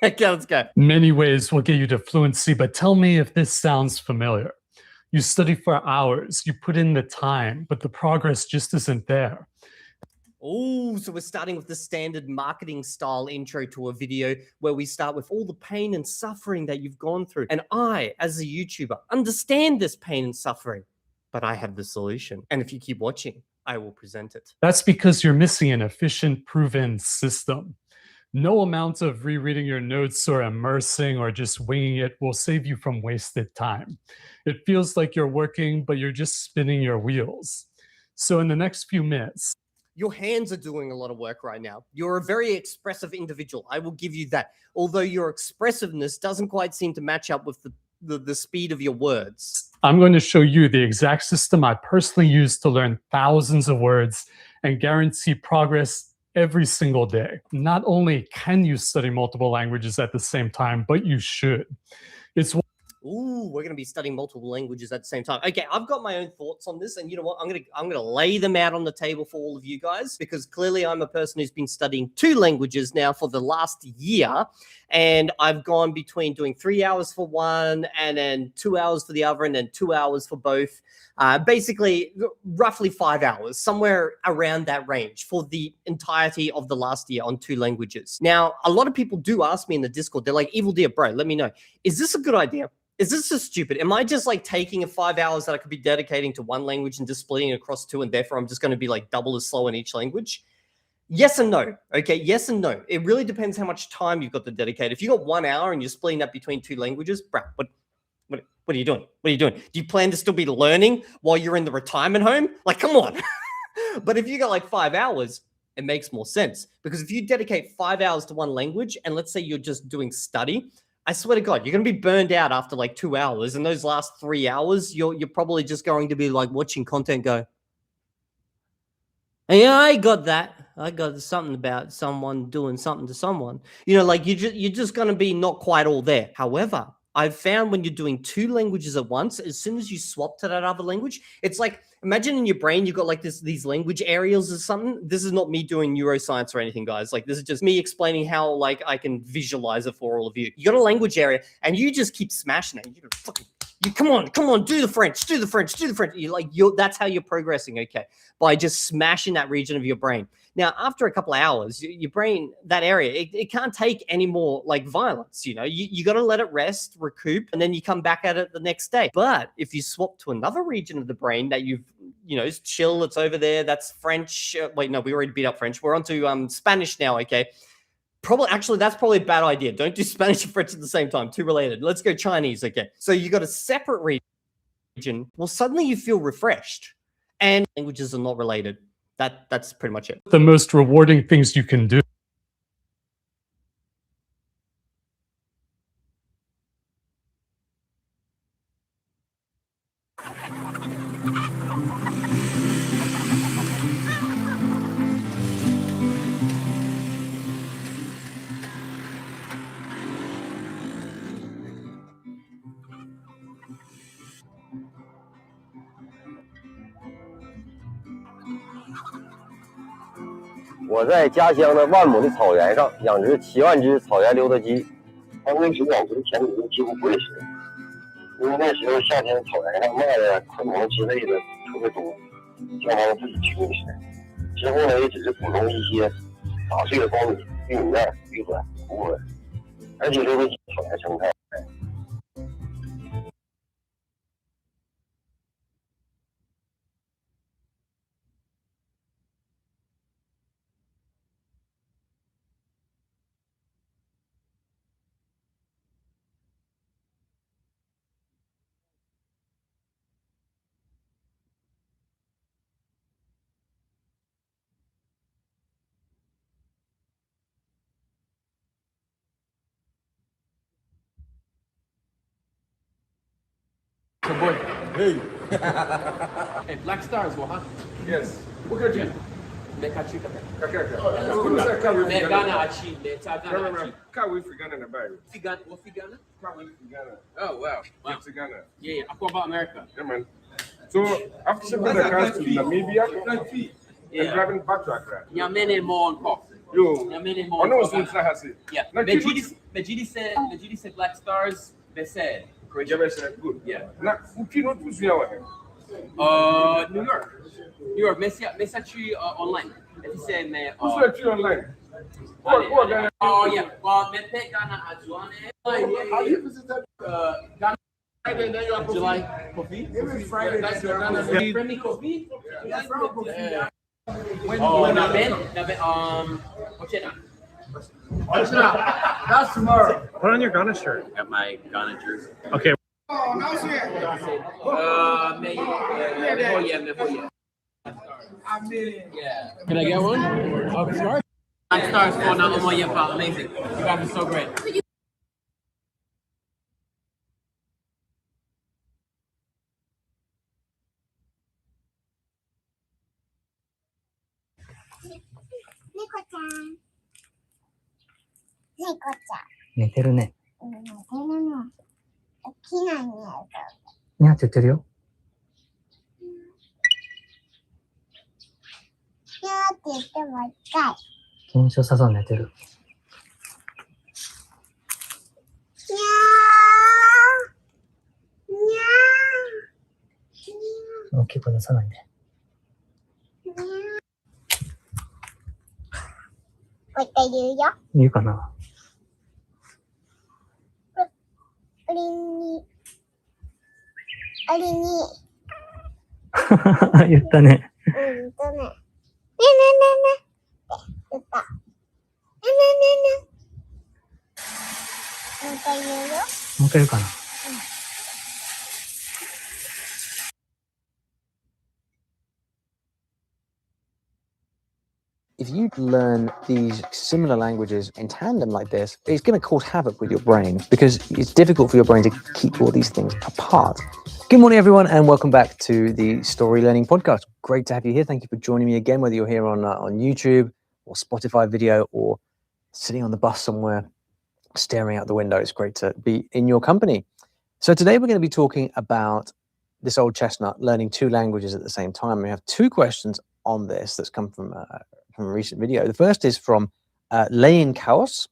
Okay, let's go. Many ways will get you to fluency, but tell me if this sounds familiar. You study for hours, you put in the time, but the progress just isn't there. Oh, so we're starting with the standard marketing style intro to a video where we start with all the pain and suffering that you've gone through. And I, as a YouTuber, understand this pain and suffering, but I have the solution. And if you keep watching, I will present it. That's because you're missing an efficient, proven system. No amount of rereading your notes or immersing or just winging it will save you from wasted time. It feels like you're working, but you're just spinning your wheels. So in the next few minutes, your hands are doing a lot of work right now. You're a very expressive individual. I will give you that. Although your expressiveness doesn't quite seem to match up with the speed of your words. I'm going to show you the exact system I personally use to learn thousands of words and guarantee progress every single day. Not only can you study multiple languages at the same time, but you should. It's Ooh, we're going to be studying multiple languages at the same time. Okay, I've got my own thoughts on this, and you know what? I'm going to lay them out on the table for all of you guys, because clearly I'm a person who's been studying 2 languages now for the last year, and I've gone between doing 3 hours for one and then 2 hours for the other and then 2 hours for both. Basically, roughly 5 hours, somewhere around that range for the entirety of the last year on 2 languages. Now, a lot of people do ask me in the Discord, they're like, Evil Dear, bro, let me know. Is this a good idea? Is this just stupid? Am I just like taking 5 hours that I could be dedicating to one language and just splitting it across 2, and therefore I'm just going to be like double as slow in each language? Yes and no. Okay, yes and no. It really depends how much time you've got to dedicate. If you got 1 hour and you're splitting that between 2 languages, bro, what are you doing? What are you doing? Do you plan to still be learning while you're in the retirement home? Like, come on. But if you got like 5 hours, it makes more sense, because if you dedicate 5 hours to one language, and let's say you're just doing study, I swear to God, you're going to be burned out after like 2 hours. And those last 3 hours, you're probably just going to be like watching content go, yeah, I got that. I got something about someone doing something to someone. You know, like you're just going to be not quite all there. However, I've found when you're doing 2 languages at once, as soon as you swap to that other language, it's like, imagine in your brain, you've got like these language areas or something. This is not me doing neuroscience or anything, guys. Like, this is just me explaining how like I can visualize it for all of you. You got a language area and you just keep smashing it. Come on, do the French. That's how you're progressing, okay? By just smashing that region of your brain. Now, after a couple of hours, your brain, that area, it can't take any more like violence, you know? You got to let it rest, recoup, and then you come back at it the next day. But if you swap to another region of the brain that you've, you know, it's chill, it's over there, that's French. Wait, no, we already beat up French. We're on to Spanish now, okay? That's probably a bad idea. Don't do Spanish and French at the same time. Too related. Let's go Chinese, okay? So you got a separate region. Well, suddenly you feel refreshed, and languages are not related. That's pretty much it. the most rewarding things you can do.我在家乡的万亩的草原上养殖7万只草原溜达鸡，它喂食养殖田里几乎不喂食，因为那时候夏天草原上卖的昆虫之类的特别多，叫它们自己去喂食。之后呢，也只是补充一些打碎的苞米、玉米面、玉粉、谷粉，而且溜达鸡草原生态。So boy, hey. Hey, Black Stars, what? Yes. What good you? Mekachi. Megana achi. Megana achi. Kawi Figana in the bag. Figana. What Figana? Kawi Figana. Oh wow. Wow. Figana. Yeah. What about America? Yeah, man. So after shipping the cars to Namibia and driving back to Accra. Nyamene more on pop. Yo. Nyamene more. I know what's inside has it. Yeah. Mejidi said Black Stars. They said. Yeah, they said good. Yeah. Now, who cannot push me away? New York. New York. Message online. If you say me. Who's that you online? Oh yeah. Well, me take Ghana Ajuane. How do you visit that? Ghana. Friday, then you have July coffee. Every Friday, That's you're Ghana. Ghana. Friendly coffee. Yeah, coffee. Oh, Naben. What's it? That's tomorrow. Put on your Ghana shirt. Got my Ghana jersey. Okay. Oh, now see it. Yeah. Can I get one? Oh, stars? Black Stars for now. Oh my, amazing. You guys are so great. 猫ちゃん。猫ちゃん。寝てるね。寝てるの。起きないね。にゃって言ってるよ。にゃーって言ってもう一回。気持ちよさそうに寝てる。にゃー。にゃー。大きい声出さないで。にゃー。もう一回言うよ。言うかな。おりに。おりに。言ったね。ね。ねねねね。って言った。ねねねね。もう一回言うよ。もう一回言うかな。If you learn these similar languages in tandem like this, it's going to cause havoc with your brain because it's difficult for your brain to keep all these things apart. Good morning, everyone, and welcome back to the Story Learning Podcast. Great to have you here. Thank you for joining me again, whether you're here on YouTube or Spotify video or sitting on the bus somewhere staring out the window. It's great to be in your company. So today we're going to be talking about this old chestnut, learning two languages at the same time. We have two questions on this that's come from a recent video. The first is from LingQ,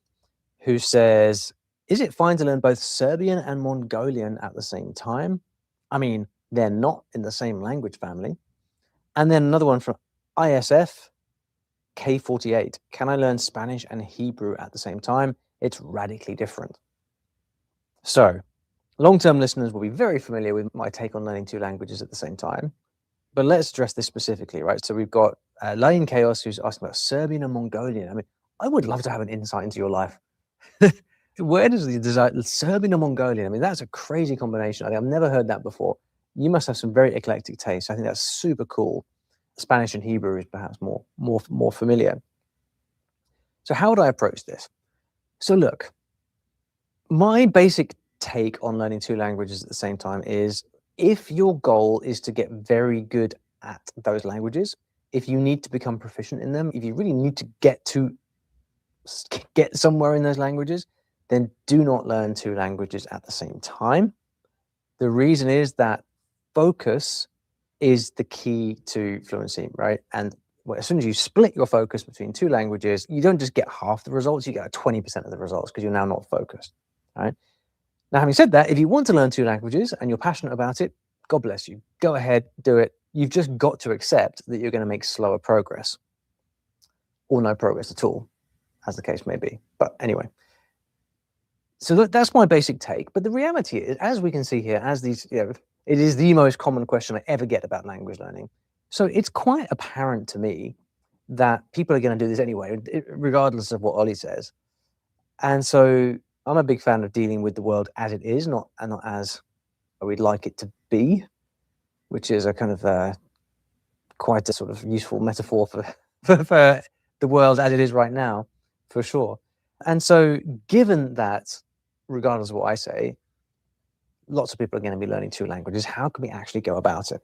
who says, is it fine to learn both Serbian and Mongolian at the same time? I mean, they're not in the same language family. And then another one from ISF K48. Can I learn Spanish and Hebrew at the same time? It's radically different. So long-term listeners will be very familiar with my take on learning two languages at the same time. But let's address this specifically, right? So we've got Lion Chaos, who's asking about Serbian and Mongolian. I mean, I would love to have an insight into your life. Where does the desire, Serbian and Mongolian? I mean, that's a crazy combination. I've never heard that before. You must have some very eclectic taste. I think that's super cool. Spanish and Hebrew is perhaps more familiar. So how would I approach this? So look, my basic take on learning two languages at the same time is if your goal is to get very good at those languages, if you need to become proficient in them, if you really need to get somewhere in those languages, then do not learn two languages at the same time. The reason is that focus is the key to fluency, right? And as soon as you split your focus between two languages, you don't just get half the results, you get 20% of the results because you're now not focused, right? Now, having said that, if you want to learn two languages and you're passionate about it, God bless you. Go ahead, do it. You've just got to accept that you're going to make slower progress or no progress at all, as the case may be. But anyway, so that's my basic take. But the reality is, as we can see here, as these, it is the most common question I ever get about language learning. So it's quite apparent to me that people are going to do this anyway, regardless of what Ollie says. And so I'm a big fan of dealing with the world as it is, not as we'd like it to be, which is a kind of quite a sort of useful metaphor for the world as it is right now, for sure. And so given that, regardless of what I say, lots of people are going to be learning two languages, how can we actually go about it?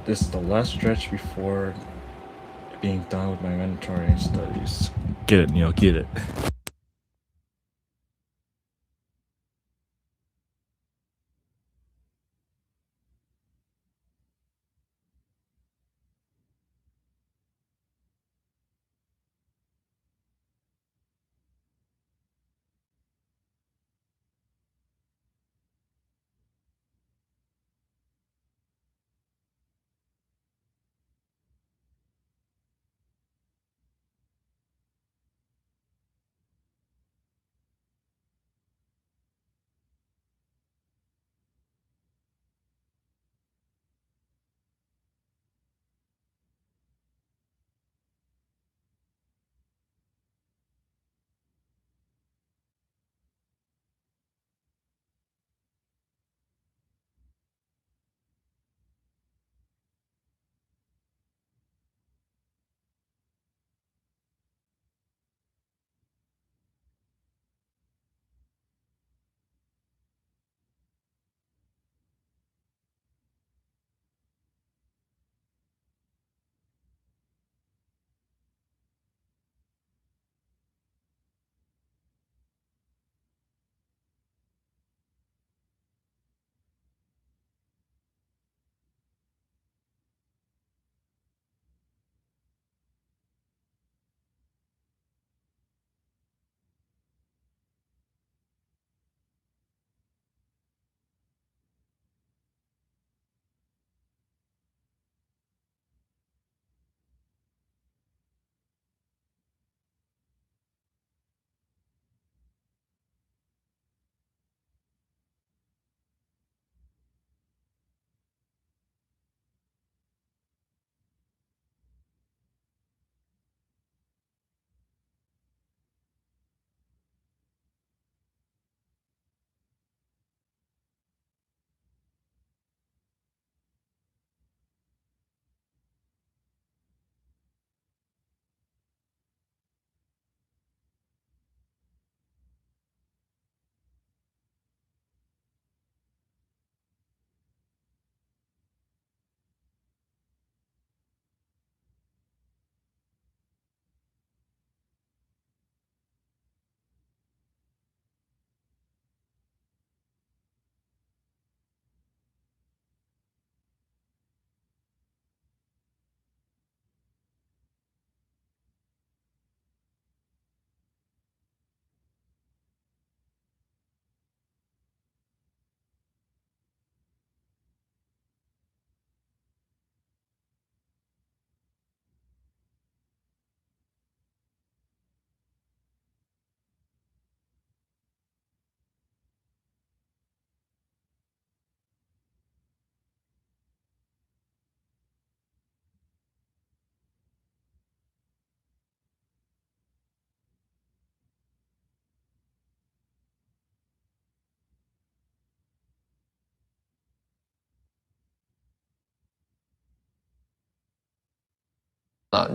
This is the last stretch before being done with my mandatory studies. Get it, Neil, get it.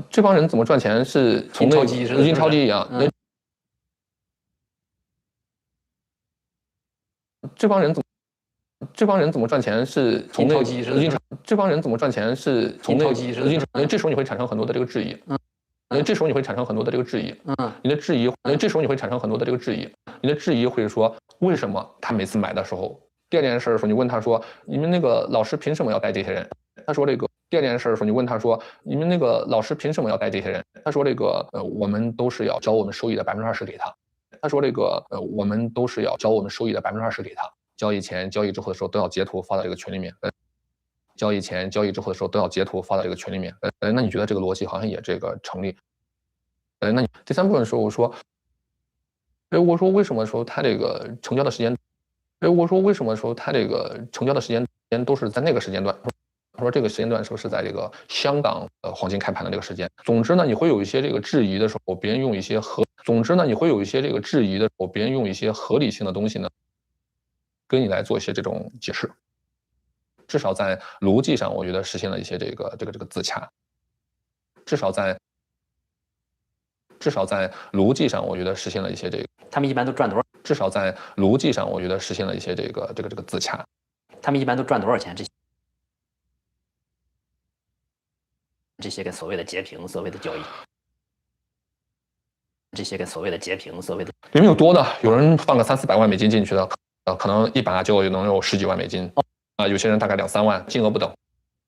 这帮人怎么赚钱是从那个印钞机一样，这帮人怎么赚钱是从那个这帮人怎么赚钱是从那个这时候你会产生很多的这个质疑，这时候你会产生很多的这个质疑，这时候你会产生很多的这个质疑，你的质疑会说为什么他每次买的时候，第二件事的时候你问他说你们那个老师凭什么要带这些人？他说这个第二件事的时候你问他说你们那个老师凭什么要带这些人？他说这个我们都是要交我们收益的20%给他。他说这个我们都是要交我们收益的20%给他。交易前、交易之后的时候都要截图发到这个群里面。交易前、交易之后的时候都要截图发到这个群里面。那你觉得这个逻辑好像也这个成立？那你第三部分的时候我说为什么说他这个成交的时间？我说为什么说他这个成交的时间都是在那个时间段？他说这个时间段是在这个香港黄金开盘的这个时间。总之呢，你会有一些这个质疑的时候，别人用一些合理性的东西呢，跟你来做一些这种解释。至少在逻辑上，我觉得实现了一些这个自洽。至少在逻辑上，我觉得实现了一些这个。他们一般都赚多少？至少在逻辑上，我觉得实现了一些这个自洽。他们一般都赚多少钱？这些这些个所谓的截屏，所谓的交易，这些个所谓的截屏，所谓的里面有多的，有人放个300-400万美金进去的，可能一把就能有10几万美金啊，有些人大概2-3万，金额不等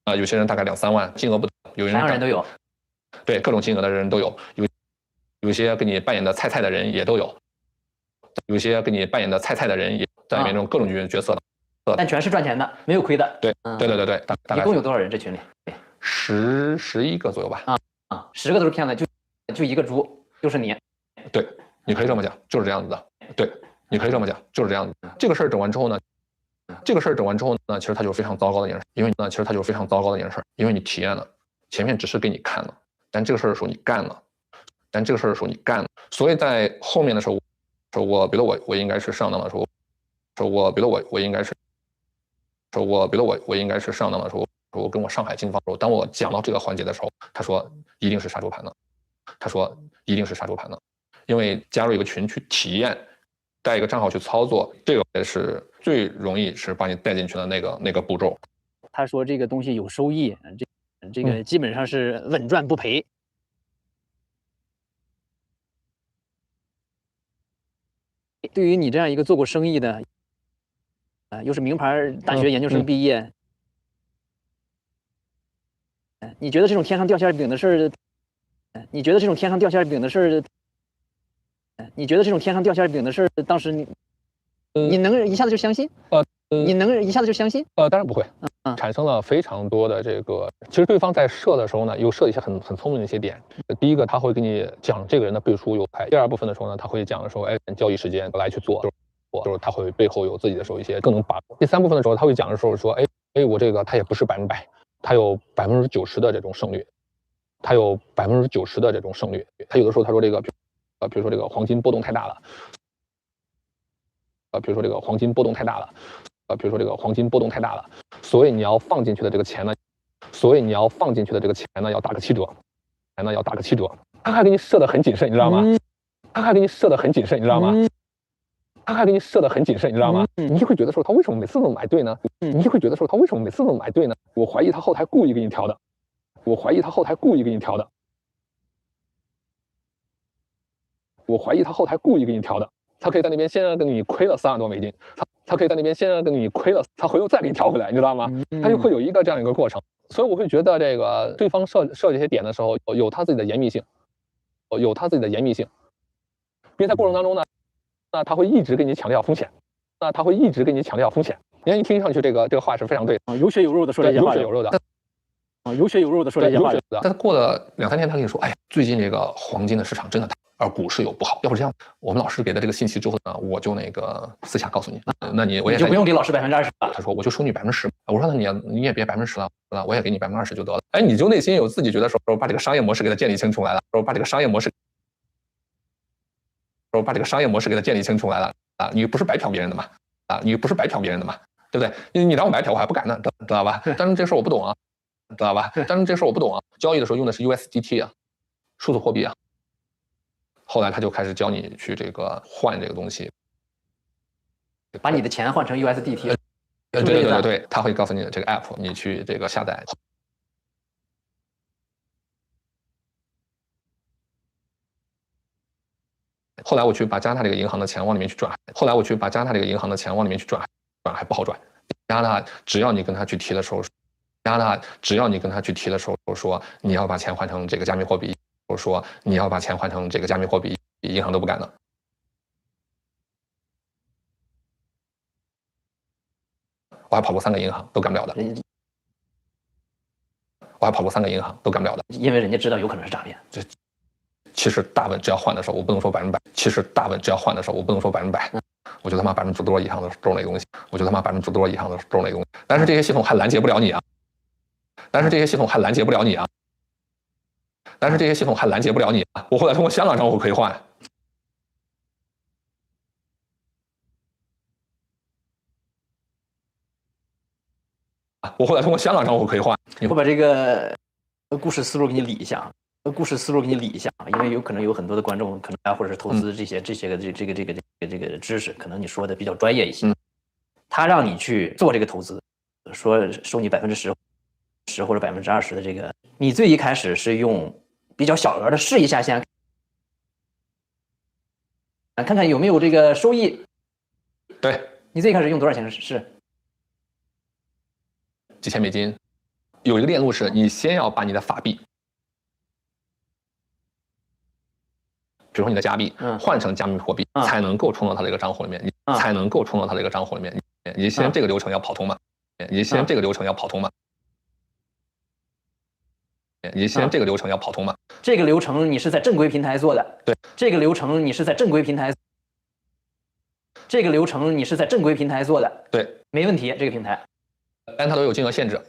啊，有些人大概2-3万，金额不等，有啥样人都有，对，各种金额的人都有，有些给你扮演的菜的人也都有，有些给你扮演的菜的人也在里面中各种角色的。但全是赚钱的，没有亏的。对，大概一共有多少人？这群里11个左右吧。10个都是骗子，就一个猪，就是你。对，你可以这么讲，就是这样子的。对，你可以这么讲，就是这样子。这个事儿整完之后呢，其实它就是非常糟糕的一件事，因为呢，其实它就是非常糟糕的一件事，因为你体验了，前面只是给你看了，但这个事儿的时候你干了，所以在后面的时候，我觉得我应该是上当的时候，我觉得我应该是。我应该是上当的时候，我跟我上海警方说，当我讲到这个环节的时候，他说一定是杀猪盘的，因为加入一个群去体验，带一个账号去操作，这个才是最容易是把你带进去的那个步骤。他说这个东西有收益，这个基本上是稳赚不赔。对于你这样一个做过生意的。又是名牌大学研究生毕业，你觉得这种天上掉馅饼的事儿？当时你能一下子就相信？当然不会。产生了非常多的这个，其实对方在设的时候呢，有设一些很聪明的一些点。第一个，他会给你讲这个人的背书有牌；第二部分的时候呢，他会讲说，哎，交易时间来去做。就是他会背后有自己的时候一些更能把握。第三部分的时候，他会讲的时候说，哎，我这个他也不是100%，他有90%的这种胜率，他有90%的这种胜率。他有的时候他说这个，比如说这个黄金波动太大了，比如说这个黄金波动太大了，所以你要放进去的这个钱呢，要打个7折，他还给你设得很谨慎，你知道吗？他还给你设得很谨慎，你知道吗？你就会觉得说他为什么每次都买对呢？我怀疑他后台故意给你调的，他可以在那边先跟你亏了3万多美金，他回头再给你调回来，你知道吗？他就会有一个这样一个过程。所以我会觉得这个对方设这些点的时候，有他自己的严密性，并且在过程当中呢，他会一直给你强调风险，你看，你听上去这个话是非常对的，有血有肉的说这些话，有血有肉的说这些话。但过了2-3天，他跟你说，哎呀，最近这个黄金的市场真的大，而股市又不好，要不这样，我们老师给的这个信息之后呢，我就私下告诉你，那你就不用给老师20%了。他说我就收你10%，我说那你也别20%了，我也给你20%就得了。哎，你就内心有自己觉得说把这个商业模式给它建立清楚来了，啊，你不是白嫖别人的嘛，对不对？你让我白嫖我还不敢呢，知道吧？但是这事儿我不懂啊，交易的时候用的是 USDT 啊，数字货币啊。后来他就开始教你去这个换这个东西，把你的钱换成 USDT。对，他会告诉你这个 app， 你去这个下载。后来我去把加拿大这个银行的钱往里面去转，还不好转。加拿大只要你跟他去提的时候，说你要把钱换成这个加密货币，银行都不敢的。我还跑过3个银行，都干不了的。因为人家知道有可能是诈骗。其实大部分只要换的时候，我不能说100%。我觉得他妈90%多以上的都是那东西。但是这些系统还拦截不了你啊！我后来通过香港账户可以换。你会把这个故事思路给你理一下，因为有可能有很多的观众可能或者是投资这些个这个知识，可能你说的比较专业一些。他让你去做这个投资，说收你10%， 10%或者20%的这个，你最一开始是用比较小额的试一下先，看看有没有这个收益。对，你最一开始用多少钱试？几千美金。有一个链路是你先要把你的法币，比如说你的加币，换成加密货币，才能够充到它这个账户里面，才能够充到它这个账户里面。你先这个流程要跑通嘛？你先这个流程要跑通嘛？你先这个流程要跑通嘛？这个流程你是在正规平台做的，对，这个流程你是在正规平台，这个流程你是在正规平台做的，对，没问题，这个平台，但它都有金额限制，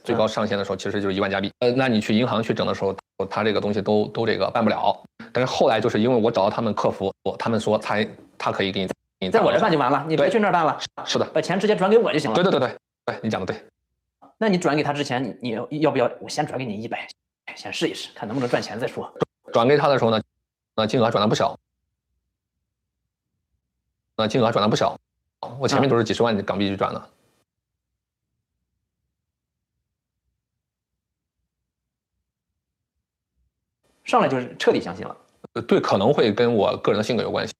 最高上限的时候其实就是1万加币。那你去银行去整的时候，他这个东西都这个办不了。但是后来就是因为我找到他们客服，他们说他可以给你在我这办就完了，你别去那儿办了。是的，把钱直接转给我就行了。对，你讲的对。那你转给他之前，你要不要我先转给你100，先试一试，看能不能赚钱再说。转给他的时候呢，金额转的不小，我前面都是几十万港币去转的。上来就是彻底相信了。对，可能会跟我个人的性格有关系。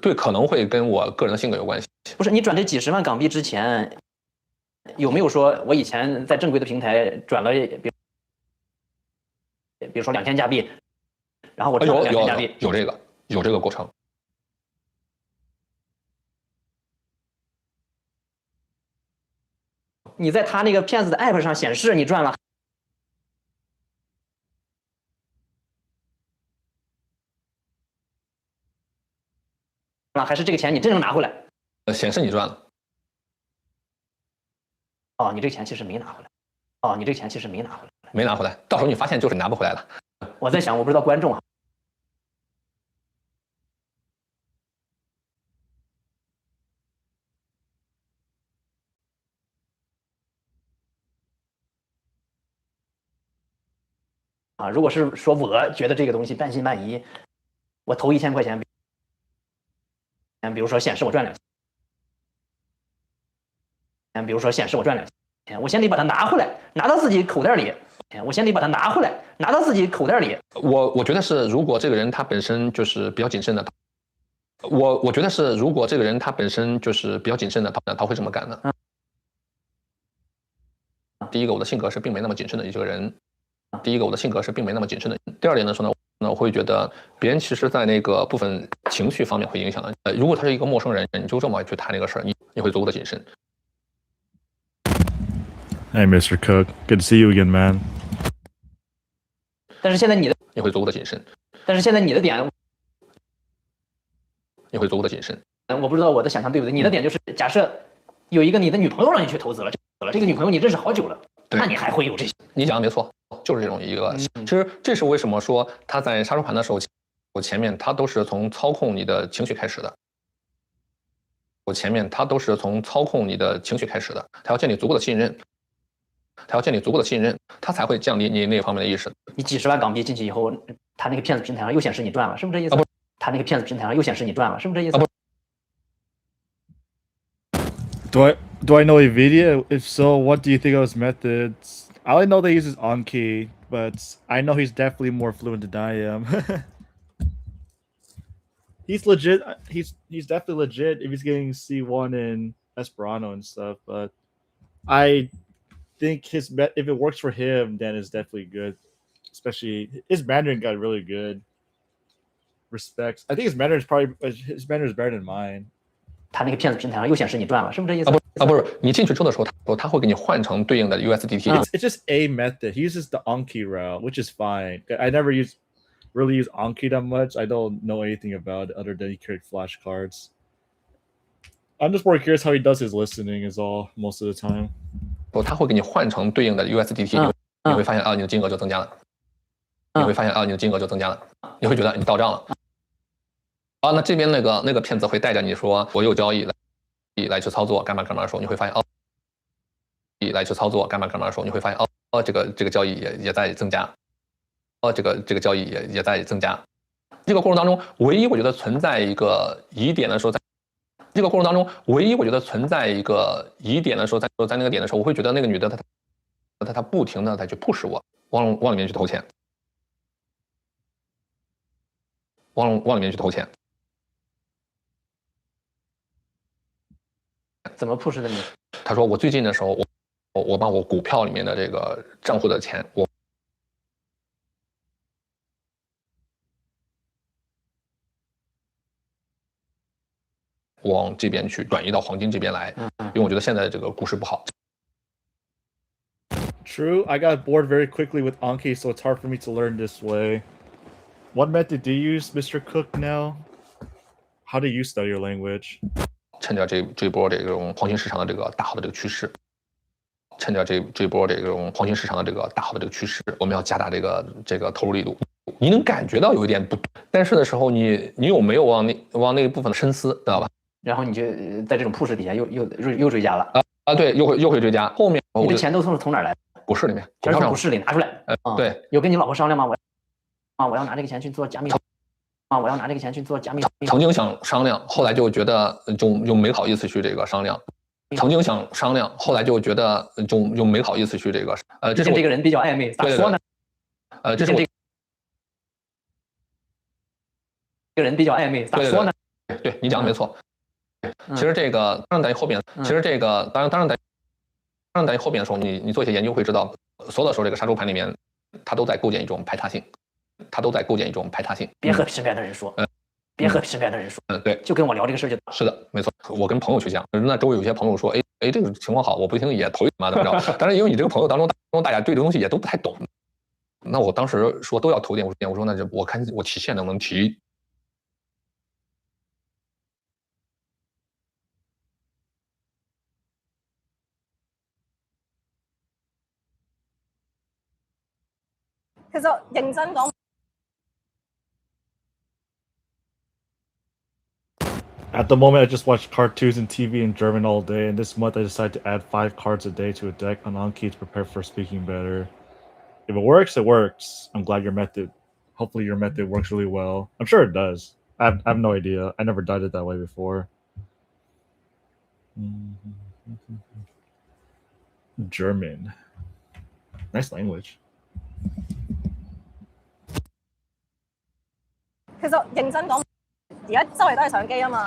对，可能会跟我个人的性格有关系。不是你转这几十万港币之前，有没有说我以前在正规的平台转了，比如说2000加币，然后我赚了2000加币，有这个过程。你在他那个骗子的 app 上显示你赚了。还是这个钱你真正拿回来？显示你赚了。哦，你这个钱其实没拿回来。没拿回来，到时候你发现就是拿不回来了。我在想，我不知道观众如果是说我觉得这个东西半信半疑，我投1000块钱，比如说显示我赚2000，比如说显示我赚2000，我先得把它拿回来，拿到自己口袋里。我觉得是，如果这个人他本身就是比较谨慎的，我觉得是，如果这个人他本身就是比较谨慎的，他会这么干的。第一个，我的性格是并没那么谨慎的一个人。第二点呢说呢，我会觉得别人其实在那个部分情绪方面会影响的。如果他是一个陌生人，你就这么去谈这个事儿，你会足够的谨慎。Hey, Mr. Cook, good to see you again, man. 但是现在你会足够的谨慎。你的点，你会足够的谨慎。我不知道我的想象对不对。你的点就是，假设有一个你的女朋友让你去投资了，这个女朋友你认识好久了，那你还会有这些？你讲的没错，就是这种一个。其实这是为什么说他在杀猪盘的时候，我前面他都是从操控你的情绪开始的。他要建立足够的信任。他才会降低你那方面的意识。你几十万港币进去以后，他那个骗子平台上又显示你赚了，是不是这意思？他那个骗子平台上又显示你赚了，是不是这意思？Do I know NVIDIA? If so, what do you think of his methods? I only know that he uses OnKey, but I know he's definitely more fluent than I am. He's legit. He's definitely legit if he's getting C1 in Esperanto and stuff, but I think if it works for him, then it's definitely good. Especially his Mandarin got really good. Respects. I think his Mandarin is better than mine. 他那个骗子平台上又显示你赚了，是不是这意思？不是，你进去之后的时候，他会给你换成对应的 USDT。It's just a method. He uses the OnKey route, which is fine. I never really use OnKey that much. I don't know anything about it other than he create flashcards. I'm just more curious how he does his listening is all most of the time. 他会给你换成对应的 USDT，你会发现啊，你的金额就增加了。你会发现啊，你的金额就增加了，你会觉得你到账了。啊，那这边那个骗子会带着你说我有交易来去操作干嘛干嘛的时候，你会发现哦，来去操作干嘛干嘛的时候，你会发现哦，这个交易也在增加，哦，这个交易也在增加。这个过程当中，唯一我觉得存在一个疑点的时候，在这个过程当中，唯一我觉得存在一个疑点的时候，在那个点的时候，我会觉得那个女的她不停的在去 push 我，往里面去投钱，往里面去投钱。怎么 push 的你？他说我最近的时候，我把我股票里面的这个账户的钱，我往这边去转移到黄金这边来，因为我觉得现在这个股市不好。True, I got bored very quickly with Anki, so it's hard for me to learn this way. What method do you use, Mr. Cook, now? How do you study your language? 趁着这波这种黄金市场的这个大好的这个趋势，趁着这波这种黄金市场的这个大好的这个趋势，我们要加大这个投入力度。你能感觉到有一点不对，但是的时候你有没有往那一部分的深思，知道吧？然后你就在这种 push 底下又追加了对，又会追加。后面你的钱都从哪来的？股市里面，全是从股市里拿出来。对，有跟你老婆商量吗？我要拿这个钱去做加密。我要拿这个钱去做加密。曾经想商量，后来就觉得就没好意思去这个商量。曾经想商量，后来就觉得就没好意思去这个。毕竟这个人比较暧昧，咋说呢？这是这个人比较暧昧，咋说呢？对你讲的没错。其实这个当然在后边，其实这个当然在后边的时候，你做一些研究会知道，所有的时候这个杀猪盘里面，它都在构建一种排他性。别和身边的人说，别和身边的人说，对，就跟我聊这个事儿就是的，没错。我跟朋友去讲，那周围有些朋友说，哎，这个情况好，我不听也投嘛，怎么着？但是因为你这个朋友当中大家对这个东西也都不太懂，那我当时说都要投点，我说那就我看我提现能不能提。其實認真講。At the moment, I just watch cartoons and TV in German all day, and this month I decided to add 5 cards a day to a deck on Anki to prepare for speaking better. If it works, it works. I'm glad your method. Hopefully your method works really well. I'm sure it does. I have no idea. I never done it that way before. German. Nice language. 其實認真講，而家周圍都係相機啊嘛，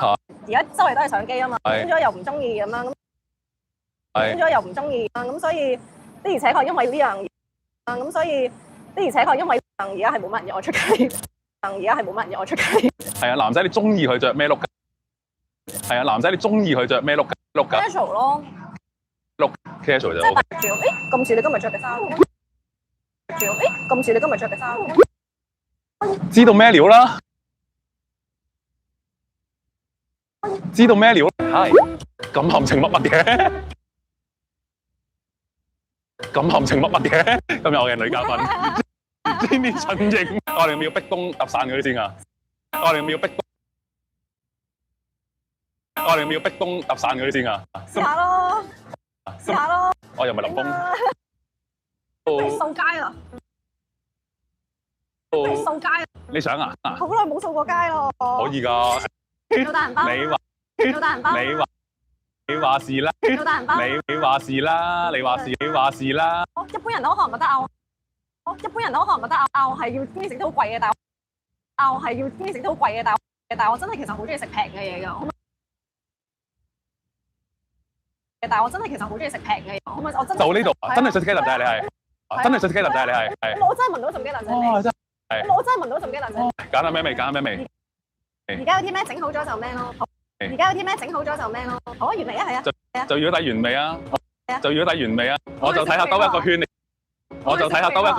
咁咗又唔中意咁樣，咁咗又唔中意咁，所以的而且確因為呢樣嘢，咁所以的而且確因為而家係冇乜人約我出街，係啊，男仔你中意佢着咩 look？ 係啊，男仔你中意佢着咩 look casual 咯 ？look casual 就即係白條，咁似你今日着嘅衫，咁似你今日着嘅衫，知道咩料啦？知道咩料？係咁含情脈脈嘅，咁含情脈脈嘅。今日我嘅女嘉賓，呢啲襯型，我哋要逼東搭散佢先啊！我哋要逼東搭散佢先啊！試下咯，試下咯。我又唔係林峰。不如掃街啦！不如掃街啊！你想啊？好耐冇掃過街咯。可以㗎。做大人包。做大人包。你話事啦。做大人包。你話事啦。你話事啦。一般人都可能覺得牛係要中意食啲好貴嘅，但係我真係其實好中意食平嘅嘢㗎。但係我真係其實好中意食平嘅嘢，可唔可以？我真係就呢度啊！真係食雞蛋仔你係，真係食雞蛋仔你係。我真係聞到陣雞蛋仔味。我真係聞到陣雞蛋仔。揀下咩味？揀下咩味？而家有啲咩整好咗就咩咯。而家有啲咩整好咗就咩咯。好啊，原味啊，係啊。就要睇原味啊！就要睇原味啊！我就睇下兜一個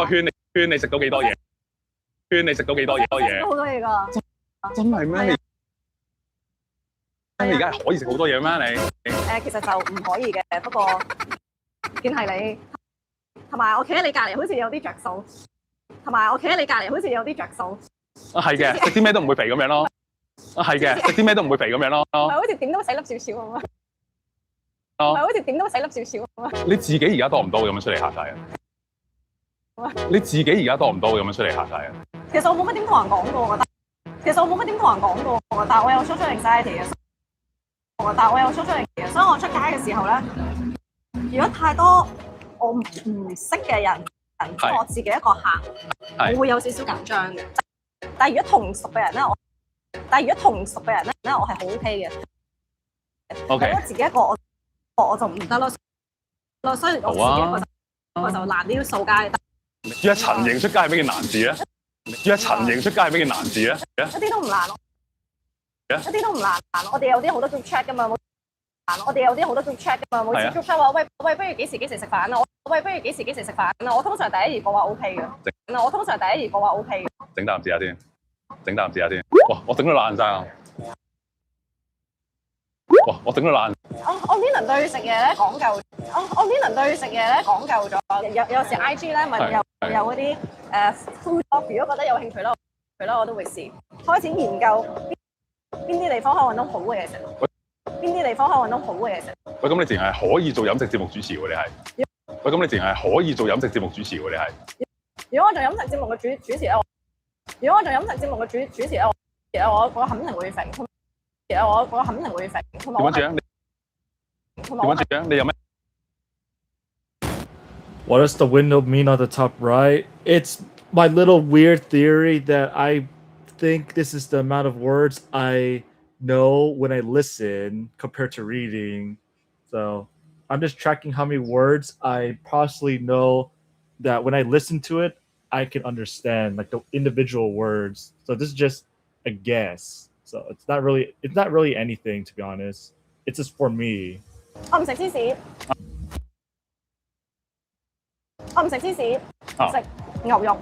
圈你食到幾多嘢？圈你食到幾多嘢？好多嘢㗎。真係咩？你而家係可以食好多嘢咩？你其實就唔可以嘅，不過見係你，同埋我企喺你隔離，好似有啲着數，同埋我企喺你隔離，好似有啲着數。係嘅，食啲咩都唔會肥咁樣咯。係嘅，食啲咩都唔會肥咁樣咯。唔係好似點都細粒少少咁啊！唔係好似點都細粒少少咁啊！你自己而家多唔多咁樣出嚟嚇晒啊？你自己而家多唔多咁樣出嚟嚇晒啊？其實我冇乜點同人講過，我覺得。其實我冇乜點同人講過，但係我有 social anxiety 嘅，所以我出街嘅時候咧，如果太多我唔識嘅人，即係我自己一個行，我會有少少緊張嘅。但係如果同熟嘅人咧，我係好 OK 嘅。OK。如果自己一個我就唔得咯，所以我自己一個我就難啲掃街。約陳瑩出街係咩件難事咧？約陳瑩出街係咩件難事咧？一啲都唔難咯，一啲都唔難。我哋有啲好多 group chat 噶嘛，冇次 group chat 話喂，不如幾時食飯啊？喂，不如幾時食飯啊？我通常第一二個話 OK 嘅，整啖試下先，哇！我整到爛晒啊！哇！我整到爛。我呢輪對食嘢咧講究，有時 IG 咧咪有嗰啲food blog，如果覺得有興趣咧，我都會試。開始研究邊啲地方可以揾到好嘅嘢食。喂，咁你淨係可以做飲食節目主持喎？你係？喂，咁你淨係可以做飲食節目主持喎？你係？如果我做飲食節目嘅主持咧，我肯定會肥。我肯定會肥。點樣住？你有咩 What does the window mean on the top right? It's my little weird theory that I think this is the amount of words I know when I listen compared to reading. So I'm just tracking how many words I possibly know that when I listen to it, I can understand like the individual words. So this is just a guess. So it's not really anything, to be honest. It's just for me. 我唔食芝士，食牛肉，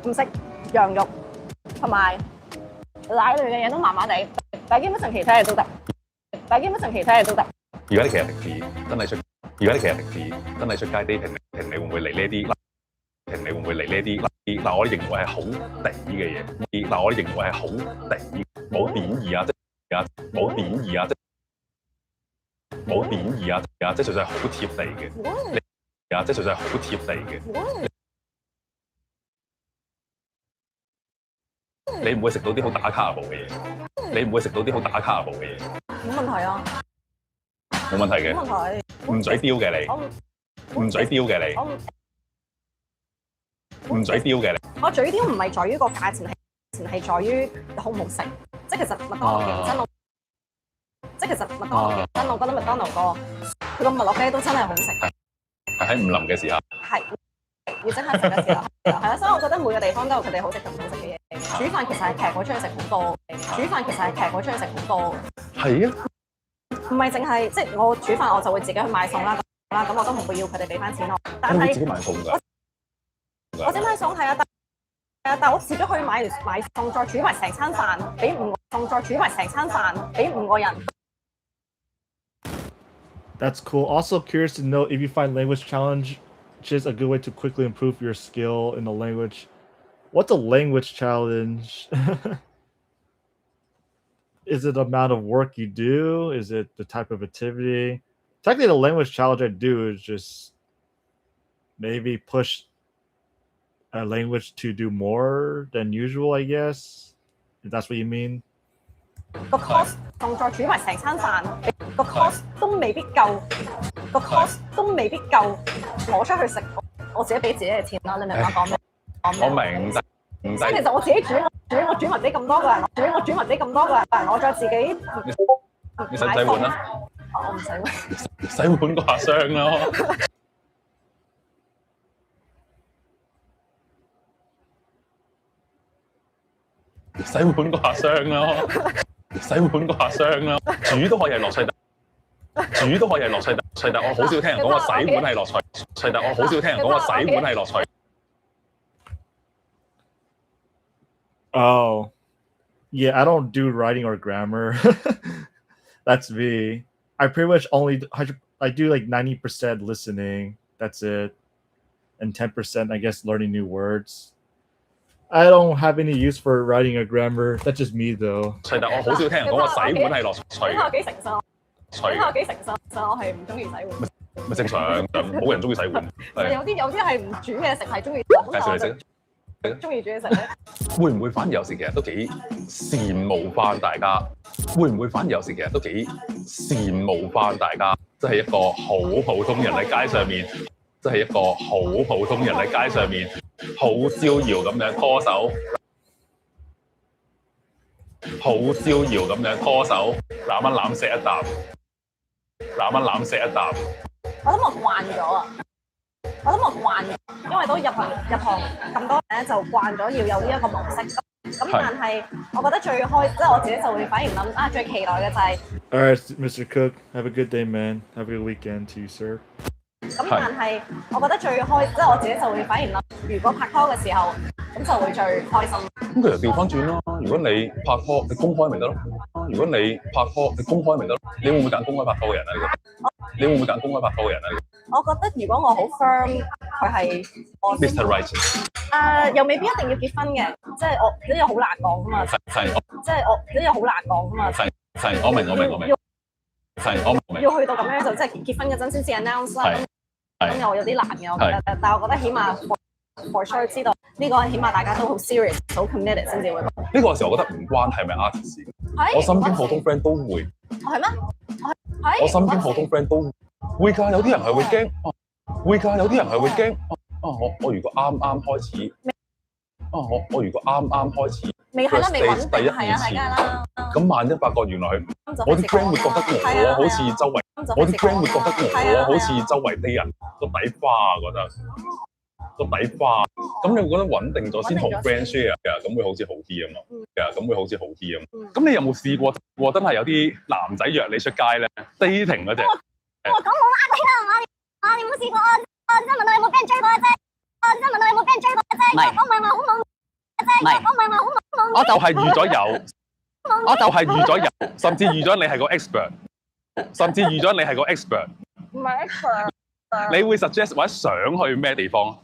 唔食羊肉，同埋奶類嘅嘢都麻麻地，但基本上其他嘢都得。而家你其實平時真係出街 dating，你會唔會嚟呢啲？嗱，我哋認為係好地嘅嘢，冇貶義啊，即係純粹係好貼地嘅，你唔會食到啲好打卡嘅嘢，冇問題啊，冇問題嘅，唔使刁嘅你，我嘴刁唔係在於個價錢，係在於好唔好食。即係其實麥當勞認真，我覺得麥當勞佢個麥樂雞都真係好食。係喺唔腍嘅時候。係要即刻食嘅時候，係啦。所以我覺得每個地方都有佢哋好食同唔好食嘅嘢。煮飯其實係劇我出去食好多。係啊。唔係淨係即係我煮飯我就會自己去買餸啦，咁我都唔會要佢哋俾翻錢我。但係自己買餸㗎。我整買餸係啊，但我自己去買餸，再煮埋成餐飯俾5個人。That's cool. Also curious to know if you find language challenges a good way to quickly improve your skill in the language. What's a language challenge? Is it the amount of work you do? Is it the type of activity? Technically, the language challenge I do is just maybe push a language to do more than usual, I guess. If that's what you mean. 個 cost 仲再煮埋成餐飯，個 cost 都未必夠，我出去食，我自己俾自己嘅錢啦。你明我講咩？我明，即係其實我自己煮埋俾咁多個人，我再自己你使唔使換啊？我唔使換，洗碗掛箱咯。洗碗掛箱咯，煮都可以係樂趣，但我好少聽人講話洗碗係樂趣，Oh, Yeah, I don't do writing or grammar. That's me. I pretty much I do like 90% listening. That's it. And 10%, I guess, learning new words. I don't have any use for writing or grammar. That's just me though. 係，但我好少聽人講話洗碗係樂趣你睇我嘅。幾誠實，你睇我幾誠實，我係唔中意洗碗。咪正常，冇人中意洗碗。係有啲係唔煮嘢食，係中意介紹你食。中意煮嘢食咧。會唔會反而有時其實都幾羨慕翻大家？會唔會反而有時其實都幾羨慕翻大家？即係一個好普通人喺街上面，即係一個好普通人喺街上面，好招搖咁樣拖手，好招搖咁樣拖手，攬一攬錫一啖，攬一攬錫一啖。我諗我慣咗啊！我諗我慣，因為都入行咁多年咧，就慣咗要有呢一個模式。咁但係我覺得最開，即係我自己就會反而諗啊，最期待嘅就係。All right, Mr. Cook, have a good day, man. Have a good weekend to you, sir. 咁但係我覺得最開，即係我自己就會反而諗，如果拍拖嘅時候，咁就會最開心。咁佢又調翻轉咯。如果你拍拖，你公開咪得咯。如果你拍拖，你公開咪得咯。你會唔會揀公開拍拖嘅人啊？你會唔會揀公開拍拖嘅人啊？我覺得如果我好 firm， 佢係我 Mr. Right。又未必一定要結婚嘅，即係我呢啲好難講噶嘛。係。即係我呢啲好難講噶嘛。係，我明。係，我明。要去到咁樣就即係結婚嗰陣先至 announce 啦。咁又有啲難嘅，我覺得。但係我覺得起碼 for sure 知道呢個起碼大家都好 serious、好 committed 先至會。呢個時候我覺得唔關係咪 artist。我身邊普通 friend 都會。係咩？我身邊普通 friend 都會㗎，有啲人係會驚。會㗎，有啲人係會驚。我如果啱啱開始。我如果啱啱開始。未係啦，未穩定。第一面前。咁萬一發覺原來係我啲 friend 會覺得我好似周圍，我啲 friend 會覺得我好似周圍啲人個底花啊，覺得個底花。咁你會覺得穩定咗先同 friend share 嘅，咁會好似好啲啊嘛。咁會好似好啲啊嘛。咁你有冇試過真係有啲男仔約你出街咧 dating 嗰隻？我講冇呃你啦，你有冇試過啊？我真問到你有冇俾人追過啫？我真問到你有冇俾人追過啫？我唔係話好懵啫，我唔係話好懵。我就係預咗有。我就係預咗有，甚至預咗你係個 expert， 甚至預咗你係個 expert。唔係 expert。你會 suggest 或者想去咩地方？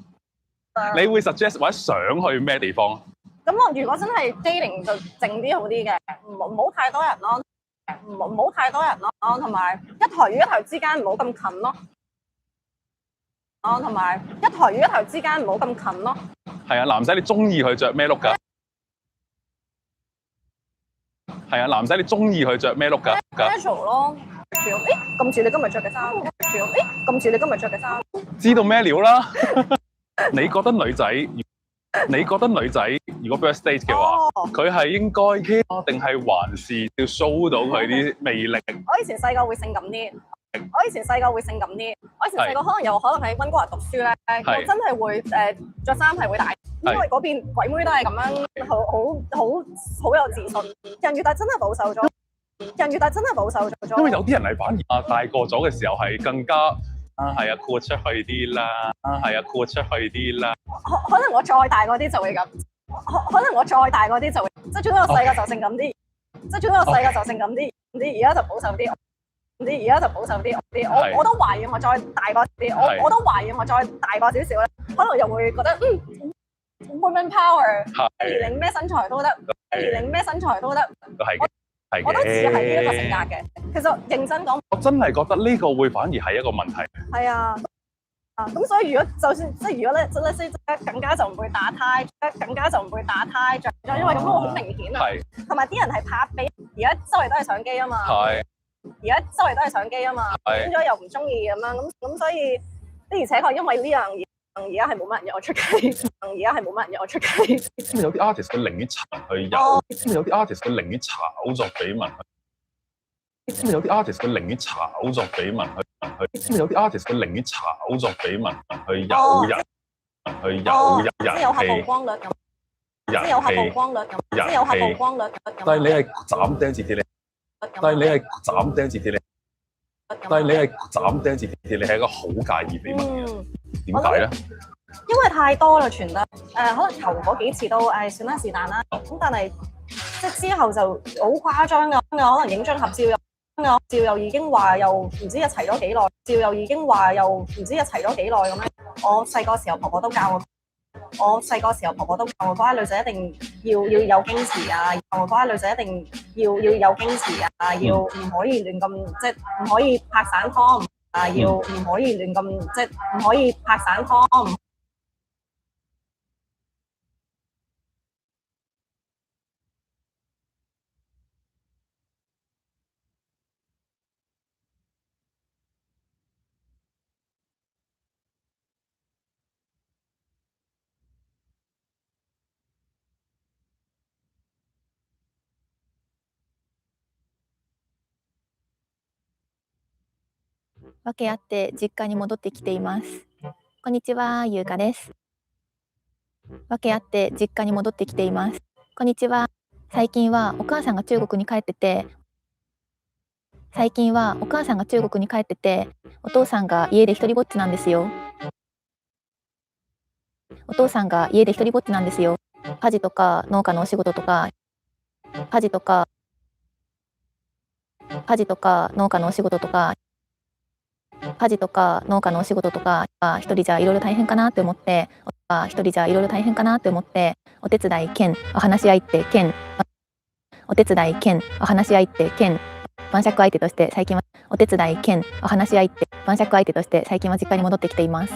你會 suggest 或者想去咩地方？咁我如果真係 dating 就靜啲好啲嘅，唔好太多人咯，唔好太多人咯，同埋一台與一台之間唔好咁近咯。同埋一台與一台之間唔好咁近咯。係啊，男仔你中意佢着咩 look 㗎？係啊，男仔你中意佢着咩 look 㗎 ？casual 咯，咁似你今日着嘅衫，咁似你今日着嘅衫。知道咩料啦？你覺得女仔如果 first date 嘅話，佢係應該 care 定係還是要 show 到佢啲魅力？我以前細個會性感啲。我以前細個可能喺溫哥華讀書咧，我真係會着衫係會大，因為嗰邊鬼妹都係咁樣，好有自信。人越大真係保守咗，因為有啲人係反而大個咗嘅時候係更加係豁出去啲啦，豁出去啲啦。可能我再大嗰啲就會咁，可能我再大嗰啲就會，即係總之我細個就性感啲，而家就保守啲。而家就保守啲，我都懷疑我再大個啲，我都懷疑我再大個少少咧，可能又會覺得woman power， 而令咩身材都得，我都似係呢一個性格嘅。其實認真講，我真係覺得呢個會反而係一個問題。係啊，咁所以如果就算即係如果咧，更加就唔會打呔，因為咁樣好明顯啊。同埋啲人係怕俾，而家周圍都係相機啊嘛。變咗又唔中意咁樣，咁所以的而且確因為呢樣嘢，而家係冇乜人約我出街，咁有啲 artist 佢寧願炒去有，咁有啲 artist 佢寧願炒作緋聞去，咁有啲 artist 佢寧願炒作緋聞去，咁有啲 artist 佢寧願炒作緋聞去有人，即係有下曝光率咁，但係你係斬釘截鐵你。但係你係斬釘截鐵，你係一個好介意緋聞嘅人，點解咧？因為太多啦，傳得可能頭嗰幾次都算啦是但啦，咁但係即係之後就好誇張㗎，可能影張合照又已經話又唔知一齊咗幾耐，照又已經話又唔知一齊咗幾耐咁樣。我細個時候婆婆都教我，嗰班女仔一定要有矜持啊，嗰班女仔一定要有矜持啊，要唔可以亂咁即係唔可以拍散拖啊，要唔可以亂咁即係唔可以拍散拖。訳あって実家に戻ってきています。こんにちは、ゆうかです。訳あって実家に戻ってきています。こんにちは。最近はお母さんが中国に帰ってて、お父さんが家で一人ぼっちなんですよ。家事とか農家のお仕事とか、一人じゃいろいろ大変かなって思って、お手伝い兼お話し相手兼晩酌相手として最近は実家に戻ってきています。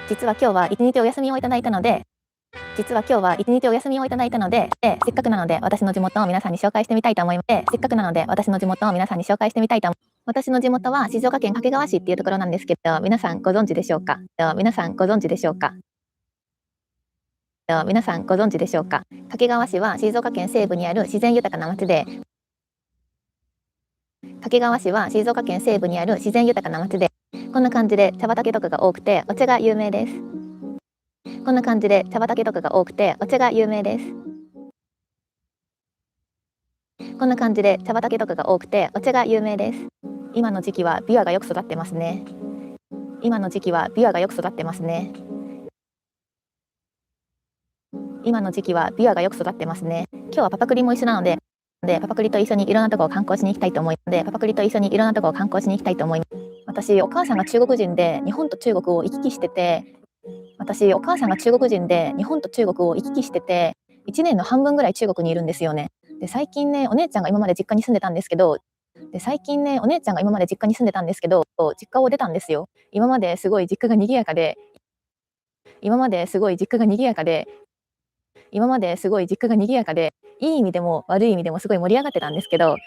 実は今日は一日お休みをいただいたので、せっかくなので私の地元を皆さんに紹介してみたいと思います。私の地元は静岡県掛川市っていうところなんですけど、皆さんご存知でしょうか。掛川市は静岡県西部にある自然豊かな町で、こんな感じで茶畑とかが多くてお茶が有名です。今の時期はビワがよく育ってますね。今日はパパクリも一緒なので、パパクリと一緒にいろんなところを観光しに行きたいと思います。私、お母さんが中国人で日本と中国を行き来してて、1年の半分ぐらい中国にいるんですよね。で、最近ね、お姉ちゃんが今まで実家に住んでたんですけど、実家を出たんですよ。今まですごい実家が賑やかで、いい意味でも悪い意味でもすごい盛り上がってたんですけど、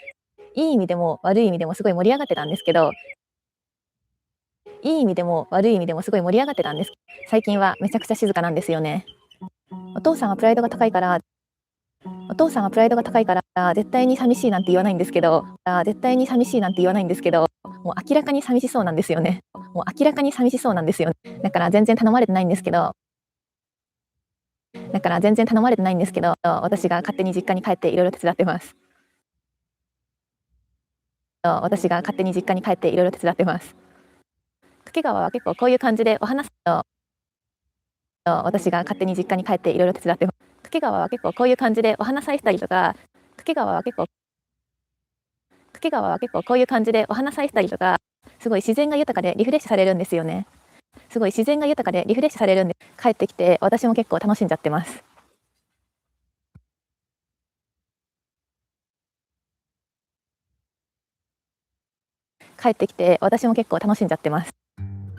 最近はめちゃくちゃ静かなんですよね。お父さんはプライドが高いから絶対に寂しいなんて言わないんですけど、もう明らかに寂しそうなんですよね。だから全然頼まれてないんですけど、私が勝手に実家に帰っていろいろ手伝ってます。掛川は結構こういう感じでお話すと、私が勝手に実家に帰っていろいろ手伝ってます。掛川は結構こういう感じでお話さしたりとか、すごい自然が豊かでリフレッシュされるんですよね。帰ってきて私も結構楽しんじゃってます。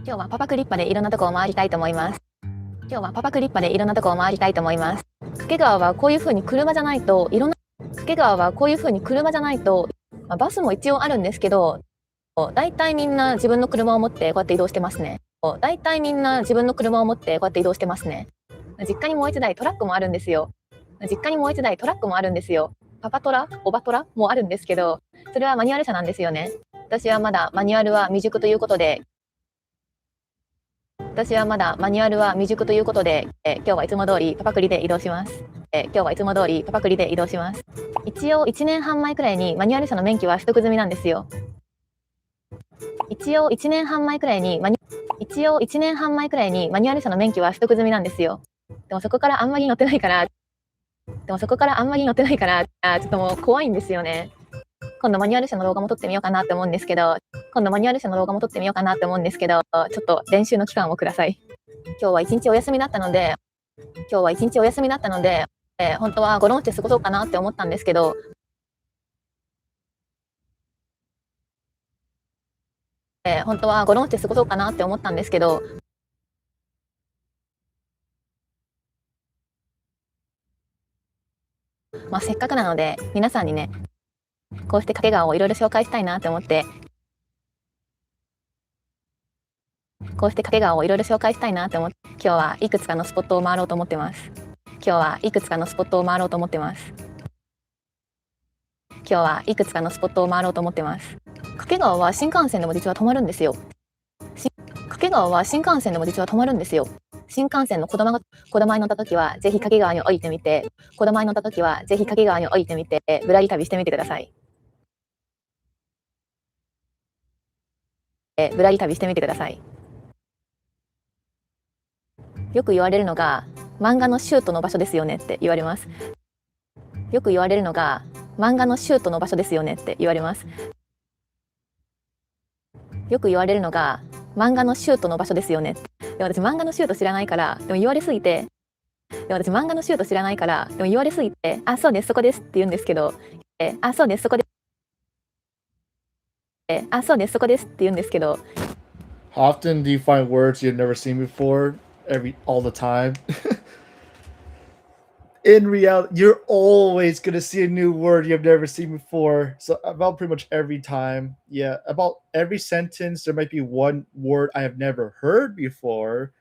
今日はパパクリッパでいろんなとこを回りたいと思います。掛川はこういう風に車じゃないとバスも一応あるんですけど、だいたいみんな自分の車を持ってこうやって移動してますね。実家にもう一台トラックもあるんですよ。パパトラ、オバトラもあるんですけど、それはマニュアル車なんですよね。私はまだマニュアルは未熟ということで、今日はいつも通りパパクリで移動します。一応1年半前くらいにマニュアル車の免許は取得済みなんですよ。一応1年半前くらいにマニュアル車の免許は取得済みなんですよ。でもそこからあんまり乗ってないから、ちょっともう怖いんですよね。今度マニュアル車の動画も撮ってみようかなって思うんですけど、ちょっと練習の期間をください。今日は一日お休みだったので、本当はゴロンして過ごそうかなって思ったんですけど、まあせっかくなので皆さんにね、こうして掛川をいろいろ紹介したいなって思って、今日はいくつかのスポットを回ろうと思ってます。掛川は新幹線でも実は止まるんですよ。新幹線のこだまに乗った時はぜひ掛川に降りてみて、ぶらり旅してみてください。よく言われるのが漫画のシュートの場所ですよねって言われます。私漫画のシュート知らないから、でも言われすぎて、あ、そうです、そこですって言うんですけど、How often do you find words you've never seen before? All the time. In reality, you're always gonna see a new word you've never seen before. So about pretty much every time, yeah, about every sentence, there might be one word I have never heard before,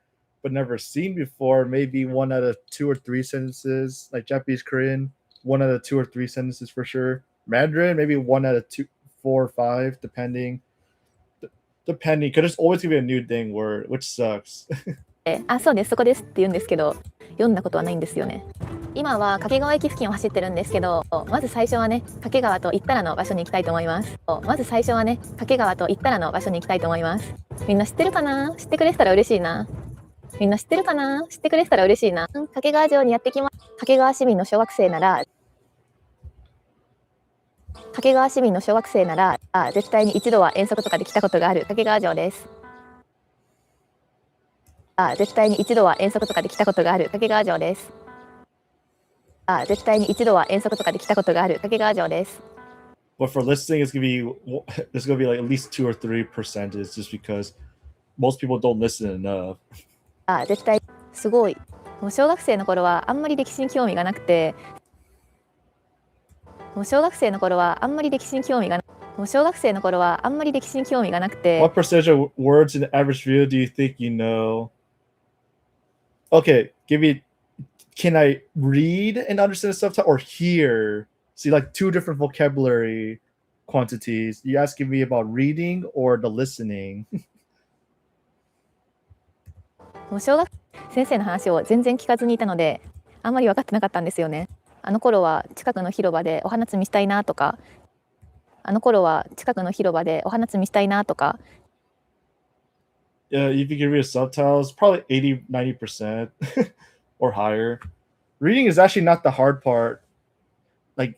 but never seen before. Maybe one out of 2 or 3 sentences, like Japanese, Korean, 1 out of 2 or 3 sentences for sure. Mandarin, maybe 1 out of 2, 4 or 5, depending. Because there's always gonna be a new dang word, which sucks. あ、そうです、そこですって言うんですけど、読んだことはないんですよね。今は掛川駅付近を走ってるんですけど、まず最初はね、掛川と言ったらの場所に行きたいと思います。みんな知ってるかな？知ってくれてたら嬉しいな。掛川城にやってきます。掛川市民の小学生なら、絶対に一度は遠足とかで来たことがある掛川城です。絶対に一度は遠足とかで来たことがある掛川城です。But for listening, there's gonna be like at least 2 or 3% just because most people don't listen enough. 絶対すごい。もう小学生の頃はあんまり歴史に興味がなくて、What percentage of words in the average video do you think you know? Okay, can I read and understand the subtitle or hear? See, like 2 different vocabulary quantities. You asking me about reading or the listening? もう先生の話を全然聞かずにいたので、あんまり分かってなかったんですよね。あの頃は近くの広場でお花摘みしたいなとか、Yeah, if you can read subtitles, probably 80-90% or higher. Reading is actually not the hard part. Like,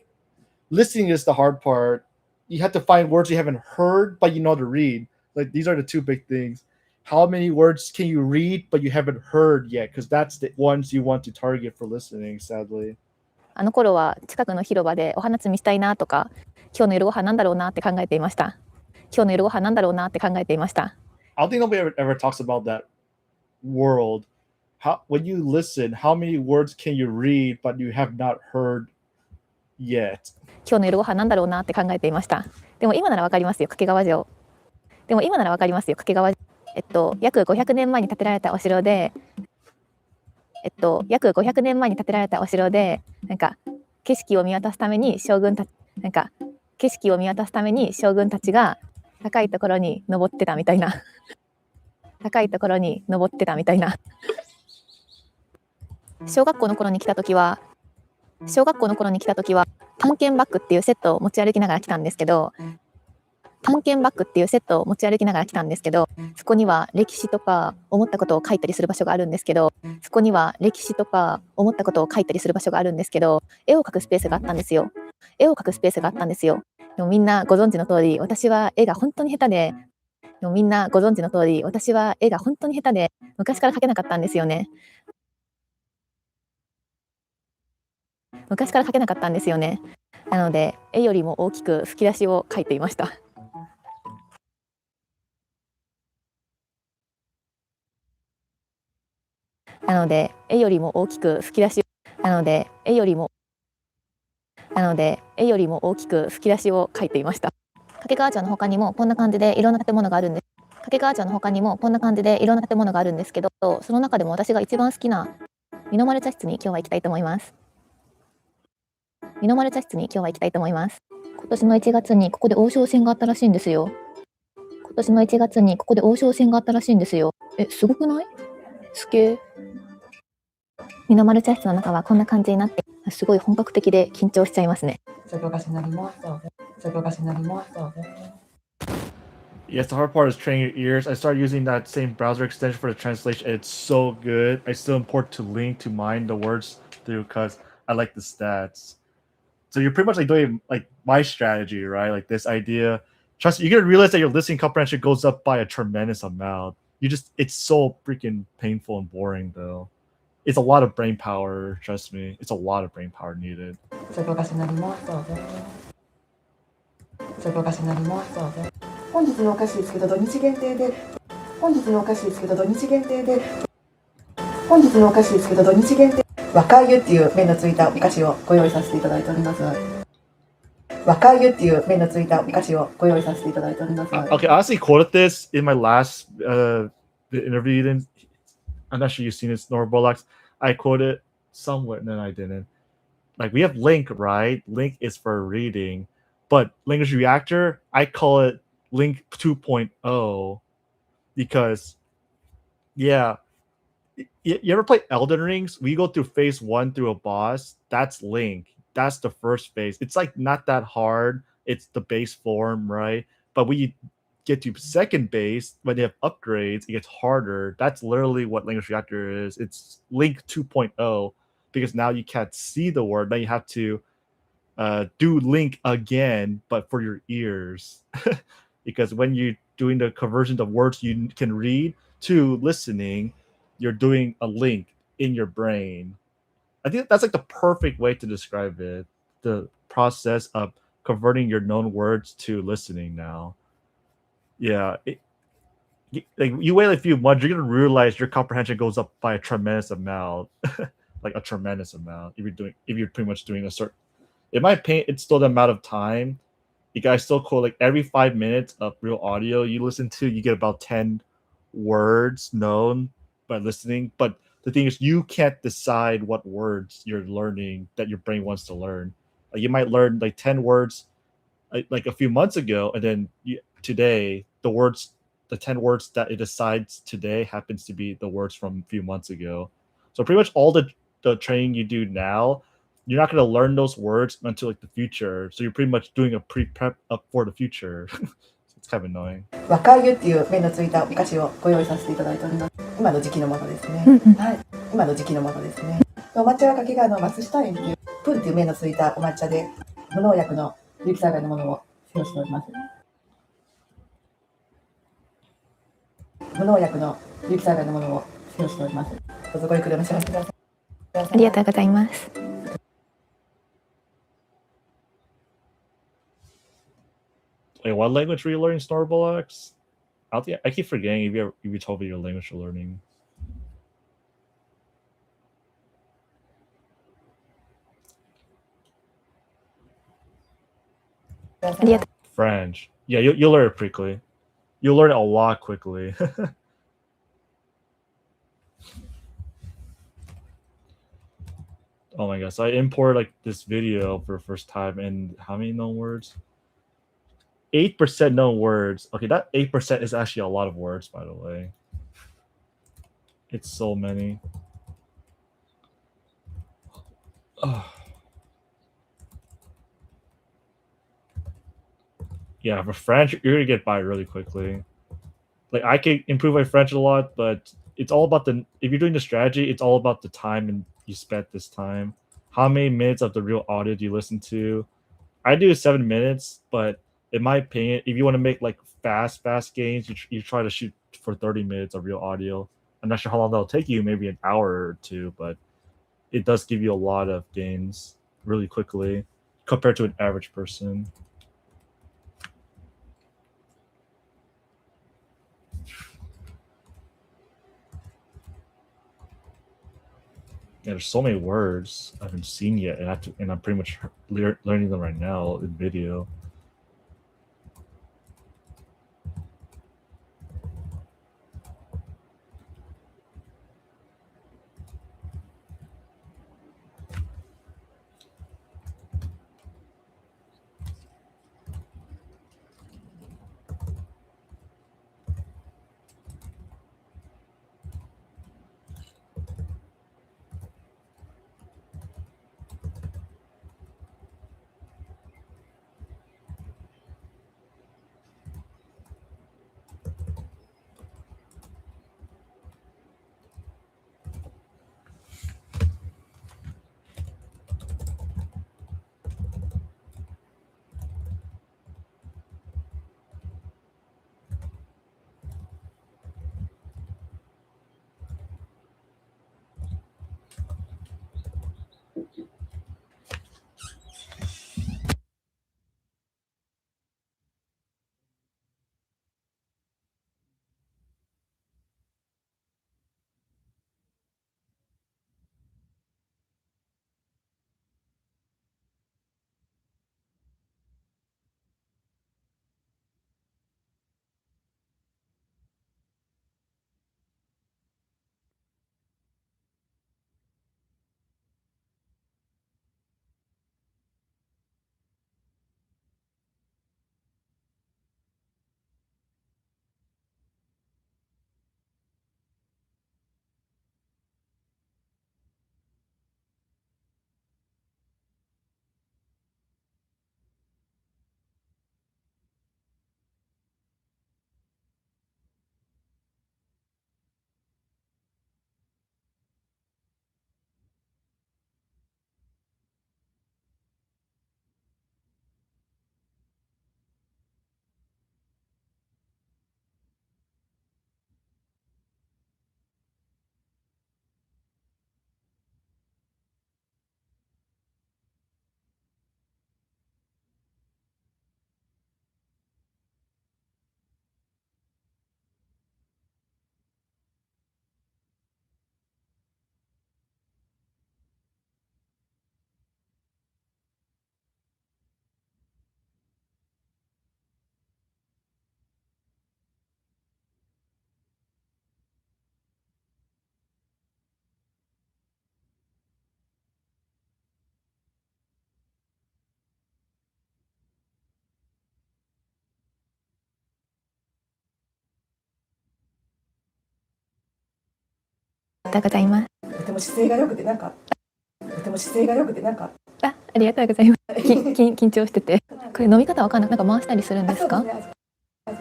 listening is the hard part. You have to find words you haven't heard, but you know how to read. Like, these are the 2 big things. How many words can you read, but you haven't heard yet? Because that's the ones you want to target for listening, sadly. あの頃は近くの広場でお花摘みしたいなとか、今日の夜ご飯なんだろうなって考えていました。I don't think nobody ever talks about that world. When you listen, how many words can you read, but you have not heard yet? 今日の夜ご飯なんだろうなって考えていました。でも今ならわかりますよ、掛川城。約500年前に建てられたお城で、なんか景色を見渡すために将軍たちが高いところに登ってたみたいな。小学校の頃に来た時は探検バッグっていうセットを持ち歩きながら来たんですけど、探検バッグっていうセットを持ち歩きながら来たんですけど、そこには歴史とか思ったことを書いたりする場所があるんですけど、そこには歴史とか思ったことを書いたりする場所があるんですけど、絵を描くスペースがあったんですよ。絵を描くスペースがあったんですよ。でもみんなご存知の通り、私は絵が本当に下手で、みんなご存知の通り、私は絵が本当に下手で、昔から描けなかったんですよね。昔から描けなかったんですよね。なので、絵よりも大きく吹き出しを書いていました。なので、絵よりも大きく吹き出しを、なので、絵よりも大きく吹き出しを書いていました。掛川町の他にもこんな感じでいろんな建物があるんです。掛川町の他にもこんな感じでいろんな建物があるんですけど、その中でも私が一番好きな二の丸茶室に今日は行きたいと思います。二の丸茶室に今日は行きたいと思います。今年の1月にここで王将戦があったらしいんですよ。今年の1月にここで王将戦があったらしいんですよ。すごくない？すげえ。二の丸茶室の中はこんな感じになって、すごい本格的で緊張しちゃいますね。Yes, the hard part is training your ears. I started using that same browser extension for the translation. It's so good. I still import to LingQ to mine the words through because I like the stats. So you're pretty much like doing like my strategy, right? Like this idea. Trust me, you're gonna realize that your listening comprehension goes up by a tremendous amount. It's so freaking painful and boring though. It's a lot of brain power, trust me. It's a lot of brain power needed. 本日のお菓子ですけど土日限定で本日のお菓子ですけど土日限定で本日のお菓子ですけど土日限定若湯っていう目のついたお菓子をご用意させていただいております。若湯っていう目のついたお菓子をご用意させていただいております。Okay, I honestly quoted this in my last interview. I'm not sure you've seen it, Snorbolax. I quoted somewhere, and then I didn't. Like we have Link, right? Link is for reading, but Language Reactor, I call it Link 2.0 because, yeah, you ever play Elden Rings? We go through phase 1 through a boss. That's Link. That's the first phase. It's like not that hard. It's the base form, right? But when you get to second base, when they have upgrades, it gets harder. That's literally what Language Reactor is. It's Link 2.0 because now you can't see the word. Now you have to do Link again, but for your ears. Because when you're doing the conversion of words you can read to listening, you're doing a link in your brain. I think that's like the perfect way to describe it. The process of converting your known words to listening now. Yeah. Like you wait a few months, you're gonna realize your comprehension goes up by a tremendous amount. Like a tremendous amount. If you're pretty much doing a certain, in my opinion, it's still the amount of time. You guys still quote like every 5 minutes of real audio you listen to, you get about 10 words known by listening. But the thing is, you can't decide what words you're learning that your brain wants to learn. Like you might learn like 10 words like a few months ago, and then today the 10 words that it decides today happens to be the words from a few months ago. So pretty much all the training you do now, you're not going to learn those words until like the future. So you're pretty much doing a pre-prep up for the future. So it's kind of annoying. 若湯っていう目のついたお菓子をご用意させていただいております。今の時期のものですね。はい、今の時期のものですね。お抹茶は掛川の松下園っていうプンっていう目のついたお抹茶で無農薬の有機栽培のものを使用しております。無農薬の有機栽培のものを使用しております。どうぞごゆっくりお召し上がりください。ありがとうございます。Wait, what language were you learning, Snorbolax? I keep forgetting if you told me your language you're learning. French. Yeah, you'll learn it quickly. You'll learn it a lot quickly. Oh my gosh, so I imported like this video for the first time, and how many known words? 8% known words. Okay, that 8% is actually a lot of words, by the way. It's so many. Yeah, for French, you're gonna get by really quickly. Like I can improve my French a lot, but it's all about if you're doing the strategy, it's all about the time and you spent this time. How many minutes of the real audio do you listen to? I do 7 minutes, but in my opinion, if you want to make like fast games, you try to shoot for 30 minutes of real audio. I'm not sure how long that'll take you, maybe an hour or two, but it does give you a lot of gains really quickly compared to an average person. Yeah, there's so many words I haven't seen yet, and I'm pretty much learning them right now in video.とうございます。とても姿勢が良くてなんかとても姿勢が良くてなんかありがとうございます。緊張してて。これ飲み方わかんない。なんか回したりするんですか？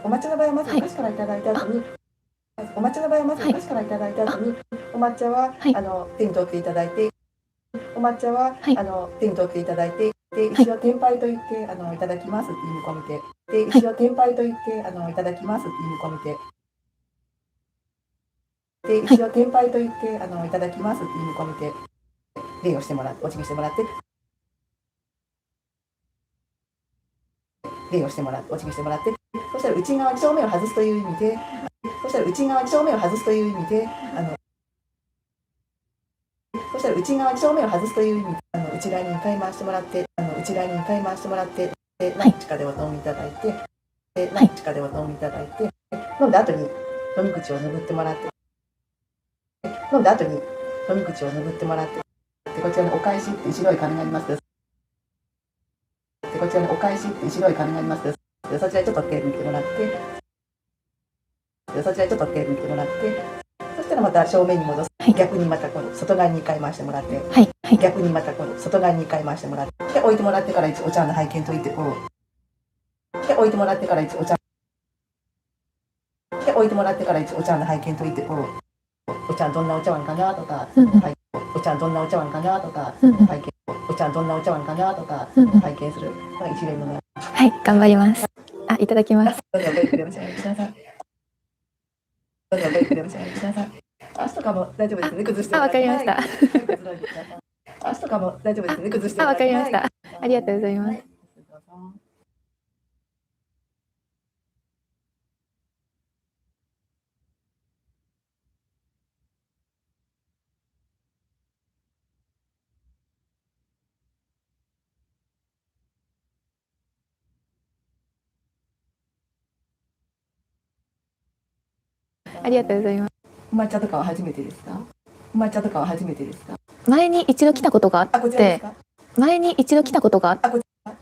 お抹茶の場合はまずお菓子からいただいた後に、お抹茶の場合はまずお菓子からいただいた後に、お抹茶は手に取っていただいて、お抹茶は手に取っていただいて、で一応天杯と言っていただきますっていう意味込めて、で一応天杯と言っていただきますっていう意味込めて。で一応天杯と言っていただきますっていう意味込めて礼をしてもらって、お辞儀してもらって、礼をしてもらって、お辞儀してもらって、そしたら内側に正面を外すという意味で、そしたら内側に正面を外すという意味で、そしたら内側に正面を外すという意味で、内側に2回回してもらって、内側に2回回してもらって、で何日かでお飲みいただいて、で何日かでお飲みいただいて、飲んだ後に飲み口を拭ってもらって。飲んだ後に飲み口を拭ってもらって、でこちらにお返しって白い紙があります。でこちらにお返しって白い紙があります。でそちらにちょっと手を抜いてもらって、でそちらにちょっと手を抜いてもらって、そしたらまた正面に戻す。逆にまた今度外側に2回回してもらって、逆にまた今度外側に2回回してもらって、で置いてもらってから一応お茶の拝見といてこう。で置いてもらってから一応お茶で置いてもらってから一応お茶の拝見といてこうお茶どんなお茶碗かなとか、お茶どんなお茶碗かなとか、拝見お茶どんなお茶碗かなとか、拝見するのが一連のはい、頑張ります。あ、いただきます。どんどんブレイクでお召し上がりください。どんどんブレイクでお召し上がりください。足とかも大丈夫ですね、崩してわかりました。足とかも大丈夫ですね、崩してわかりました。ありがとうございます。ありがとうございます。お抹茶とかは初めてですか？お抹茶とかは初めてですか？前に一度来たことがあって、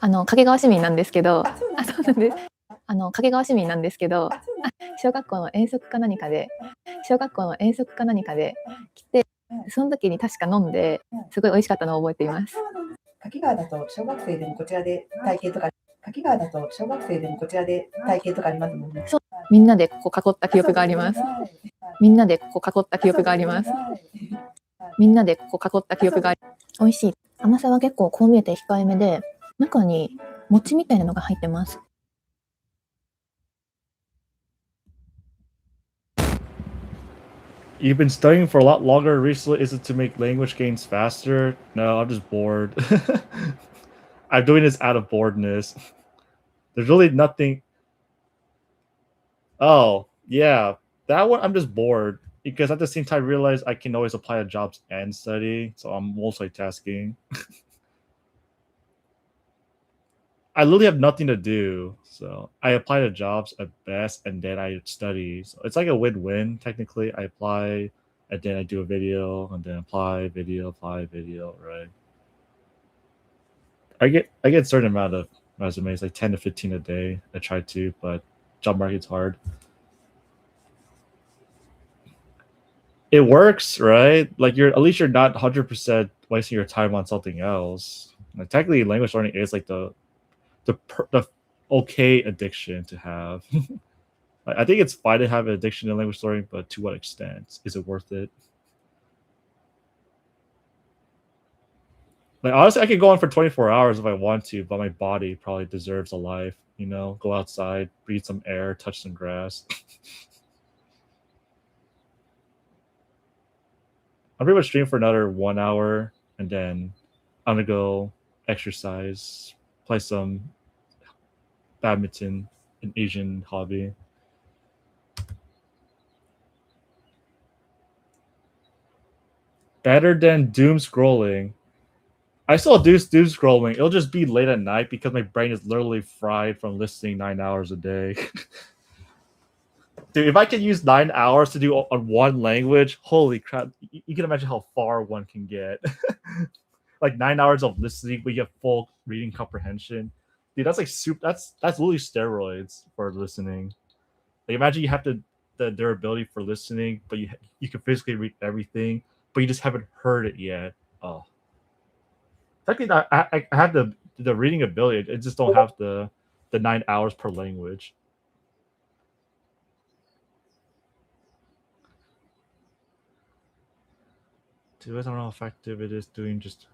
掛川市民なんですけど、そうなんです。掛川市民なんですけど、小学校の遠足か何かで来て、その時に確か飲んで、すごい美味しかったのを覚えています。掛川だと小学生でもこちらで体験とか、掛川だと小学生でもこちらで体験とかありますもんね。そう、みんなでここ囲った記憶があります。みんなでここ囲った記憶があります。みんなでここ囲った記憶があり、美味しい。甘さは結構こう見えて控えめで、中に餅みたいなのが入ってます。You've been studying for a lot longer recently. Is it to make language gains faster? No, I'm just bored. I'm doing this out of boredness. There's really nothing. Oh, yeah. That one, I'm just bored. Because at the same time, I realize I can always apply to jobs and study. So I'm multitasking. I literally have nothing to do. So I apply to jobs at best and then I study. So it's like a win-win, technically. I apply and then I do a video and then apply video, right? I get a certain amount of resumes, like 10 to 15 a day. I try to, but job market's hard. It works, right? Like at least you're not 100% wasting your time on something else. Like, technically, language learning is like the okay addiction to have. I think it's fine to have an addiction to language learning, but to what extent? Is it worth it? Like honestly, I could go on for 24 hours if I want to, but my body probably deserves a life. You know, go outside, breathe some air, touch some grass. I'm pretty much stream for another 1 hour, and then I'm gonna go exercise, play some badminton, an Asian hobby. Better than doom scrolling. I still do doom scrolling. It'll just be late at night because my brain is literally fried from listening 9 hours a day. Dude, if I can use 9 hours to do on one language, holy crap! You can imagine how far one can get. Like 9 hours of listening, we get full reading comprehension. Dude, that's like that's literally steroids for listening. Like imagine you have the durability for listening, but you can physically read everything, but you just haven't heard it yet. Oh, technically, I have the reading ability. I just don't have the 9 hours per language. Dude, I don't know how effective it is doing just.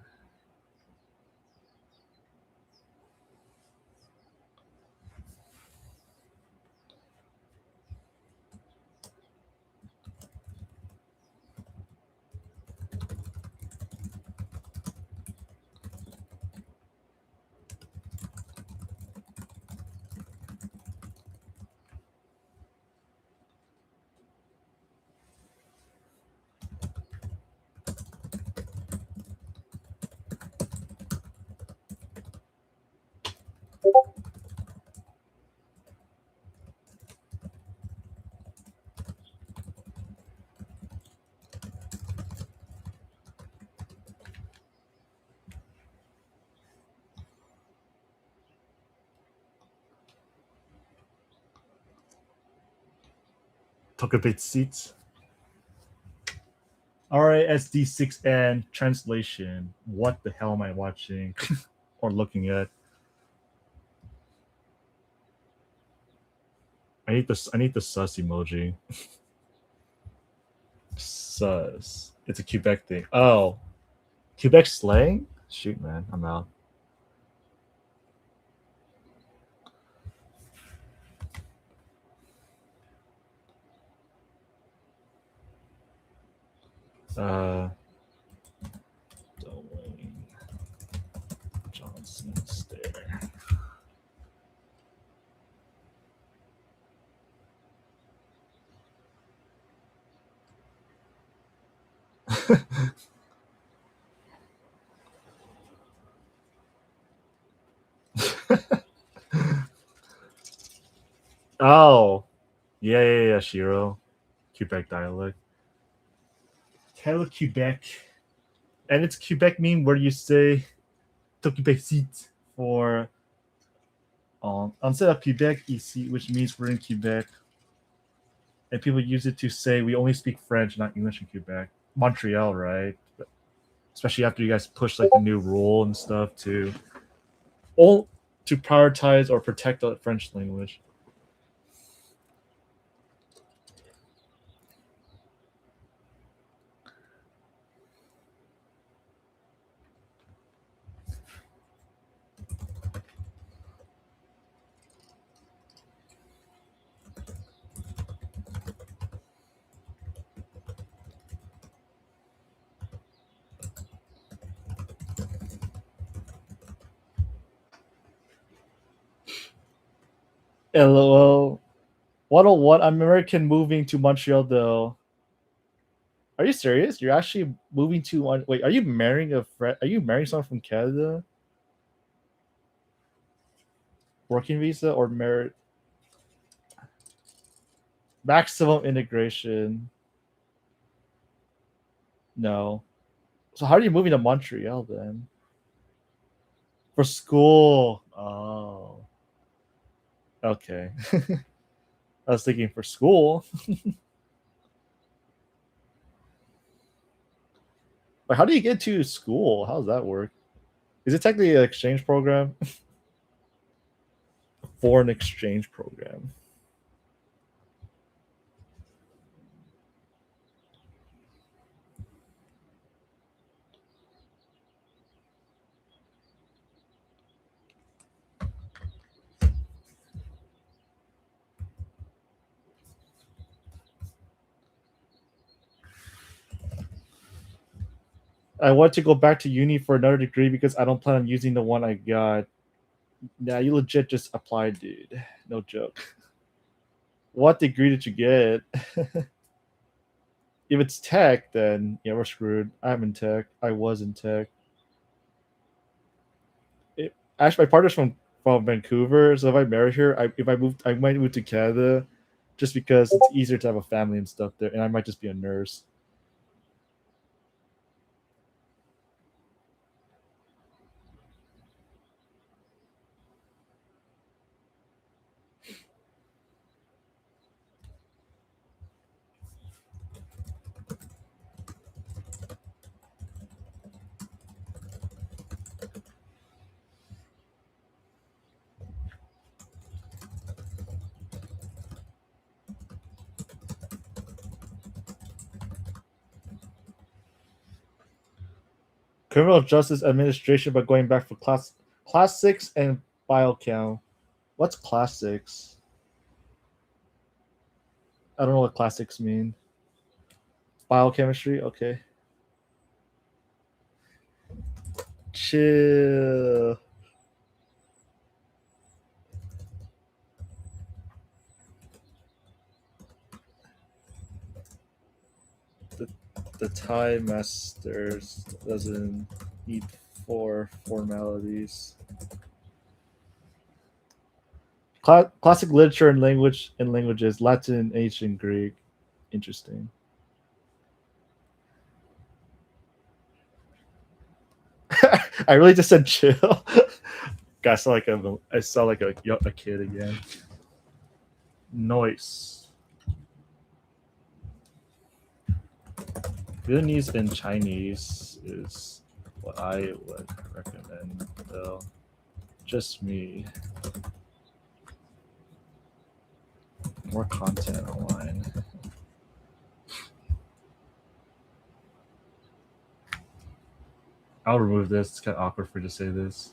Talk a bit seats. RASD6N translation. What the hell am I watching or looking at? I need the sus emoji. Sus. It's a Quebec thing. Oh. Quebec slang? Shoot, man. I'm out. Dwayne Johnson stare. Oh. Yeah, Shiro. Quebec dialect. Hello, Quebec. And it's Quebec meme where you say to Quebec seat for instead of Quebec ici, which means we're in Quebec. And people use it to say we only speak French, not English in Quebec. Montreal, right? But especially after you guys push like the new rule and stuff to prioritize or protect the French language. LOL. 101 American moving to Montreal though. Are you serious? You're actually moving to one? Wait, are you marrying a friend? Are you marrying someone from Canada? Working visa or merit? Maximum integration. No. So how are you moving to Montreal then? For school. Oh. Okay. I was thinking for school. But how do you get to school? How does that work? Is it technically an exchange program? Foreign exchange program. I want to go back to uni for another degree because I don't plan on using the one I got. Yeah, you legit just applied, dude. No joke. What degree did you get? If it's tech, then yeah, we're screwed. I'm in tech. I was in tech. Actually, my partner's from Vancouver, so if I marry her, I might move to Canada, just because it's easier to have a family and stuff there, and I might just be a nurse. Criminal Justice Administration, but going back for class 6 and biochem. What's class 6? I don't know what class 6 mean. Biochemistry, okay. Chill. The Thai masters doesn't need 4 formalities. Classic literature and languages, Latin, ancient Greek. Interesting. I really just said chill. I sound like a kid again. Noise. Vietnamese and Chinese is what I would recommend, though. Just me. More content online. I'll remove this. It's kind of awkward for you to say this.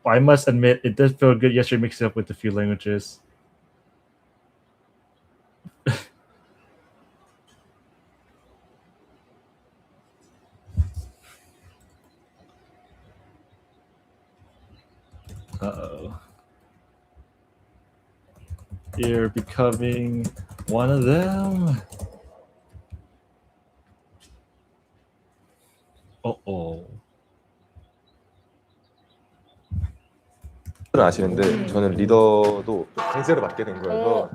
But I must admit, it does feel good yesterday mixing up with a few languages. Uh-oh. You're becoming one of them. Uh-oh. 아시는데 저는 리더도 강제로 맡게 된 거여서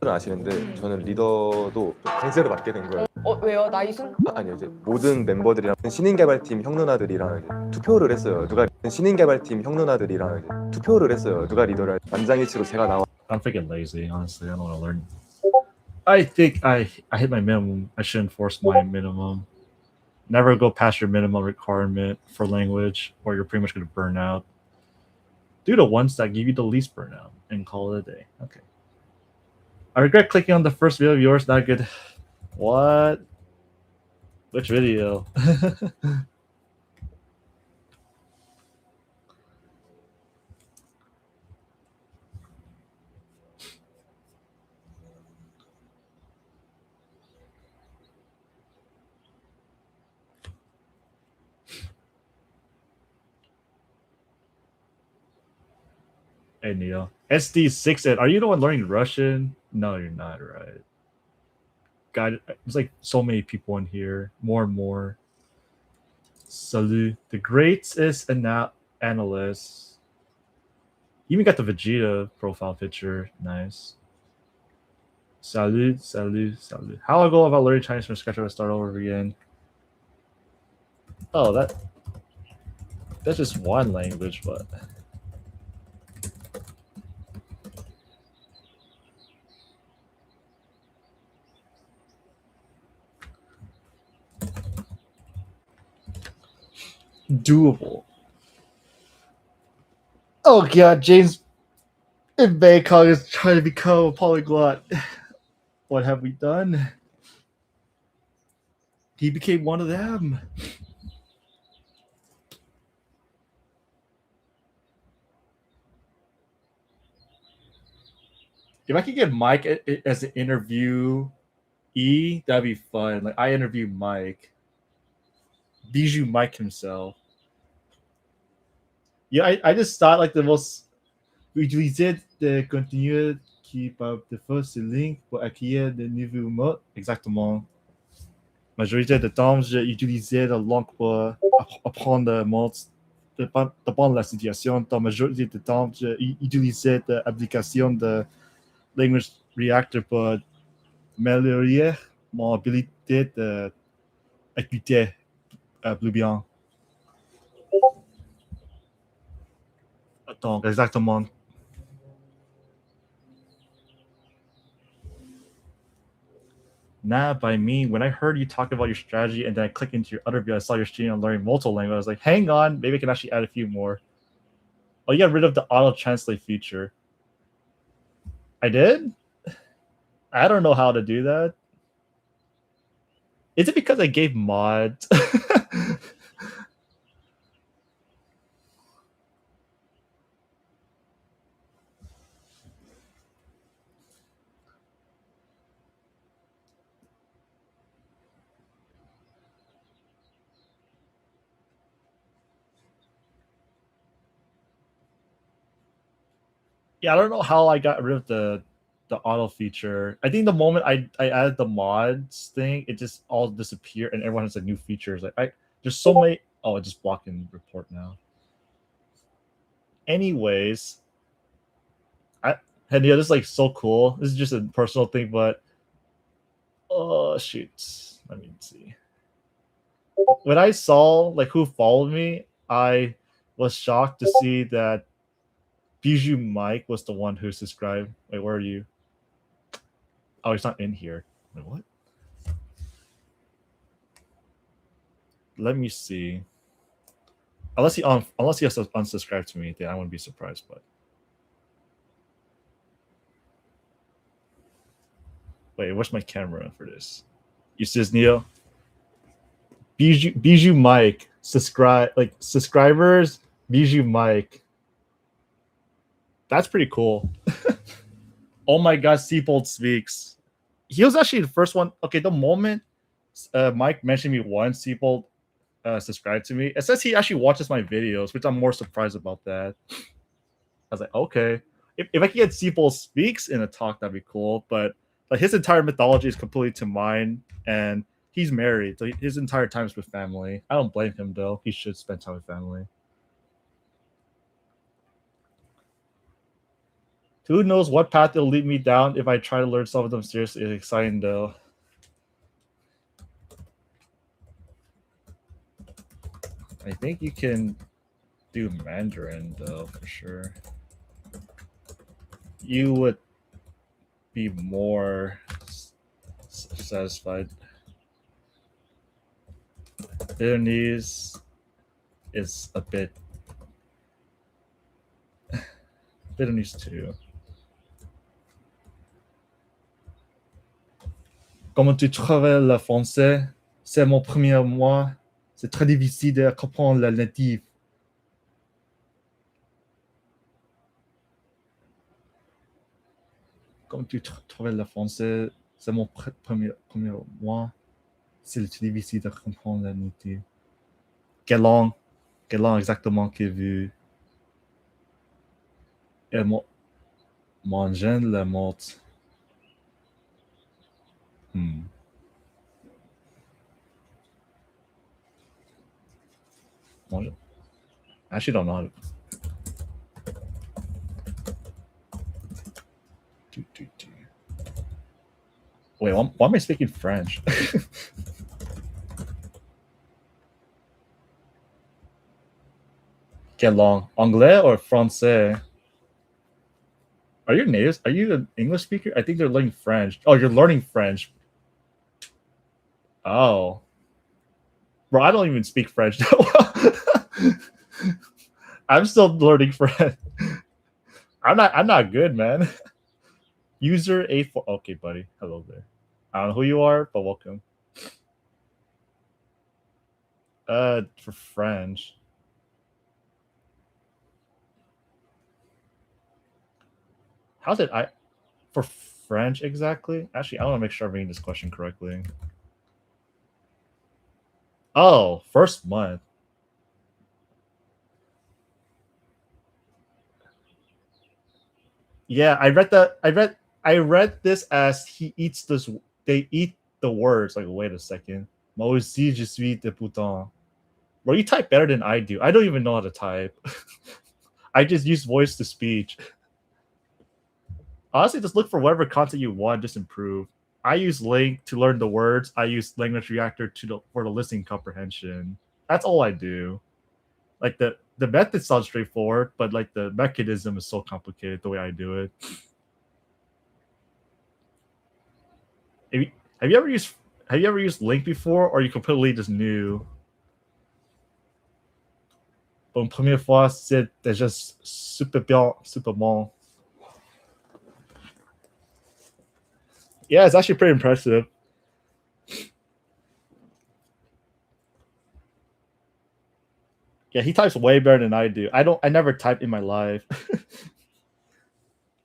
아시는데 저는 리더도 강제로 맡게 된 거예요. 왜요? 나이순? 아니요, 이제 모든 멤버들이랑 신인 개발팀 형 누나들이랑 이제 투표를 했어요. 누가 신인 개발팀 형 누나들이랑 이제 투표를 했어요. 누가 리더를 할지. 만장일치로 제가 나와. I'm freaking lazy, honestly. I don't want to learn. I think I hit my minimum. I should enforce my minimum. Never go past your minimum requirement for language, or you're pretty much going to burn out. Do the ones that give you the least burnout and call it a day. Okay. I regret clicking on the first video of yours. Not good. What? Which video? Hey Neil, SD6 are you the one learning Russian? No, you're not, right? God, there's like so many people in here, more and more. Salut. The greatest analyst. You even got the Vegeta profile picture. Nice. Salut, salut, salut. How I go about learning Chinese from scratch? I start over again. Oh, that's just one language, but. Doable. Oh god, James in Bangkok is trying to become a polyglot. What have we done? He became one of them. If I could get Mike as an interviewee, that'd be fun. Like I interview Mike. Bijou Mike himself. Yeah, I just thought like the most utilisé de contenu qui par défaut ce link pour acquérir de nouveaux mots. Exactement. Majorité du temps, j'ai utilisé la langue pour apprendre le mot. Dépend de la situation. Dans la majorité du temps, j'ai utilisé l'application de Language Reactor pour améliorer mon habilité d'écouter plus bien. Donc, exactement. Nah, by me, when I heard you talk about your strategy and then I clicked into your other video, I saw your stream on learning multiple languages. I was like, hang on, maybe I can actually add a few more. Oh, you got rid of the auto translate feature. I did? I don't know how to do that. Is it because I gave mods? Yeah, I don't know how I got rid of the auto feature. I think the moment I added the mods thing, it just all disappeared and everyone has like new features. Like there's so many. Oh, it just blocked in report now. Anyways, and yeah, this is like so cool. This is just a personal thing, but oh shoot, let me see. When I saw like who followed me, I was shocked to see that Bijou Mike was the one who subscribed. Wait, where are you? Oh, he's not in here. Wait, what? Let me see. Unless he has unsubscribed to me, then I wouldn't be surprised. But Wait, where's my camera for this? You see this, Neo? Bijou Mike. Subscribers, Bijou Mike. That's pretty cool. Oh my god, Seabold speaks. He was actually the first one. Okay, the moment Mike mentioned me once, Seabold subscribed to me. It says he actually watches my videos, which I'm more surprised about that. I was like, okay. If I could get Seabold speaks in a talk, that'd be cool. But like his entire mythology is completely to mine, and he's married, so his entire time is with family. I don't blame him though. He should spend time with family. Who knows what path it'll lead me down if I try to learn some of them seriously. It's exciting though. I think you can do Mandarin though, for sure. You would be more satisfied. Vietnamese is a bit Vietnamese too. Comment tu trouves le français? C'est mon premier mois. C'est très difficile de comprendre la native. Comment tu trouves le français? C'est mon premier mois. C'est difficile de comprendre la native. Quelle langue exactement que vous mangez la mort? I actually don't know how to. Wait, why am I speaking French? Quelle langue? Anglais or français? Are you native? Are you an English speaker? I think they're learning French. Oh, you're learning French. Oh. Bro, I don't even speak French. I'm still learning French. I'm not good, man. User A4. Okay, buddy. Hello there. I don't know who you are, but welcome. For French. How did I for French exactly? Actually, I want to make sure I'm reading this question correctly. Oh, first month. Yeah, I read this as he eats this. They eat the words. Like, wait a second. Moi aussi je suis débutant. Bro, you type better than I do. I don't even know how to type. I just use voice to speech. Honestly, just look for whatever content you want, just improve. I use Link to learn the words. I use Language Reactor for the listening comprehension. That's all I do. Like the method sounds straightforward, but like the mechanism is so complicated the way I do it. Have you ever used Link before, or are you completely just new? Bon, première fois, c'est déjà super bien, super bon. Yeah, it's actually pretty impressive. Yeah, he types way better than I do. I never type in my life.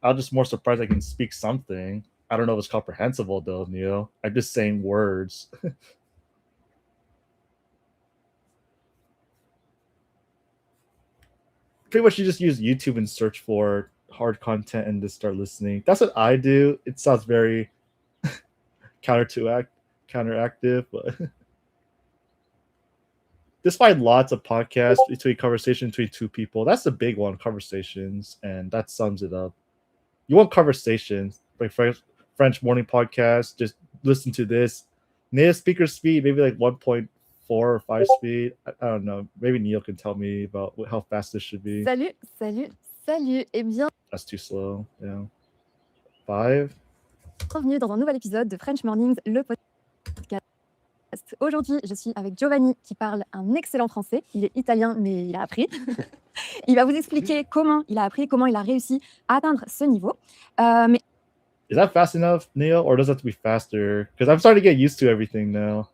I'm just more surprised I can speak something. I don't know if it's comprehensible though, Neo. I'm just saying words. Pretty much you just use YouTube and search for hard content and just start listening. That's what I do. It sounds very counteractive, but just find lots of podcasts between conversation between two people. That's the big one, conversations, and that sums it up. You want conversations, like French morning podcast, just listen to this. Native speaker speed, maybe like 1.4 or 5 speed. I don't know. Maybe Neil can tell me about how fast this should be. Salut. Eh bien, That's too slow. Yeah. 5. bienvenue dans un nouvel épisode de French Mornings, le podcast. Aujourd'hui, je suis avec Giovanni qui parle un excellent français. Il est italien, mais il a appris. Il va vous expliquer comment il a appris, comment il a réussi à atteindre ce niveau. Mais Is that fast enough, Neil, or does it have to be faster? Because I'm starting to get used to everything now.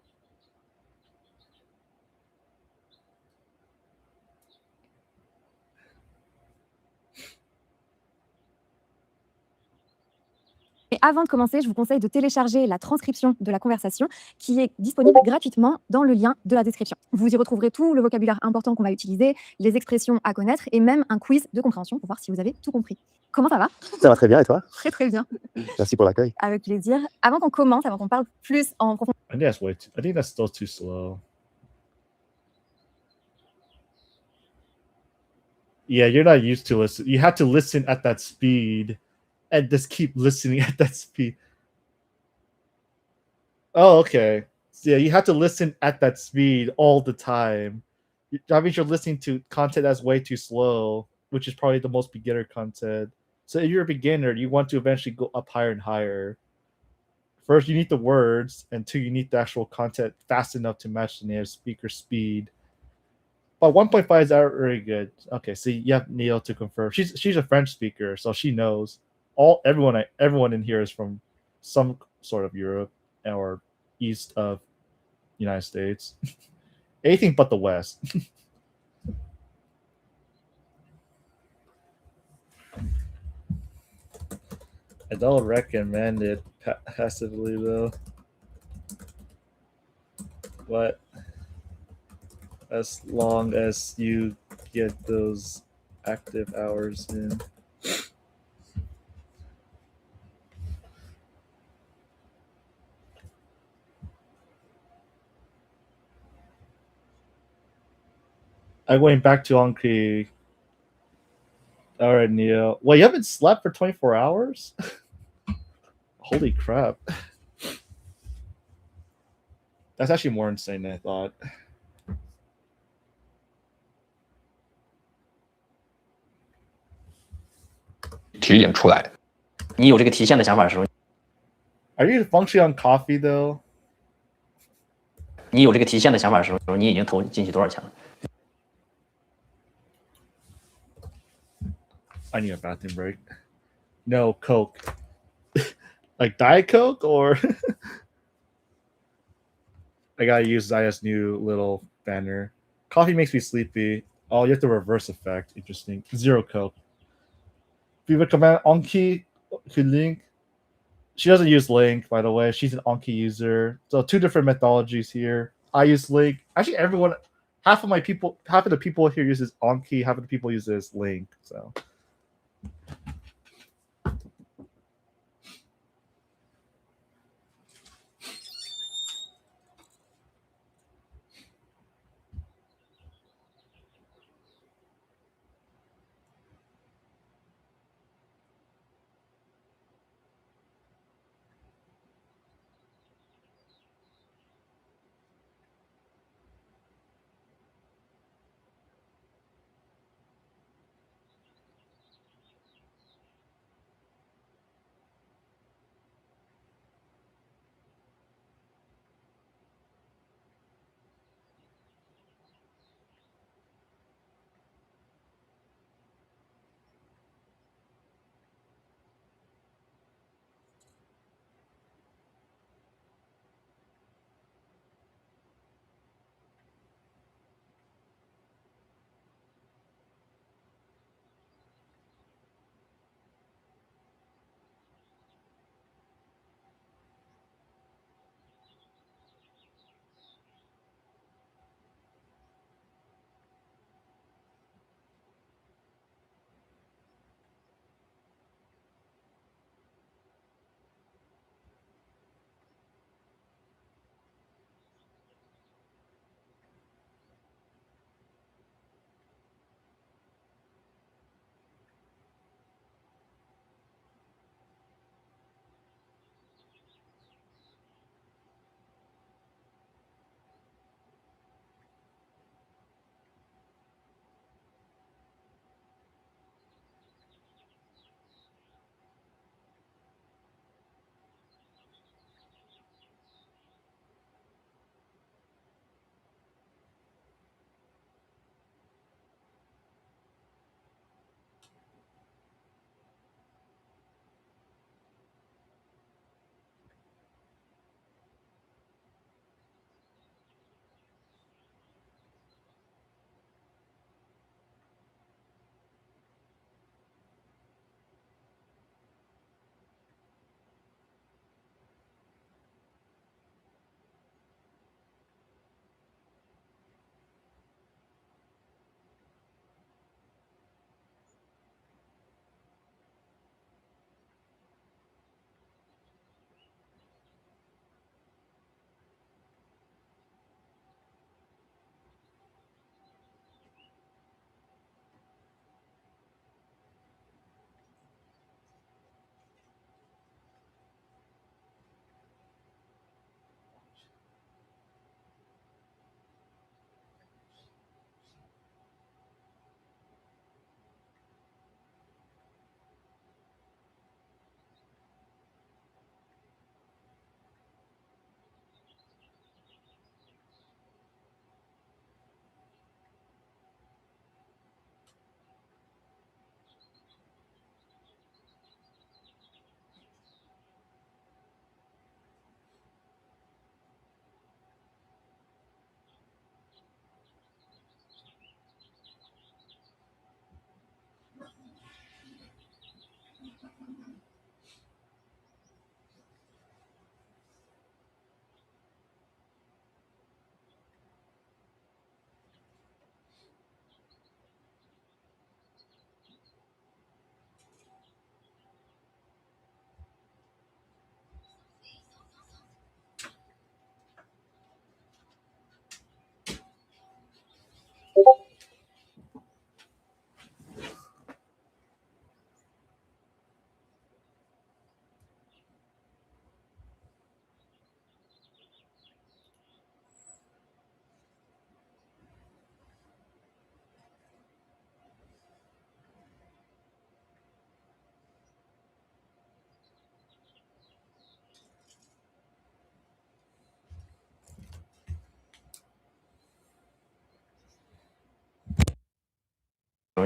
Et avant de commencer, je vous conseille de télécharger la transcription de la conversation qui est disponible gratuitement dans le lien de la description. Vous y retrouverez tout le vocabulaire important qu'on va utiliser, les expressions à connaître et même un quiz de compréhension pour voir si vous avez tout compris. Comment ça va? Ça va très bien et toi? Très très bien. Merci pour l'accueil. Avec plaisir. Avant qu'on commence, avant qu'on parle plus en profondeur. I think that's still too slow. Yeah, you're not used to listen. You have to listen at that speed and just keep listening at that speed. Oh, okay. So, yeah, you have to listen at that speed all the time. That means you're listening to content that's way too slow, which is probably the most beginner content. So if you're a beginner, you want to eventually go up higher and higher. First, you need the words, and two, you need the actual content fast enough to match the native speaker speed. But 1.5 is already good. Okay, so you have Neil to confirm. She's a French speaker, so she knows. Everyone in here is from some sort of Europe or east of United States. Anything but the West. I don't recommend it passively though. But as long as you get those active hours in. I'm going back to Anki. All right, Neil. Well, you haven't slept for 24 hours? Holy crap. That's actually more insane than I thought. Are you functioning on coffee though? 你有这个提现的想法的时候，你已经投进去多少钱了？ I need a bathroom break. No, Coke. Like Diet Coke or I gotta use Zaya's new little banner. Coffee makes me sleepy. Oh, you have the reverse effect. Interesting. Zero Coke. If you recommend Anki Link. She doesn't use Link, by the way. She's an Anki user. So two different methodologies here. I use Link. Actually, half of the people here uses Anki, half of the people uses Link. So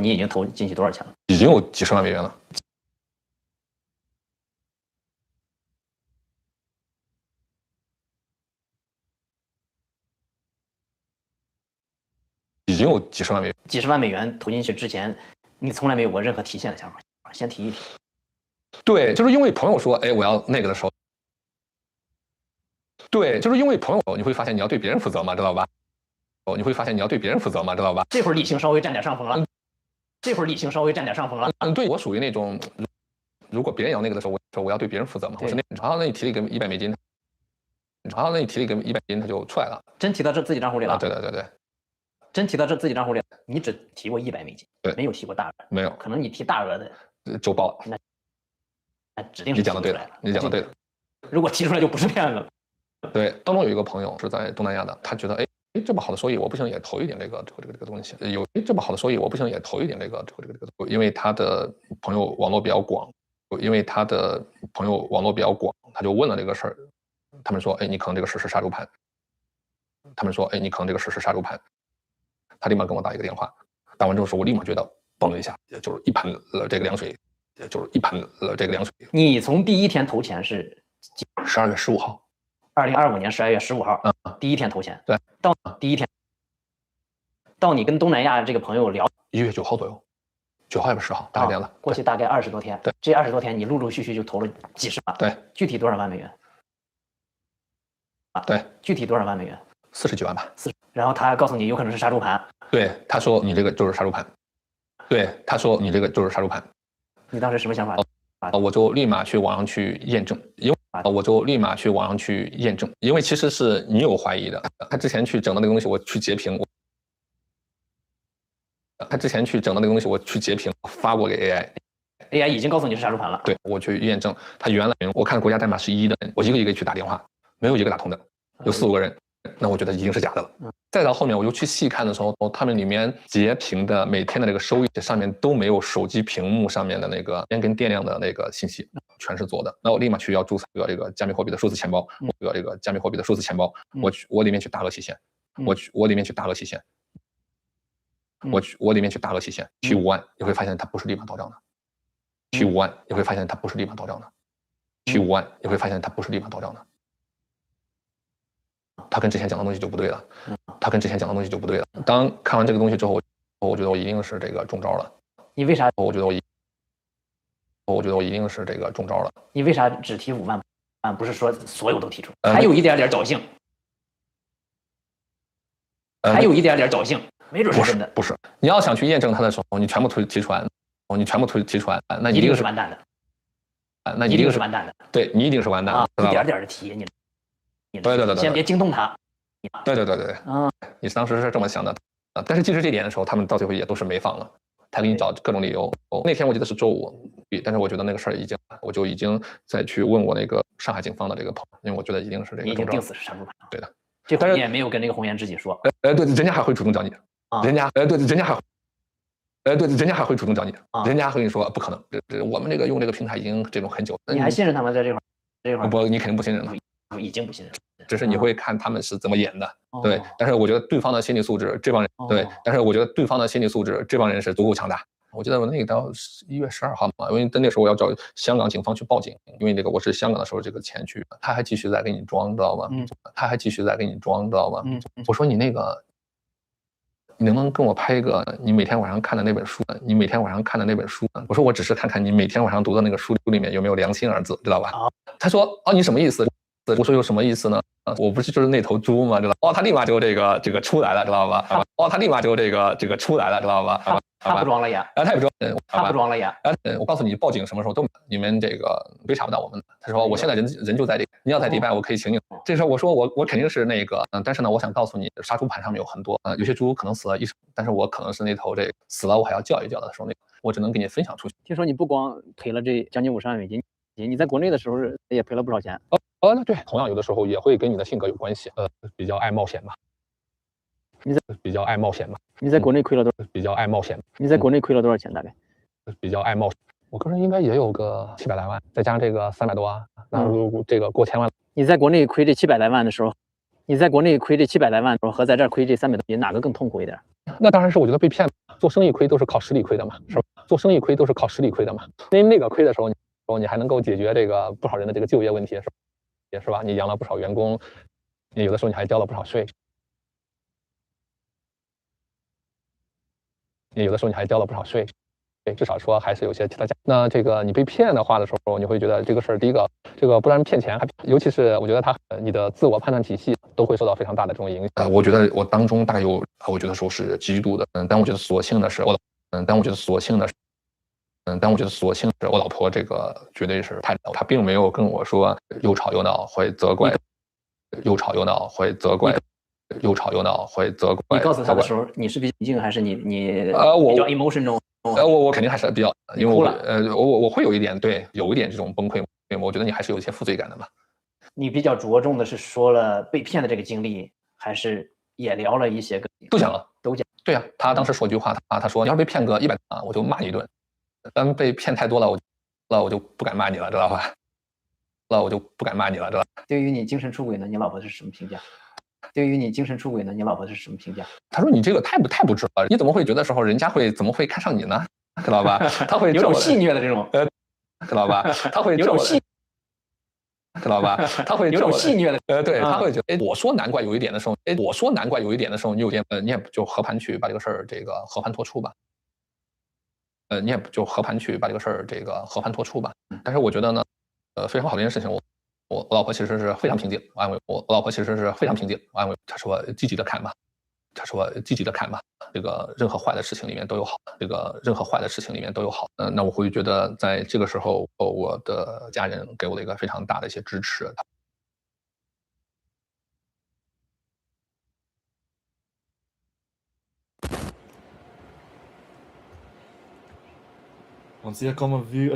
你已经投进去多少钱了？已经有几十万美元了。已经有几十万美元。几十万美元投进去之前，你从来没有过任何提现的想法，先提一提。对，就是因为朋友说，哎，我要那个的时候。对，就是因为朋友，你会发现你要对别人负责嘛，知道吧？你会发现你要对别人负责嘛，知道吧？这会儿理性稍微占点上风了。这会儿理性稍微占点上风了。对我属于那种，如果别人要那个的时候，我要对别人负责嘛。我是那，然后那你提了一个100美金，然后那你提了一个100美金，他就出来了。真提到自己账户里了？对。真提到自己账户里，你只提过100美金，对，没有提过大额。没有，可能你提大额的就爆了。那指定是你讲的对的，你讲的对的。如果提出来就不是骗子了。对，当中有一个朋友是在东南亚的，他觉得哎这么好的收益，我不行也投一点这个东西。有这么好的收益，我不行也投一点这个，因为他的朋友网络比较广，他就问了这个事儿，他们说哎你可能这个事是杀猪盘，他立马跟我打一个电话，打完之后说我立马觉得嘣了一下，就是一盆这个凉水，你从第一天投钱是12月15号。2025年12月15号，第一天投钱。对，到第一天，到你跟东南亚这个朋友聊，1月9号左右，9号也不是10号，大概这样了。过去大概20多天。对，这20多天你陆陆续续就投了几十万。对，具体多少万美元？对，具体多少万美元？40几万吧。然后他还告诉你有可能是杀猪盘。对，他说你这个就是杀猪盘。你当时什么想法？我就立马去网上去验证，因为其实是你有怀疑的。他之前去整的那个东西，我去截屏，发过给 AI 已经告诉你是杀猪盘了。对，我去验证，他原来我看国家代码是1的人，我一个一个去打电话，没有一个打通的，有4、5个人，那我觉得已经是假的了。再到后面我又去细看的时候，他们里面截屏的每天的这个收益上面都没有手机屏幕上面的那个跟电量的那个信息，全是做的。那我立马去要注册这个加密货币的数字钱包，我里面去大额提现，我里面去大额提现，取5万，你会发现它不是立马到账的，取5万，你会发现它不是立马到账的，他跟之前讲的东西就不对了，当看完这个东西之后，我觉得我一定是这个中招了。你为啥？我觉得我一定是这个中招了。你为啥只提5万？不是说所有都提出？还有一点点侥幸，没准是真的。不是，你要想去验证它的时候，你全部提出来，那一定是完蛋的。对，你一定是完蛋的。一点点的提你。对，先别惊动他。对，你当时是这么想的，但是即使这点的时候，他们到最后也都是没放了，他给你找各种理由。那天我记得是周五，但是我觉得那个事儿我就已经再去问我那个上海警方的这个朋友，因为我觉得一定是这个。你已经定死是杀猪盘。对的，但是你也没有跟那个红颜知己说。对，人家还会主动找你，人家还会主动找你，人家会跟你说不可能，我们这个用这个平台已经这种很久。你还信任他们在这块？不，你肯定不信任了。已经不信任，只是你会看他们是怎么演的，对。但是我觉得对方的心理素质，这帮人是足够强大。我记得我那个到1月12号嘛，因为那时候我要找香港警方去报警，因为这个我是香港的时候这个钱去，他还继续在给你装，知道吗？我说你那个，你能不能跟我拍一个你每天晚上看的那本书？我说我只是看看你每天晚上读的那个书里面有没有良心二字，知道吧？他说你什么意思？我说有什么意思呢？我不是就是那头猪吗？知道？他立马就这个出来了，知道吧？他立马就这个出来了，知道吧？他不装了呀？他也不装，他不装了呀？我告诉你，报警什么时候都你们这个追查不到我们。他说我现在人就在这，你要在迪拜，我可以请你。这时候我说我肯定是那个，但是呢，我想告诉你，杀猪盘上面有很多有些猪可能死了一生，但是我可能是那头这个死了我还要叫一叫的时候，那我只能给你分享出去。听说你不光赔了这将近50万美金，你在国内的时候也赔了不少钱。对，同样有的时候也会跟你的性格有关系，比较爱冒险吧。你在国内亏了多少？比较爱冒险。你在国内亏了多少钱？大概？比较爱冒险。我个人应该也有个700来万，再加上这个300多万，那这个过1000万。你在国内亏这700来万的时候，和在这儿亏这300多，哪个更痛苦一点？那当然是我觉得被骗了。做生意亏都是靠实力亏的嘛，是吧？做生意亏都是靠实力亏的嘛。那个亏的时候，你还能够解决这个不少人的这个就业问题，是吧？你养了不少员工，有的时候你还交了不少税，有的时候你还交了不少税。对，至少说还是有些其他价。那这个你被骗的话的时候，你会觉得这个事儿，第一个，这个不然骗钱，尤其是我觉得你的自我判断体系都会受到非常大的这种影响。我觉得我当中大概有，我觉得说是极度的，但我觉得所幸的是我老婆这个绝对是她并没有跟我说又吵又闹会责怪，又吵又闹会责怪。你告诉他的时候，你是比较平静，还是你比较 emotional？我肯定还是比较，因为我会有一点有一点这种崩溃，我觉得你还是有一些负罪感的嘛。你比较着重的是说了被骗的这个经历，还是也聊了一些个？都讲了，都讲。对啊，他当时说一句话，他说你要是被骗个100啊，我就骂你一顿；但被骗太多了，我就不敢骂你了，知道吧？我就不敢骂你了，知道吧？对于你精神出轨呢，你老婆是什么评价？对于你精神出轨呢，你老婆是什么评价？他说你这个太不值了，你怎么会觉得时候人家怎么会看上你呢？知道吧？他会有种戏谑的这种，知道吧？他会有种戏，知道吧？他会有种戏谑的，对，他会觉得，我说难怪有一点的时候，你有点，你也就和盘去把这个事儿和盘托出吧。你也就和盘去把这个事儿和盘托出吧。但是我觉得呢，非常好的一件事情，我老婆其实是非常平静，安慰我。我老婆其实是非常平静，安慰。她说积极的看吧，这个任何坏的事情里面都有好，那我会觉得在这个时候，我的家人给我了一个非常大的一些支持。On s'est comme vu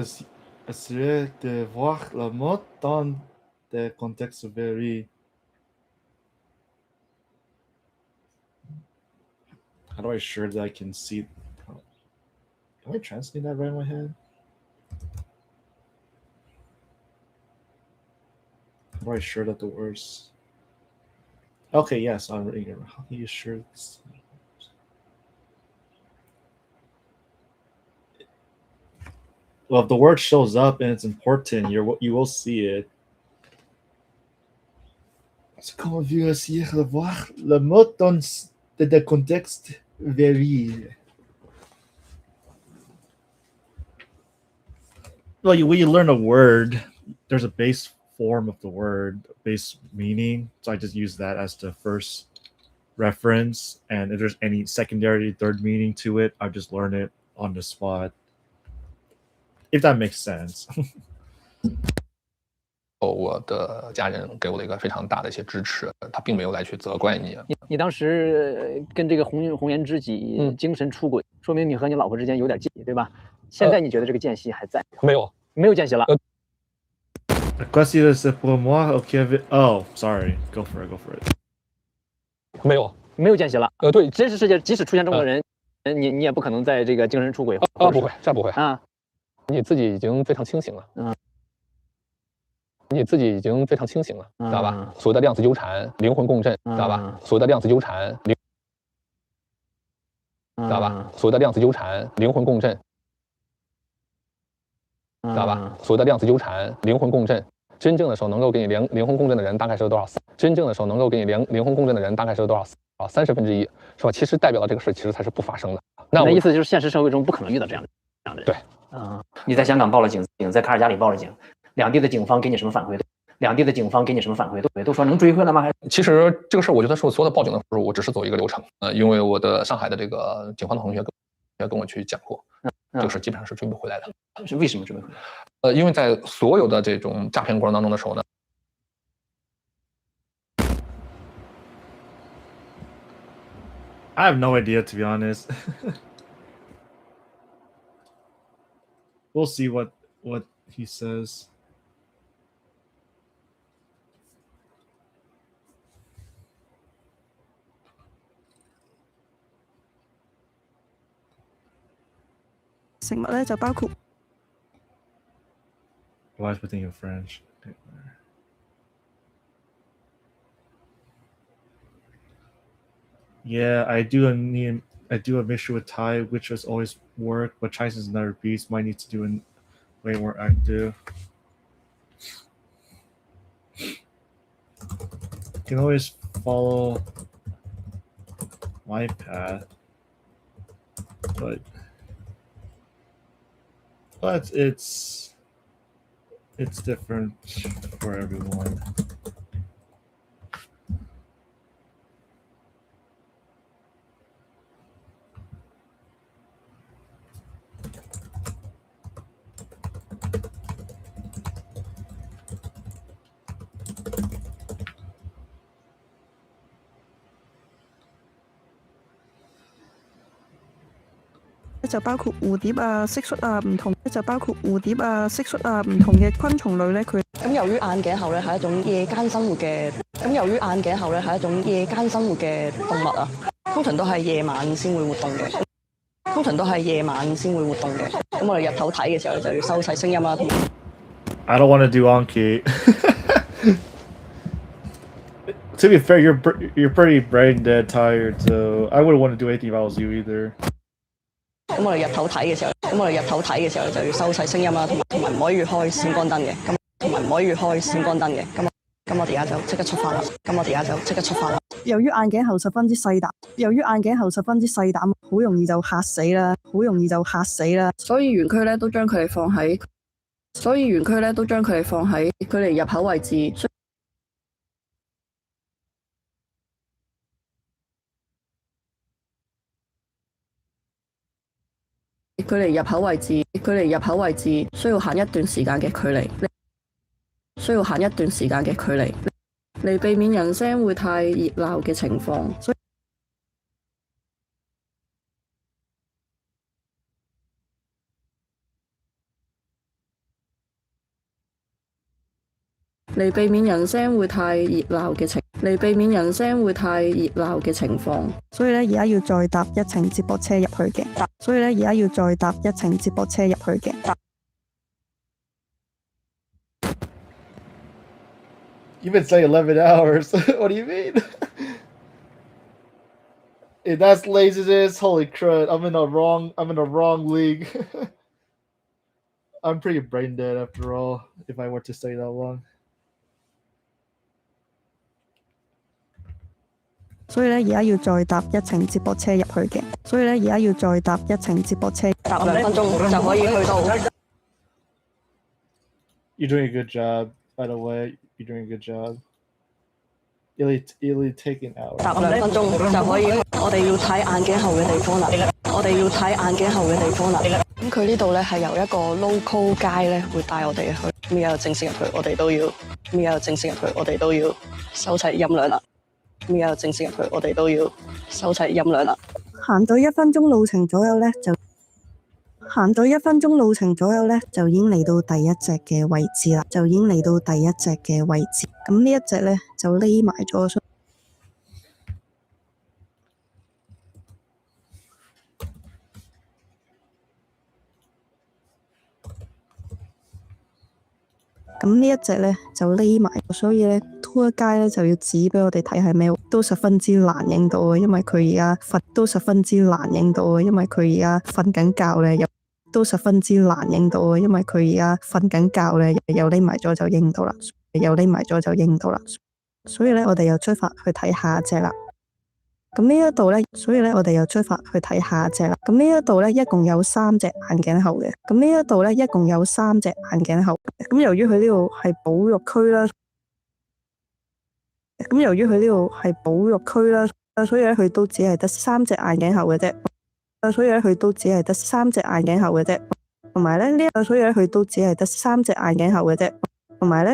essayer de voir le mot dans des contextes very. How do I ensure that I can see? Can I translate that right in my head? How do I ensure that the words? Okay, yes, I'm reading it. How do you ensure this? Well, if the word shows up and it's important, you will see it. Comment vu essayer de voir le mot dans des contextes varie. Well, when you learn a word, there's a base form of the word, base meaning. So I just use that as the first reference. And if there's any secondary, third meaning to it, I just learn it on the spot. If that makes sense. 我的家人给我了一个非常大的一些支持，他并没有来去责怪你。你当时跟这个红颜知己精神出轨，说明你和你老婆之间有点间隙，对吧？现在你觉得这个间隙还在？没有间隙了。Question is pour moi, okay. Oh, sorry. Go for it. 没有间隙了。对，真实世界即使出现这么多人，你也不可能在这个精神出轨。不会，这不会啊。你自己已经非常清醒了。你自己已经非常清醒了，知道吧？所谓的量子纠缠、灵魂共振，知道吧？所谓的量子纠缠，知道吧？所谓的量子纠缠、灵魂共振，知道吧？所谓的量子纠缠、灵魂共振，真正的时候能够给你灵魂共振的人大概是有多少？真正的时候能够给你灵魂共振的人大概是有多少？1/30，是吧？其实代表了这个事其实才是不发生的。那意思就是现实社会中不可能遇到这样的人。对。你在香港报了警，在卡尔加里报了警。两地的警方给你什么反馈？都说能追回来吗？其实这个事儿，我觉得说所有的报警的时候，我只是走一个流程。因为我的上海的这个警方的同学跟我去讲过，这个事基本上是追不回来的。是为什么追不回来？因为在所有的这种诈骗过程当中的时候呢，I have no idea, to be honest. We'll see what he says. Why is putting in French? Yeah, I do need I do a mixture with Thai, which has always worked, but Chinese is another beast. Might need to do an way more active. You can always follow my path, but it's different for everyone.就包括蝴蝶啊、蟋蟀啊唔同，就包括蝴蝶啊、蟋蟀啊唔同嘅昆蟲類咧，佢咁由於眼鏡猴咧係一種夜間生活嘅，咁由於眼鏡猴咧係一種夜間生活嘅動物啊，通常都係夜晚先會活動嘅，通常都係夜晚先會活動嘅。咁我哋日頭睇嘅時候就要收細聲音啦。I don't want to do Anki. To be fair, you're pretty brain dead tired, so I wouldn't want to do anything if I was you either. 咁我哋日頭睇嘅時候，就要收細聲音啦，同埋唔可以開閃光燈嘅，同埋唔可以開閃光燈嘅。咁我哋而家就即刻出發啦。由於眼鏡猴十分之細膽，好容易就嚇死啦，所以園區咧都將佢哋放喺距離入口位置。距離入口位置需要行一段時間嘅距離，嚟避免人聲會太熱鬧嘅情況。嚟避免人聲會太熱鬧嘅情況，所以咧而家要再搭一程接駁車入去嘅，You've been saying 11 hours. What do you mean? If that's laziness, holy crud! I'm in the wrong league. I'm pretty brain dead after all. If I were to stay that long. 所以咧而家要再搭一程接駁車入去嘅，搭2分鐘就可以去到。You're doing a good job, by the way. You're doing a good job. It'll take an hour. 搭2分鐘就可以。我哋要睇眼鏡後嘅地方啦。咁佢呢度咧係由一個 local 街咧會帶我哋去。咁而家正式入去，我哋都要收齊音量啦。行到1分鐘路程左右咧，就已經嚟到第一隻嘅位置啦。咁呢一隻咧就匿埋咗。所以咧 tour guide 咧就要指俾我哋睇係咩，都十分之難影到嘅，因為佢而家瞓緊覺咧，又匿埋咗就影到啦，所以咧我哋又出發去睇下一隻啦。咁呢一度咧，一共有3隻眼鏡猴嘅。咁由於佢呢度係保育區啦，所以咧佢都只係得3隻眼鏡猴嘅啫。同埋咧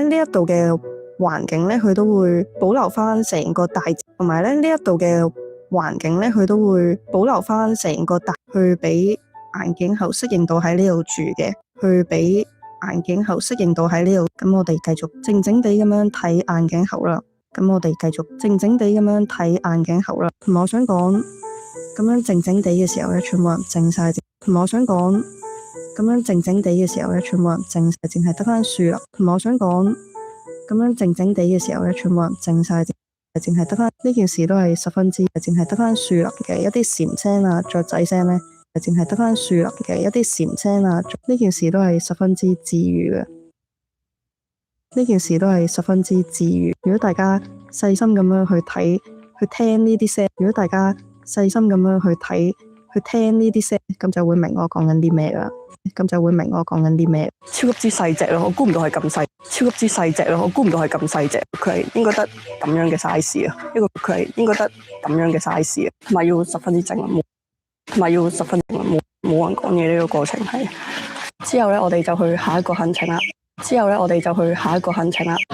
呢一度嘅環境咧，佢都會保留翻成個大去俾眼鏡猴適應到喺呢度住嘅，咁我哋繼續靜靜地咁樣睇眼鏡猴啦。同埋我想講，咁樣靜靜地嘅時候咧，全部人靜晒。淨係得翻樹林。淨係得翻呢件事都係十分之，淨係得翻樹林嘅一啲蟬聲啊、雀仔聲咧，淨係得翻樹林嘅一啲蟬聲啊，呢件事都係十分之治癒嘅。呢件事都係十分之治癒。如果大家細心咁樣去睇、去聽呢啲聲，如果大家細心咁樣去睇、去聽呢啲聲，咁就會明我講緊啲咩啦。咁就會明我講緊啲咩。超級之細隻咯，我估唔到係咁細。超級之細隻咯，我估唔到係咁細隻。佢係應該得咁樣嘅 size 啊，佢係應該得咁樣嘅 size 啊，同埋要十分之靜，同埋要十分冇人講嘢呢個過程係。之後咧，我哋就去下一個行程啦。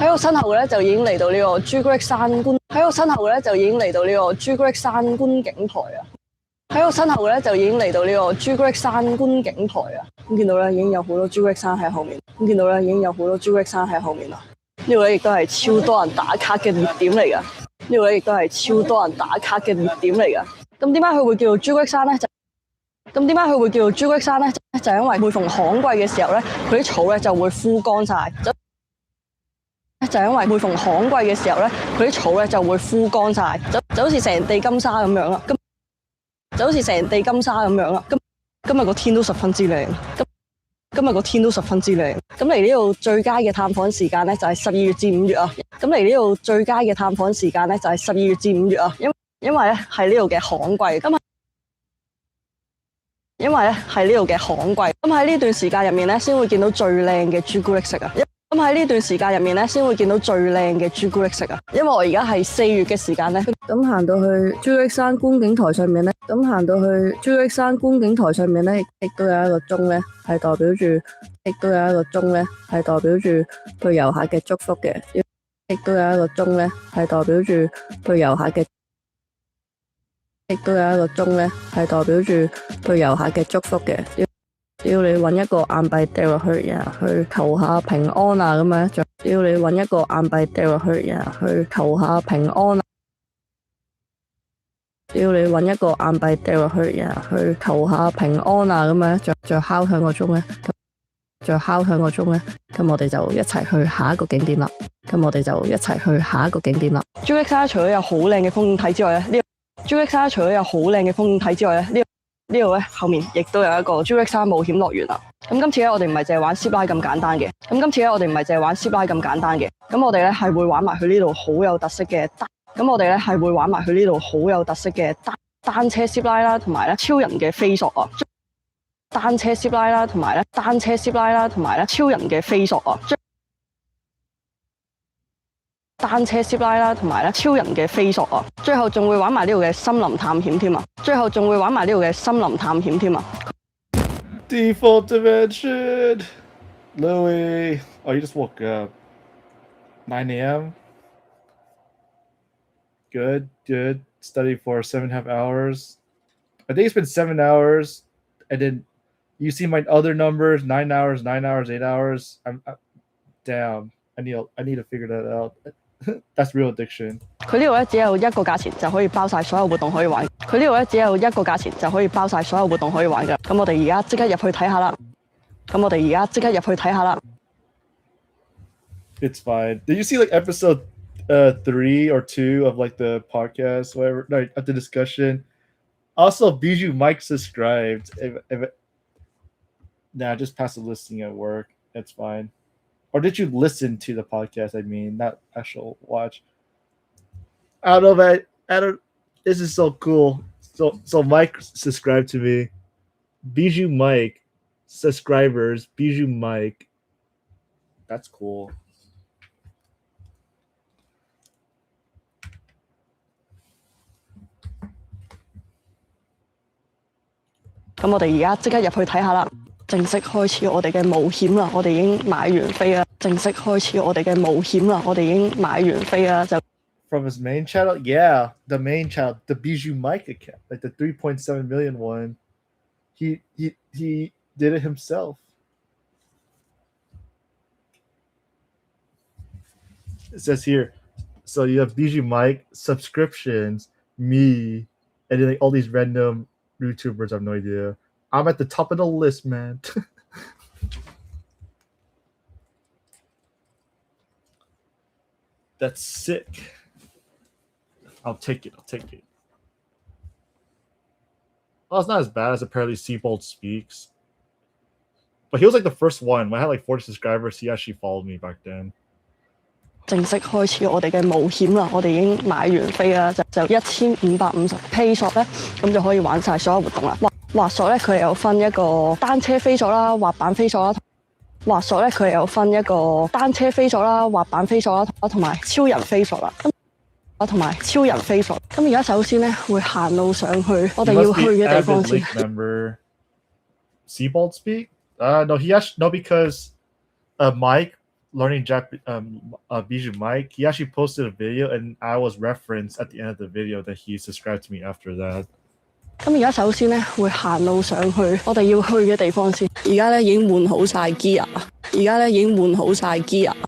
喺我身後咧就已經嚟到呢個朱古力山觀。喺我身後咧就已經嚟到呢個朱古力山觀景台啊。喺我身後咧就已經嚟到呢個朱古力山觀景台啊。咁見到咧已經有好多朱古力山喺後面。咁見到咧已經有好多朱古力山喺後面啦。呢個咧亦都係超多人打卡嘅熱點嚟噶。呢個咧亦都係超多人打卡嘅熱點嚟噶。咁點解佢會叫做朱古力山咧？咁點解佢會叫做朱古力山咧？就係因為每逢旱季嘅時候咧，佢啲草咧就會枯乾晒。就係因為每逢旱季嘅時候咧，佢啲草咧就會枯乾晒，就好似成地金沙咁樣啦。就好似成地金沙咁樣啦。今日個天都十分之靚。今日個天都十分之靚。咁嚟呢度最佳嘅探訪時間咧就係12月至5月啊。咁嚟呢度最佳嘅探訪時間咧就係12月至5月啊。因為咧係呢度嘅旱季。因為咧係呢度嘅旱季，咁喺呢段時間入面咧，先會見到最靚嘅朱古力食啊！咁喺呢段時間入面咧，先會見到最靚嘅朱古力食啊！因為我而家係4月嘅時間咧，咁行到去朱古力山觀景台上面咧，咁行到去朱古力山觀景台上面咧，亦都有一個鐘咧，係代表住，亦都有一個鐘咧，係代表住對遊客嘅祝福嘅，亦都有一個鐘咧，係代表住對遊客嘅。亦都有一個鐘咧，係代表住對遊客嘅祝福嘅。只要你揾一個硬幣掉落去，然後去求下平安啊咁樣。只要你揾一個硬幣掉落去，然後去求下平安啊。只要你揾一個硬幣掉落去，然後去求下平安啊咁樣。再敲響個鐘咧，咁我哋就一齊去下一個景點啦。朱古力山除咗有好靚嘅風景睇之外咧，朱古力山除咗有好靚嘅風景睇之外咧，呢度咧後面亦都有一個朱古力山冒險樂園啦。咁今次咧我哋唔係淨係玩 zip line 咁簡單嘅。咁我哋咧係會玩埋佢呢度好有特色嘅單車 zip line 啦，同埋咧超人嘅飛索啊。單車 zip line 啦，同埋咧超人嘅飛索啊。單車 zip line 啦，同埋咧超人嘅飛索啊！最後仲會玩埋呢度嘅森林探險添啊！Default dimension, Louis. Oh, you just woke up. 9 a.m. Good. Study for 7.5 hours. I think it's been 7 hours, and then you see my other numbers: 9 hours, 8 hours. Damn. I need to figure that out. That's real addiction. 佢呢度咧只有一個價錢就可以包晒所有活動可以玩。咁我哋而家即刻入去睇下啦。It's fine. Did you see like episode 3 or 2 of like the podcast, whatever, like at the discussion? Also, Bijou Mike subscribed. Nah, just pass the listing at work. That's fine. Or did you listen to the podcast? I mean, not actual watch. I don't know, man. This is so cool. So Mike subscribed to me. Bijou Mike subscribers. Bijou Mike. That's cool.咁我哋而家即刻入去睇下啦。正式開始我哋嘅冒險啦！我哋已經買完飛啦。就 From his main channel? Yeah, the main channel, the Bijou Mike account, like the 3.7 million one. He did it himself. It says here, so you have Bijou Mike, subscriptions, me, and then like all these random YouTubers. I have no idea. I'm at the top of the list, man. That's sick. I'll take it. Well, it's not as bad as apparently Seabold Speaks. But he was like the first one. When I had like 40 subscribers, he actually followed me back then. 正式開始我哋嘅冒險啦！我哋已經買完飛啦，就1550 peso 咧，咁就可以玩晒所有活動啦。滑索咧，佢哋有分一個單車飛索啦、滑板飛索啦。滑索咧，佢哋有分一個單車飛索啦、滑板飛索啦，同埋超人飛索啦。同埋超人飛索。咁而家首先咧會行路上去，我哋要去嘅地方先。Seabold Speak? No, because Mike learning Bijou Mike, he actually posted a video and I was referenced at the end of the video that he subscribed to me after that. 咁而家首先咧會行路上去，我哋要去嘅地方先。而家咧已經換好晒 gear，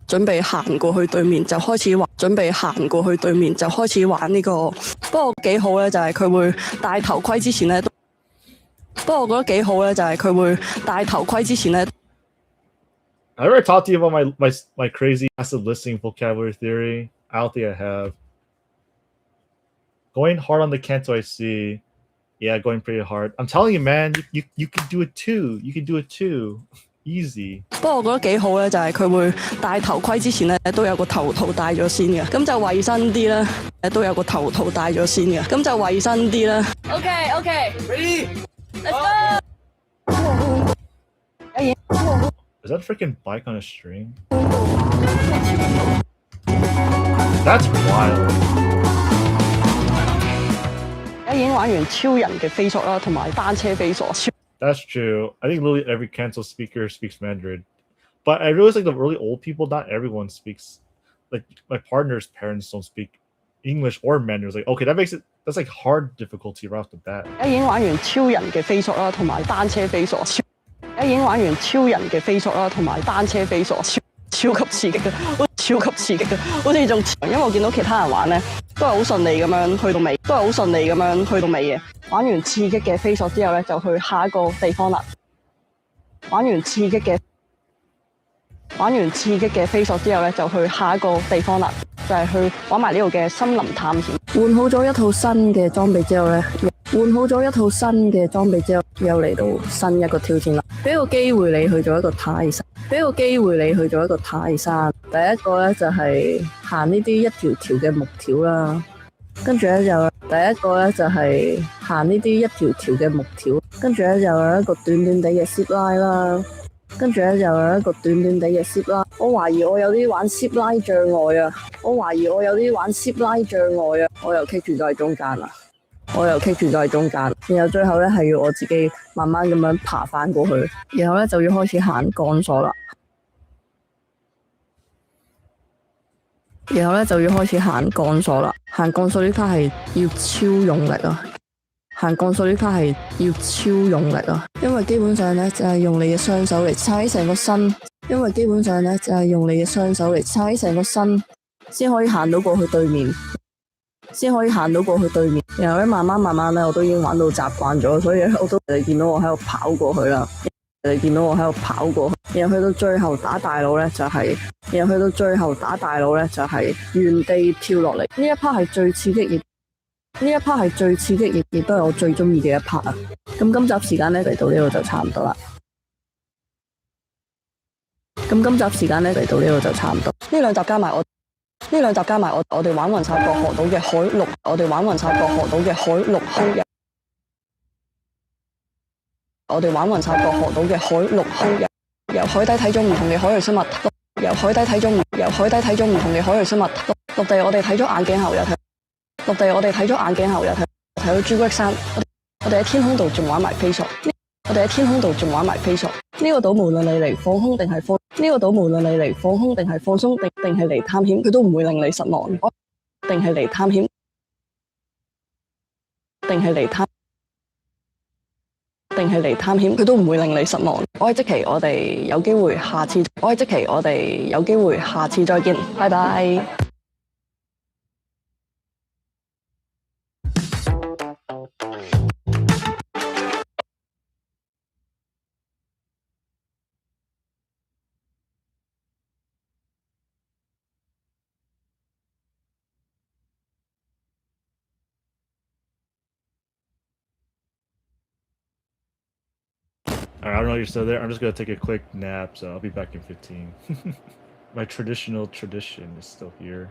準備行過去對面就開始玩，呢個。不過幾好咧，就係佢會戴頭盔之前咧。我覺得幾好咧，就係佢會戴頭盔之前咧。I ever talked to you about my crazy passive listening vocabulary theory? I don't think I have. Going hard on the Kanto I see. Yeah, going pretty hard. I'm telling you, man, you can do it too. You can do it too. Easy. 不過我覺得幾好咧，就係佢會戴頭盔之前咧都有個頭套戴咗先嘅，咁就衞生啲啦。都有個頭套戴咗先嘅，咁就衞生啲啦。Okay, ready? Let's go. Is that a freaking bike on a string? That's wild. 已經玩完超人嘅飛索啦，同埋單車飛索。That's true. I think literally every Kanto speaker speaks Mandarin. But I realize like the really old people, not everyone speaks. Like my partner's parents don't speak English or Mandarin. It's like, okay, that's like hard difficulty right off the bat. 已經玩完超人嘅飛索啦，同埋單車飛索。已經玩完超人嘅飛索啦，同埋單車飛索。超級刺激嘅，好似仲因為我見到其他人玩咧，都係好順利咁樣去到尾嘅。玩完刺激嘅飛索之後咧，就去下一個地方啦。玩完刺激嘅飛索之後咧，就去下一個地方啦，就係去玩埋呢度嘅森林探險。換好咗一套新嘅裝備之後咧，又嚟到新一個挑戰啦。俾個機會你去做一個泰山。第一個咧就係行呢啲一條條嘅木條啦，跟住咧就有一個短短地嘅 zip line 啦，我懷疑我有啲玩 zip line 障礙啊，我又棘住咗喺中間啦。然後最後咧係要我自己慢慢咁樣爬翻過去，然後咧就要開始行鋼索啦。行鋼索呢 part 係要超用力啊！因為基本上咧就係用你嘅雙手嚟踩成個身，先可以行到過去對面。然後咧慢慢咧，我都已經玩到習慣咗，所以我都你見到我喺度跑過去啦。然後去到最後打大佬咧，就係原地跳落嚟。呢一 part 係最刺激，亦都係我最中意嘅一 part 啊！咁今集時間咧嚟到呢度就差唔多啦。呢兩集加埋我哋玩勻晒各河島嘅海陸空遊。由海底睇咗唔同嘅海洋生物，陸地我哋睇咗眼鏡猴，又睇到朱古力山。我哋喺天空度仲玩埋飛索。呢個島無論你嚟放空定係放鬆定係嚟探險，佢都唔會令你失望。定係嚟探險，佢都唔會令你失望。我係積淇，我哋有機會下次再見，拜拜。All right, I don't know if you're still there. I'm just gonna take a quick nap, so I'll be back in 15. My traditional tradition is still here.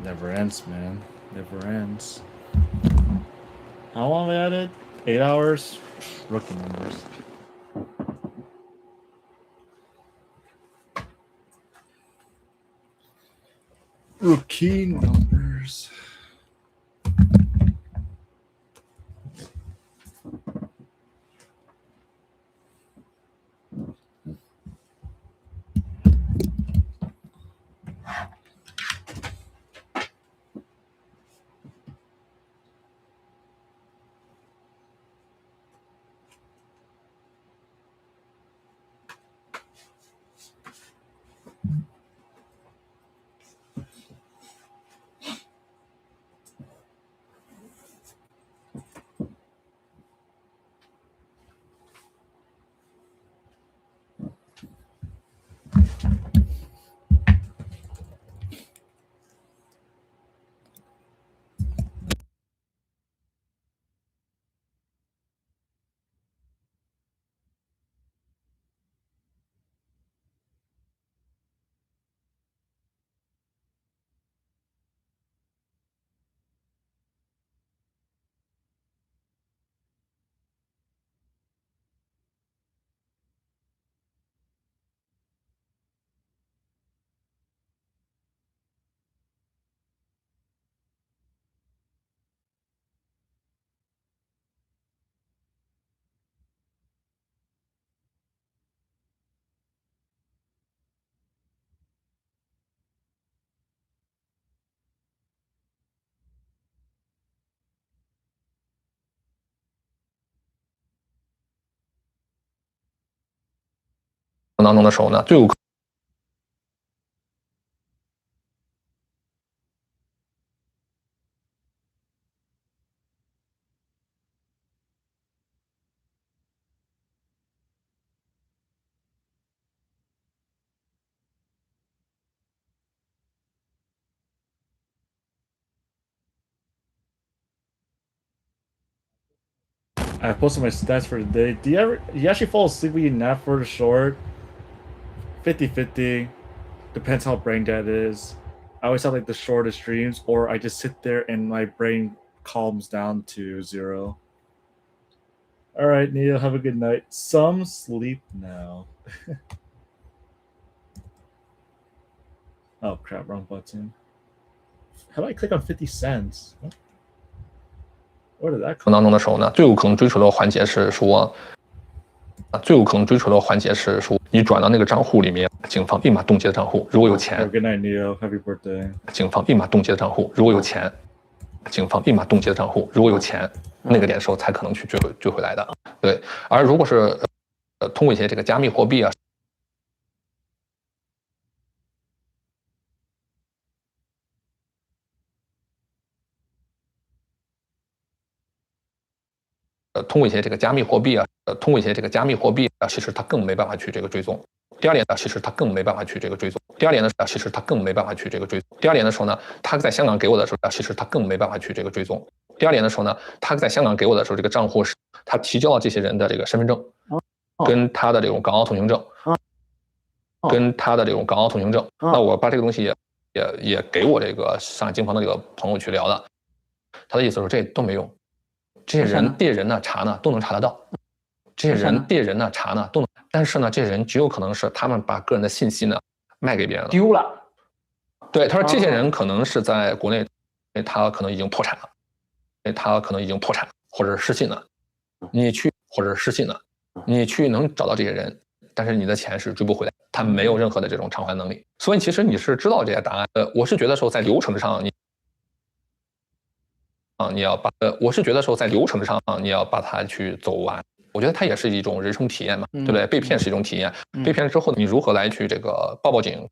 Never ends, man. Never ends. How long we at it? 8 hours? Rookie numbers. Rookie numbers.当中的时候呢，最有可I posted my stats for the day. Do you actually fall asleep when you nap for the short? 50-50. Depends how brain dead is. I always have like the shortest dreams, or I just sit there and my brain calms down to 0. All right, Neil, have a good night. Some sleep now. Oh crap, wrong button. How do I click on 50 cents? Where did that come 当中的时候呢，最有可能追求的环节是说，你转到那个账户里面，警方立马冻结的账户，如果有钱。Good night, Neil. Happy birthday. 警方立马冻结的账户，如果有钱。警方立马冻结的账户，如果有钱，那个点的时候才可能去追回来的。对，而如果是通过一些这个加密货币啊。通过一些这个加密货币啊，其实它更没办法去这个追踪。第二点呢，其实它更没办法去这个追踪。第二点呢，其实它更没办法去这个追踪。第二点的时候呢，他在香港给我的时候，其实他更没办法去这个追踪。第二点的时候呢，他在香港给我的时候，这个账户是他提交了这些人的这个身份证，跟他的这种港澳通行证，那我把这个东西也给我这个上海警方的这个朋友去聊了，他的意思是这都没用。这些人呢查呢都能查得到，但是呢，这些人极有可能是他们把个人的信息呢卖给别人了，丢了。对，他说这些人可能是在国内，他可能已经破产了，或者是失信了。你去能找到这些人，但是你的钱是追不回来，他没有任何的这种偿还能力。所以其实你是知道这些答案。我是觉得说在流程上你要把你要把它去走完。我觉得它也是一种人生体验嘛，对不对？被骗是一种体验，被骗之后你如何来去这个报警，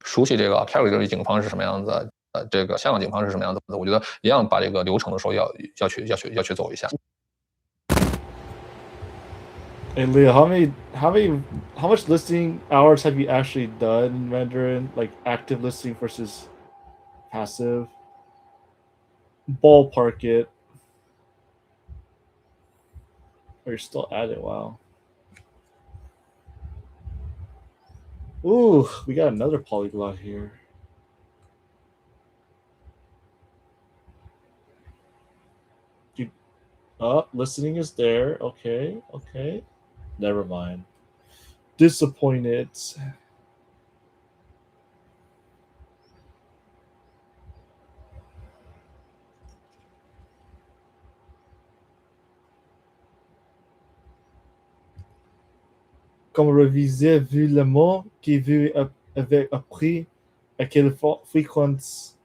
熟悉这个 Calgary 警方是什么样子，这个香港警方是什么样子，我觉得一样把这个流程的时候要去走一下。Hey Leo, how much listing hours have you actually done in Mandarin? Like active listing versus passive? Ballpark it. Oh, you're still at it, wow. Ooh, we got another polyglot here. Oh, listening is there. Okay, okay. Never mind. Disappointed. Comme réviser vu le mot que vous avez appris à quelle fréquence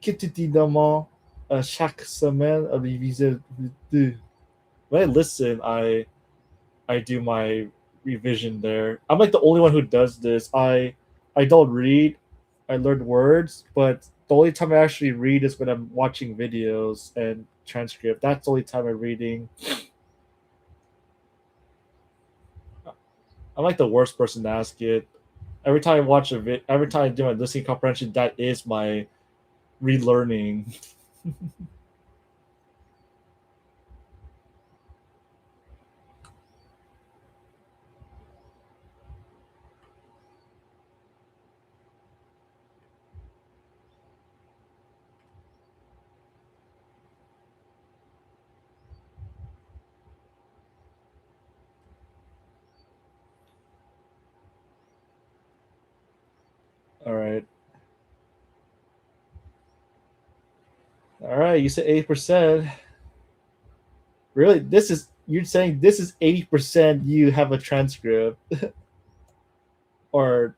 quotidiennement chaque semaine à réviser. When I listen, I do my revision there. I'm like the only one who does this. I don't read. I learn words, but the only time I actually read is when I'm watching videos and transcript. That's the only time I'm reading. I'm like the worst person to ask it. Every time I watch every time I do my listening comprehension, that is my relearning. All right. All right, you said 80%. Really? You're saying this is 80% you have a transcript? Or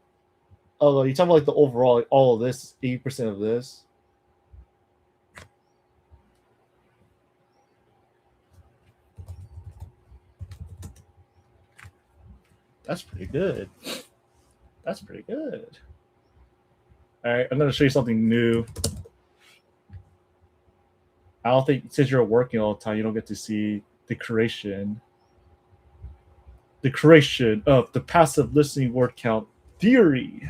oh, you talking about like the overall, like all of this, 80% of this? That's pretty good. That's pretty good. All right, I'm going to show you something new. I don't think, since you're working all the time, you don't get to see the creation of the passive listening word count theory.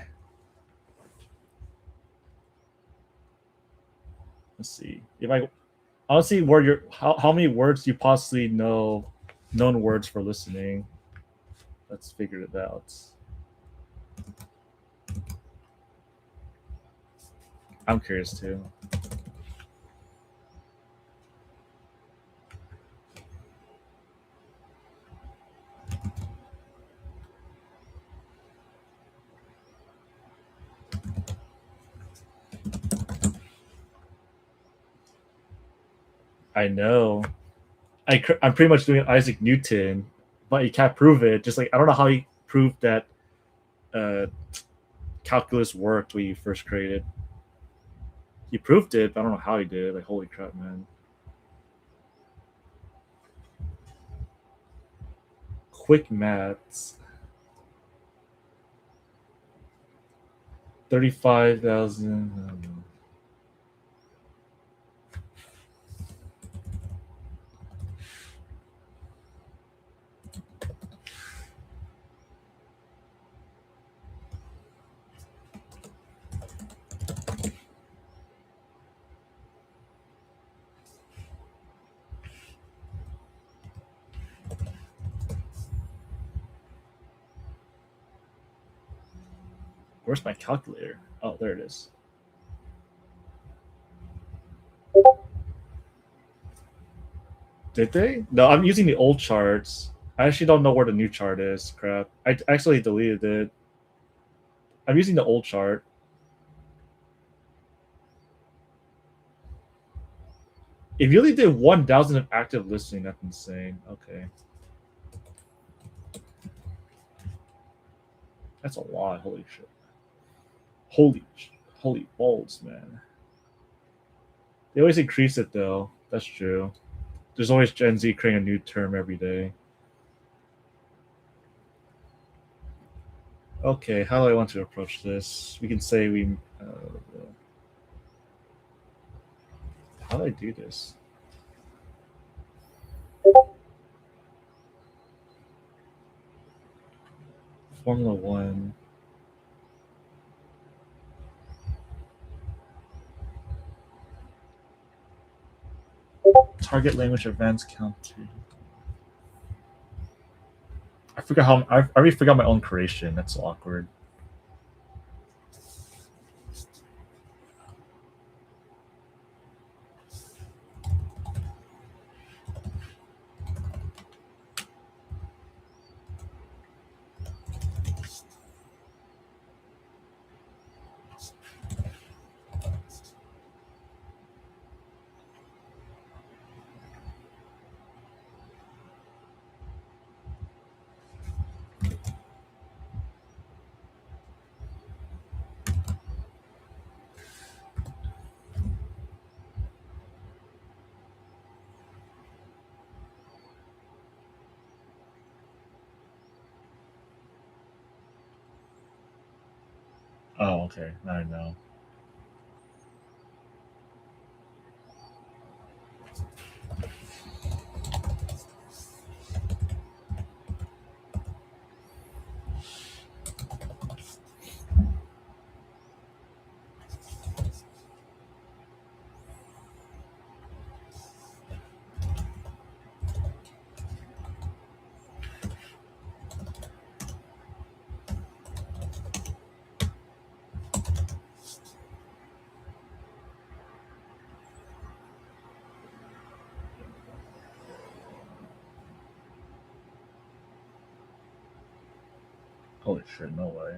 Let's see. I'll see where you're, how many words you possibly know, known words for listening. Let's figure it out. I'm curious too. I know. I'm pretty much doing Isaac Newton, but you can't prove it. Just like I don't know how he proved that calculus worked when you first created. He proved it, but I don't know how he did. Like holy crap, man! Quick maths. 35,000. Where's my calculator? Oh, there it is. Did they? No, I'm using the old charts. I actually don't know where the new chart is. Crap. I actually deleted it. I'm using the old chart. If you only did 1,000 of active listening, that's insane. Okay. That's a lot. Holy shit. Holy balls, man. They always increase it though. That's true. There's always Gen Z creating a new term every day. Okay, how do I want to approach this? We can say we. How do I do this? Formula One. Target language advanced count. I forgot how. I already forgot my own creation. That's awkward. Oh, okay. I know. Holy shit, no way.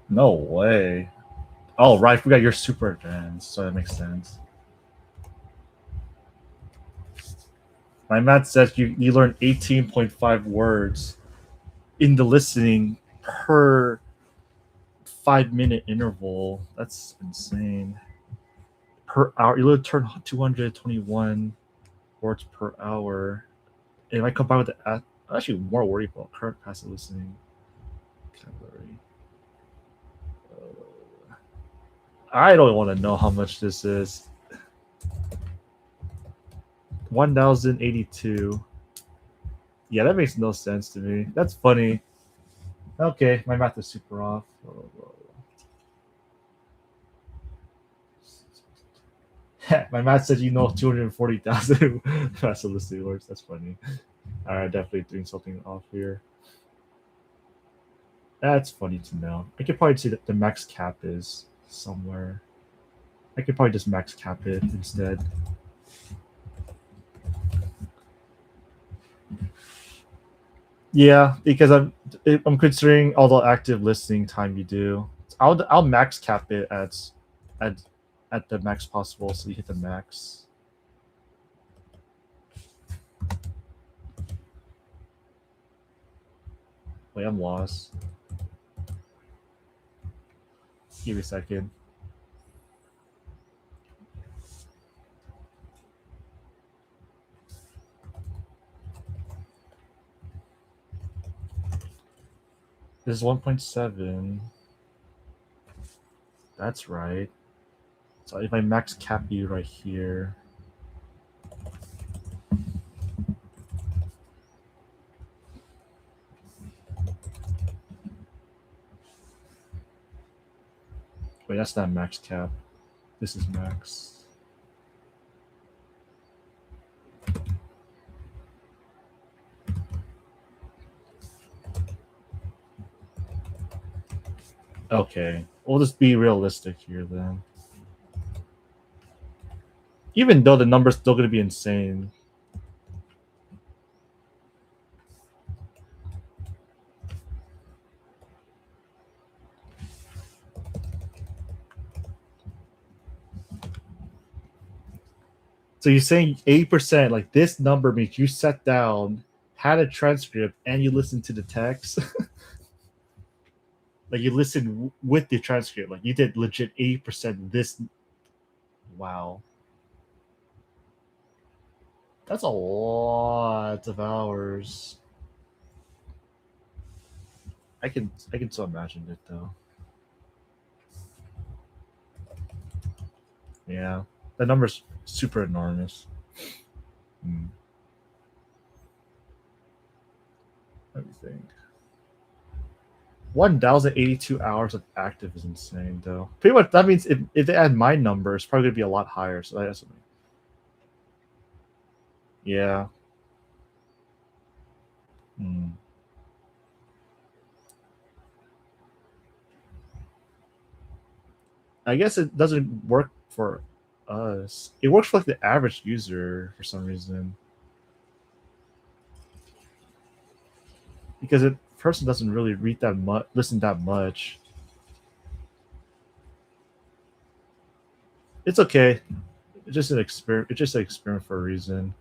No way. Oh, right. We got your super advanced, so that makes sense. My math says you learn 18.5 words in the listening per 5-minute interval. That's insane. Per hour, you turn 221 words per hour. And if I combine with the I'm actually more worried about current passive listening vocabulary. I don't want to know how much this is. 1082. Yeah, that makes no sense to me. That's funny. Okay, my math is super off. My math said 240,000 passive listening words. That's funny. Alright, definitely doing something off here. That's funny to know. I could probably see that the max cap is somewhere. I could probably just max cap it instead. Yeah, because I'm considering all the active listening time you do. I'll max cap it at the max possible, so you hit the max. Wait, I'm lost. Give me a second. This is 1.7. That's right. So if I max cap you right here. Wait, that's not max cap. This is max. Okay, we'll just be realistic here then. Even though the number's still going to be insane. So you're saying 8%, like this number means you sat down, had a transcript, and you listened to the text? Like you listened with the transcript. Like you did legit 8% this. Wow. That's a lot of hours. I can still imagine it though. Yeah. The number's super enormous. Let me think. 1,082 hours of active is insane, though. Pretty much that means if they add my number, it's probably gonna be a lot higher. So that's something. Yeah. I guess it doesn't work for us. It works for like the average user for some reason. Because a person doesn't really read that much, listen that much. It's okay. It's just an experiment. It's just an experiment for a reason.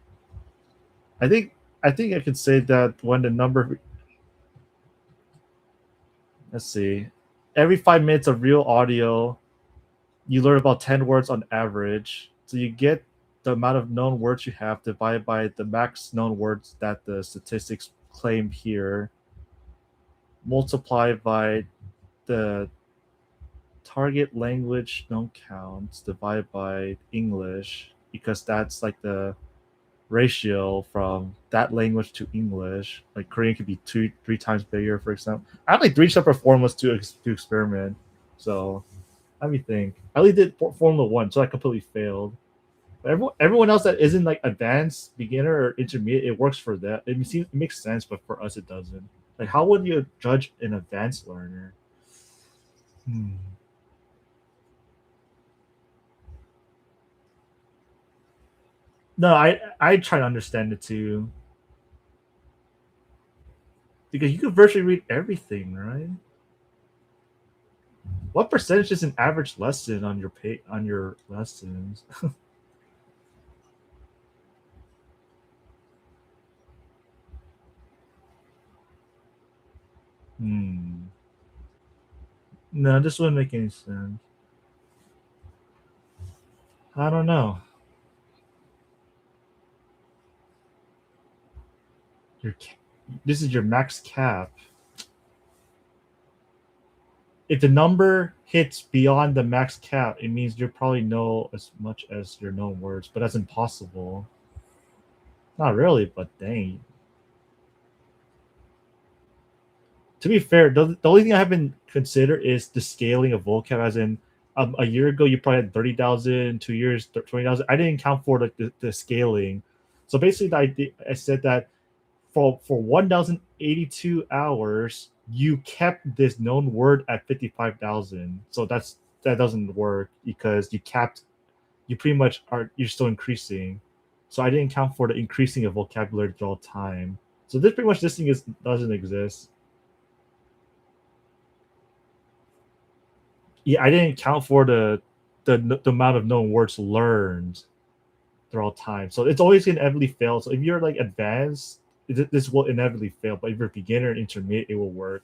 I think I could say that when the number. Let's see. Every 5 minutes of real audio, you learn about 10 words on average. So you get the amount of known words you have divided by the max known words that the statistics claim here, multiplied by the target language known counts divided by English, because that's like the ratio from that language to English. Like Korean could be 2-3 times bigger, for example. I have like 3 separate formulas to experiment. So let me think. I only did Formula 1, so I completely failed. But everyone else that isn't like advanced, beginner, or intermediate, it works for that. It makes sense, but for us, it doesn't. Like, how would you judge an advanced learner? No, I try to understand it too. Because you can virtually read everything, right? What percentage is an average lesson on your lessons? No, this wouldn't make any sense. I don't know. This is your max cap. If the number hits beyond the max cap, it means you probably know as much as your known words, but that's impossible. Not really, but dang. To be fair, the only thing I haven't considered is the scaling of vocab, as in a year ago you probably had 30,000, 2 years 20,000. I didn't count for the scaling. So basically I said that for 1,082 hours, you kept this known word at 55,000. So that doesn't work because you pretty much you're still increasing. So I didn't count for the increasing of vocabulary throughout time. So this thing doesn't exist. Yeah, I didn't count for the amount of known words learned throughout time. So it's always gonna inevitably fail. So if you're like advanced, this will inevitably fail. But if you're beginner and intermediate, it will work.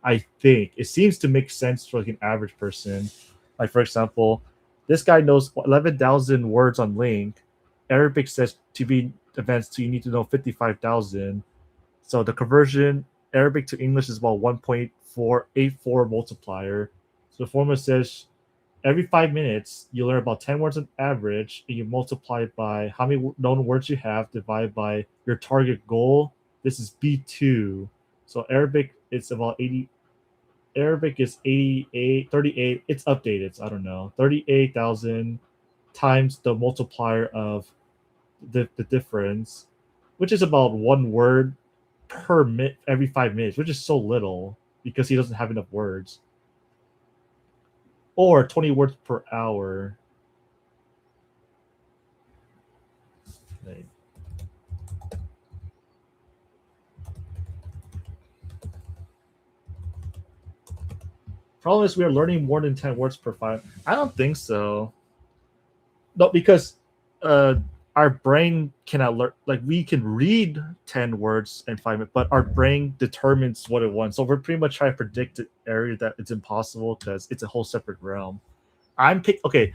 I think it seems to make sense for like an average person. Like for example, this guy knows 11,000 words on Link. Arabic says to be advanced, you need to know 55,000. So the conversion Arabic to English is about 1.484 multiplier. So the formula says every 5 minutes you learn about 10 words on average, and you multiply it by how many known words you have divided by your target goal. This is B2. So Arabic is about 80. Arabic is 88, 38. It's updated, so I don't know. 38,000 times the multiplier of the difference, which is about 1 word per minute every 5 minutes, which is so little because he doesn't have enough words. Or 20 words per hour. Problem is we are learning more than 10 words per 5. I don't think so. No, because our brain cannot learn. Like we can read 10 words in 5 minutes, but our brain determines what it wants. So we're pretty much trying to predict an area that it's impossible because it's a whole separate realm. Okay,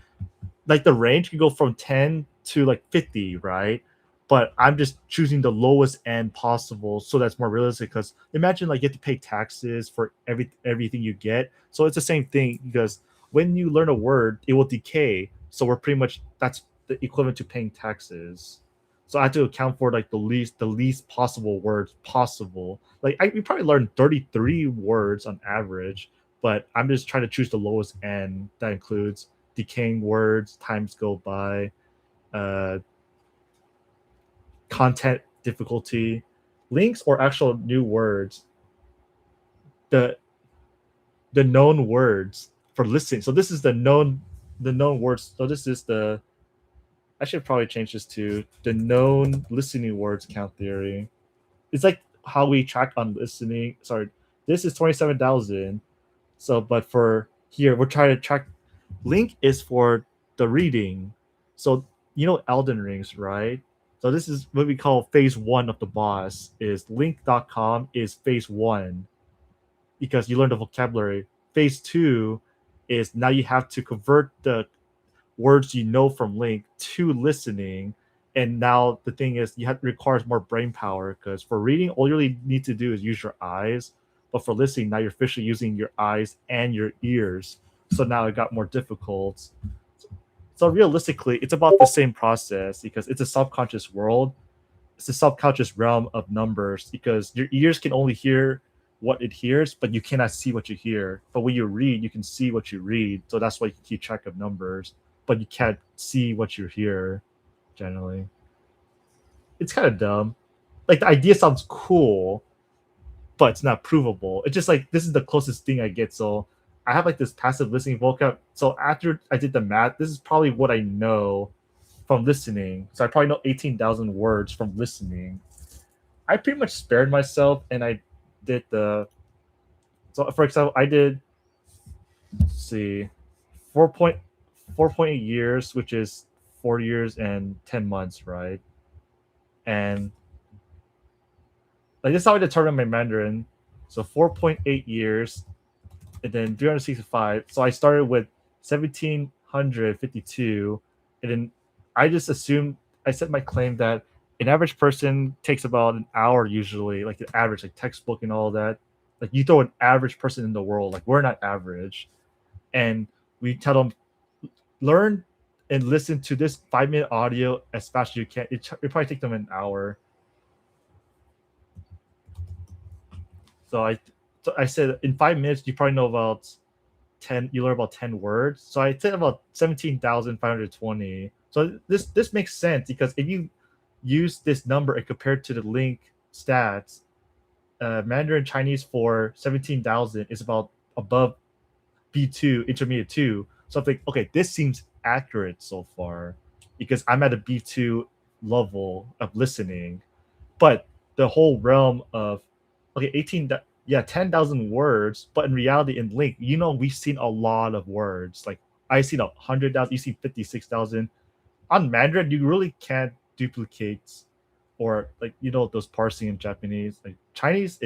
like the range can go from 10 to like 50, right? But I'm just choosing the lowest end possible, so that's more realistic. Because imagine like you have to pay taxes for everything you get. So it's the same thing because when you learn a word, it will decay. So that's the equivalent to paying taxes. So I have to account for like the least possible words possible. Like we probably learn 33 words on average, but I'm just trying to choose the lowest end. That includes decaying words, times go by, content difficulty, links, or actual new words. The known words for listening. So this is the known words. So this is I should probably change this to the known listening words count theory. It's like how we track on listening. Sorry, this is 27,000. So, but for here, we're trying to track. Link is for the reading. So you know Elden Rings, right? So this is what we call phase 1 of the boss. Is link.com is phase 1 because you learn the vocabulary. Phase 2 is now you have to convert the words you know from Link to listening. And now the thing is, requires more brain power, because for reading, all you really need to do is use your eyes. But for listening, now you're officially using your eyes and your ears. So now it got more difficult. So realistically, it's about the same process, because it's a subconscious world. It's a subconscious realm of numbers, because your ears can only hear what it hears, but you cannot see what you hear. But when you read, you can see what you read. So that's why you can keep track of numbers, but you can't see what you hear generally. It's kind of dumb. Like, the idea sounds cool, but it's not provable. It's just like, this is the closest thing I get. So I have like this passive listening vocab. So after I did the math, this is probably what I know from listening. So I probably know 18,000 words from listening. I pretty much spared myself, and I did the. So for example, I did, let's see, 4.8 years, which is 4 years and 10 months, right? And like, this is how I determined my Mandarin. So 4.8 years, and then 365. So I started with 1752, and then I just assumed, I set my claim that an average person takes about an hour usually, like the average, like textbook and all that. Like, you throw an average person in the world, like, we're not average, and we tell them, learn and listen to this 5-minute audio as fast as you can. It probably take them an hour. So I said in 5 minutes you probably know about 10. You learn about 10 words. So I said about 17,520. So this makes sense, because if you use this number and compare it to the Link stats, Mandarin Chinese for 17,000 is about above B2, intermediate 2. So I'm like, okay, this seems accurate so far, because I'm at a B2 level of listening. But the whole realm of, okay, 10,000 words, but in reality, in Link, we've seen a lot of words. Like, I've seen 100,000, you see 56,000. On Mandarin, you really can't duplicate, or like, those parsing in Japanese. Like, Chinese,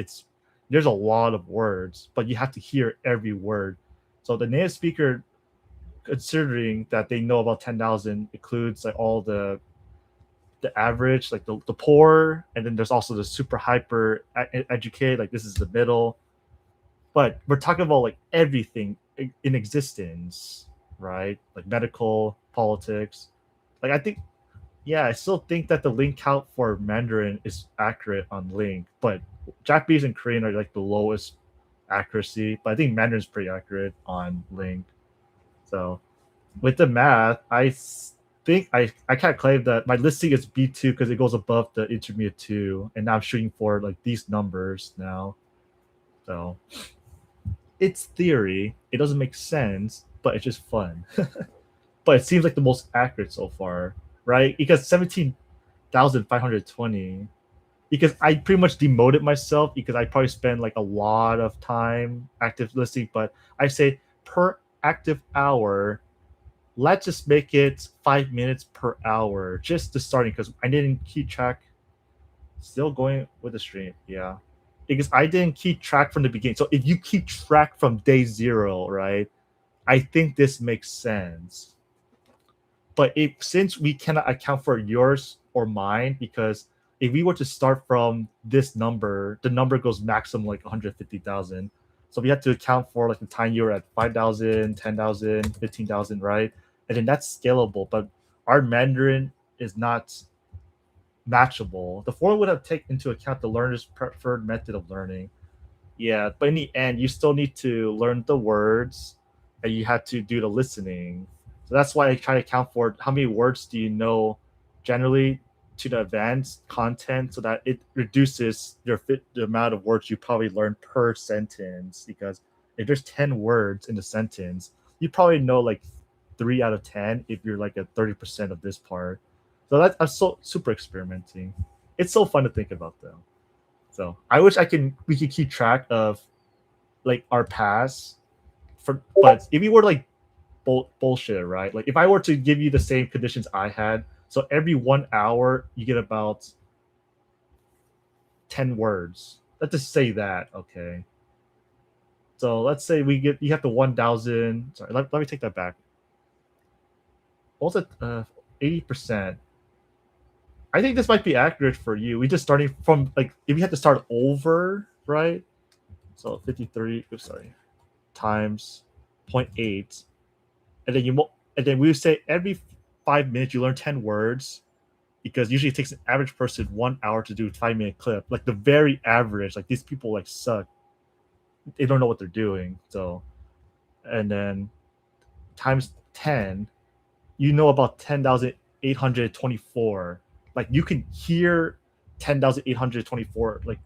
there's a lot of words, but you have to hear every word. So the native speaker, considering that they know about 10,000, includes like all the average, like the poor, and then there's also the super hyper educated, like this is the middle. But we're talking about like everything in existence, right? Like medical, politics. Like, I still think that the link count for Mandarin is accurate on Link, but Japanese and Korean are like the lowest accuracy. But I think Mandarin's pretty accurate on Link. So with the math, I think I can't claim that my listing is B2 because it goes above the intermediate 2, and now I'm shooting for like these numbers now. So it's theory. It doesn't make sense, but it's just fun. But it seems like the most accurate so far, right? Because 17,520. Because I pretty much demoted myself, because I probably spend like a lot of time active listening, but I say per active hour, let's just make it 5 minutes per hour, just to starting, because I didn't keep track. Still going with the stream, yeah, because I didn't keep track from the beginning. So if you keep track from day 0, right, I think this makes sense. But since we cannot account for yours or mine, because if we were to start from this number, the number goes maximum like 150,000. So we have to account for like the time you were at 5,000, 10,000, 15,000, right? And then that's scalable. But our Mandarin is not matchable. The formula would have taken into account the learner's preferred method of learning. Yeah, but in the end, you still need to learn the words, and you have to do the listening. So that's why I try to account for how many words do you know generally to the advanced content, so that it reduces the amount of words you probably learn per sentence. Because if there's 10 words in the sentence, you probably know like 3 out of 10 if you're like at 30% of this part. So I'm so super experimenting. It's so fun to think about though. So I wish we could keep track of like our past. But if we were like bullshit, right? Like if I were to give you the same conditions I had, so every 1 hour you get about 10 words. Let's just say that, okay? So let's say you have the 1,000. Sorry, let me take that back. What was it? 80%. I think this might be accurate for you. We just starting from like if you had to start over, right? So 53. Oops, sorry. Times 0.8, and then we would say every 5 minutes you learn 10 words, because usually it takes an average person 1 hour to do a 5-minute clip. Like the very average, like these people like suck. They don't know what they're doing. So, and then times 10, you know about 10,824. Like you can hear 10,824 like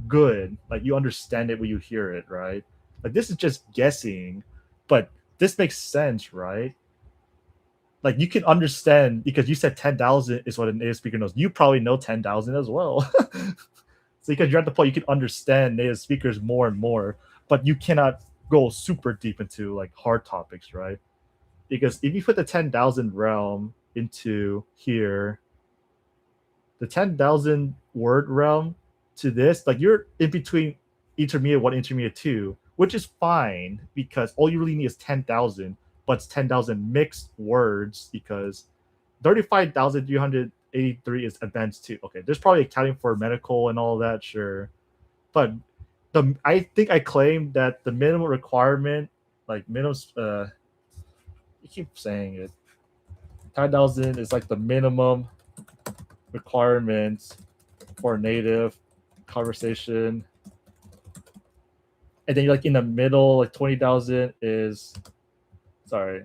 good. Like you understand it when you hear it, right? Like this is just guessing, but this makes sense, right? Like you can understand because you said 10,000 is what a native speaker knows. You probably know 10,000 as well. So because you're at the point you can understand native speakers more and more, but you cannot go super deep into like hard topics, right? Because if you put the 10,000 realm into here, the 10,000 word realm to this, like you're in between intermediate 1, intermediate 2, which is fine because all you really need is 10,000, but it's 10,000 mixed words because 35,383 is advanced 2. Okay, there's probably accounting for medical and all that, sure. But I think I claimed that the minimum requirement, like minimum, you keep saying it, 10,000 is like the minimum requirements for native conversation. And then you're like in the middle, like 20,000 is, sorry,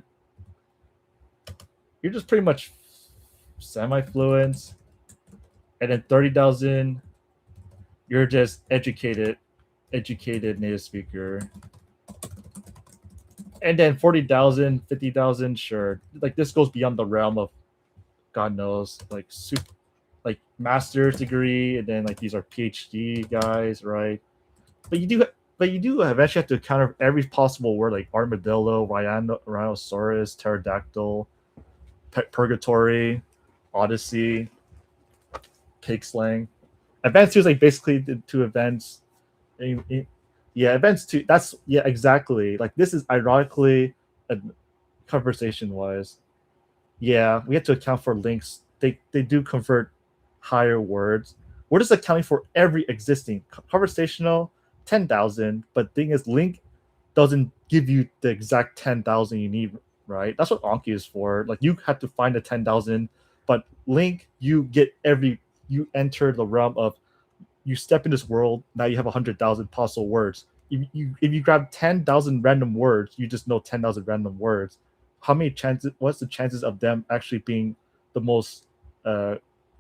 you're just pretty much semi-fluent. And then 30,000, you're just educated native speaker. And then 40,000, 50,000, sure. Like this goes beyond the realm of God knows, like like master's degree, and then like these are PhD guys, right? But you do eventually have to account for every possible word, like armadillo, rhinoceros, pterodactyl, purgatory, odyssey, pig slang. Advanced 2 is like basically the 2 events. Yeah, events 2. That's exactly. Like this is ironically, conversation wise. Yeah, we have to account for links. They do convert higher words. We're just accounting for every existing conversational 10,000, but thing is, link doesn't give you the exact 10,000 you need, right? That's what Anki is for. Like you have to find the 10,000, but link you enter the realm of you step in this world. Now you have 100,000 possible words. If you grab 10,000 random words, you just know 10,000 random words. How many chances? What's the chances of them actually being the most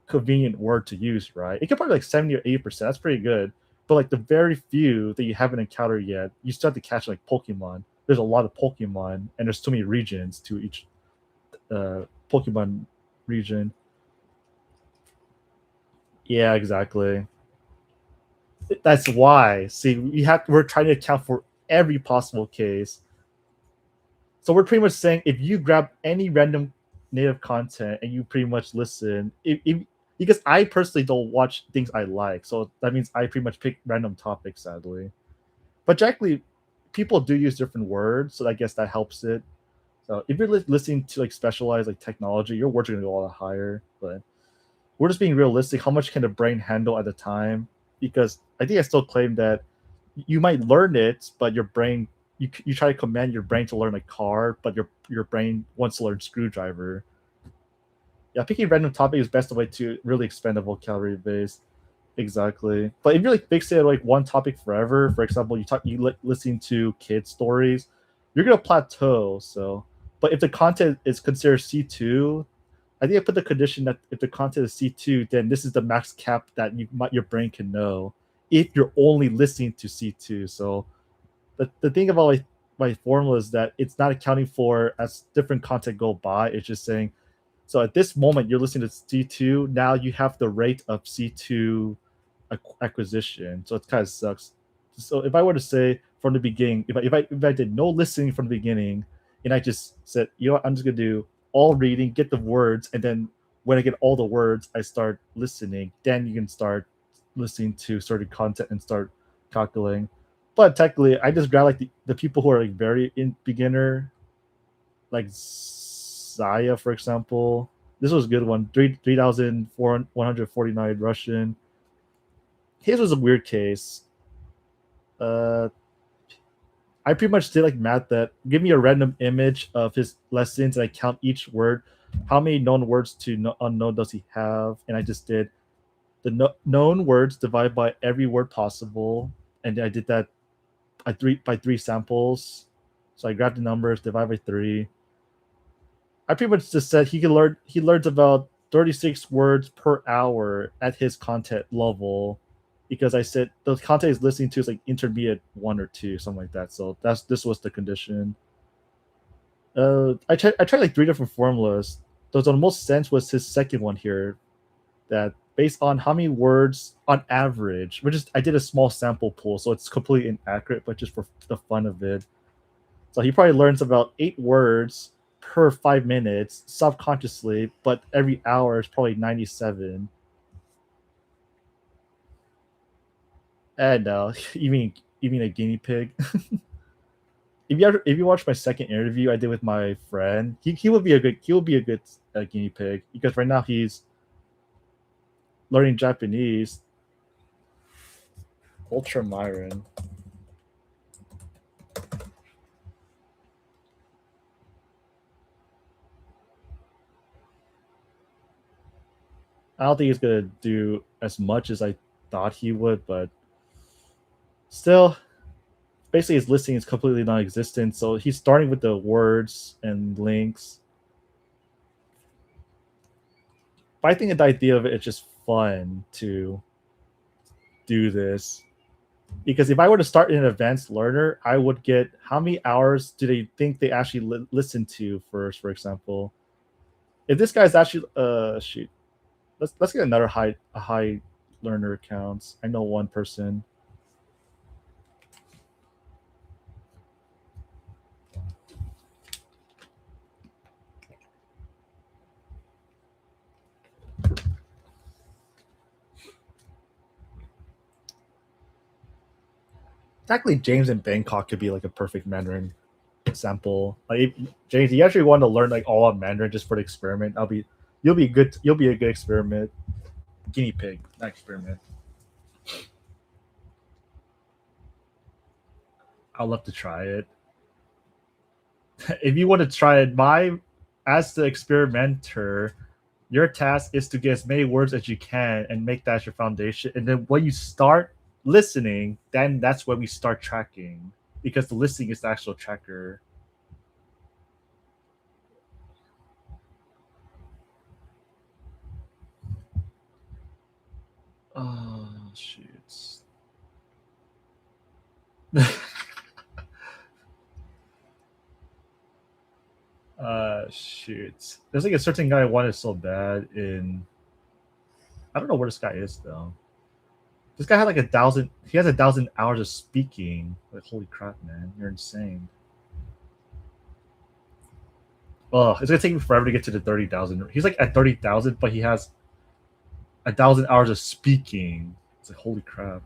convenient word to use? Right? It could probably like 70 or 80%. That's pretty good. But like the very few that you haven't encountered yet, you start to catch like Pokemon. There's a lot of Pokemon, and there's too many regions to each Pokemon region. Yeah, exactly. That's why. See, we're trying to account for every possible case. So we're pretty much saying if you grab any random native content and you pretty much listen, because I personally don't watch things I like, so that means I pretty much pick random topics, sadly. But generally, people do use different words, so I guess that helps it. So if you're listening to like specialized like technology, your words are gonna go a lot higher. But we're just being realistic. How much can the brain handle at the time? Because I think I still claim that you might learn it, but your brain you try to command your brain to learn a car, but your brain wants to learn screwdriver. Yeah, picking random topic is best way to really expand the vocabulary base. Exactly. But if you're like fixated on like one topic forever, for example, listening to kid stories, you're gonna plateau. So, but if the content is considered C2, I think I put the condition that if the content is C2, then this is the max cap that your brain can know if you're only listening to C2. So the thing about my formula is that it's not accounting for as different content go by. It's just saying, so at this moment you're listening to C2. Now you have the rate of C2 acquisition. So it kind of sucks. So if I were to say from the beginning, if I did no listening from the beginning, and I just said, you know what, I'm just gonna do all reading, get the words, and then when I get all the words, I start listening. Then you can start listening to certain content and start calculating. but technically, I just grab like the people who are like very beginner, like Zaya, for example. This was a good one. 3,149 Russian. His was a weird case. I pretty much did like math that give me a random image of his lessons and I count each word. How many known words to unknown does he have? And I just did the known words divided by every word possible, and I did that by three samples. So I grabbed the numbers, divided by 3. I pretty much just said he learns about 36 words per hour at his content level, because I said the content he's listening to is like intermediate 1 or 2, something like that. So this was the condition. I tried like 3 different formulas. The most sense was his second one here, that based on how many words on average, I did a small sample pool, so it's completely inaccurate, but just for the fun of it. So he probably learns about 8 words per 5 minutes subconsciously, but every hour is probably 97. And you mean a guinea pig? If you watch my second interview I did with my friend, he would be a good guinea pig, because right now he's learning Japanese. Ultra Myron. I don't think he's gonna do as much as I thought he would, but still, basically his listening is completely non-existent. So he's starting with the words and links. But I think the idea of it is just fun to do this, because if I were to start an advanced learner, I would get how many hours do they think they actually listen to first, for example. If this guy's actually shoot, let's get another high learner accounts. I know one person. Technically, James in Bangkok could be like a perfect Mandarin example. Like, James, you actually want to learn like all of Mandarin just for the experiment, you'll be a good experiment. Guinea pig, not experiment. I'd love to try it. If you want to try it, as the experimenter, your task is to get as many words as you can and make that your foundation. And then when you start listening, then that's when we start tracking, because the listening is the actual tracker. Oh, shoots. Shoots. There's like a certain guy I wanted so bad in. I don't know where this guy is though. This guy had like 1,000. He has 1,000 hours of speaking. Like, holy crap, man, you're insane. Oh, it's gonna take me forever to get to the 30,000. He's like at 30,000, but he has 1,000 hours of speaking. It's like, holy crap.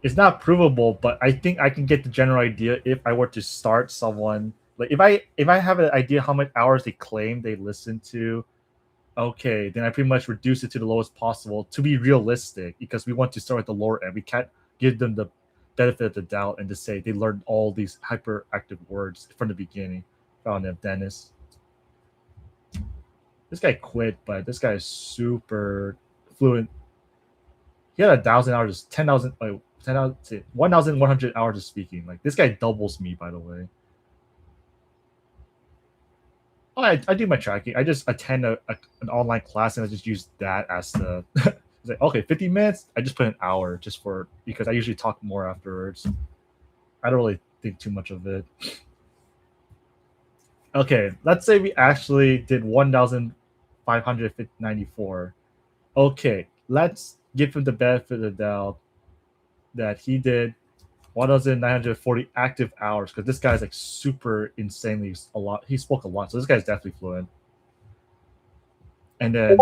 It's not provable, but I think I can get the general idea if I were to start someone. Like, if I have an idea how many hours they claim they listen to, okay, then I pretty much reduce it to the lowest possible to be realistic, because we want to start at the lower end. We can't give them the benefit of the doubt and just say they learned all these hyperactive words from the beginning. Found him, Dennis. This guy quit, but this guy is super fluent. He had 1,000 hours, 10,000, 1,100 hours of speaking. Like, this guy doubles me, by the way. Oh, I do my tracking. I just attend an online class and I just use that as the. It's like, okay, 50 minutes. I just put an hour just because I usually talk more afterwards. I don't really think too much of it. Okay, let's say we actually did 1,594. Okay, let's give him the benefit of the doubt that he did 1,940 active hours, because this guy's like super insanely a lot. He spoke a lot, so this guy's definitely fluent. And then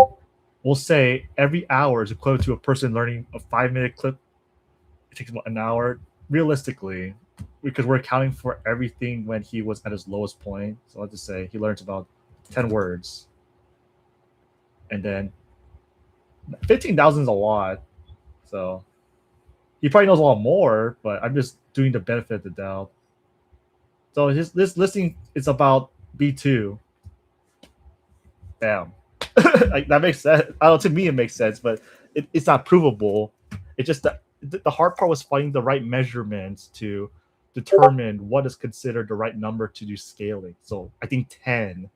we'll say every hour is equivalent to a person learning a 5-minute clip. It takes about an hour, realistically, because we're accounting for everything when he was at his lowest point. So let's just say he learns about 10 words. And then 15,000 is a lot. So he probably knows a lot more, but I'm just doing the benefit of the doubt. So this listing is about B2. Bam. Like, that makes sense. I don't know, to me it makes sense, but it's not provable. It's just that the hard part was finding the right measurements to determine what is considered the right number to do scaling. So I think 10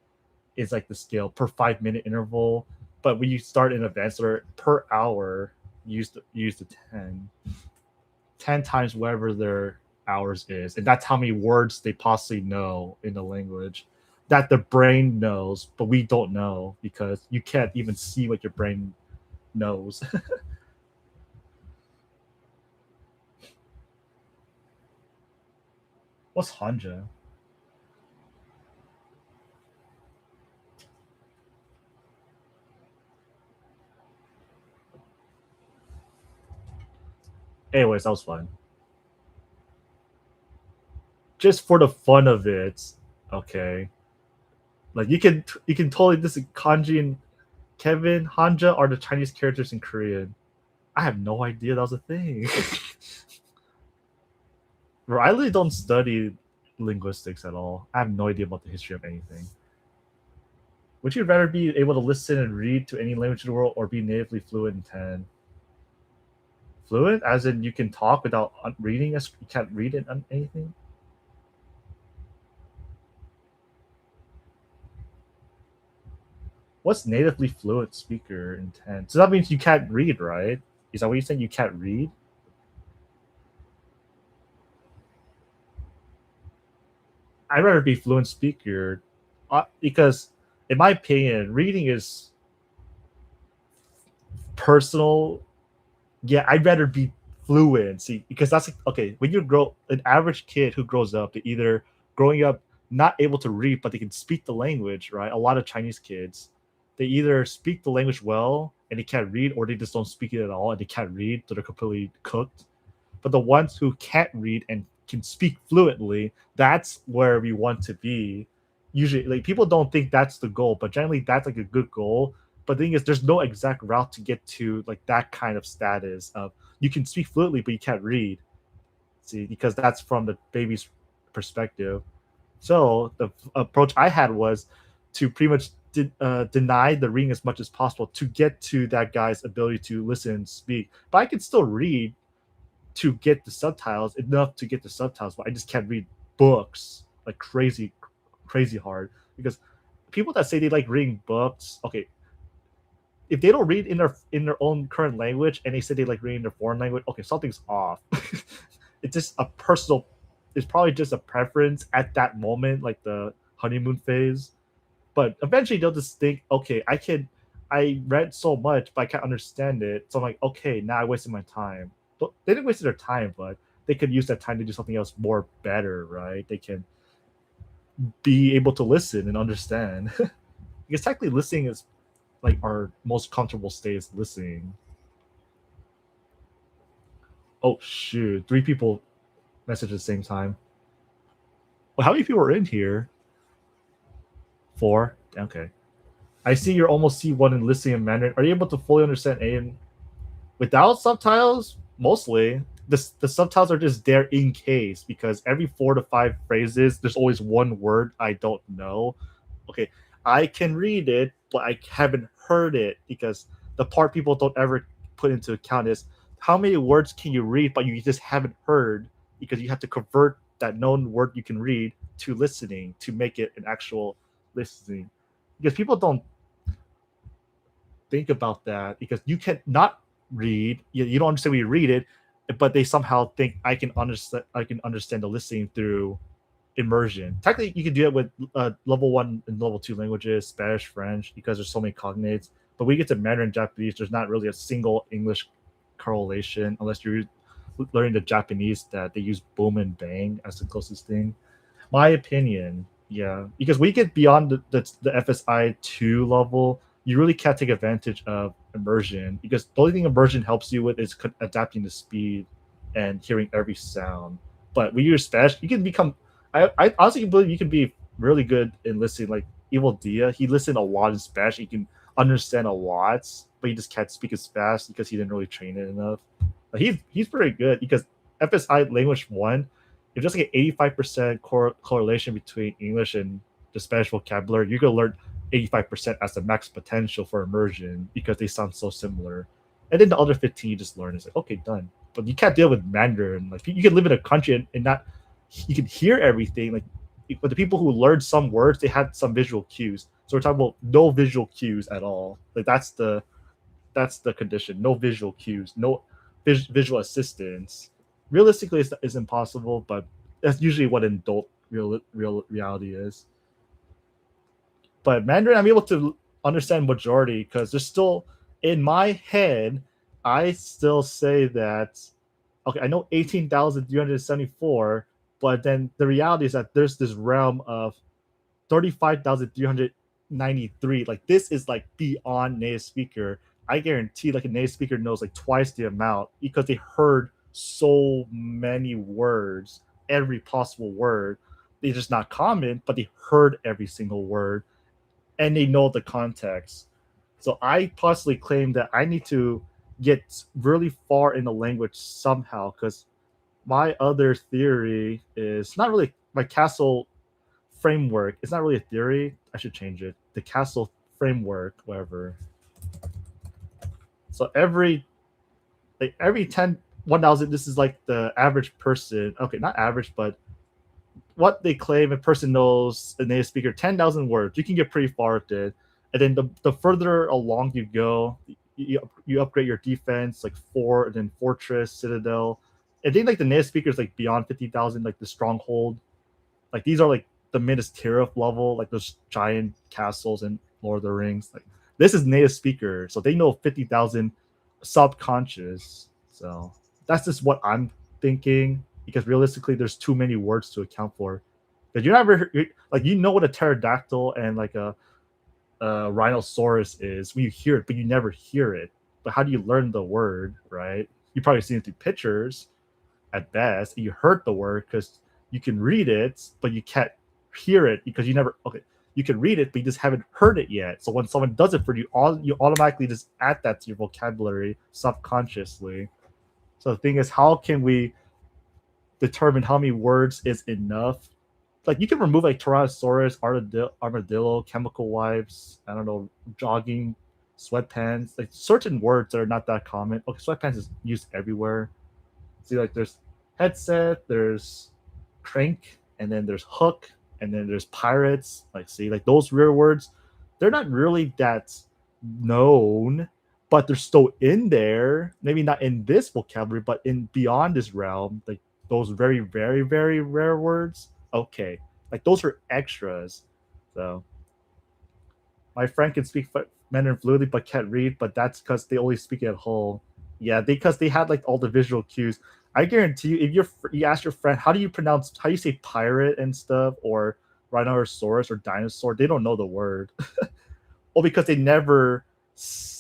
is like the scale per 5-minute interval. But when you start in advanced learner per hour, use the 10 times whatever their hours is, and that's how many words they possibly know in the language that the brain knows, but we don't know because you can't even see what your brain knows. What's Hanja? Anyways, that was fun. Just for the fun of it, okay. Like you can totally this kanji and Kevin Hanja are the Chinese characters in Korean. I have no idea that was a thing. Bro, I really don't study linguistics at all. I have no idea about the history of anything. Would you rather be able to listen and read to any language in the world or be natively fluent in 10? Fluent? As in you can talk without reading? You can't read it on anything? What's natively fluent speaker in 10? So that means you can't read, right? Is that what you're saying? You can't read? I'd rather be fluent speaker because, in my opinion, reading is personal. Yeah, I'd rather be fluent. See, because that's okay. When you grow, an average kid who grows up, they either growing up not able to read, but they can speak the language, right? A lot of Chinese kids, they either speak the language well and they can't read, or they just don't speak it at all and they can't read, so they're completely cooked. But the ones who can't read and can speak fluently, that's where we want to be. Usually, like, people don't think that's the goal, but generally that's like a good goal. But the thing is, there's no exact route to get to like that kind of status of you can speak fluently but you can't read. See, because that's from the baby's perspective. So the approach I had was to pretty much deny the reading as much as possible to get to that guy's ability to listen and speak. But I could still read to get the subtitles, enough to get the subtitles, but I just can't read books like crazy hard. Because people that say they like reading books, okay, if they don't read in their own current language and they say they like reading their foreign language, okay, something's off. It's just a personal, it's probably just a preference at that moment, like the honeymoon phase. But eventually they'll just think, okay, I read so much, but I can't understand it. So I'm like, okay, now I wasted my time. But they didn't waste their time, but they could use that time to do something else more better, right? They can be able to listen and understand. Because technically listening is like our most comfortable state is listening. Oh shoot, 3 people message at the same time. Well, how many people are in here? 4? Okay. I see you're almost C1 in listening in Mandarin. Are you able to fully understand AN without subtitles? Mostly. The subtitles are just there in case, because every 4 to 5 phrases, there's always one word I don't know. Okay, I can read it, but I haven't heard it, because the part people don't ever put into account is how many words can you read, but you just haven't heard, because you have to convert that known word you can read to listening to make it an actual listening. Because people don't think about that, because you can not read, you don't understand when you read it, but they somehow think I can understand the listening through immersion. Technically, you can do it with level 1 and level 2 languages, Spanish, French, because there's so many cognates. But when you get to Mandarin, Japanese, there's not really a single English correlation unless you're learning the Japanese that they use boom and bang as the closest thing. My opinion, yeah, because we get beyond the FSI 2 level, you really can't take advantage of immersion, because the only thing immersion helps you with is adapting to speed and hearing every sound. But when you're Spanish, you can become. I honestly believe you can be really good in listening. Like Evil Dia, he listened a lot in Spanish. He can understand a lot, but he just can't speak as fast because he didn't really train it enough. But he's pretty good because FSI Language 1, if just like an 85% correlation between English and the Spanish vocabulary, you're gonna learn 85% as the max potential for immersion because they sound so similar. And then the other 15 you just learn. It's like, okay, done. But you can't deal with Mandarin. Like you can live in a country and not, you can hear everything. Like, but the people who learned some words, they had some visual cues. So we're talking about no visual cues at all. Like that's the condition. No visual cues, no visual assistance. Realistically, it's impossible, but that's usually what an adult real reality is. But Mandarin, I'm able to understand majority because there's still, in my head, I still say that, okay, I know 18,374, but then the reality is that there's this realm of 35,393. Like this is like beyond native speaker. I guarantee like a native speaker knows like twice the amount because they heard so many words, every possible word. They're just not common, but they heard every single word and they know the context. So I possibly claim that I need to get really far in the language somehow, because my other theory is not really my castle framework. It's not really a theory. I should change it. The castle framework, whatever. So every 1,000, this is like the average person. Okay, not average, but what they claim a person knows a native speaker 10,000 words. You can get pretty far with it. And then the further along you go, you upgrade your defense, like fort, and then fortress, citadel. I think like the native speakers like beyond 50,000, like the stronghold. Like these are like the Ministerial level, like those giant castles in Lord of the Rings. Like this is native speaker, so they know 50,000 subconscious. So that's just what I'm thinking, because realistically, there's too many words to account for. Because you never like you know what a pterodactyl and like a rhinoceros is when you hear it, but you never hear it. But how do you learn the word, right? You probably seen it through pictures at best. You heard the word because you can read it, but you can't hear it because you never. Okay, you can read it, but you just haven't heard it yet. So when someone does it for you, you automatically just add that to your vocabulary subconsciously. So the thing is, how can we determine how many words is enough? Like you can remove like Tyrannosaurus, armadillo, chemical wipes, I don't know, jogging, sweatpants, like certain words that are not that common. Okay, sweatpants is used everywhere. See, like there's headset, there's crank, and then there's hook, and then there's pirates. Like see, like those rare words, they're not really that known, but they're still in there. Maybe not in this vocabulary, but in beyond this realm, like those very, very, very rare words. Okay, like those are extras. So my friend can speak Mandarin fluently but can't read, but that's because they only speak at home. Yeah, because they had like all the visual cues. I guarantee you, if you ask your friend how do you say pirate and stuff, or rhinoceros or dinosaur, they don't know the word. Well, because they never,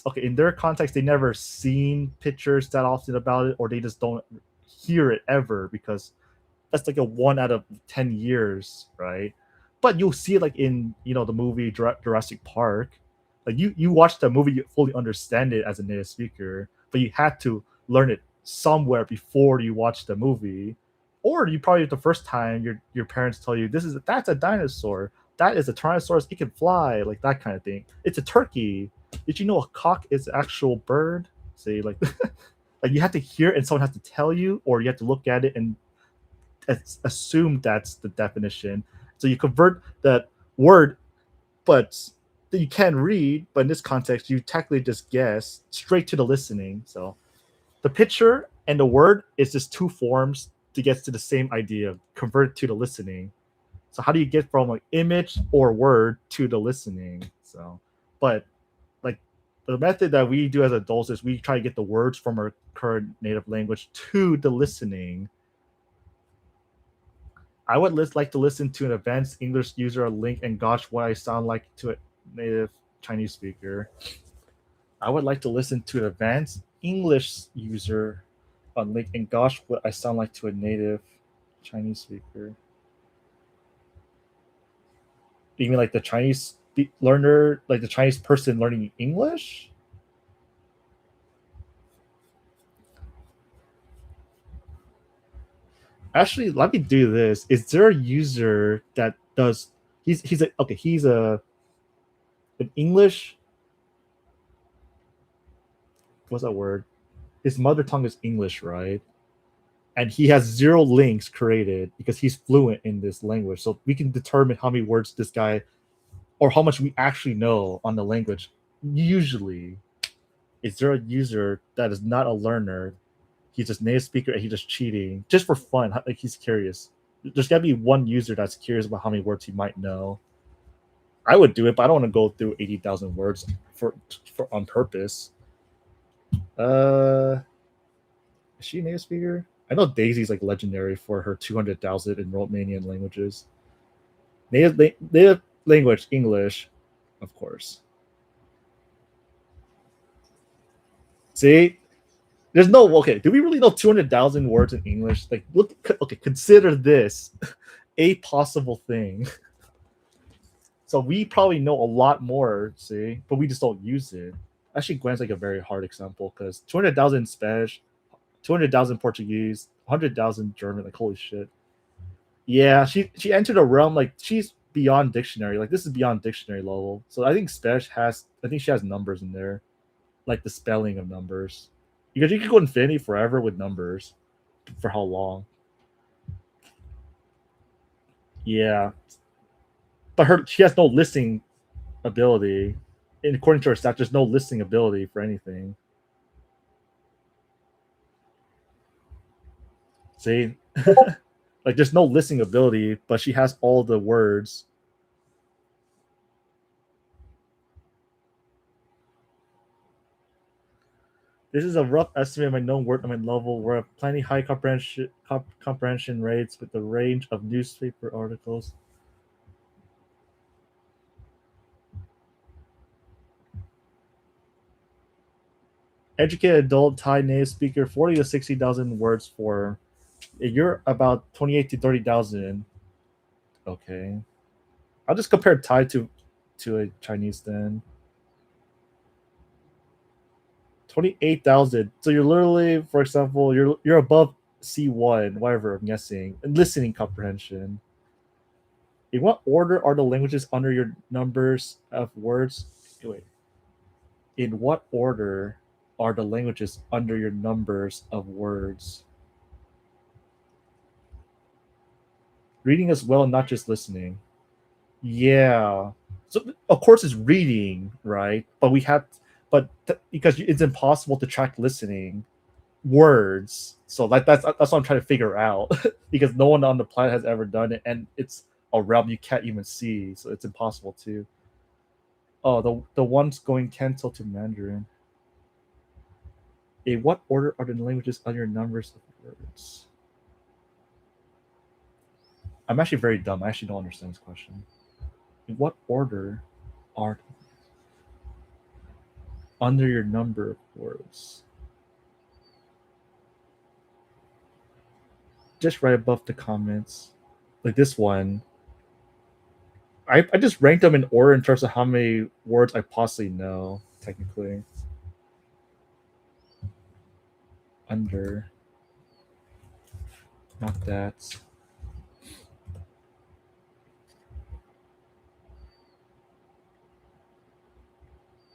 okay, in their context, they never seen pictures that often about it, or they just don't hear it ever, because that's like a 1 out of 10 years, right? But you'll see it like in the movie Jurassic Park. Like you watch the movie, you fully understand it as a native speaker, but you had to learn it somewhere before you watch the movie. Or you probably the first time your parents tell you that's a dinosaur, that is a Tyrannosaurus, it can fly, like that kind of thing. It's a turkey. Did you know a cock is an actual bird? See, like like you have to hear it and someone has to tell you, or you have to look at it and assume that's the definition. So you convert that word, but that you can read, but in this context, you technically just guess straight to the listening. So the picture and the word is just two forms to get to the same idea, convert it to the listening. So how do you get from like image or word to the listening? So, but like the method that we do as adults is we try to get the words from our current native language to the listening. I would like to listen to an advanced English user link and gauge what I sound like to a native Chinese speaker. I would like to listen to an advanced English user on LinkedIn. Gosh, what I sound like to a native Chinese speaker. You mean like the Chinese learner, like the Chinese person learning English? Actually, let me do this. Is there a user that does? He's an English. What's that word? His mother tongue is English, right? And he has 0 links created because he's fluent in this language. So we can determine how many words this guy, or how much we actually know on the language. Usually, is there a user that is not a learner? He's just native speaker and he's just cheating just for fun. Like he's curious. There's gotta be one user that's curious about how many words he might know. I would do it, but I don't want to go through 80,000 words for on purpose. Is she a native speaker? I know Daisy's like legendary for her 200,000 in Romanian languages. Native language, English, of course. See? There's no, okay, do we really know 200,000 words in English? Like, look, okay, consider this a possible thing. So we probably know a lot more, see, but we just don't use it. Actually, Gwen's like a very hard example because 200,000 Spanish, 200,000 Portuguese, 100,000 German, like holy shit. Yeah, she entered a realm like she's beyond dictionary. Like this is beyond dictionary level. So I think Spanish I think she has numbers in there, like the spelling of numbers. Because you could go infinity forever with numbers. For how long? Yeah. But she has no listing ability. And according to her stats, there's no listing ability for anything. See? Like there's no listing ability, but she has all the words. This is a rough estimate of my known word on my level. We're at plenty high comprehension rates with the range of newspaper articles. Educated adult Thai native speaker, 40 to 60,000 words for. You're about 28 to 30,000. Okay. I'll just compare Thai to a Chinese then. 28,000. So you're literally, for example, you're above C1, whatever, I'm guessing, and listening comprehension. In what order are the languages under your numbers of words? Wait. In what order are the languages under your numbers of words? Reading as well, not just listening. Yeah. So of course it's reading, right? But because it's impossible to track listening words. So that's what I'm trying to figure out because no one on the planet has ever done it, and it's a realm you can't even see, so it's impossible to. Oh, the ones going Canto to Mandarin. In what order are the languages on your numbers of words? I'm actually very dumb. I actually don't understand this question. In what order are under your number of words? Just right above the comments. Like this one. I just ranked them in order in terms of how many words I possibly know, technically. Under. Not that.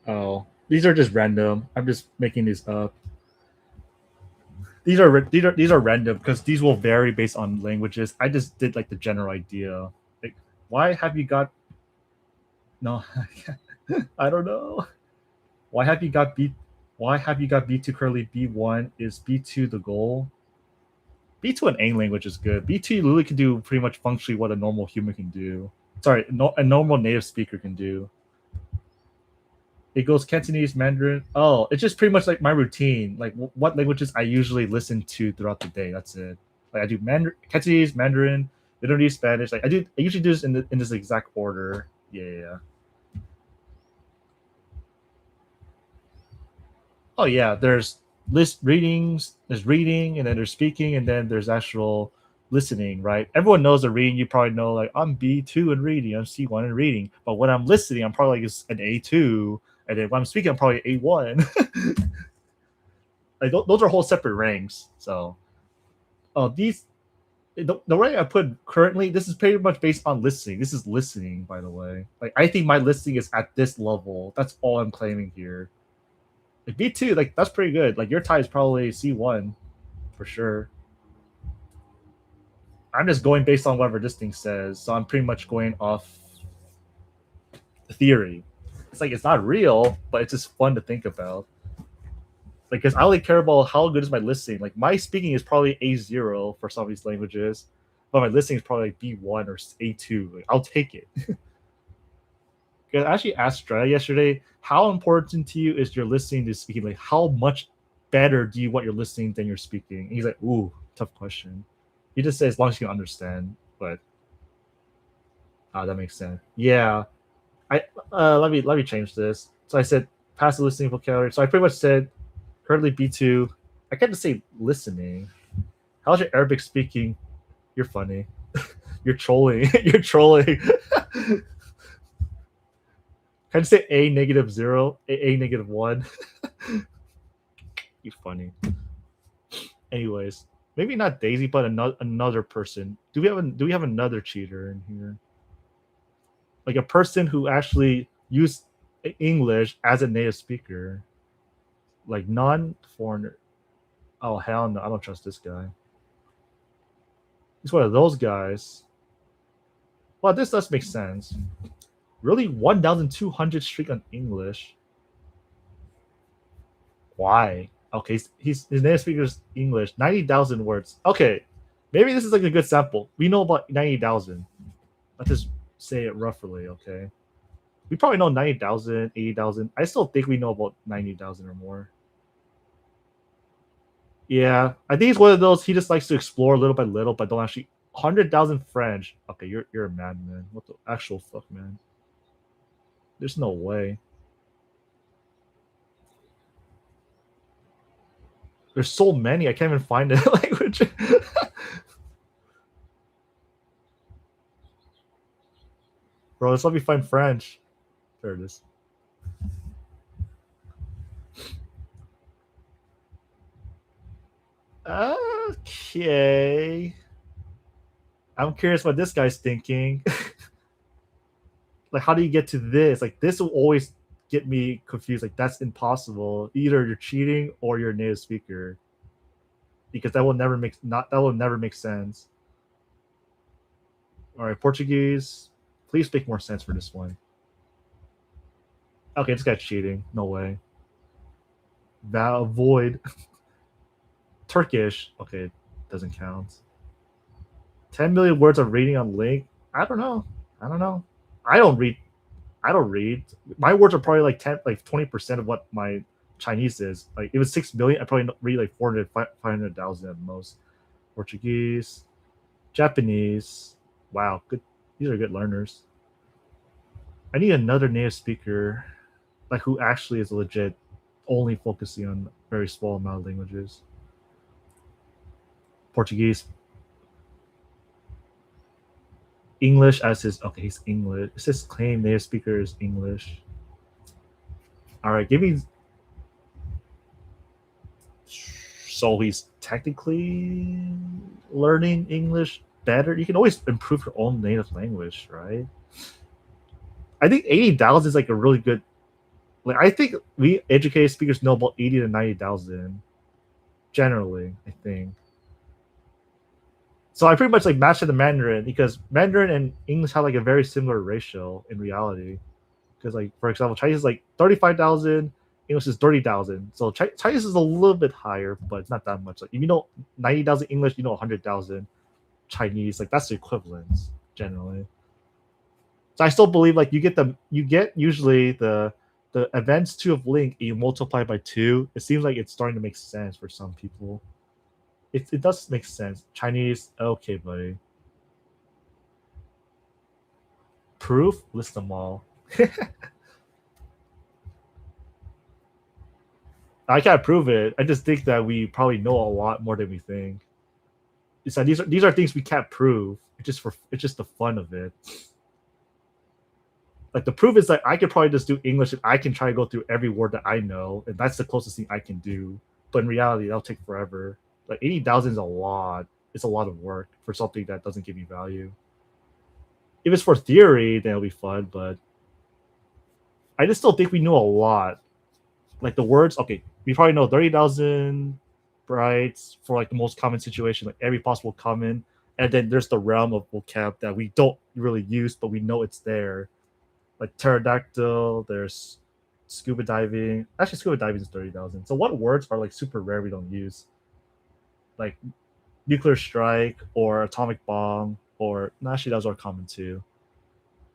Oh, these are just random. I'm just making these up. These are random because these will vary based on languages. I just did like the general idea. Like, why have you got? No, I don't know. Why have you got B? Why have you got B2 currently B1? Is B2 the goal? B2 in any language is good. B2 literally can do pretty much functionally what a normal human can do. Sorry, a normal native speaker can do. It goes Cantonese, Mandarin. Oh, it's just pretty much like my routine. Like what languages I usually listen to throughout the day. That's it. Like I do Cantonese, Mandarin, Vietnamese, Spanish. Like I usually do this in this exact order. Yeah. Oh yeah, there's readings, there's reading, and then there's speaking, and then there's actual listening, right? Everyone knows the reading. You probably know like I'm B2 in reading, I'm C1 in reading. But when I'm listening, I'm probably like an A2, and then when I'm speaking, I'm probably A1. Like those are whole separate ranks. So, these the way I put currently, this is pretty much based on listening. This is listening, by the way. Like I think my listening is at this level. That's all I'm claiming here. Like B2, like that's pretty good. Like your tie is probably C1 for sure. I'm just going based on whatever this thing says, so I'm pretty much going off the theory. It's like it's not real, but it's just fun to think about. Like, because I only care about how good is my listening. Like my speaking is probably A0 for some of these languages, but my listening is probably like B1 or A2. Like, I'll take it. Because I actually asked Strata yesterday, how important to you is your listening to speaking? Like, how much better do you want your listening than your speaking? And he's like, ooh, tough question. He just says as long as you can understand, but that makes sense. Yeah. Let me change this. So I said passive listening vocabulary. So I pretty much said currently B2. I can't just say listening. How's your Arabic speaking? You're funny. You're trolling. You're trolling. Can I say A -0, A -1? You're funny. Anyways, maybe not Daisy, but another person. Do we have another cheater in here? Like a person who actually used English as a native speaker, like non-foreigner. Oh hell no, I don't trust this guy. He's one of those guys. Well, this does make sense. Really, 1,200 streak on English. Why? Okay, his native speaker is English. 90,000 words. Okay, maybe this is like a good sample. We know about 90,000. Let's just say it roughly. Okay, we probably know 90,000, 80,000. I still think we know about 90,000 or more. Yeah, I think he's one of those. He just likes to explore little by little, but don't actually. 100,000 French. Okay, you're a madman. What the actual fuck, man? There's no way. There's so many. I can't even find a language. Bro, let's let me find French. There it is. Okay. I'm curious what this guy's thinking. Like, how do you get to this? Like, this will always get me confused. Like, that's impossible. Either you're cheating or you're a native speaker. Because that will never make sense. All right, Portuguese. Please make more sense for this one. Okay, this guy's cheating. No way. Void. Turkish. Okay, doesn't count. 10 million words of reading on Link. I don't know. I don't read. My words are probably like 20% of what my Chinese is. Like if it's 6 million, I probably read like 400, 500,000 at most. Portuguese, Japanese. Wow, good. These are good learners. I need another native speaker, like who actually is legit, only focusing on very small amount of languages. Portuguese, English as his. Okay, he's English. It says claim native speaker is English. All right, give me. So he's technically learning English better. You can always improve your own native language, right? I think 80,000 is like a really good. Like I think we educated speakers know about 80 to 90,000 generally. I think. So I pretty much like matched to the Mandarin because Mandarin and English have like a very similar ratio in reality. Because like for example, Chinese is like 35,000, English is 30,000. So Chinese is a little bit higher, but it's not that much. Like if you know 90,000 English, you know 100,000 Chinese. Like that's the equivalence generally. So I still believe like you get usually the advanced 2 of Link, you multiply by 2. It seems like it's starting to make sense for some people. It does make sense. Chinese, okay, buddy. Proof? List them all. I can't prove it. I just think that we probably know a lot more than we think. It's that these are things we can't prove. It's just the fun of it. Like the proof is that I could probably just do English and I can try to go through every word that I know, and that's the closest thing I can do. But in reality, that'll take forever. Like 80,000 is a lot. It's a lot of work for something that doesn't give me value. If it's for theory, then it'll be fun, but I just still think we know a lot. Like the words, okay, we probably know 30,000 brights for like the most common situation, like every possible common. And then there's the realm of vocab that we don't really use, but we know it's there. Like pterodactyl, there's scuba diving. Actually, scuba diving is 30,000. So what words are like super rare we don't use? Like nuclear strike or atomic bomb, or actually those are common too.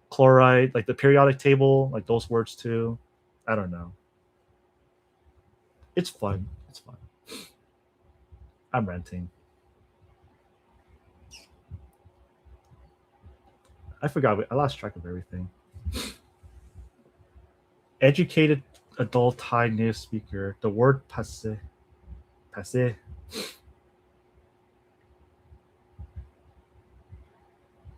Chloride, like the periodic table, like those words too. I don't know. It's fun. It's fun. I'm ranting. I forgot. I lost track of everything. Educated adult Thai native speaker. The word passé. Passé.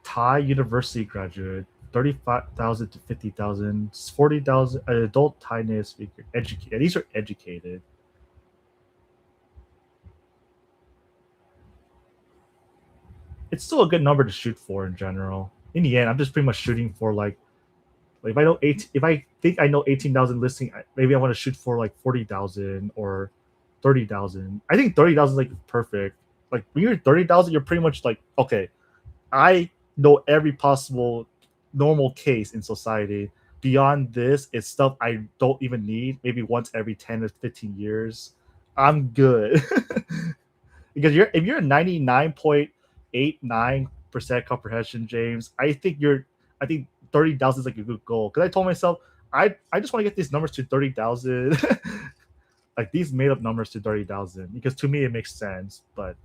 Thai university graduate. 35,000 to 50,000. 40,000. An adult Thai native speaker. Educated. These are educated. It's still a good number to shoot for in general. In the end, I'm just pretty much shooting for like if I know if I think I know 18,000 listening, maybe I want to shoot for like 40,000 or 30,000. I think 30,000 is like perfect. Like when you're 30,000, you're pretty much like, okay, I know every possible normal case in society. Beyond this, it's stuff I don't even need. Maybe once every 10 or 15 years, I'm good. Because if you're 99.89% comprehension, James, I think 30,000 is like a good goal. Because I told myself I just want to get these numbers to 30,000, like these made up numbers to 30,000, because to me it makes sense, but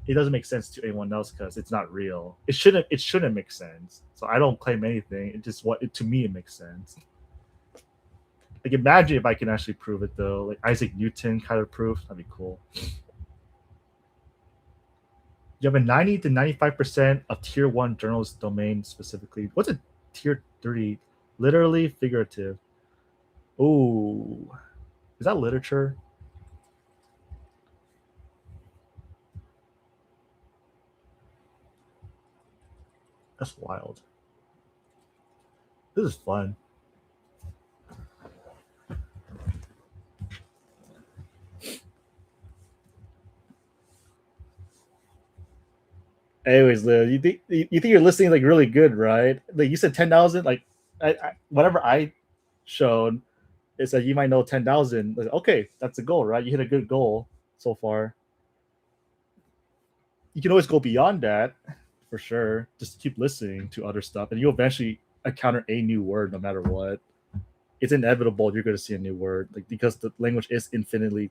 it doesn't make sense to anyone else because it's not real. It shouldn't make sense. So I don't claim anything. It just to me it makes sense. Like imagine if I can actually prove it though, like Isaac Newton kind of proof. That'd be cool. You have a 90 to 95% of tier 1 journalist domain specifically. What's a tier 30? Literally figurative. Ooh. Is that literature? That's wild. This is fun. Anyways, Leo, you think you're listening like really good, right? Like you said 10,000. Like whatever I showed is that you might know 10,000. Like, okay, that's a goal, right? You hit a good goal so far. You can always go beyond that, for sure. Just keep listening to other stuff, and you'll eventually encounter a new word, no matter what. It's inevitable you're going to see a new word, like because the language is infinitely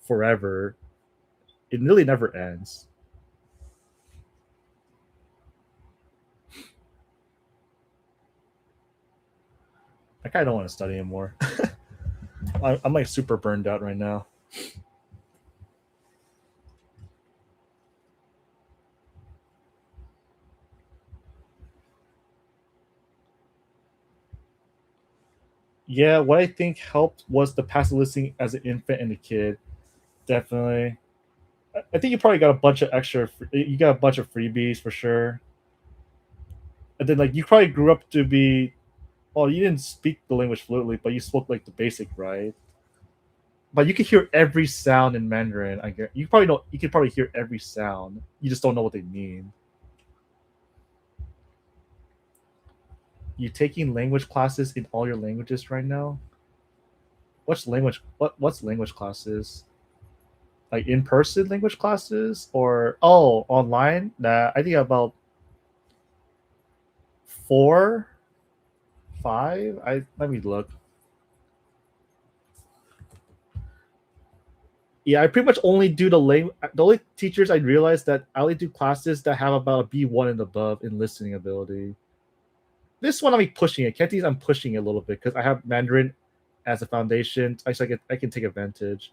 forever. It really never ends. I kind of don't want to study anymore. I'm like super burned out right now. Yeah, what I think helped was the passive listening as an infant and a kid. Definitely. I think you probably got a bunch of freebies for sure. And then like you probably grew up to be, well, you didn't speak the language fluently, but you spoke like the basic, right? But you could hear every sound in Mandarin. I guess you could probably hear every sound. You just don't know what they mean. You taking language classes in all your languages right now? What's language classes? Like in-person language classes or online? Nah, I think about 4, 5. Let me look. Yeah, I pretty much only do the only teachers I realized that I only do classes that have about a B1 and above in listening ability. This one I'm pushing it. Cantonese I'm pushing it a little bit because I have Mandarin as a foundation. I can take advantage.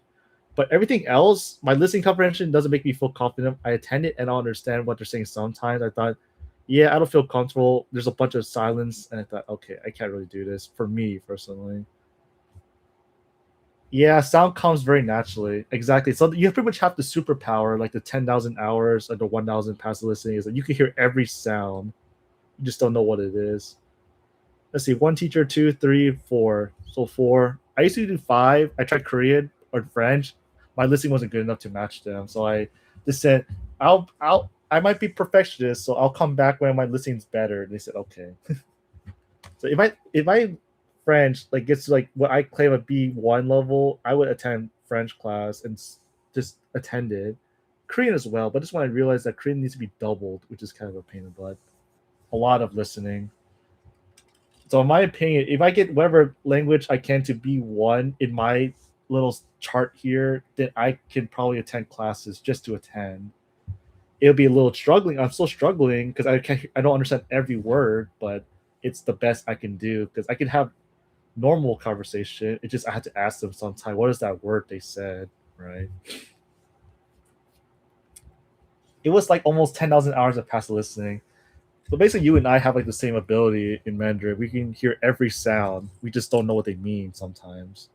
But everything else, my listening comprehension doesn't make me feel confident. I attend it and I understand what they're saying sometimes. I thought, yeah, I don't feel comfortable. There's a bunch of silence, and I thought, okay, I can't really do this for me personally. Yeah, sound comes very naturally. Exactly. So you pretty much have the superpower, like the 10,000 hours or the 1,000 passive listening, is that you can hear every sound. You just don't know what it is. Let's see, 1 teacher, 2, 3, 4. So 4. I used to do 5. I tried Korean or French. My listening wasn't good enough to match them. So I just said, I might be perfectionist, so I'll come back when my listening's better. And they said, okay. So if my French like gets to like what I claim a B1 level, I would attend French class and just attend it. Korean as well, but just when I realized that Korean needs to be doubled, which is kind of a pain in the butt. A lot of listening. So in my opinion, if I get whatever language I can to B1 in my little chart here, then I can probably attend classes just to attend. It'll be a little struggling. I'm still struggling because I don't understand every word, but it's the best I can do because I can have normal conversation. It just I had to ask them sometime, what is that word they said, right? It was like almost 10,000 hours of passive listening. So basically, you and I have like the same ability in Mandarin. We can hear every sound. We just don't know what they mean sometimes.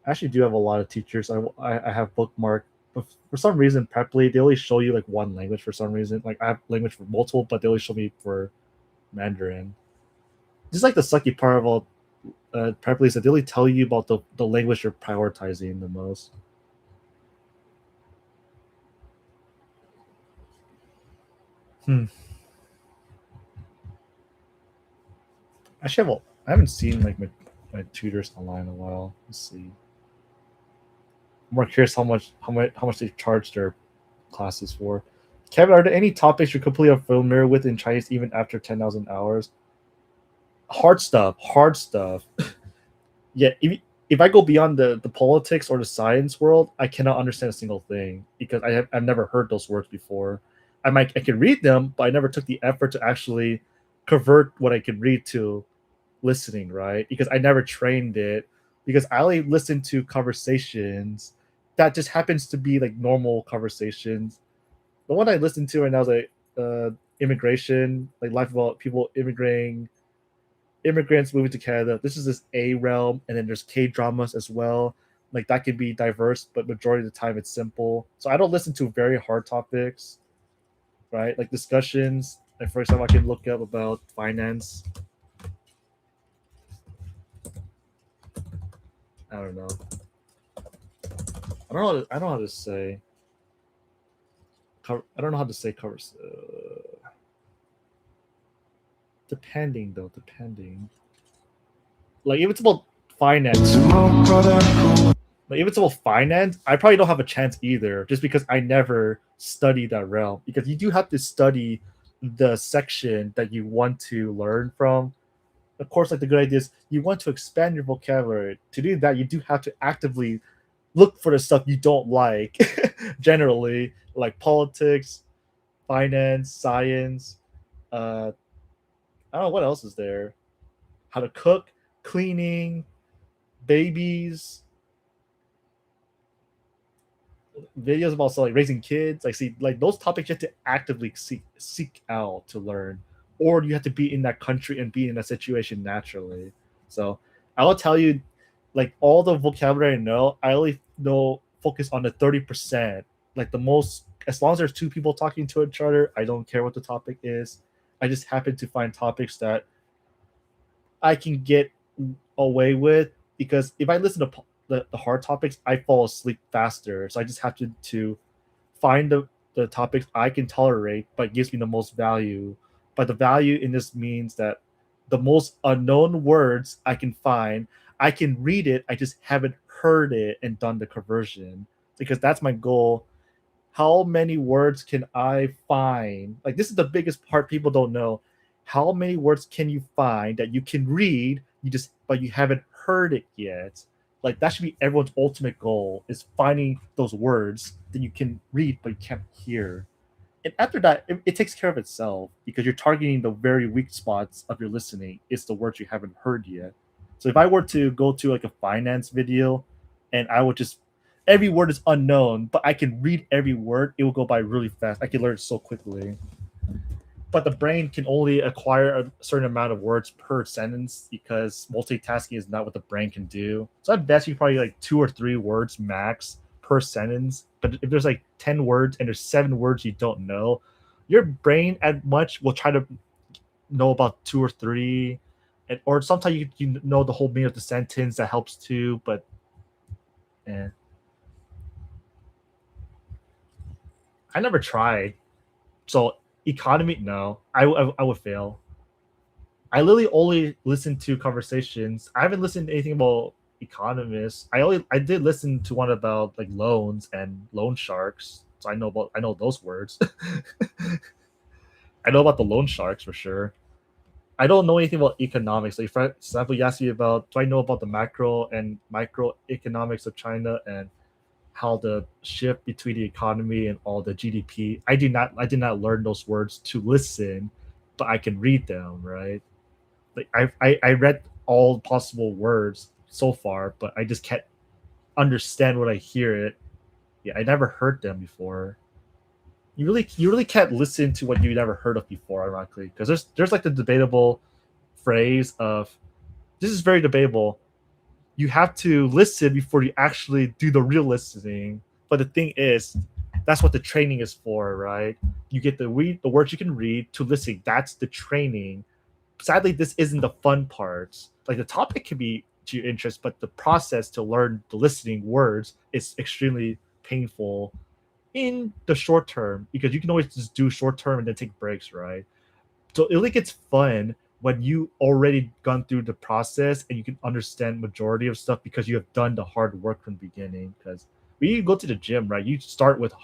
I actually do have a lot of teachers. I have bookmarked, but for some reason, Preply they only show you like one language for some reason. Like I have language for multiple, but they only show me for Mandarin. Just like the sucky part about Preply is that they only tell you about the language you're prioritizing the most. Actually, I haven't seen like my tutors online in a while. Let's see. I'm more curious how much they charge their classes for. Kevin, are there any topics you're completely unfamiliar with in Chinese even after 10,000 hours? Hard stuff. Yeah, if I go beyond the politics or the science world, I cannot understand a single thing because I've never heard those words before. I can read them, but I never took the effort to actually convert what I could read to listening, right? Because I never trained it, because I only listen to conversations that just happens to be like normal conversations. The one I listened to right now is like immigration, like life about people immigrants moving to Canada. This is this A realm, and then there's K dramas as well. Like that can be diverse, but majority of the time it's simple. So I don't listen to very hard topics, right? Like discussions. Like for example, I can look up about finance. I don't know. I don't know how to say. I don't know how to say covers. Depending. Like if it's about finance, I probably don't have a chance either, just because I never studied that realm. Because you do have to study the section that you want to learn from. Of course, like the good idea is you want to expand your vocabulary. To do that, you do have to actively look for the stuff you don't like. Generally, like politics, finance, science. I don't know what else is there. How to cook, cleaning, babies, videos about like raising kids. Like see, like those topics you have to actively seek out to learn, or you have to be in that country and be in that situation naturally. So I will tell you, like all the vocabulary I know, I only know focus on the 30%. Like the most, as long as there's two people talking to each other, I don't care what the topic is. I just happen to find topics that I can get away with, because if I listen to the hard topics, I fall asleep faster. So I just have to find the topics I can tolerate, but gives me the most value. But the value in this means that the most unknown words I can find, I can read it, I just haven't heard it and done the conversion, because that's my goal. how many words can I find? Like, this is the biggest part people don't know. How many words can you find that you can read, but you haven't heard it yet? Like, that should be everyone's ultimate goal, is finding those words that you can read but you can't hear. And after that, it takes care of itself, because you're targeting the very weak spots of your listening. It's the words you haven't heard yet. So if I were to go to like a finance video and I would just, every word is unknown, but I can read every word, it will go by really fast. I can learn so quickly. But the brain can only acquire a certain amount of words per sentence, because multitasking is not what the brain can do. So at best, you probably like 2 or 3 words max per sentence. But if there's like 10 words and there's 7 words you don't know, your brain at much will try to know about 2 or 3. Or sometimes you know the whole meaning of the sentence, that helps too. But I never tried. So economy, no, I would fail. I literally only listen to conversations. I haven't listened to anything about economists. I did listen to one about like loans and loan sharks. So I know those words. I know about the loan sharks for sure. I don't know anything about economics. Like, for example, you asked me about, do I know about the macro and microeconomics of China and how the shift between the economy and all the GDP. I did not learn those words to listen, but I can read them, right? Like, I read all possible words so far, but I just can't understand when I hear it. Yeah, I never heard them before. You really can't listen to what you never heard of before, ironically, because there's like the debatable phrase of, this is very debatable, you have to listen before you actually do the real listening. But the thing is, that's what the training is for, right? You get to read the words you can read to listen. That's the training. Sadly, this isn't the fun part. Like, the topic can be to your interest, but the process to learn the listening words is extremely painful in the short term, because you can always just do short term and then take breaks, right? So it really gets fun when you already gone through the process and you can understand majority of stuff, because you have done the hard work from the beginning. Because when you go to the gym, right, you start with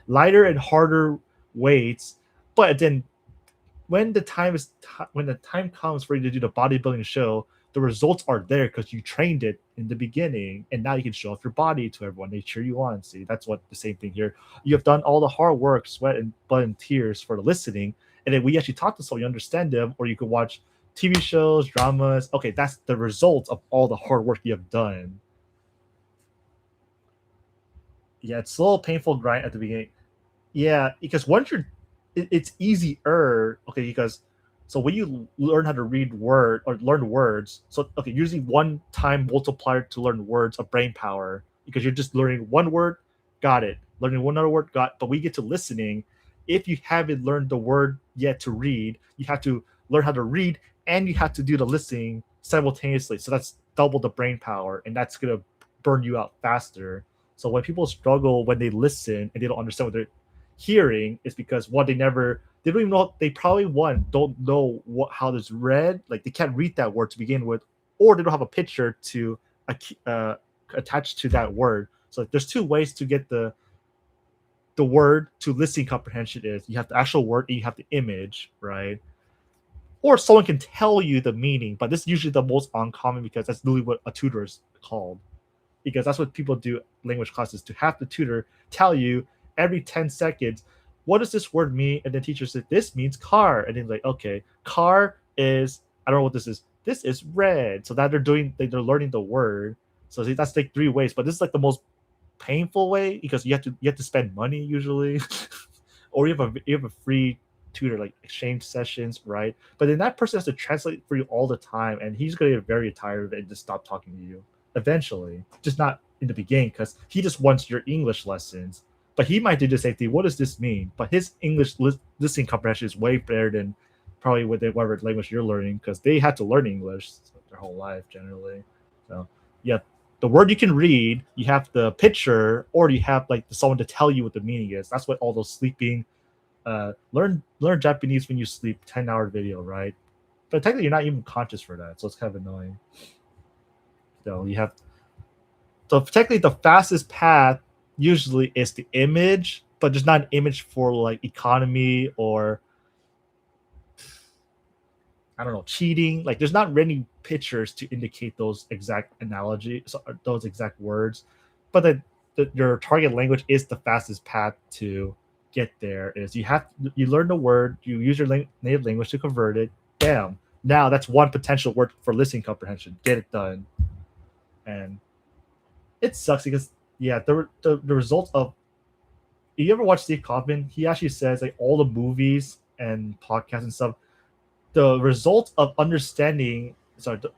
lighter and harder weights, but then when the time comes for you to do the bodybuilding show, the results are there because you trained it in the beginning, and now you can show off your body to everyone. They cheer you on. See, that's what the same thing here. You have done all the hard work, sweat and blood and tears for the listening, and then we actually talk to someone, you understand them, or you could watch TV shows, dramas. Okay, that's the result of all the hard work you have done. Yeah, it's a little painful grind at the beginning. Yeah, because once it's easier. Okay, because so when you learn how to learn words, so okay, using one time multiplier to learn words of brain power, because you're just learning one word, got it. Learning one other word, got. But we get to listening. If you haven't learned the word yet to read, you have to learn how to read, and you have to do the listening simultaneously. So that's double the brain power, and that's gonna burn you out faster. So when people struggle when they listen and they don't understand what they're hearing, is because they don't even know, they probably don't know how it's read, like they can't read that word to begin with, or they don't have a picture to attach to that word. So there's 2 ways to get the word to listening comprehension. Is you have the actual word and you have the image, right? Or someone can tell you the meaning, but this is usually the most uncommon, because that's literally what a tutor is called, because that's what people do language classes, to have the tutor tell you every 10 seconds, what does this word mean? And then teacher said, this means car. And then like, okay, car is, I don't know what this is red. So that they're learning the word. So see, that's like 3 ways, but this is like the most painful way, because you have to spend money usually, or you have a free tutor, like exchange sessions, right? But then that person has to translate for you all the time, and he's gonna get very tired of it and just stop talking to you eventually. Just not in the beginning, because he just wants your English lessons. But he might do the same thing. What does this mean? But his English listening comprehension is way better than probably whatever language you're learning, because they had to learn English their whole life generally. So yeah, the word you can read, you have the picture, or you have like someone to tell you what the meaning is. That's what all those sleeping learn Japanese when you sleep 10-hour video, right? But technically you're not even conscious for that, so it's kind of annoying. So technically the fastest path usually is the image, but there's not an image for like economy or I don't know, cheating. Like there's not really pictures to indicate those exact analogies, those exact words. But your target language is the fastest path to get there. Is you learn the word, you use your native language to convert it. Bam. Now that's one potential word for listening comprehension. Get it done. And it sucks because the result of, if you ever watch Steve Kaufman, he actually says like all the movies and podcasts and stuff, the result of understanding the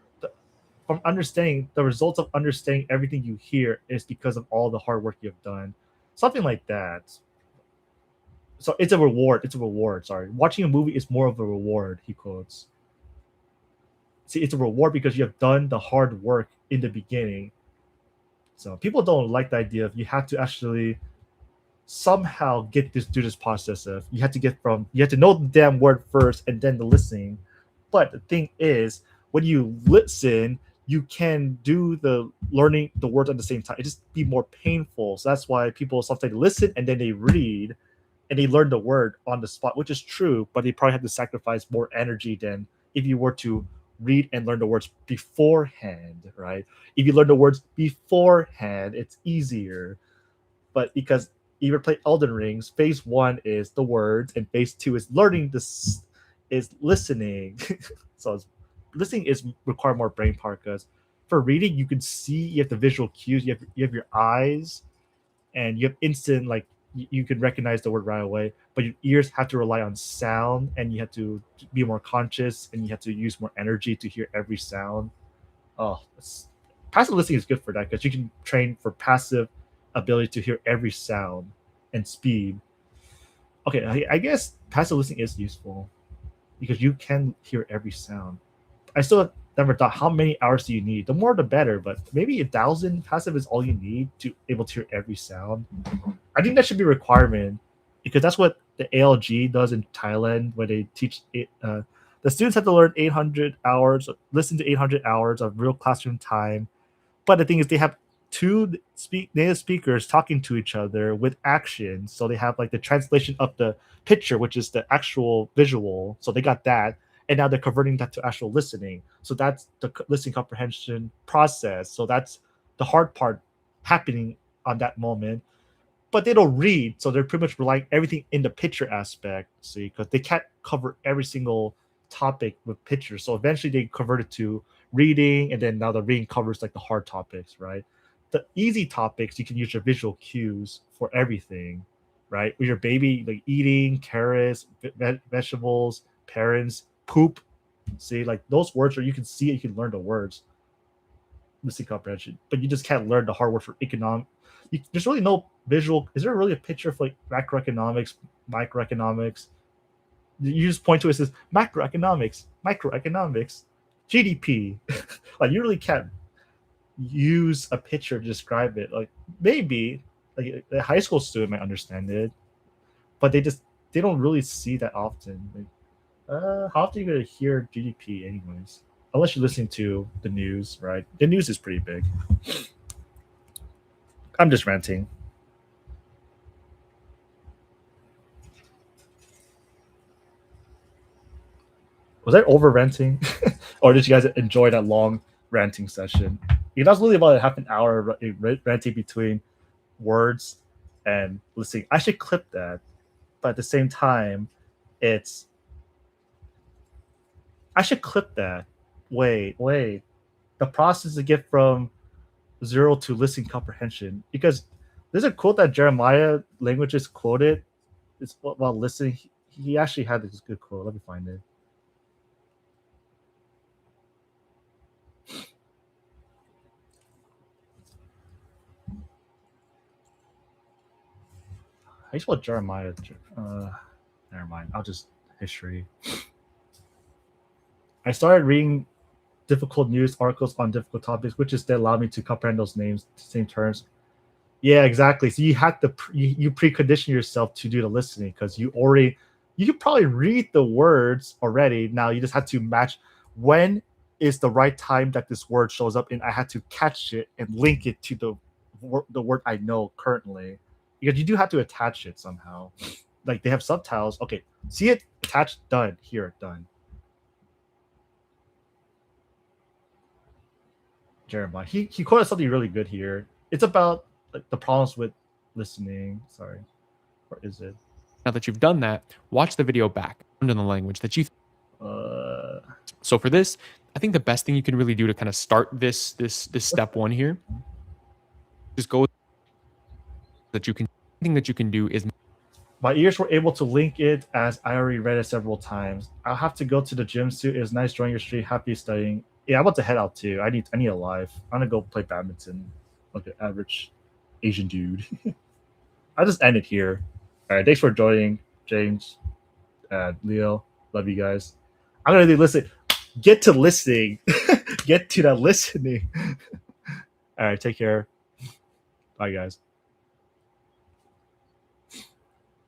results of understanding everything you hear is because of all the hard work you've done, something like that. So it's a reward. Sorry, watching a movie is more of a reward, he quotes. See, it's a reward because you have done the hard work in the beginning. So people don't like the idea of you have to actually somehow do this process of you have to know the damn word first and then the listening. But the thing is, when you listen, you can do the learning the words at the same time. It just be more painful. So that's why people sometimes listen and then they read and they learn the word on the spot, which is true, but they probably have to sacrifice more energy than if you were to read and learn the words beforehand, right? If you learn the words beforehand, it's easier. But because you ever play Elden Rings, phase 1 is the words and phase 2 is learning is listening. So listening is require more brain power because for reading you can see, you have the visual cues, you have your eyes, and you have instant like you can recognize the word right away, but your ears have to rely on sound and you have to be more conscious and you have to use more energy to hear every sound. Passive listening is good for that because you can train for passive ability to hear every sound and speed. Okay, I guess passive listening is useful because you can hear every sound. I still never thought how many hours do you need. The more the better, but maybe 1,000 passive is all you need to able to hear every sound. I think that should be a requirement because that's what the ALG does in Thailand, where they teach it. The students have to learn 800 hours, listen to 800 hours of real classroom time. But the thing is, they have two native speakers talking to each other with action. So they have like the translation of the picture, which is the actual visual. So they got that. And now they're converting that to actual listening. So that's the listening comprehension process. So that's the hard part happening on that moment. But they don't read, so they're pretty much relying everything in the picture aspect, see, because they can't cover every single topic with pictures. So eventually they convert it to reading, and then now the reading covers like the hard topics, right? The easy topics, you can use your visual cues for everything, right? With your baby, like eating, carrots, vegetables, parents, poop. See, like those words where you can see it, you can learn the words, listening comprehension, but you just can't learn the hard word for economic. There's really no visual. Is there really a picture for like macroeconomics, microeconomics? You just point to it, says macroeconomics, microeconomics, GDP. Like you really can't use a picture to describe it. Like maybe like a high school student might understand it, but they don't really see that often. Like, how often are you gonna hear GDP anyways? Unless you're listening to the news, right? The news is pretty big. I'm just ranting. Was I over ranting? Or did you guys enjoy that long ranting session? That was really about half an hour ranting between words and listening. I should clip that, but at the same time, I should clip that. Wait. The process to get from 0 to listening comprehension, because there's a quote that Jeremiah Languages quoted. It's while listening. He actually had this good quote. Let me find it. I just want Jeremiah. Never mind. I'll just history. I started reading difficult news articles on difficult topics, which is that allowed me to comprehend those names, same terms. Yeah, exactly. So you have to you precondition yourself to do the listening because you could probably read the words already. Now you just have to match when is the right time that this word shows up, and I had to catch it and link it to the the word I know currently, because you do have to attach it somehow. Like they have subtitles. Okay, see it attached, done. Here, done. Jeremiah, he quoted something really good here. It's about like the problems with listening. Sorry, or is it? Now that you've done that, watch the video back in the language that you. So for this, I think the best thing you can really do to kind of start this step one here, just go. That you can. Thing that you can do is. My ears were able to link it as I already read it several times. I'll have to go to the gym soon. It was nice joining your stream. Happy studying. Yeah, I'm about to head out too. I need a life. I'm gonna go play badminton like an average Asian dude. I'll just end it here. All right, thanks for joining, James, Leo. Love you guys. I'm gonna do listen. Get to listening. Get to that listening. All right, take care. Bye, guys.